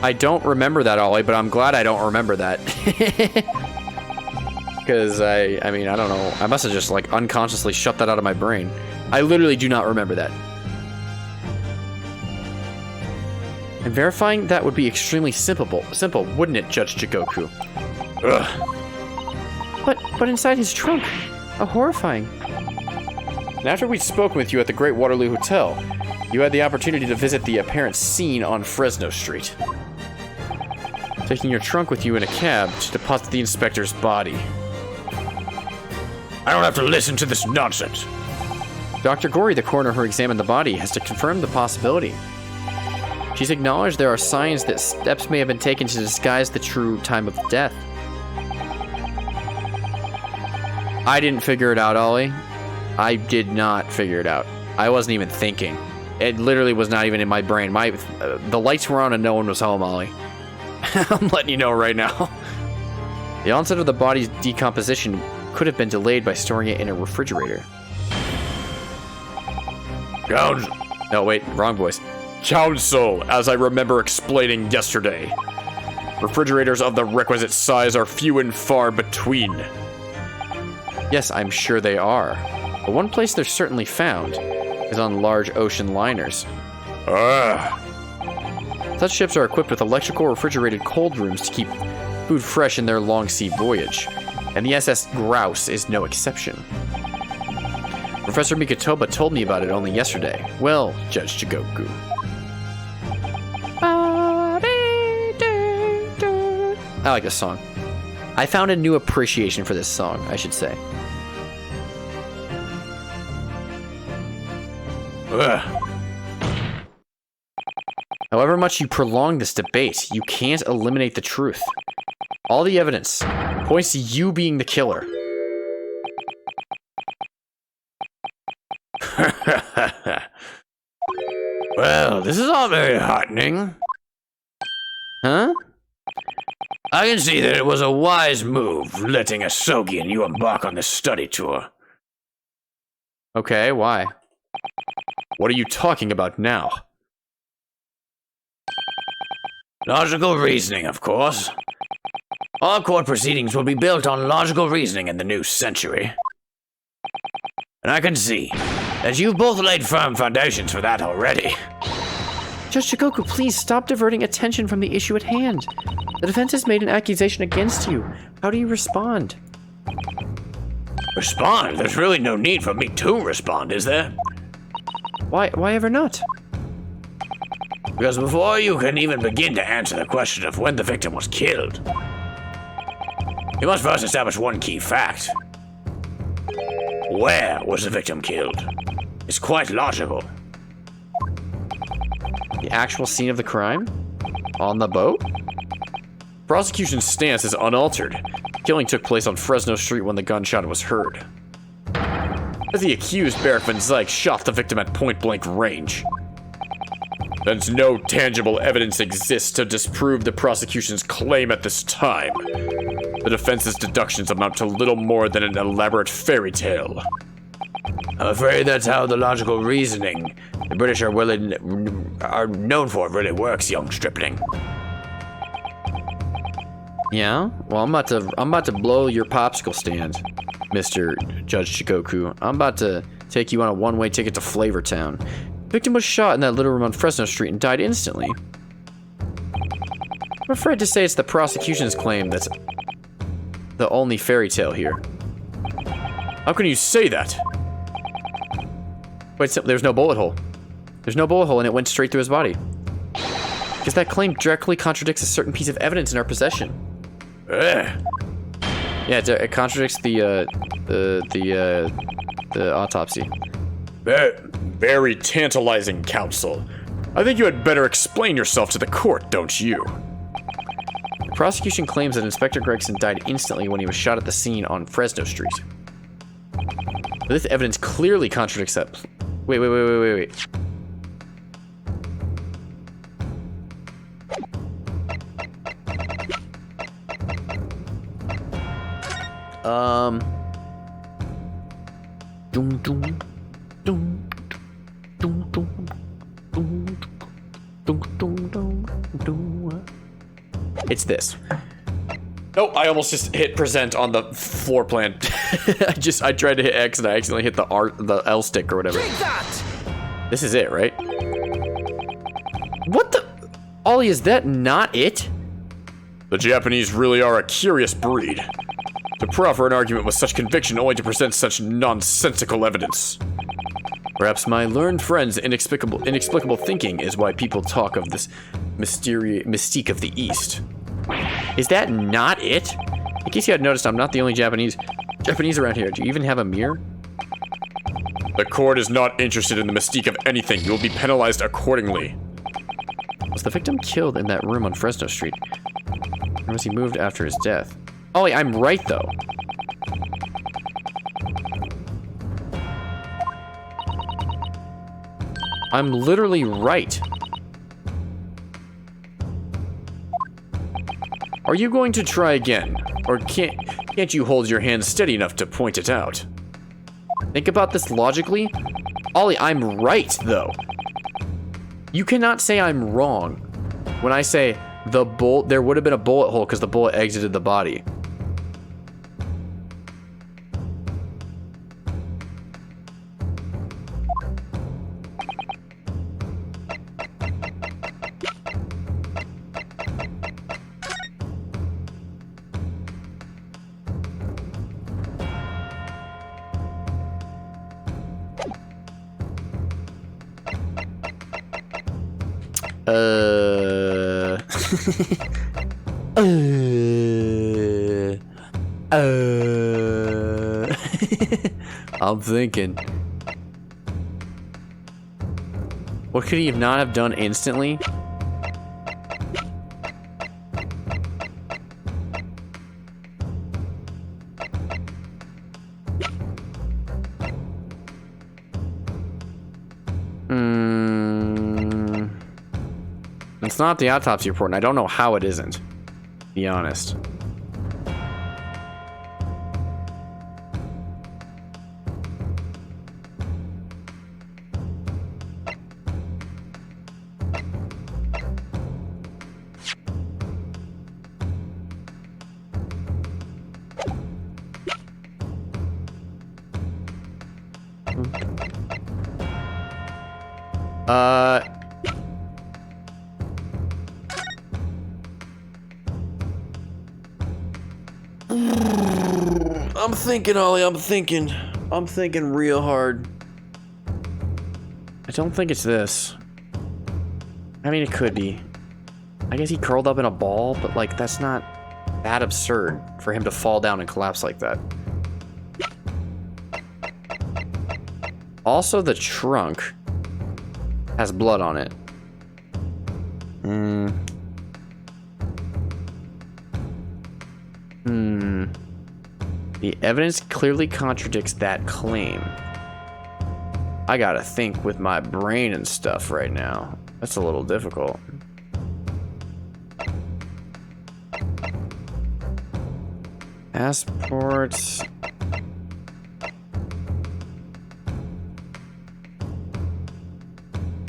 I don't remember that, Ollie, but I'm glad I don't remember that. Because I mean, I don't know. I must have just like unconsciously shut that out of my brain. I literally do not remember that. And verifying that would be extremely simple, wouldn't it, Judge Jigoku? Ugh. But inside his trunk, how horrifying. And after we'd spoken with you at the Great Waterloo Hotel, you had the opportunity to visit the apparent scene on Fresno Street, taking your trunk with you in a cab to deposit the inspector's body. I don't have to listen to this nonsense. Dr. Gory, the coroner who examined the body, has confirmed the possibility. She's acknowledged there are signs that steps may have been taken to disguise the true time of death. I didn't figure it out, Ollie. I did not figure it out. I wasn't even thinking. It literally was not even in my brain. The lights were on and no one was home, Ollie. I'm letting you know right now. The onset of the body's decomposition could have been delayed by storing it in a refrigerator. No, wait, wrong voice. Counsel, as I remember explaining yesterday, refrigerators of the requisite size are few and far between. Yes, I'm sure they are. But one place they're certainly found is on large ocean liners. Such ships are equipped with electrical refrigerated cold rooms to keep food fresh in their long sea voyage, and the SS Grouse is no exception. Professor Mikotoba told me about it only yesterday. Well, Judge Jigoku. I like this song. I found a new appreciation for this song, I should say. However much you prolong this debate, you can't eliminate the truth. All the evidence points to you being the killer. Well, this is all very heartening. Huh? I can see that it was a wise move letting Asogi and you embark on this study tour. Okay, why? What are you talking about now? Logical reasoning, of course. All court proceedings will be built on logical reasoning in the new century. And I can see that you've both laid firm foundations for that already. Judge Jigoku, please stop diverting attention from the issue at hand. The defense has made an accusation against you. How do you respond? Respond? There's really no need for me to respond, is there? Why ever not? Because before you can even begin to answer the question of when the victim was killed, you must first establish one key fact. Where was the victim killed? It's quite logical. The actual scene of the crime? On the boat? Prosecution's stance is unaltered. Killing took place on Fresno Street when the gunshot was heard. As the accused, Barrick Van Zyke shot the victim at point-blank range. Since no tangible evidence exists to disprove the prosecution's claim at this time, the defense's deductions amount to little more than an elaborate fairy tale. I'm afraid that's how the logical reasoning the British are known for really works, young stripling. Yeah? Well, I'm about to blow your popsicle stand, Mr. Judge Jigoku. I'm about to take you on a one-way ticket to Flavor Town. The victim was shot in that little room on Fresno Street and died instantly. I'm afraid to say it's the prosecution's claim that's the only fairy tale here. How can you say that? Wait, so there's no bullet hole. There's no bullet hole and it went straight through his body. Because that claim directly contradicts a certain piece of evidence in our possession. Yeah, it contradicts the autopsy. Very tantalizing, counsel. I think you had better explain yourself to the court, don't you? The prosecution claims that Inspector Gregson died instantly when he was shot at the scene on Fresno Street. This evidence clearly contradicts that. Wait. It's this. Oh, I almost just hit present on the floor plan. I tried to hit X and I accidentally hit the L stick or whatever. Take that! This is it, right? What the? Ollie, is that not it? The Japanese really are a curious breed. To proffer an argument with such conviction only to present such nonsensical evidence. Perhaps my learned friend's inexplicable thinking is why people talk of this mystique of the East. Is that not it? In case you had noticed, I'm not the only Japanese around here. Do you even have a mirror? The court is not interested in the mystique of anything. You will be penalized accordingly. Was the victim killed in that room on Fresno Street? Or was he moved after his death? Ollie, I'm right, though. I'm literally right. Are you going to try again? Or can't you hold your hand steady enough to point it out? Think about this logically. Ollie, I'm right, though. You cannot say I'm wrong when I say there would have been a bullet hole because the bullet exited the body. I'm thinking. What could he not have done instantly? It's not the autopsy report, and I don't know how it isn't, to be honest. I'm thinking, Ollie, I'm thinking real hard. I don't think it's this. I mean, it could be. I guess he curled up in a ball, but like, that's not that absurd for him to fall down and collapse like that. Also, the trunk has blood on it. The evidence clearly contradicts that claim. I gotta think with my brain and stuff right now. That's a little difficult. Passports.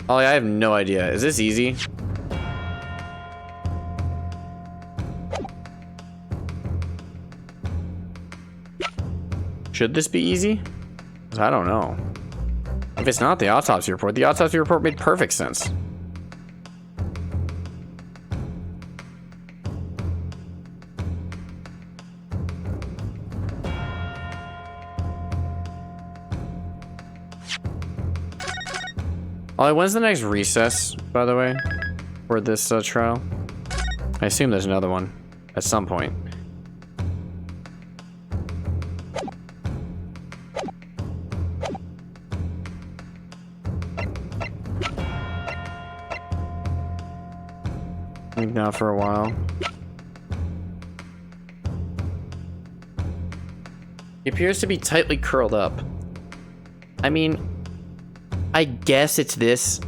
Oh, I have no idea. Is this easy? Should this be easy? I don't know. If it's not the autopsy report made perfect sense. When's the next recess, by the way, for this trial? I assume there's another one at some point. I think not for a while. He appears to be tightly curled up. I mean, I guess it's this.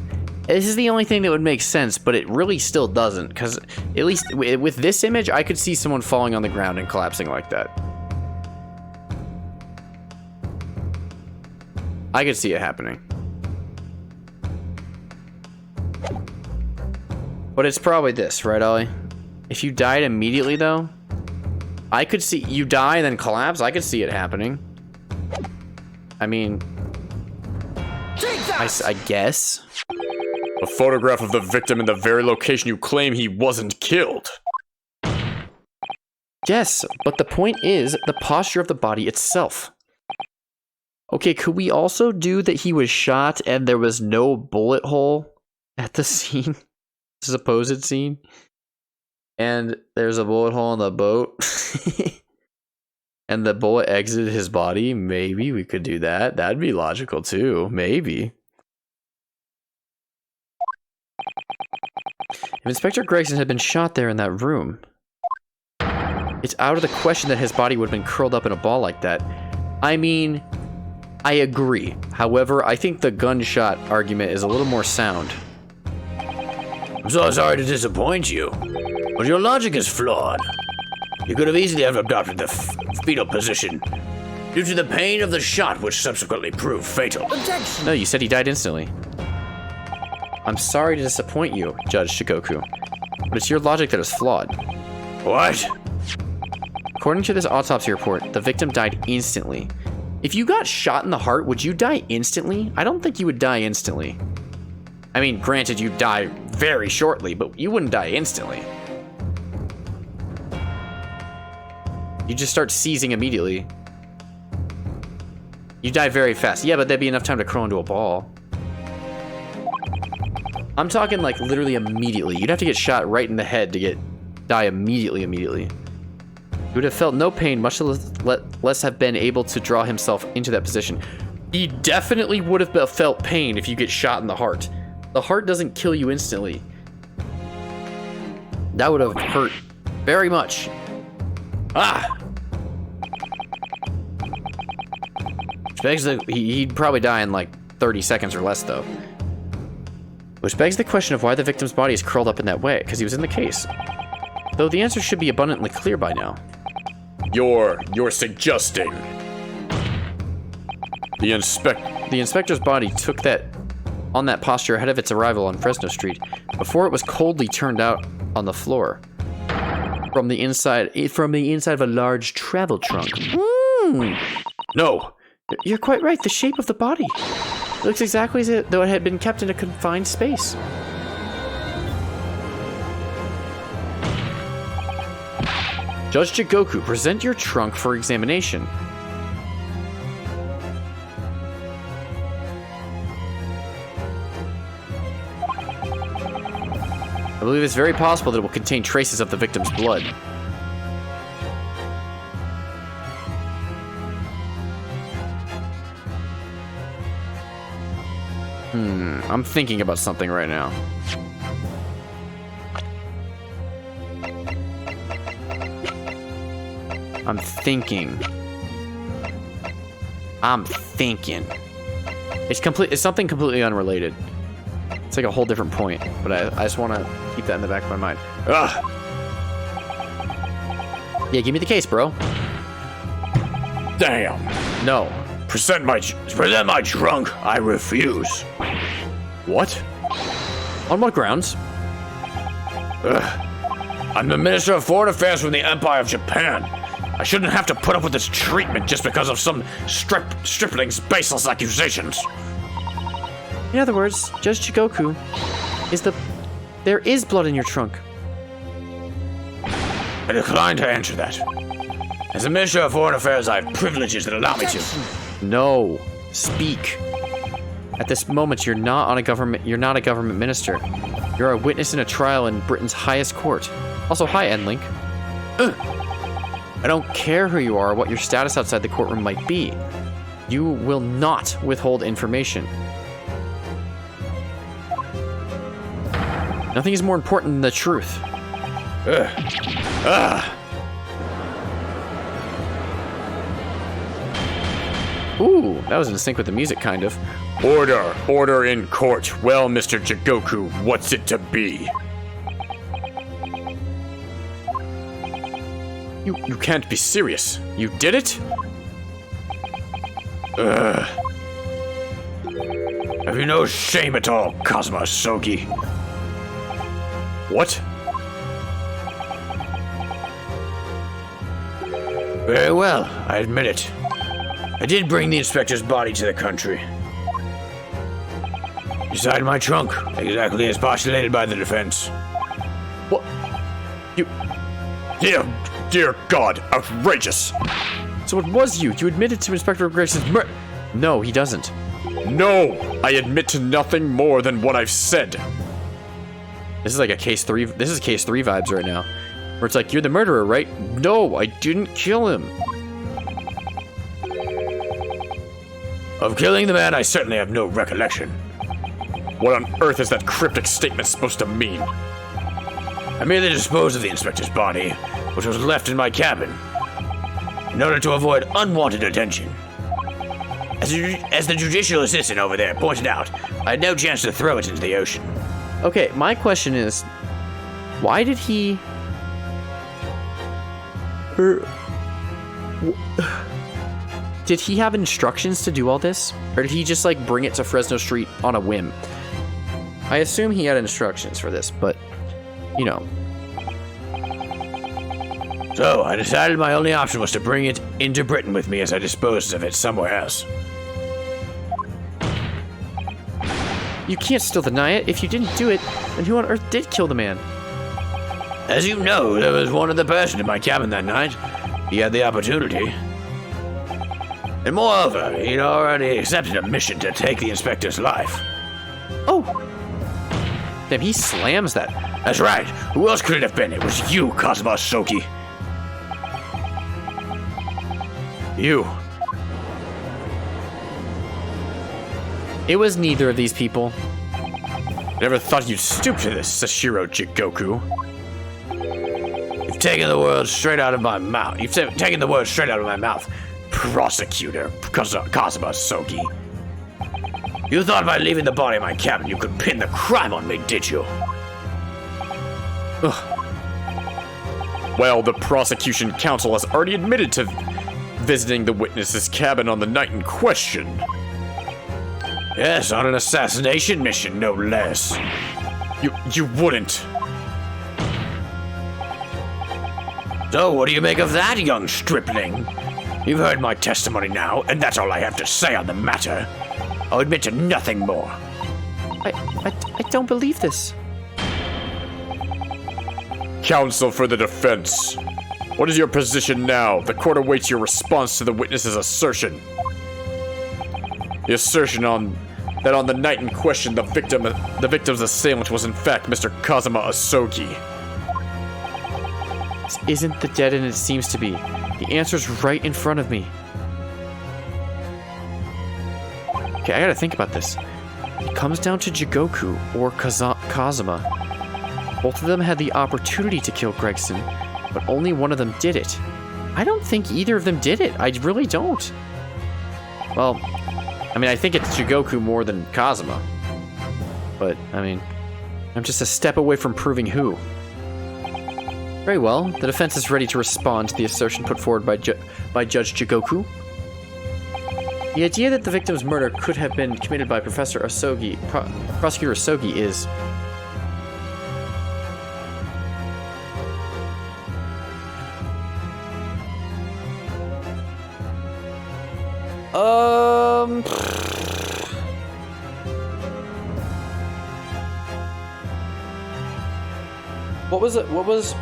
This is the only thing that would make sense, but it really still doesn't, because at least with this image, I could see someone falling on the ground and collapsing like that. I could see it happening. But it's probably this, right, Ollie? If you died immediately, though, I could see you die and then collapse. I could see it happening. I mean, I guess. A photograph of the victim in the very location you claim he wasn't killed. Yes, but the point is the posture of the body itself. Okay, could we also do that he was shot and there was no bullet hole at the scene? Supposed scene? And there's a bullet hole in the boat? And the bullet exited his body? Maybe we could do that. That'd be logical too. Maybe. If Inspector Gregson had been shot there in that room, it's out of the question that his body would have been curled up in a ball like that. I mean, I agree. However, I think the gunshot argument is a little more sound. I'm so sorry to disappoint you, but your logic is flawed. You could have easily have adopted the fetal position due to the pain of the shot, which subsequently proved fatal. No, you said he died instantly. I'm sorry to disappoint you, Judge Shigoku, but it's your logic that is flawed. What? According to this autopsy report, the victim died instantly. If you got shot in the heart, would you die instantly? I don't think you would die instantly. I mean, granted, you'd die very shortly, but you wouldn't die instantly. You just start seizing immediately. You die very fast. Yeah, but that'd be enough time to curl into a ball. I'm talking like literally immediately. You'd have to get shot right in the head to die immediately. You would have felt no pain, much less have been able to draw himself into that position. He definitely would have felt pain if you get shot in the heart. The heart doesn't kill you instantly. That would have hurt very much. Ah! Which begs he'd probably die in like 30 seconds or less, though. Which begs the question of why the victim's body is curled up in that way, because he was in the case. Though the answer should be abundantly clear by now. You're suggesting the inspector's body took on that posture ahead of its arrival on Fresno Street, before it was coldly turned out on the floor from the inside of a large travel trunk. No. You're quite right. The shape of the body looks exactly as though it had been kept in a confined space. Judge Jigoku, present your trunk for examination. I believe it's very possible that it will contain traces of the victim's blood. I'm thinking about something right now. I'm thinking. It's something completely unrelated. It's like a whole different point, but I just want to keep that in the back of my mind. Ugh. Yeah, give me the case, bro. Damn. No. Present my trunk. I refuse. What? On what grounds? I'm the Minister of Foreign Affairs from the Empire of Japan. I shouldn't have to put up with this treatment just because of some stripling's baseless accusations. In other words, Judge Jigoku, there is blood in your trunk. I decline to answer that. As a Minister of Foreign Affairs, I have privileges that allow me to. No. Speak. At this moment, you're not a government minister. You're a witness in a trial in Britain's highest court. Also, hi, Endlink. I don't care who you are or what your status outside the courtroom might be. You will not withhold information. Nothing is more important than the truth. Ooh, that was in sync with the music, kind of. Order! Order in court. Well, Mr. Jigoku, what's it to be? You can't be serious. You did it? Have you no shame at all, Kazuma Sogi? What? Very well, I admit it. I did bring the inspector's body to the country. Inside my trunk, exactly as postulated by the defense. What? You... Dear God, outrageous! So it was you. You admitted to Inspector Gregson's murder. No, he doesn't. No! I admit to nothing more than what I've said. This is like a case 3. This is case 3 vibes right now. Where it's like, you're the murderer, right? No, I didn't kill him. Of killing the man, I certainly have no recollection. What on earth is that cryptic statement supposed to mean? I merely disposed of the inspector's body, which was left in my cabin, in order to avoid unwanted attention. As the judicial assistant over there pointed out, I had no chance to throw it into the ocean. Okay, my question is, why did he... Did he have instructions to do all this? Or did he just, like, bring it to Fresno Street on a whim? I assume he had instructions for this, but, you know. So, I decided my only option was to bring it into Britain with me as I disposed of it somewhere else. You can't still deny it. If you didn't do it, then who on earth did kill the man? As you know, there was one other person in my cabin that night. He had the opportunity. And moreover, he'd already accepted a mission to take the inspector's life. Oh! Damn, he slams that. That's right. Who else could it have been? It was you, Kazuma Soki. You. It was neither of these people. Never thought you'd stoop to this, Sashiro Jigoku. You've taken the words straight out of my mouth. You've taken the words straight out of my mouth. Prosecutor Kazuma Sogi. You thought by leaving the body in my cabin you could pin the crime on me, did you? Well, the prosecution counsel has already admitted to visiting the witness's cabin on the night in question. Yes, on an assassination mission, no less. You wouldn't. So, what do you make of that, young stripling? You've heard my testimony now, and that's all I have to say on the matter. I'll admit to nothing more. I don't believe this. Counsel for the defense. What is your position now? The court awaits your response to the witness's assertion. The assertion that on the night in question, the victim's assailant was in fact Mr. Kazuma Asogi. This isn't the dead end it seems to be. The answer's right in front of me. Okay, I gotta think about this. It comes down to Jigoku or Kazuma. Both of them had the opportunity to kill Gregson, but only one of them did it. I don't think either of them did it. I really don't. Well, I mean, I think it's Jigoku more than Kazuma. But, I mean, I'm just a step away from proving who. Very well. The defense is ready to respond to the assertion put forward by Judge Jigoku. The idea that the victim's murder could have been committed by Prosecutor Asogi is...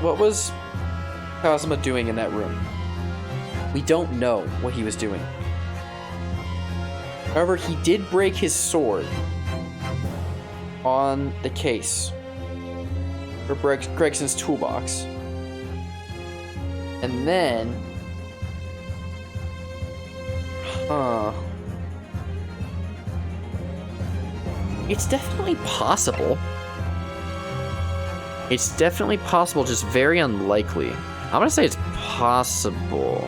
What was Kazuma doing in that room? We don't know what he was doing. However, he did break his sword on the case for Gregson's toolbox. And then... It's definitely possible. It's definitely possible, just very unlikely. I'm gonna say it's possible.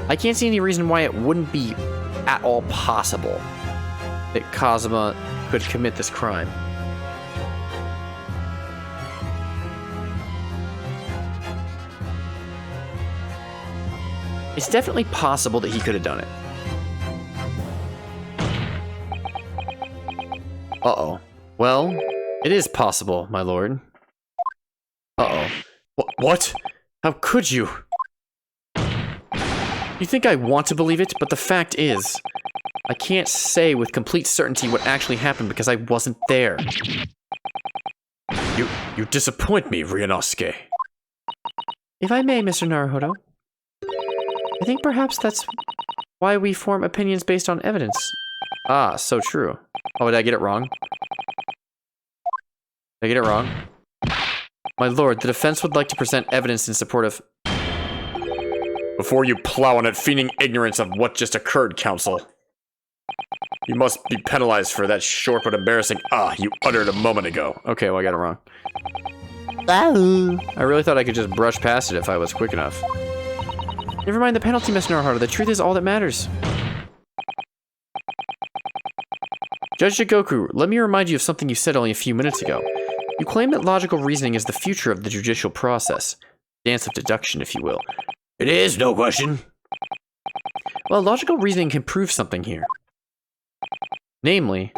I can't see any reason why it wouldn't be at all possible that Kazuma could commit this crime. It's definitely possible that he could have done it. Uh-oh. Well, it is possible, my lord. Uh-oh. What? How could you? You think I want to believe it, but the fact is, I can't say with complete certainty what actually happened because I wasn't there. You disappoint me, Ryunosuke. If I may, Mr. Naruhodo, I think perhaps that's why we form opinions based on evidence. Ah, so true. Oh, did I get it wrong? Did I get it wrong? My lord, the defense would like to present evidence in support of... Before you plow on it, feigning ignorance of what just occurred, Counsel. You must be penalized for that short but embarrassing you uttered a moment ago. Okay, well, I got it wrong. I really thought I could just brush past it if I was quick enough. Never mind the penalty, Mr. Naruhodo. The truth is all that matters. Judge Jigoku, let me remind you of something you said only a few minutes ago. You claim that logical reasoning is the future of the judicial process. Dance of deduction, if you will. It is, no question. Well, logical reasoning can prove something here. Namely,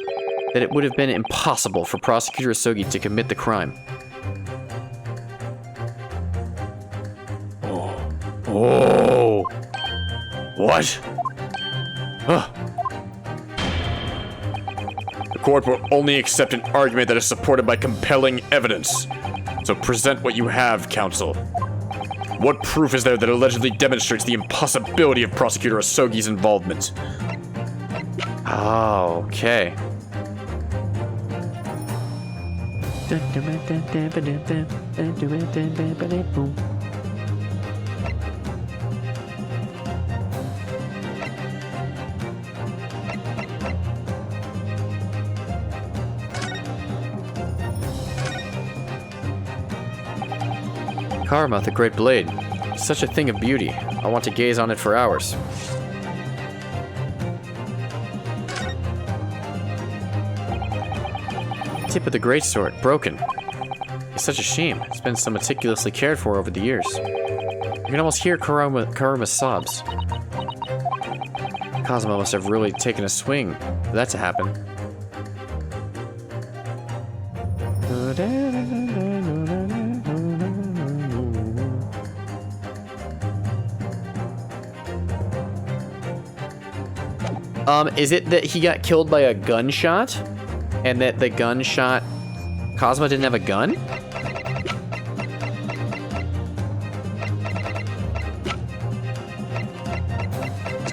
that it would have been impossible for Prosecutor Asogi to commit the crime. Oh. What? Huh. The court will only accept an argument that is supported by compelling evidence. So present what you have, Counsel. What proof is there that allegedly demonstrates the impossibility of Prosecutor Asogi's involvement? Oh, okay. Karma, the great blade. Such a thing of beauty. I want to gaze on it for hours. Tip of the greatsword, broken. It's such a shame. It's been so meticulously cared for over the years. You can almost hear Karuma's sobs. Kazuma must have really taken a swing for that to happen. Is it that he got killed by a gunshot? And that the gunshot... Kazuma didn't have a gun?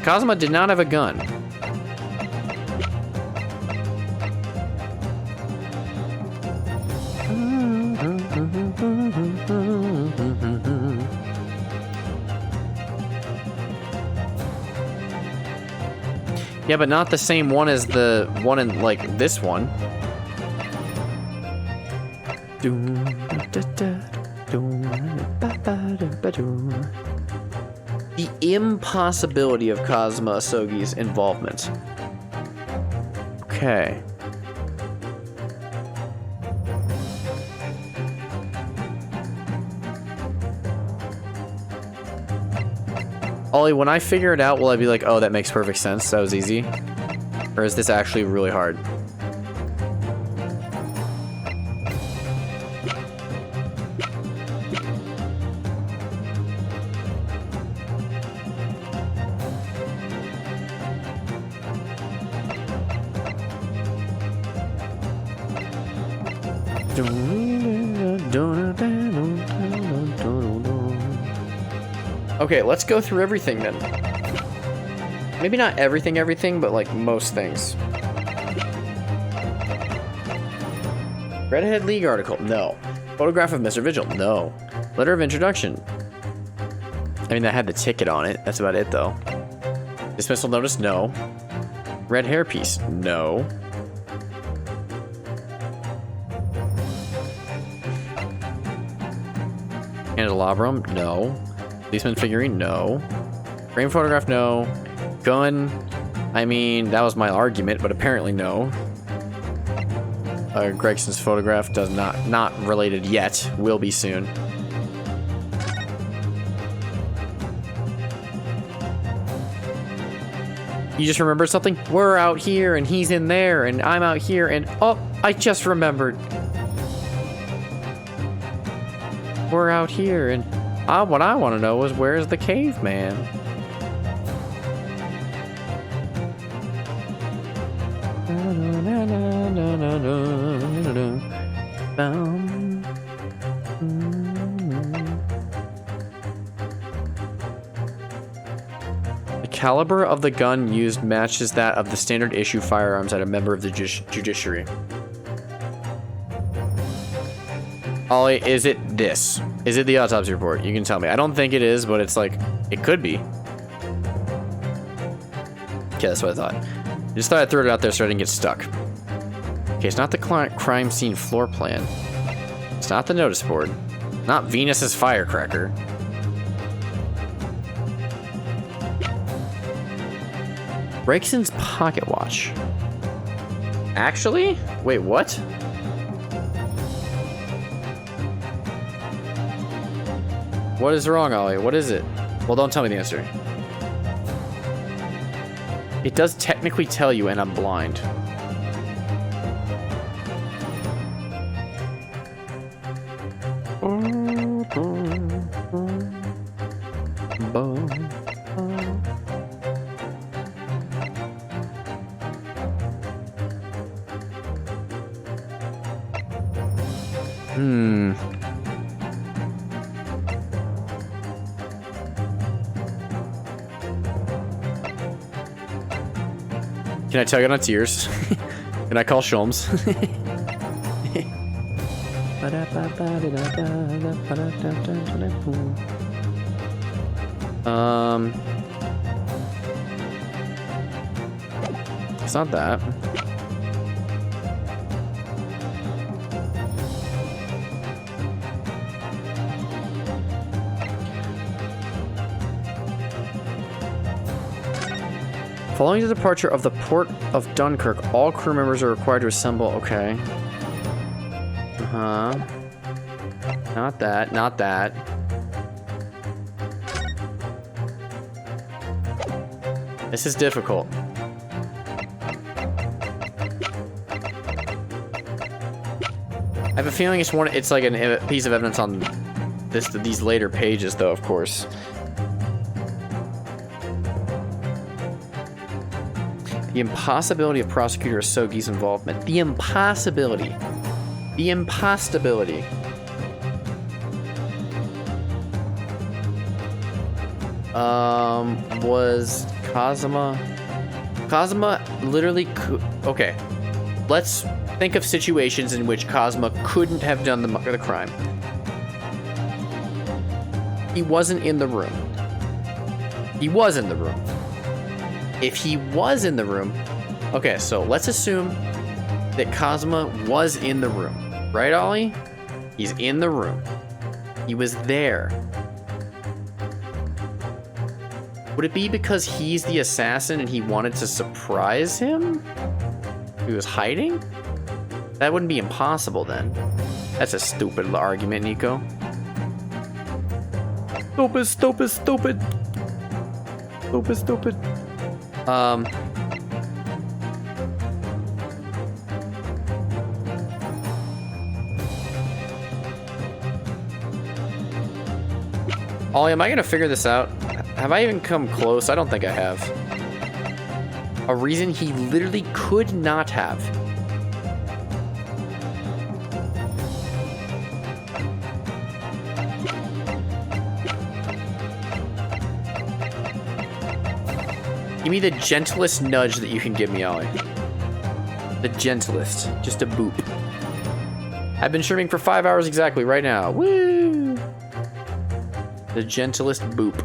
Kazuma did not have a gun. Yeah, but not the same one as the one in, like, this one. The impossibility of Kazuma Asogi's involvement. Okay. Ollie, when I figure it out, will I be like, oh, that makes perfect sense, that was easy? Or is this actually really hard? Okay, let's go through everything then. Maybe not everything, but like most things. Redhead League article, no. Photograph of Mr. Vigil, no. Letter of introduction. I mean, that had the ticket on it. That's about it, though. Dismissal notice, no. Red hairpiece, no. Candelabrum? No. Policeman figurine? No. Frame photograph? No. Gun? I mean, that was my argument, but apparently no. Gregson's photograph does not related yet. Will be soon. You just remembered something? We're out here and he's in there and I'm out here and oh, I just remembered. We're out here and what I want to know is where's the caveman? The caliber of the gun used matches that of the standard issue firearms at a member of the judiciary. Ollie, is it this? Is it the autopsy report? You can tell me. I don't think it is, but it's like, it could be. Okay, that's what I thought. I just thought I'd throw it out there so I didn't get stuck. Okay, it's not the crime scene floor plan. It's not the notice board. Not Venus's firecracker. Gregson's pocket watch. Actually? Wait, what? What is wrong, Ollie? What is it? Well, don't tell me the answer. It does technically tell you, and I'm blind. Can I tug it on tears? Can I call Sholmes? It's not that. Following the departure of the port of Dunkirk, all crew members are required to assemble. Okay. Uh-huh. Not that, not that. This is difficult. I have a feeling it's like a piece of evidence on these later pages, though, of course. The impossibility of Prosecutor Asogi's involvement. The impossibility. The impossibility. Was Kazuma literally okay. Let's think of situations in which Kazuma couldn't have done the crime. He wasn't in the room. He was in the room. If he was in the room, okay, so let's assume that Kazuma was in the room, right, Ollie? He's in the room. He was there. Would it be because he's the assassin and he wanted to surprise him? He was hiding? That wouldn't be impossible then. That's a stupid argument, Nico. Stupid, stupid, stupid. Stupid, stupid. Ollie, am I gonna figure this out? Have I even come close? I don't think I have. A reason he literally could not have. Give me the gentlest nudge that you can give me, Ollie. The gentlest. Just a boop. I've been streaming for 5 hours exactly right now. Woo! The gentlest boop.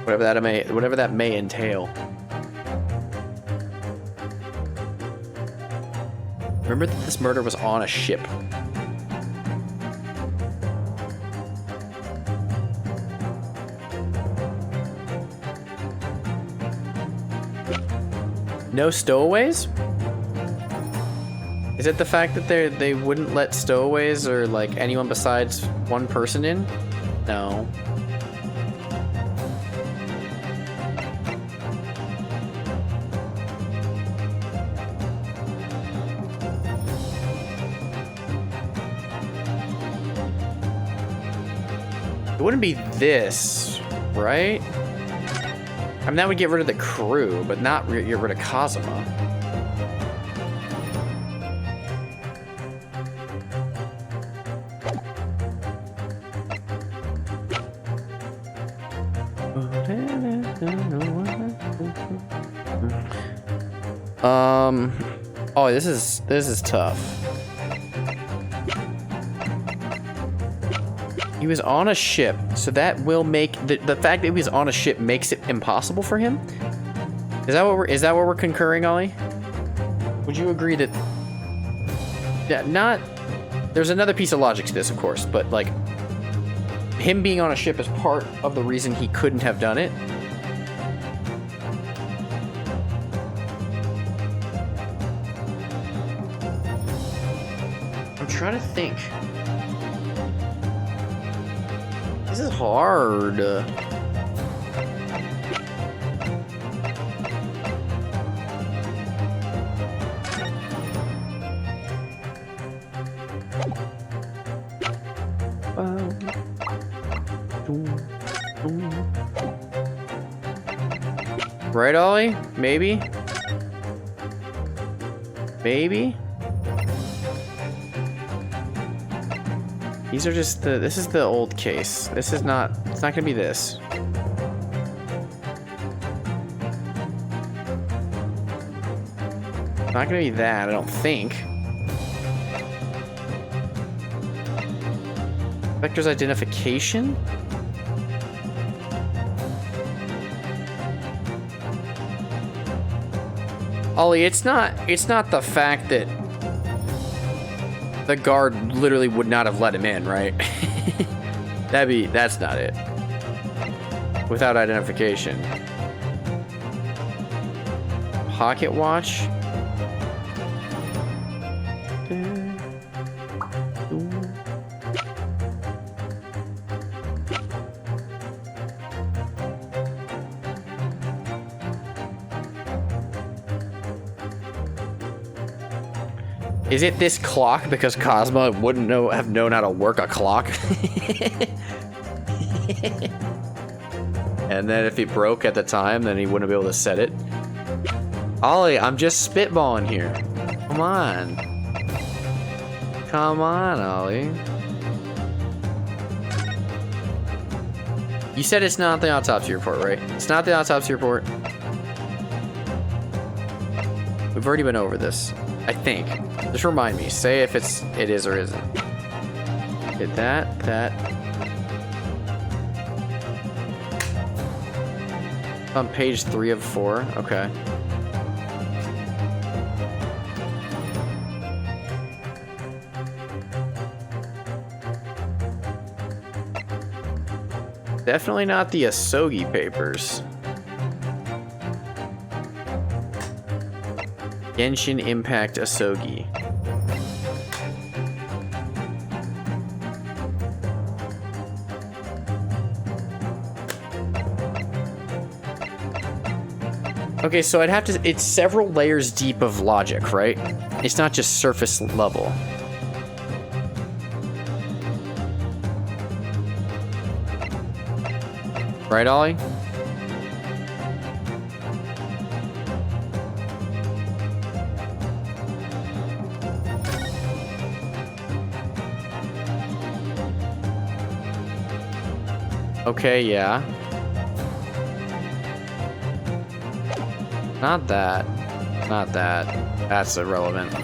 Whatever that may entail. Remember that this murder was on a ship. No stowaways? Is it the fact that they wouldn't let stowaways or like anyone besides one person in? No. It wouldn't be this, right? I mean, that would get rid of the crew, but not get rid of Kazuma. Oh, this is tough. He was on a ship, so that will make the fact that he was on a ship makes it impossible for him. Is that what we're concurring, Ollie? Would you agree that? Yeah, not. There's another piece of logic to this, of course, but like him being on a ship is part of the reason he couldn't have done it. I'm trying to think. This is hard. Right, Ollie? Maybe? Maybe? These are just this is the old case. This is not, it's not gonna be this. It's not gonna be that, I don't think. Vector's identification? Ollie, it's not the fact that the guard literally would not have let him in, right? That's not it. Without identification. Pocket watch. Is it this clock because Cosmo wouldn't have known how to work a clock? And then if he broke at the time, then he wouldn't be able to set it. Ollie, I'm just spitballing here. Come on. Come on, Ollie. You said it's not the autopsy report, right? It's not the autopsy report. We've already been over this, I think. Just remind me. Say if it is or isn't. Get that. On page 3 of 4. Okay. Definitely not the Asogi papers. Genshin Impact Asogi. Okay, so I'd have to, it's several layers deep of logic, right? It's not just surface level. Right, Ollie? Okay, yeah. Not that. Not that. That's irrelevant.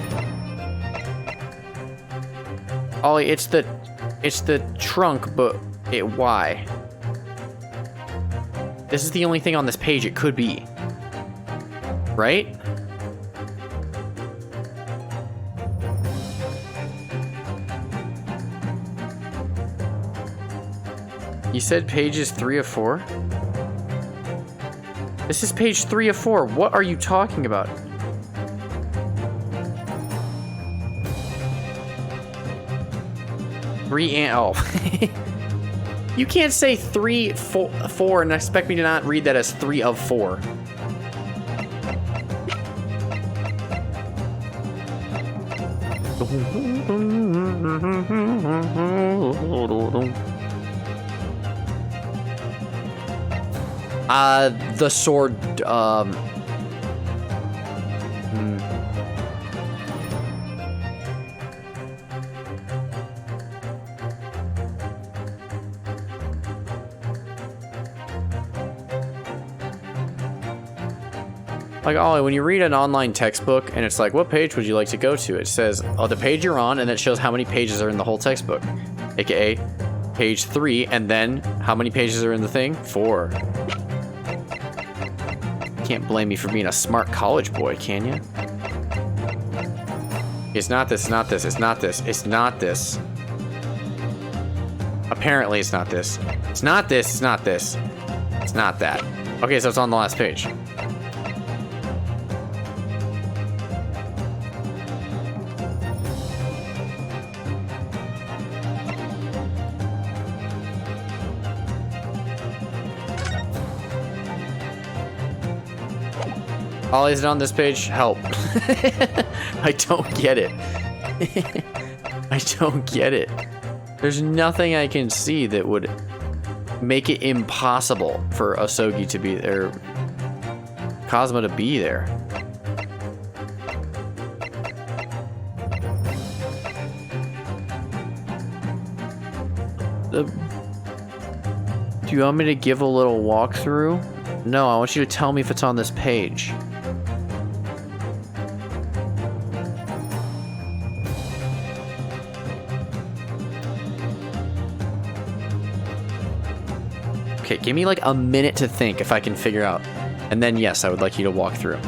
Ollie, it's the trunk, but why? This is the only thing on this page it could be. Right? You said pages 3 of 4? This is page 3 of 4. What are you talking about? Three and oh. You can't say 3, 4 and expect me to not read that as 3 of 4. The sword, Like, Ollie, when you read an online textbook and it's like, what page would you like to go to? It says, oh, the page you're on, and it shows how many pages are in the whole textbook. AKA, page 3, and then how many pages are in the thing? 4. Can't blame me for being a smart college boy, can you? It's not this, not this, it's not this, it's not this. Apparently it's not this. It's not this, it's not this. It's not that. Okay, so it's on the last page. Ollie, is it on this page? Help. I don't get it. I don't get it. There's nothing I can see that would make it impossible for Asogi to be there, Cosmo to be there. Do you want me to give a little walkthrough? No, I want you to tell me if it's on this page. Okay, give me like a minute to think if I can figure out. And then yes, I would like you to walk through.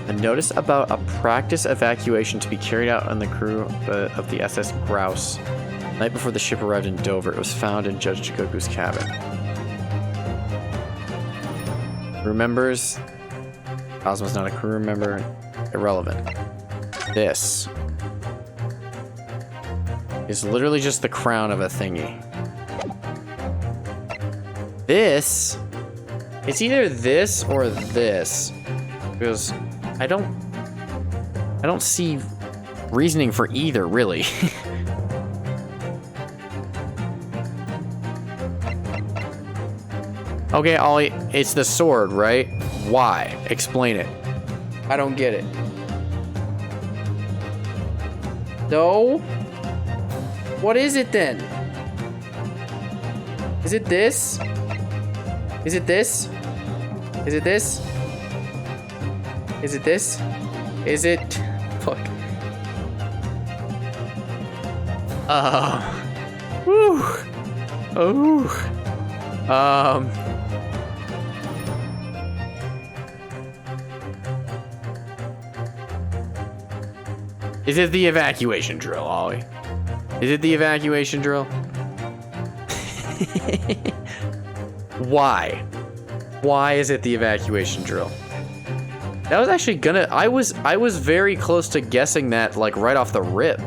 A notice about a practice evacuation to be carried out on the crew of the SS Grouse. The night before the ship arrived in Dover, it was found in Judge Jigoku's cabin. Remembers? Cosmo's not a crew member. Irrelevant. This is literally just the crown of a thingy. This, it's either this or this, because I don't see reasoning for either, really. Okay, Ollie, it's the sword, right? Why? Explain it. I don't get it. No? What is it then? Is it this? Is it this? Is it this? Is it this? Is it... Fuck. Whew. Oh. Is it the evacuation drill, Ollie? Is it the evacuation drill? Why? Why is it the evacuation drill? That was actually gonna... I was very close to guessing that, like, right off the rip.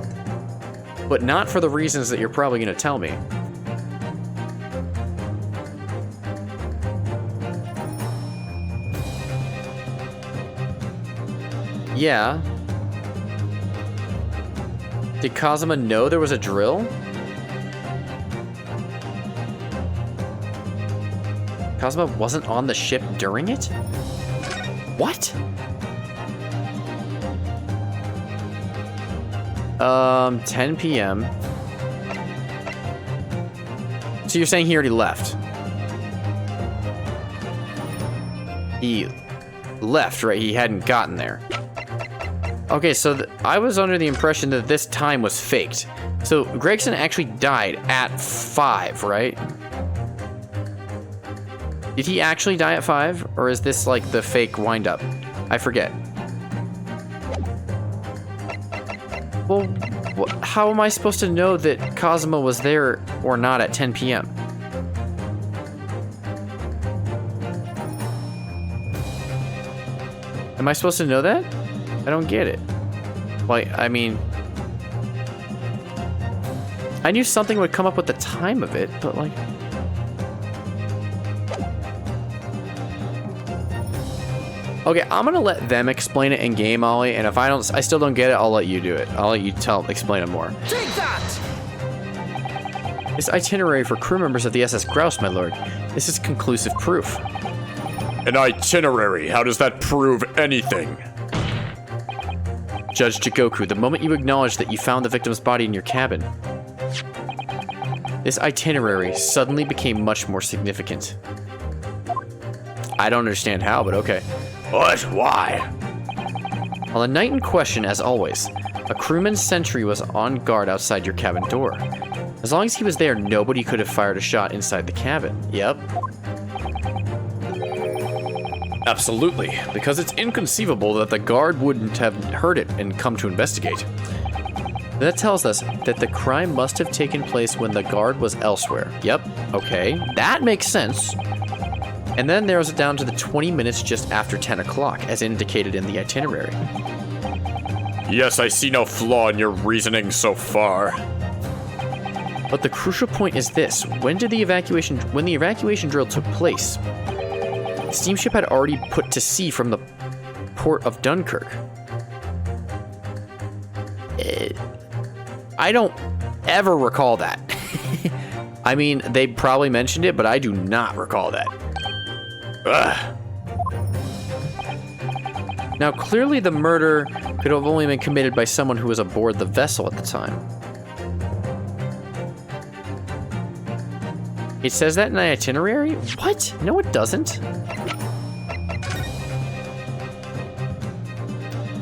But not for the reasons that you're probably gonna tell me. Yeah. Did Kazuma know there was a drill? Kazuma wasn't on the ship during it? What? 10 p.m. So you're saying he already left? He left, right? He hadn't gotten there. Okay, so I was under the impression that this time was faked. So Gregson actually died at 5, right? Did he actually die at 5? Or is this like the fake wind-up? I forget. Well, How am I supposed to know that Cosmo was there or not at 10 p.m.? Am I supposed to know that? I don't get it. Like, I mean, I knew something would come up with the time of it, but like, okay, I'm gonna let them explain it in game, Ollie, and if I still don't get it, I'll let you do it. I'll let you explain it more. Take that! This itinerary for crew members of the SS Grouse, my lord. This is conclusive proof. An itinerary? How does that prove anything? Judge Jigoku, the moment you acknowledged that you found the victim's body in your cabin, this itinerary suddenly became much more significant. I don't understand how, but okay. What? Why? On the night in question, as always, a crewman's sentry was on guard outside your cabin door. As long as he was there, nobody could have fired a shot inside the cabin. Yep. Absolutely, because it's inconceivable that the guard wouldn't have heard it and come to investigate. That tells us that the crime must have taken place when the guard was elsewhere. Yep, okay, that makes sense. And then narrows it down to the 20 minutes just after 10 o'clock, as indicated in the itinerary. Yes, I see no flaw in your reasoning so far. But the crucial point is this: when the evacuation drill took place, the steamship had already put to sea from the port of Dunkirk. I don't ever recall that. I mean, they probably mentioned it, but I do not recall that. Ugh. Now, clearly the murder could have only been committed by someone who was aboard the vessel at the time. It says that in the itinerary? What? No, it doesn't.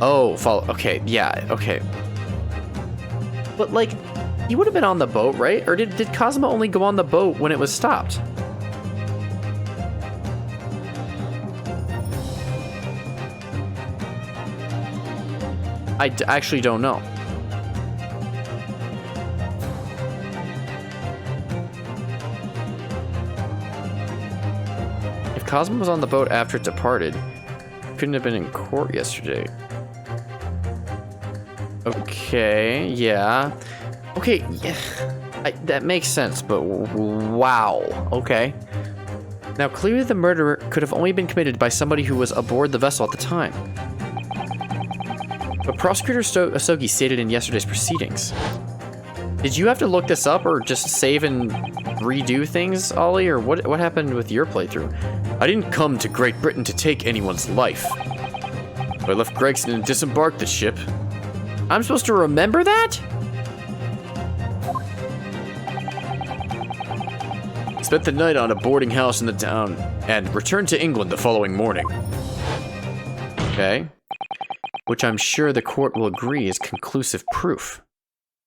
Oh, follow. Okay, yeah, okay. But, like, he would have been on the boat, right? Or did Cosmo only go on the boat when it was stopped? I actually don't know. If Cosmo was on the boat after it departed, couldn't have been in court yesterday. Okay, yeah. Okay, yeah. That makes sense, but wow. Okay. Now, clearly the murder could have only been committed by somebody who was aboard the vessel at the time. But Prosecutor Asogi stated in yesterday's proceedings. Did you have to look this up or just save and redo things, Ollie? Or what happened with your playthrough? I didn't come to Great Britain to take anyone's life. I left Gregson and disembarked the ship. I'm supposed to remember that? Spent the night on a boarding house in the town and returned to England the following morning. Okay. Which I'm sure the court will agree is conclusive proof.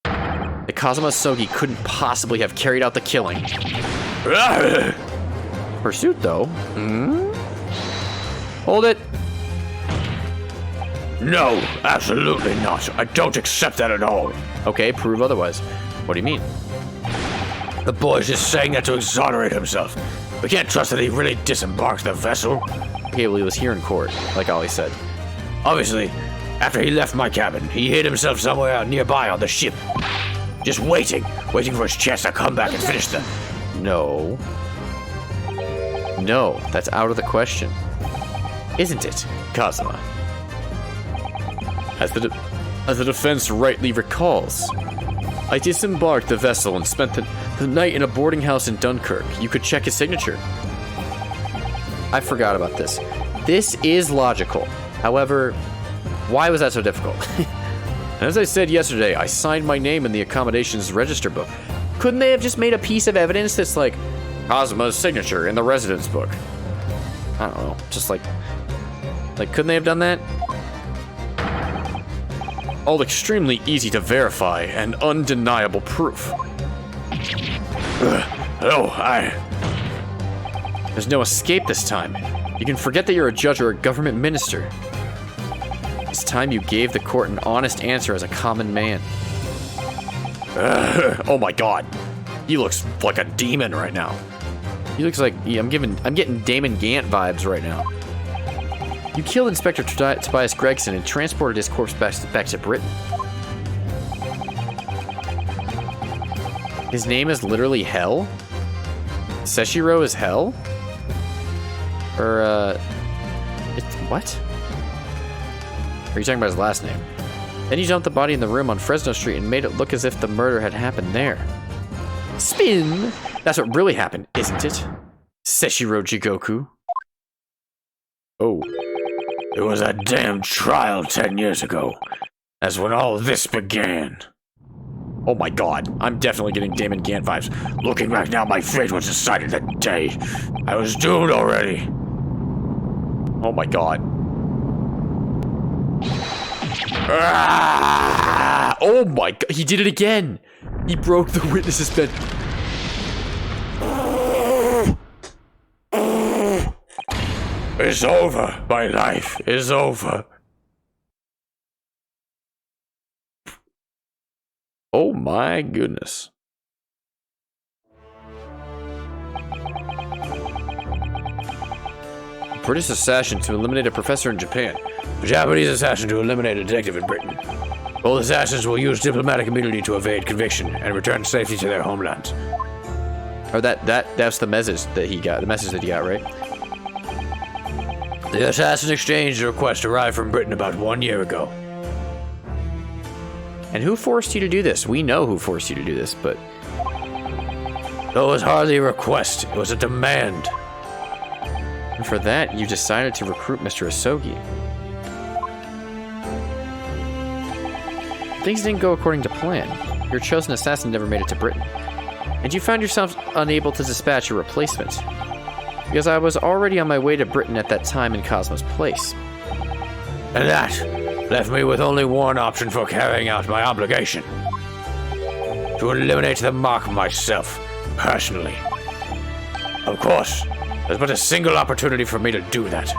The Kazuma Asogi couldn't possibly have carried out the killing. Pursuit, though? Hold it. No, absolutely not. I don't accept that at all. Okay, prove otherwise. What do you mean? The boy's just saying that to exonerate himself. We can't trust that he really disembarked the vessel. Okay, well, he was here in court, like Ollie said. Obviously, after he left my cabin, he hid himself somewhere out nearby on the ship. Just waiting for his chance to come back and finish the... No. No, that's out of the question. Isn't it, Kazuma? As the defense rightly recalls, I disembarked the vessel and spent the night in a boarding house in Dunkirk. You could check his signature. I forgot about this. This is logical. However, why was that so difficult? As I said yesterday, I signed my name in the accommodations register book. Couldn't they have just made a piece of evidence that's like Kazuma's signature in the residence book? I don't know. Just like couldn't they have done that? All extremely easy to verify and undeniable proof. There's no escape this time. You can forget that you're a judge or a government minister. It's time you gave the court an honest answer as a common man. Oh my god. He looks like a demon right now. He looks like I'm getting Damon Gant vibes right now. You killed Inspector Tobias Gregson and transported his corpse back to Britain. His name is literally Hell? Seshiro is Hell? Or, what? Are you talking about his last name? Then you dumped the body in the room on Fresno Street and made it look as if the murder had happened there. Spin! That's what really happened, isn't it? Seshiro Jigoku. Oh. It was a damn trial 10 years ago. That's when all this began. Oh my god. I'm definitely getting Damon Gant vibes. Looking back now, my fate was decided that day. I was doomed already. Oh my god. Ah! Oh my god, he did it again! He broke the witness's bed. It's over. My life is over. Oh my goodness. British assassin to eliminate a professor in Japan. A Japanese assassin to eliminate a detective in Britain. Both assassins will use diplomatic immunity to evade conviction and return safely to their homelands. Or that's the message that he got. The message that he got, right? The assassin exchanged a request arrived from Britain about 1 year ago. And who forced you to do this? We know who forced you to do this, but... Though it was hardly a request, it was a demand. And for that, you decided to recruit Mr. Asogi. Things didn't go according to plan. Your chosen assassin never made it to Britain. And you found yourself unable to dispatch a replacement. Because I was already on my way to Britain at that time in Cosmos Place. And that left me with only one option for carrying out my obligation. To eliminate the mark myself, personally. Of course, there's but a single opportunity for me to do that.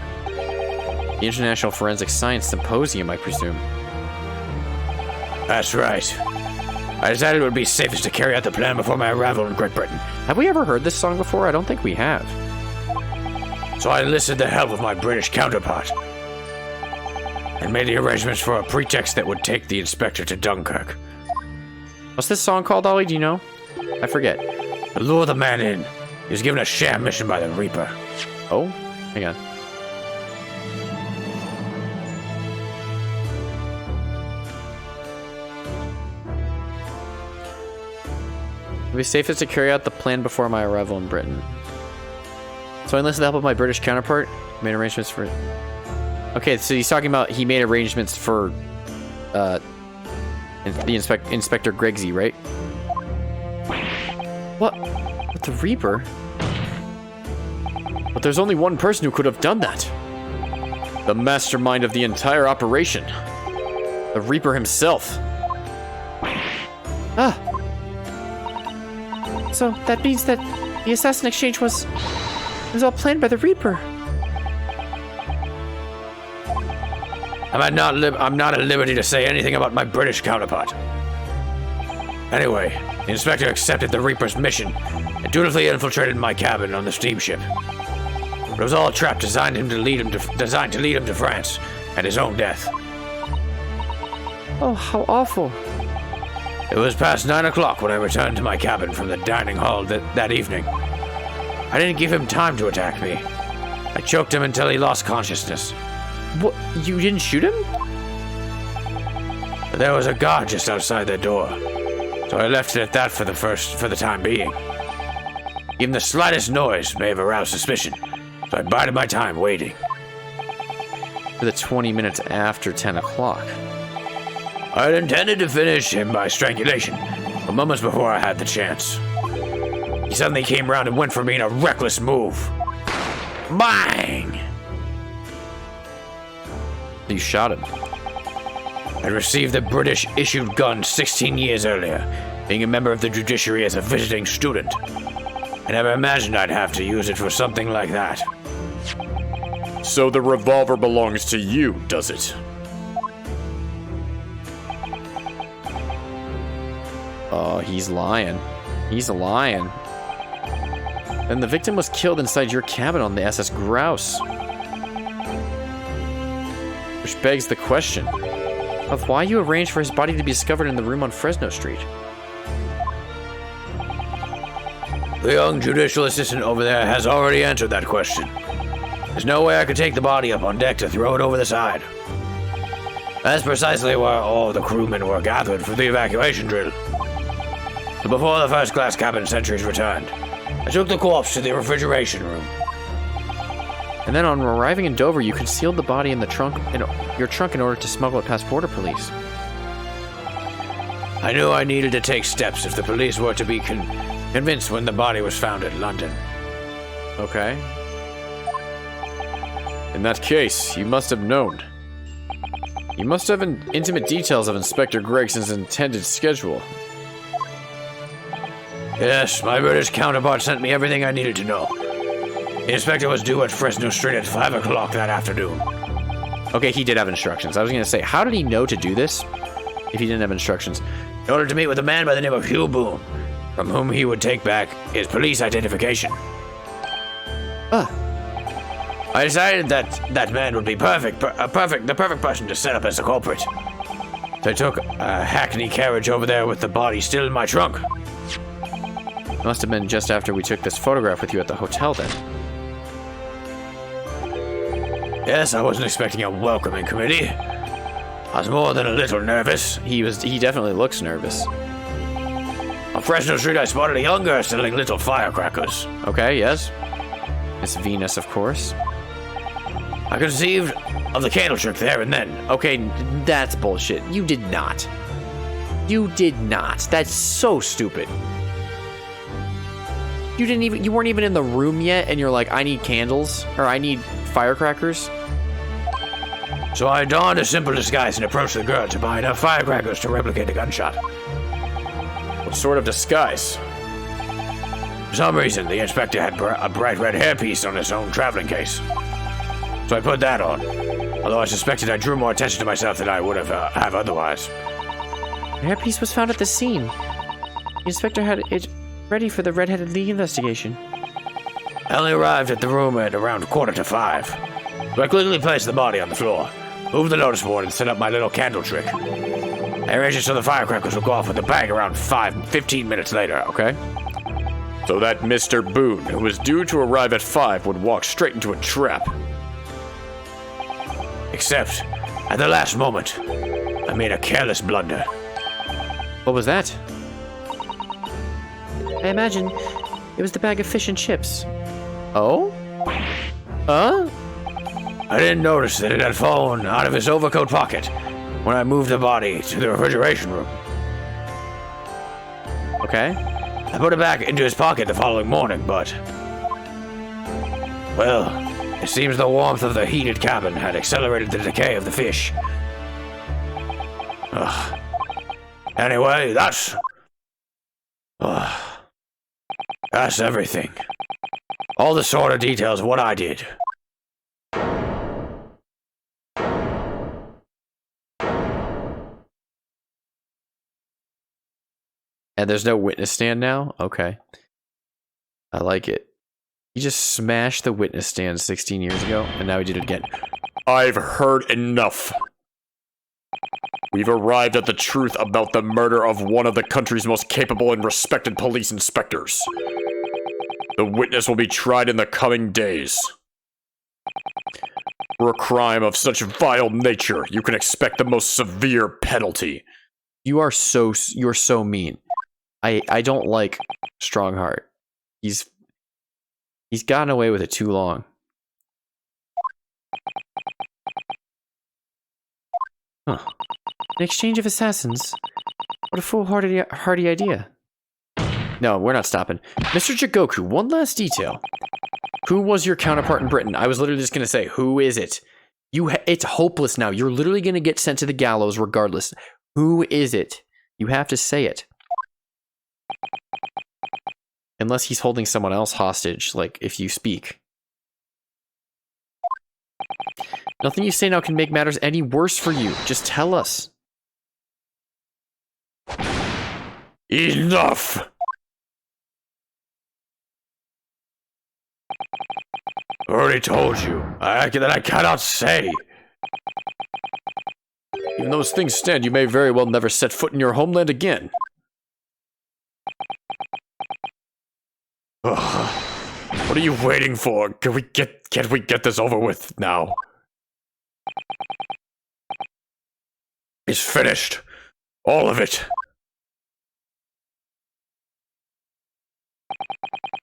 The International Forensic Science Symposium, I presume. That's right. I decided it would be safest to carry out the plan before my arrival in Great Britain. Have we ever heard this song before? I don't think we have. So I enlisted the help of my British counterpart and made the arrangements for a pretext that would take the inspector to Dunkirk. What's this song called, Ollie? Do you know? I forget. To lure the man in, he was given a sham mission by the Reaper. Oh? Hang on. It would be safest to carry out the plan before my arrival in Britain. So I enlisted the help of my British counterpart, made arrangements for... Okay, so he's talking about he made arrangements for the Inspector Gregsy, right? What? With the Reaper? But there's only one person who could have done that. The mastermind of the entire operation. The Reaper himself. Ah. So that means that the assassin exchange was all planned by the Reaper. I'm not at liberty to say anything about my British counterpart. Anyway, the inspector accepted the Reaper's mission and dutifully infiltrated my cabin on the steamship. It was all a trap designed to lead him to France and his own death. Oh, how awful. It was past 9 o'clock when I returned to my cabin from the dining hall that evening. I didn't give him time to attack me. I choked him until he lost consciousness. What? You didn't shoot him? But there was a guard just outside their door, so I left it at that for the time being. Even the slightest noise may have aroused suspicion, so I bided my time waiting. For the 20 minutes after 10 o'clock. I had intended to finish him by strangulation, but moments before I had the chance. He suddenly came round and went for me in a reckless move. Bang! You shot him. I received the British-issued gun 16 years earlier, being a member of the judiciary as a visiting student. I never imagined I'd have to use it for something like that. So the revolver belongs to you, does it? Oh, he's lying. He's lying. And the victim was killed inside your cabin on the SS Grouse. Which begs the question of why you arranged for his body to be discovered in the room on Fresno Street. The young judicial assistant over there has already answered that question. There's no way I could take the body up on deck to throw it over the side. That's precisely where all the crewmen were gathered for the evacuation drill. But before the first-class cabin sentries returned, I took the corpse to the refrigeration room. And then on arriving in Dover, you concealed the body in your trunk in order to smuggle it past border police. I knew I needed to take steps if the police were to be convinced when the body was found in London. Okay. In that case, you must have known. You must have intimate details of Inspector Gregson's intended schedule. Yes, my British counterpart sent me everything I needed to know. The inspector was due at Fresno Street at 5 o'clock that afternoon. Okay, he did have instructions. I was going to say, how did he know to do this if he didn't have instructions? In order to meet with a man by the name of Hugh Boone, from whom he would take back his police identification. I decided that that man would be the perfect person to set up as the culprit. So I took a hackney carriage over there with the body still in my trunk. It must have been just after we took this photograph with you at the hotel then. Yes, I wasn't expecting a welcoming committee. I was more than a little nervous. He definitely looks nervous. On Fresno Street, I spotted a young girl selling little firecrackers. Okay, yes. Miss Venus, of course. I conceived of the candle trick there and then. Okay, that's bullshit. You did not. You did not. That's so stupid. You weren't even in the room yet, and you're like, I need candles, or I need firecrackers. So I donned a simple disguise and approached the girl to buy enough firecrackers to replicate a gunshot. What sort of disguise? For some reason, the inspector had a bright red hairpiece on his own traveling case. So I put that on, although I suspected I drew more attention to myself than I would have otherwise. The hairpiece was found at the scene. The inspector had it ready for the Red-Headed League investigation. I only arrived at the room at around 4:45. So I quickly placed the body on the floor, moved the notice board, and set up my little candle trick. I arranged it so the firecrackers would go off with the bang around 15 minutes later, okay? So that Mr. Boone, who was due to arrive at 5, would walk straight into a trap. Except, at the last moment, I made a careless blunder. What was that? I imagine it was the bag of fish and chips. Oh? Huh? I didn't notice that it had fallen out of his overcoat pocket when I moved the body to the refrigeration room. Okay. I put it back into his pocket the following morning, but... well, it seems the warmth of the heated cabin had accelerated the decay of the fish. Ugh. Anyway, that's everything. All the sort of details of what I did. And there's no witness stand now? Okay. I like it. He just smashed the witness stand 16 years ago, and now he did it again. I've heard enough. We've arrived at the truth about the murder of one of the country's most capable and respected police inspectors. The witness will be tried in the coming days. For a crime of such vile nature, you can expect the most severe penalty. You're so mean. I don't like Strongheart. He's gotten away with it too long. Huh. An exchange of assassins? What a foolhardy idea. No, we're not stopping. Mr. Jigoku, one last detail. Who was your counterpart in Britain? I was literally just going to say, who is it? It's hopeless now. You're literally going to get sent to the gallows regardless. Who is it? You have to say it. Unless he's holding someone else hostage, like if you speak. Nothing you say now can make matters any worse for you. Just tell us. Enough! Already told you that I cannot say. Even though as things stand, you may very well never set foot in your homeland again. Ugh. What are you waiting for? Can't we get this over with now? It's finished. All of it.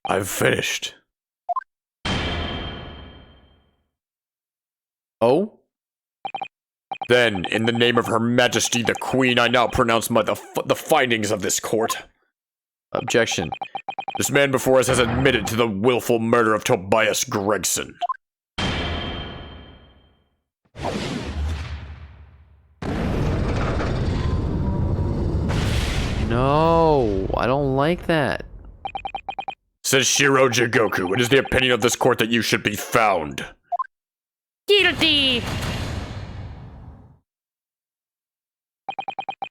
I've finished. Oh? Then, in the name of Her Majesty the Queen, I now pronounce the findings of this court. Objection. This man before us has admitted to the willful murder of Tobias Gregson. No, I don't like that. Says Shiro Jigoku, it is the opinion of this court that you should be found. Guilty!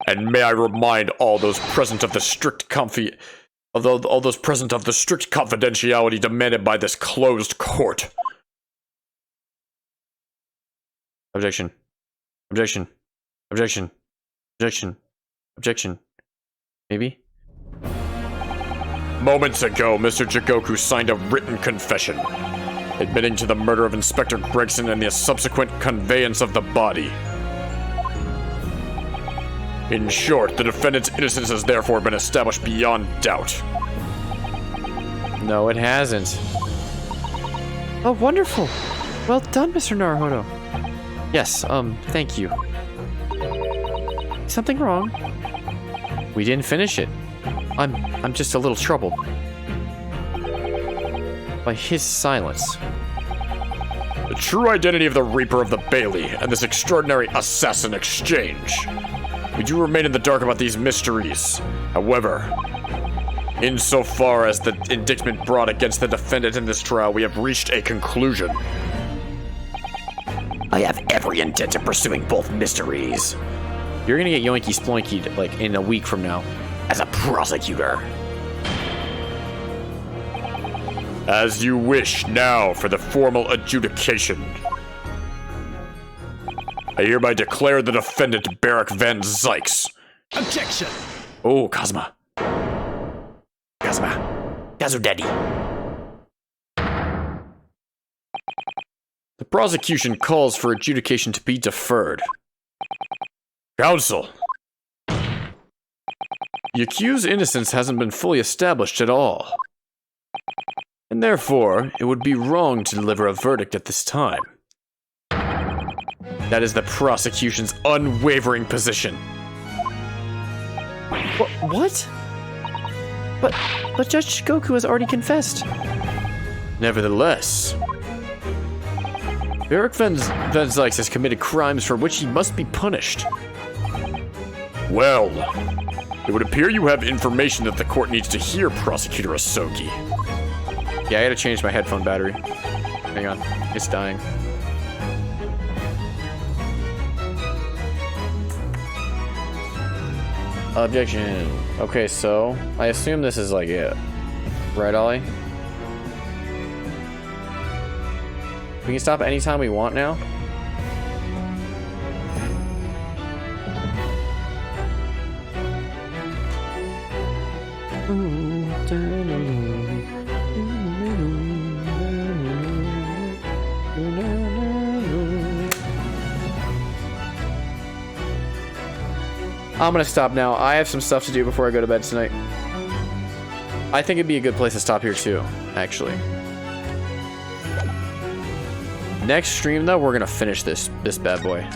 And may I remind all those present of the strict confidentiality demanded by this closed court. Objection. Objection. Objection. Objection. Objection. Maybe? Moments ago, Mr. Jigoku signed a written confession, admitting to the murder of Inspector Gregson and the subsequent conveyance of the body. In short, the defendant's innocence has therefore been established beyond doubt. No, it hasn't. Oh, wonderful. Well done, Mr. Naruhodo. Yes, thank you. Something wrong? We didn't finish it. I'm just a little troubled by his silence. The true identity of the Reaper of the Bailey and this extraordinary assassin exchange. We do remain in the dark about these mysteries. However, insofar as the indictment brought against the defendant in this trial, we have reached a conclusion. I have every intent of pursuing both mysteries. You're gonna get yoinky sploinkied, like, in a week from now. As a prosecutor. As you wish now for the formal adjudication. I hereby declare the defendant Barak Van Zykes. Objection! Oh, Kazuma. Kazudaddy. The prosecution calls for adjudication to be deferred. Counsel. The accused's innocence hasn't been fully established at all. And therefore, it would be wrong to deliver a verdict at this time. That is the prosecution's unwavering position. What? But Judge Goku has already confessed. Nevertheless, Barak Van Zykes has committed crimes for which he must be punished. Well, it would appear you have information that the court needs to hear, Prosecutor Asogi. Yeah, I gotta change my headphone battery. Hang on, it's dying. Objection. Okay, so I assume this is like it. Right, Ollie? We can stop anytime we want now? I'm gonna stop now. I have some stuff to do before I go to bed tonight. I think it'd be a good place to stop here too, actually. Next stream though, we're gonna finish this bad boy.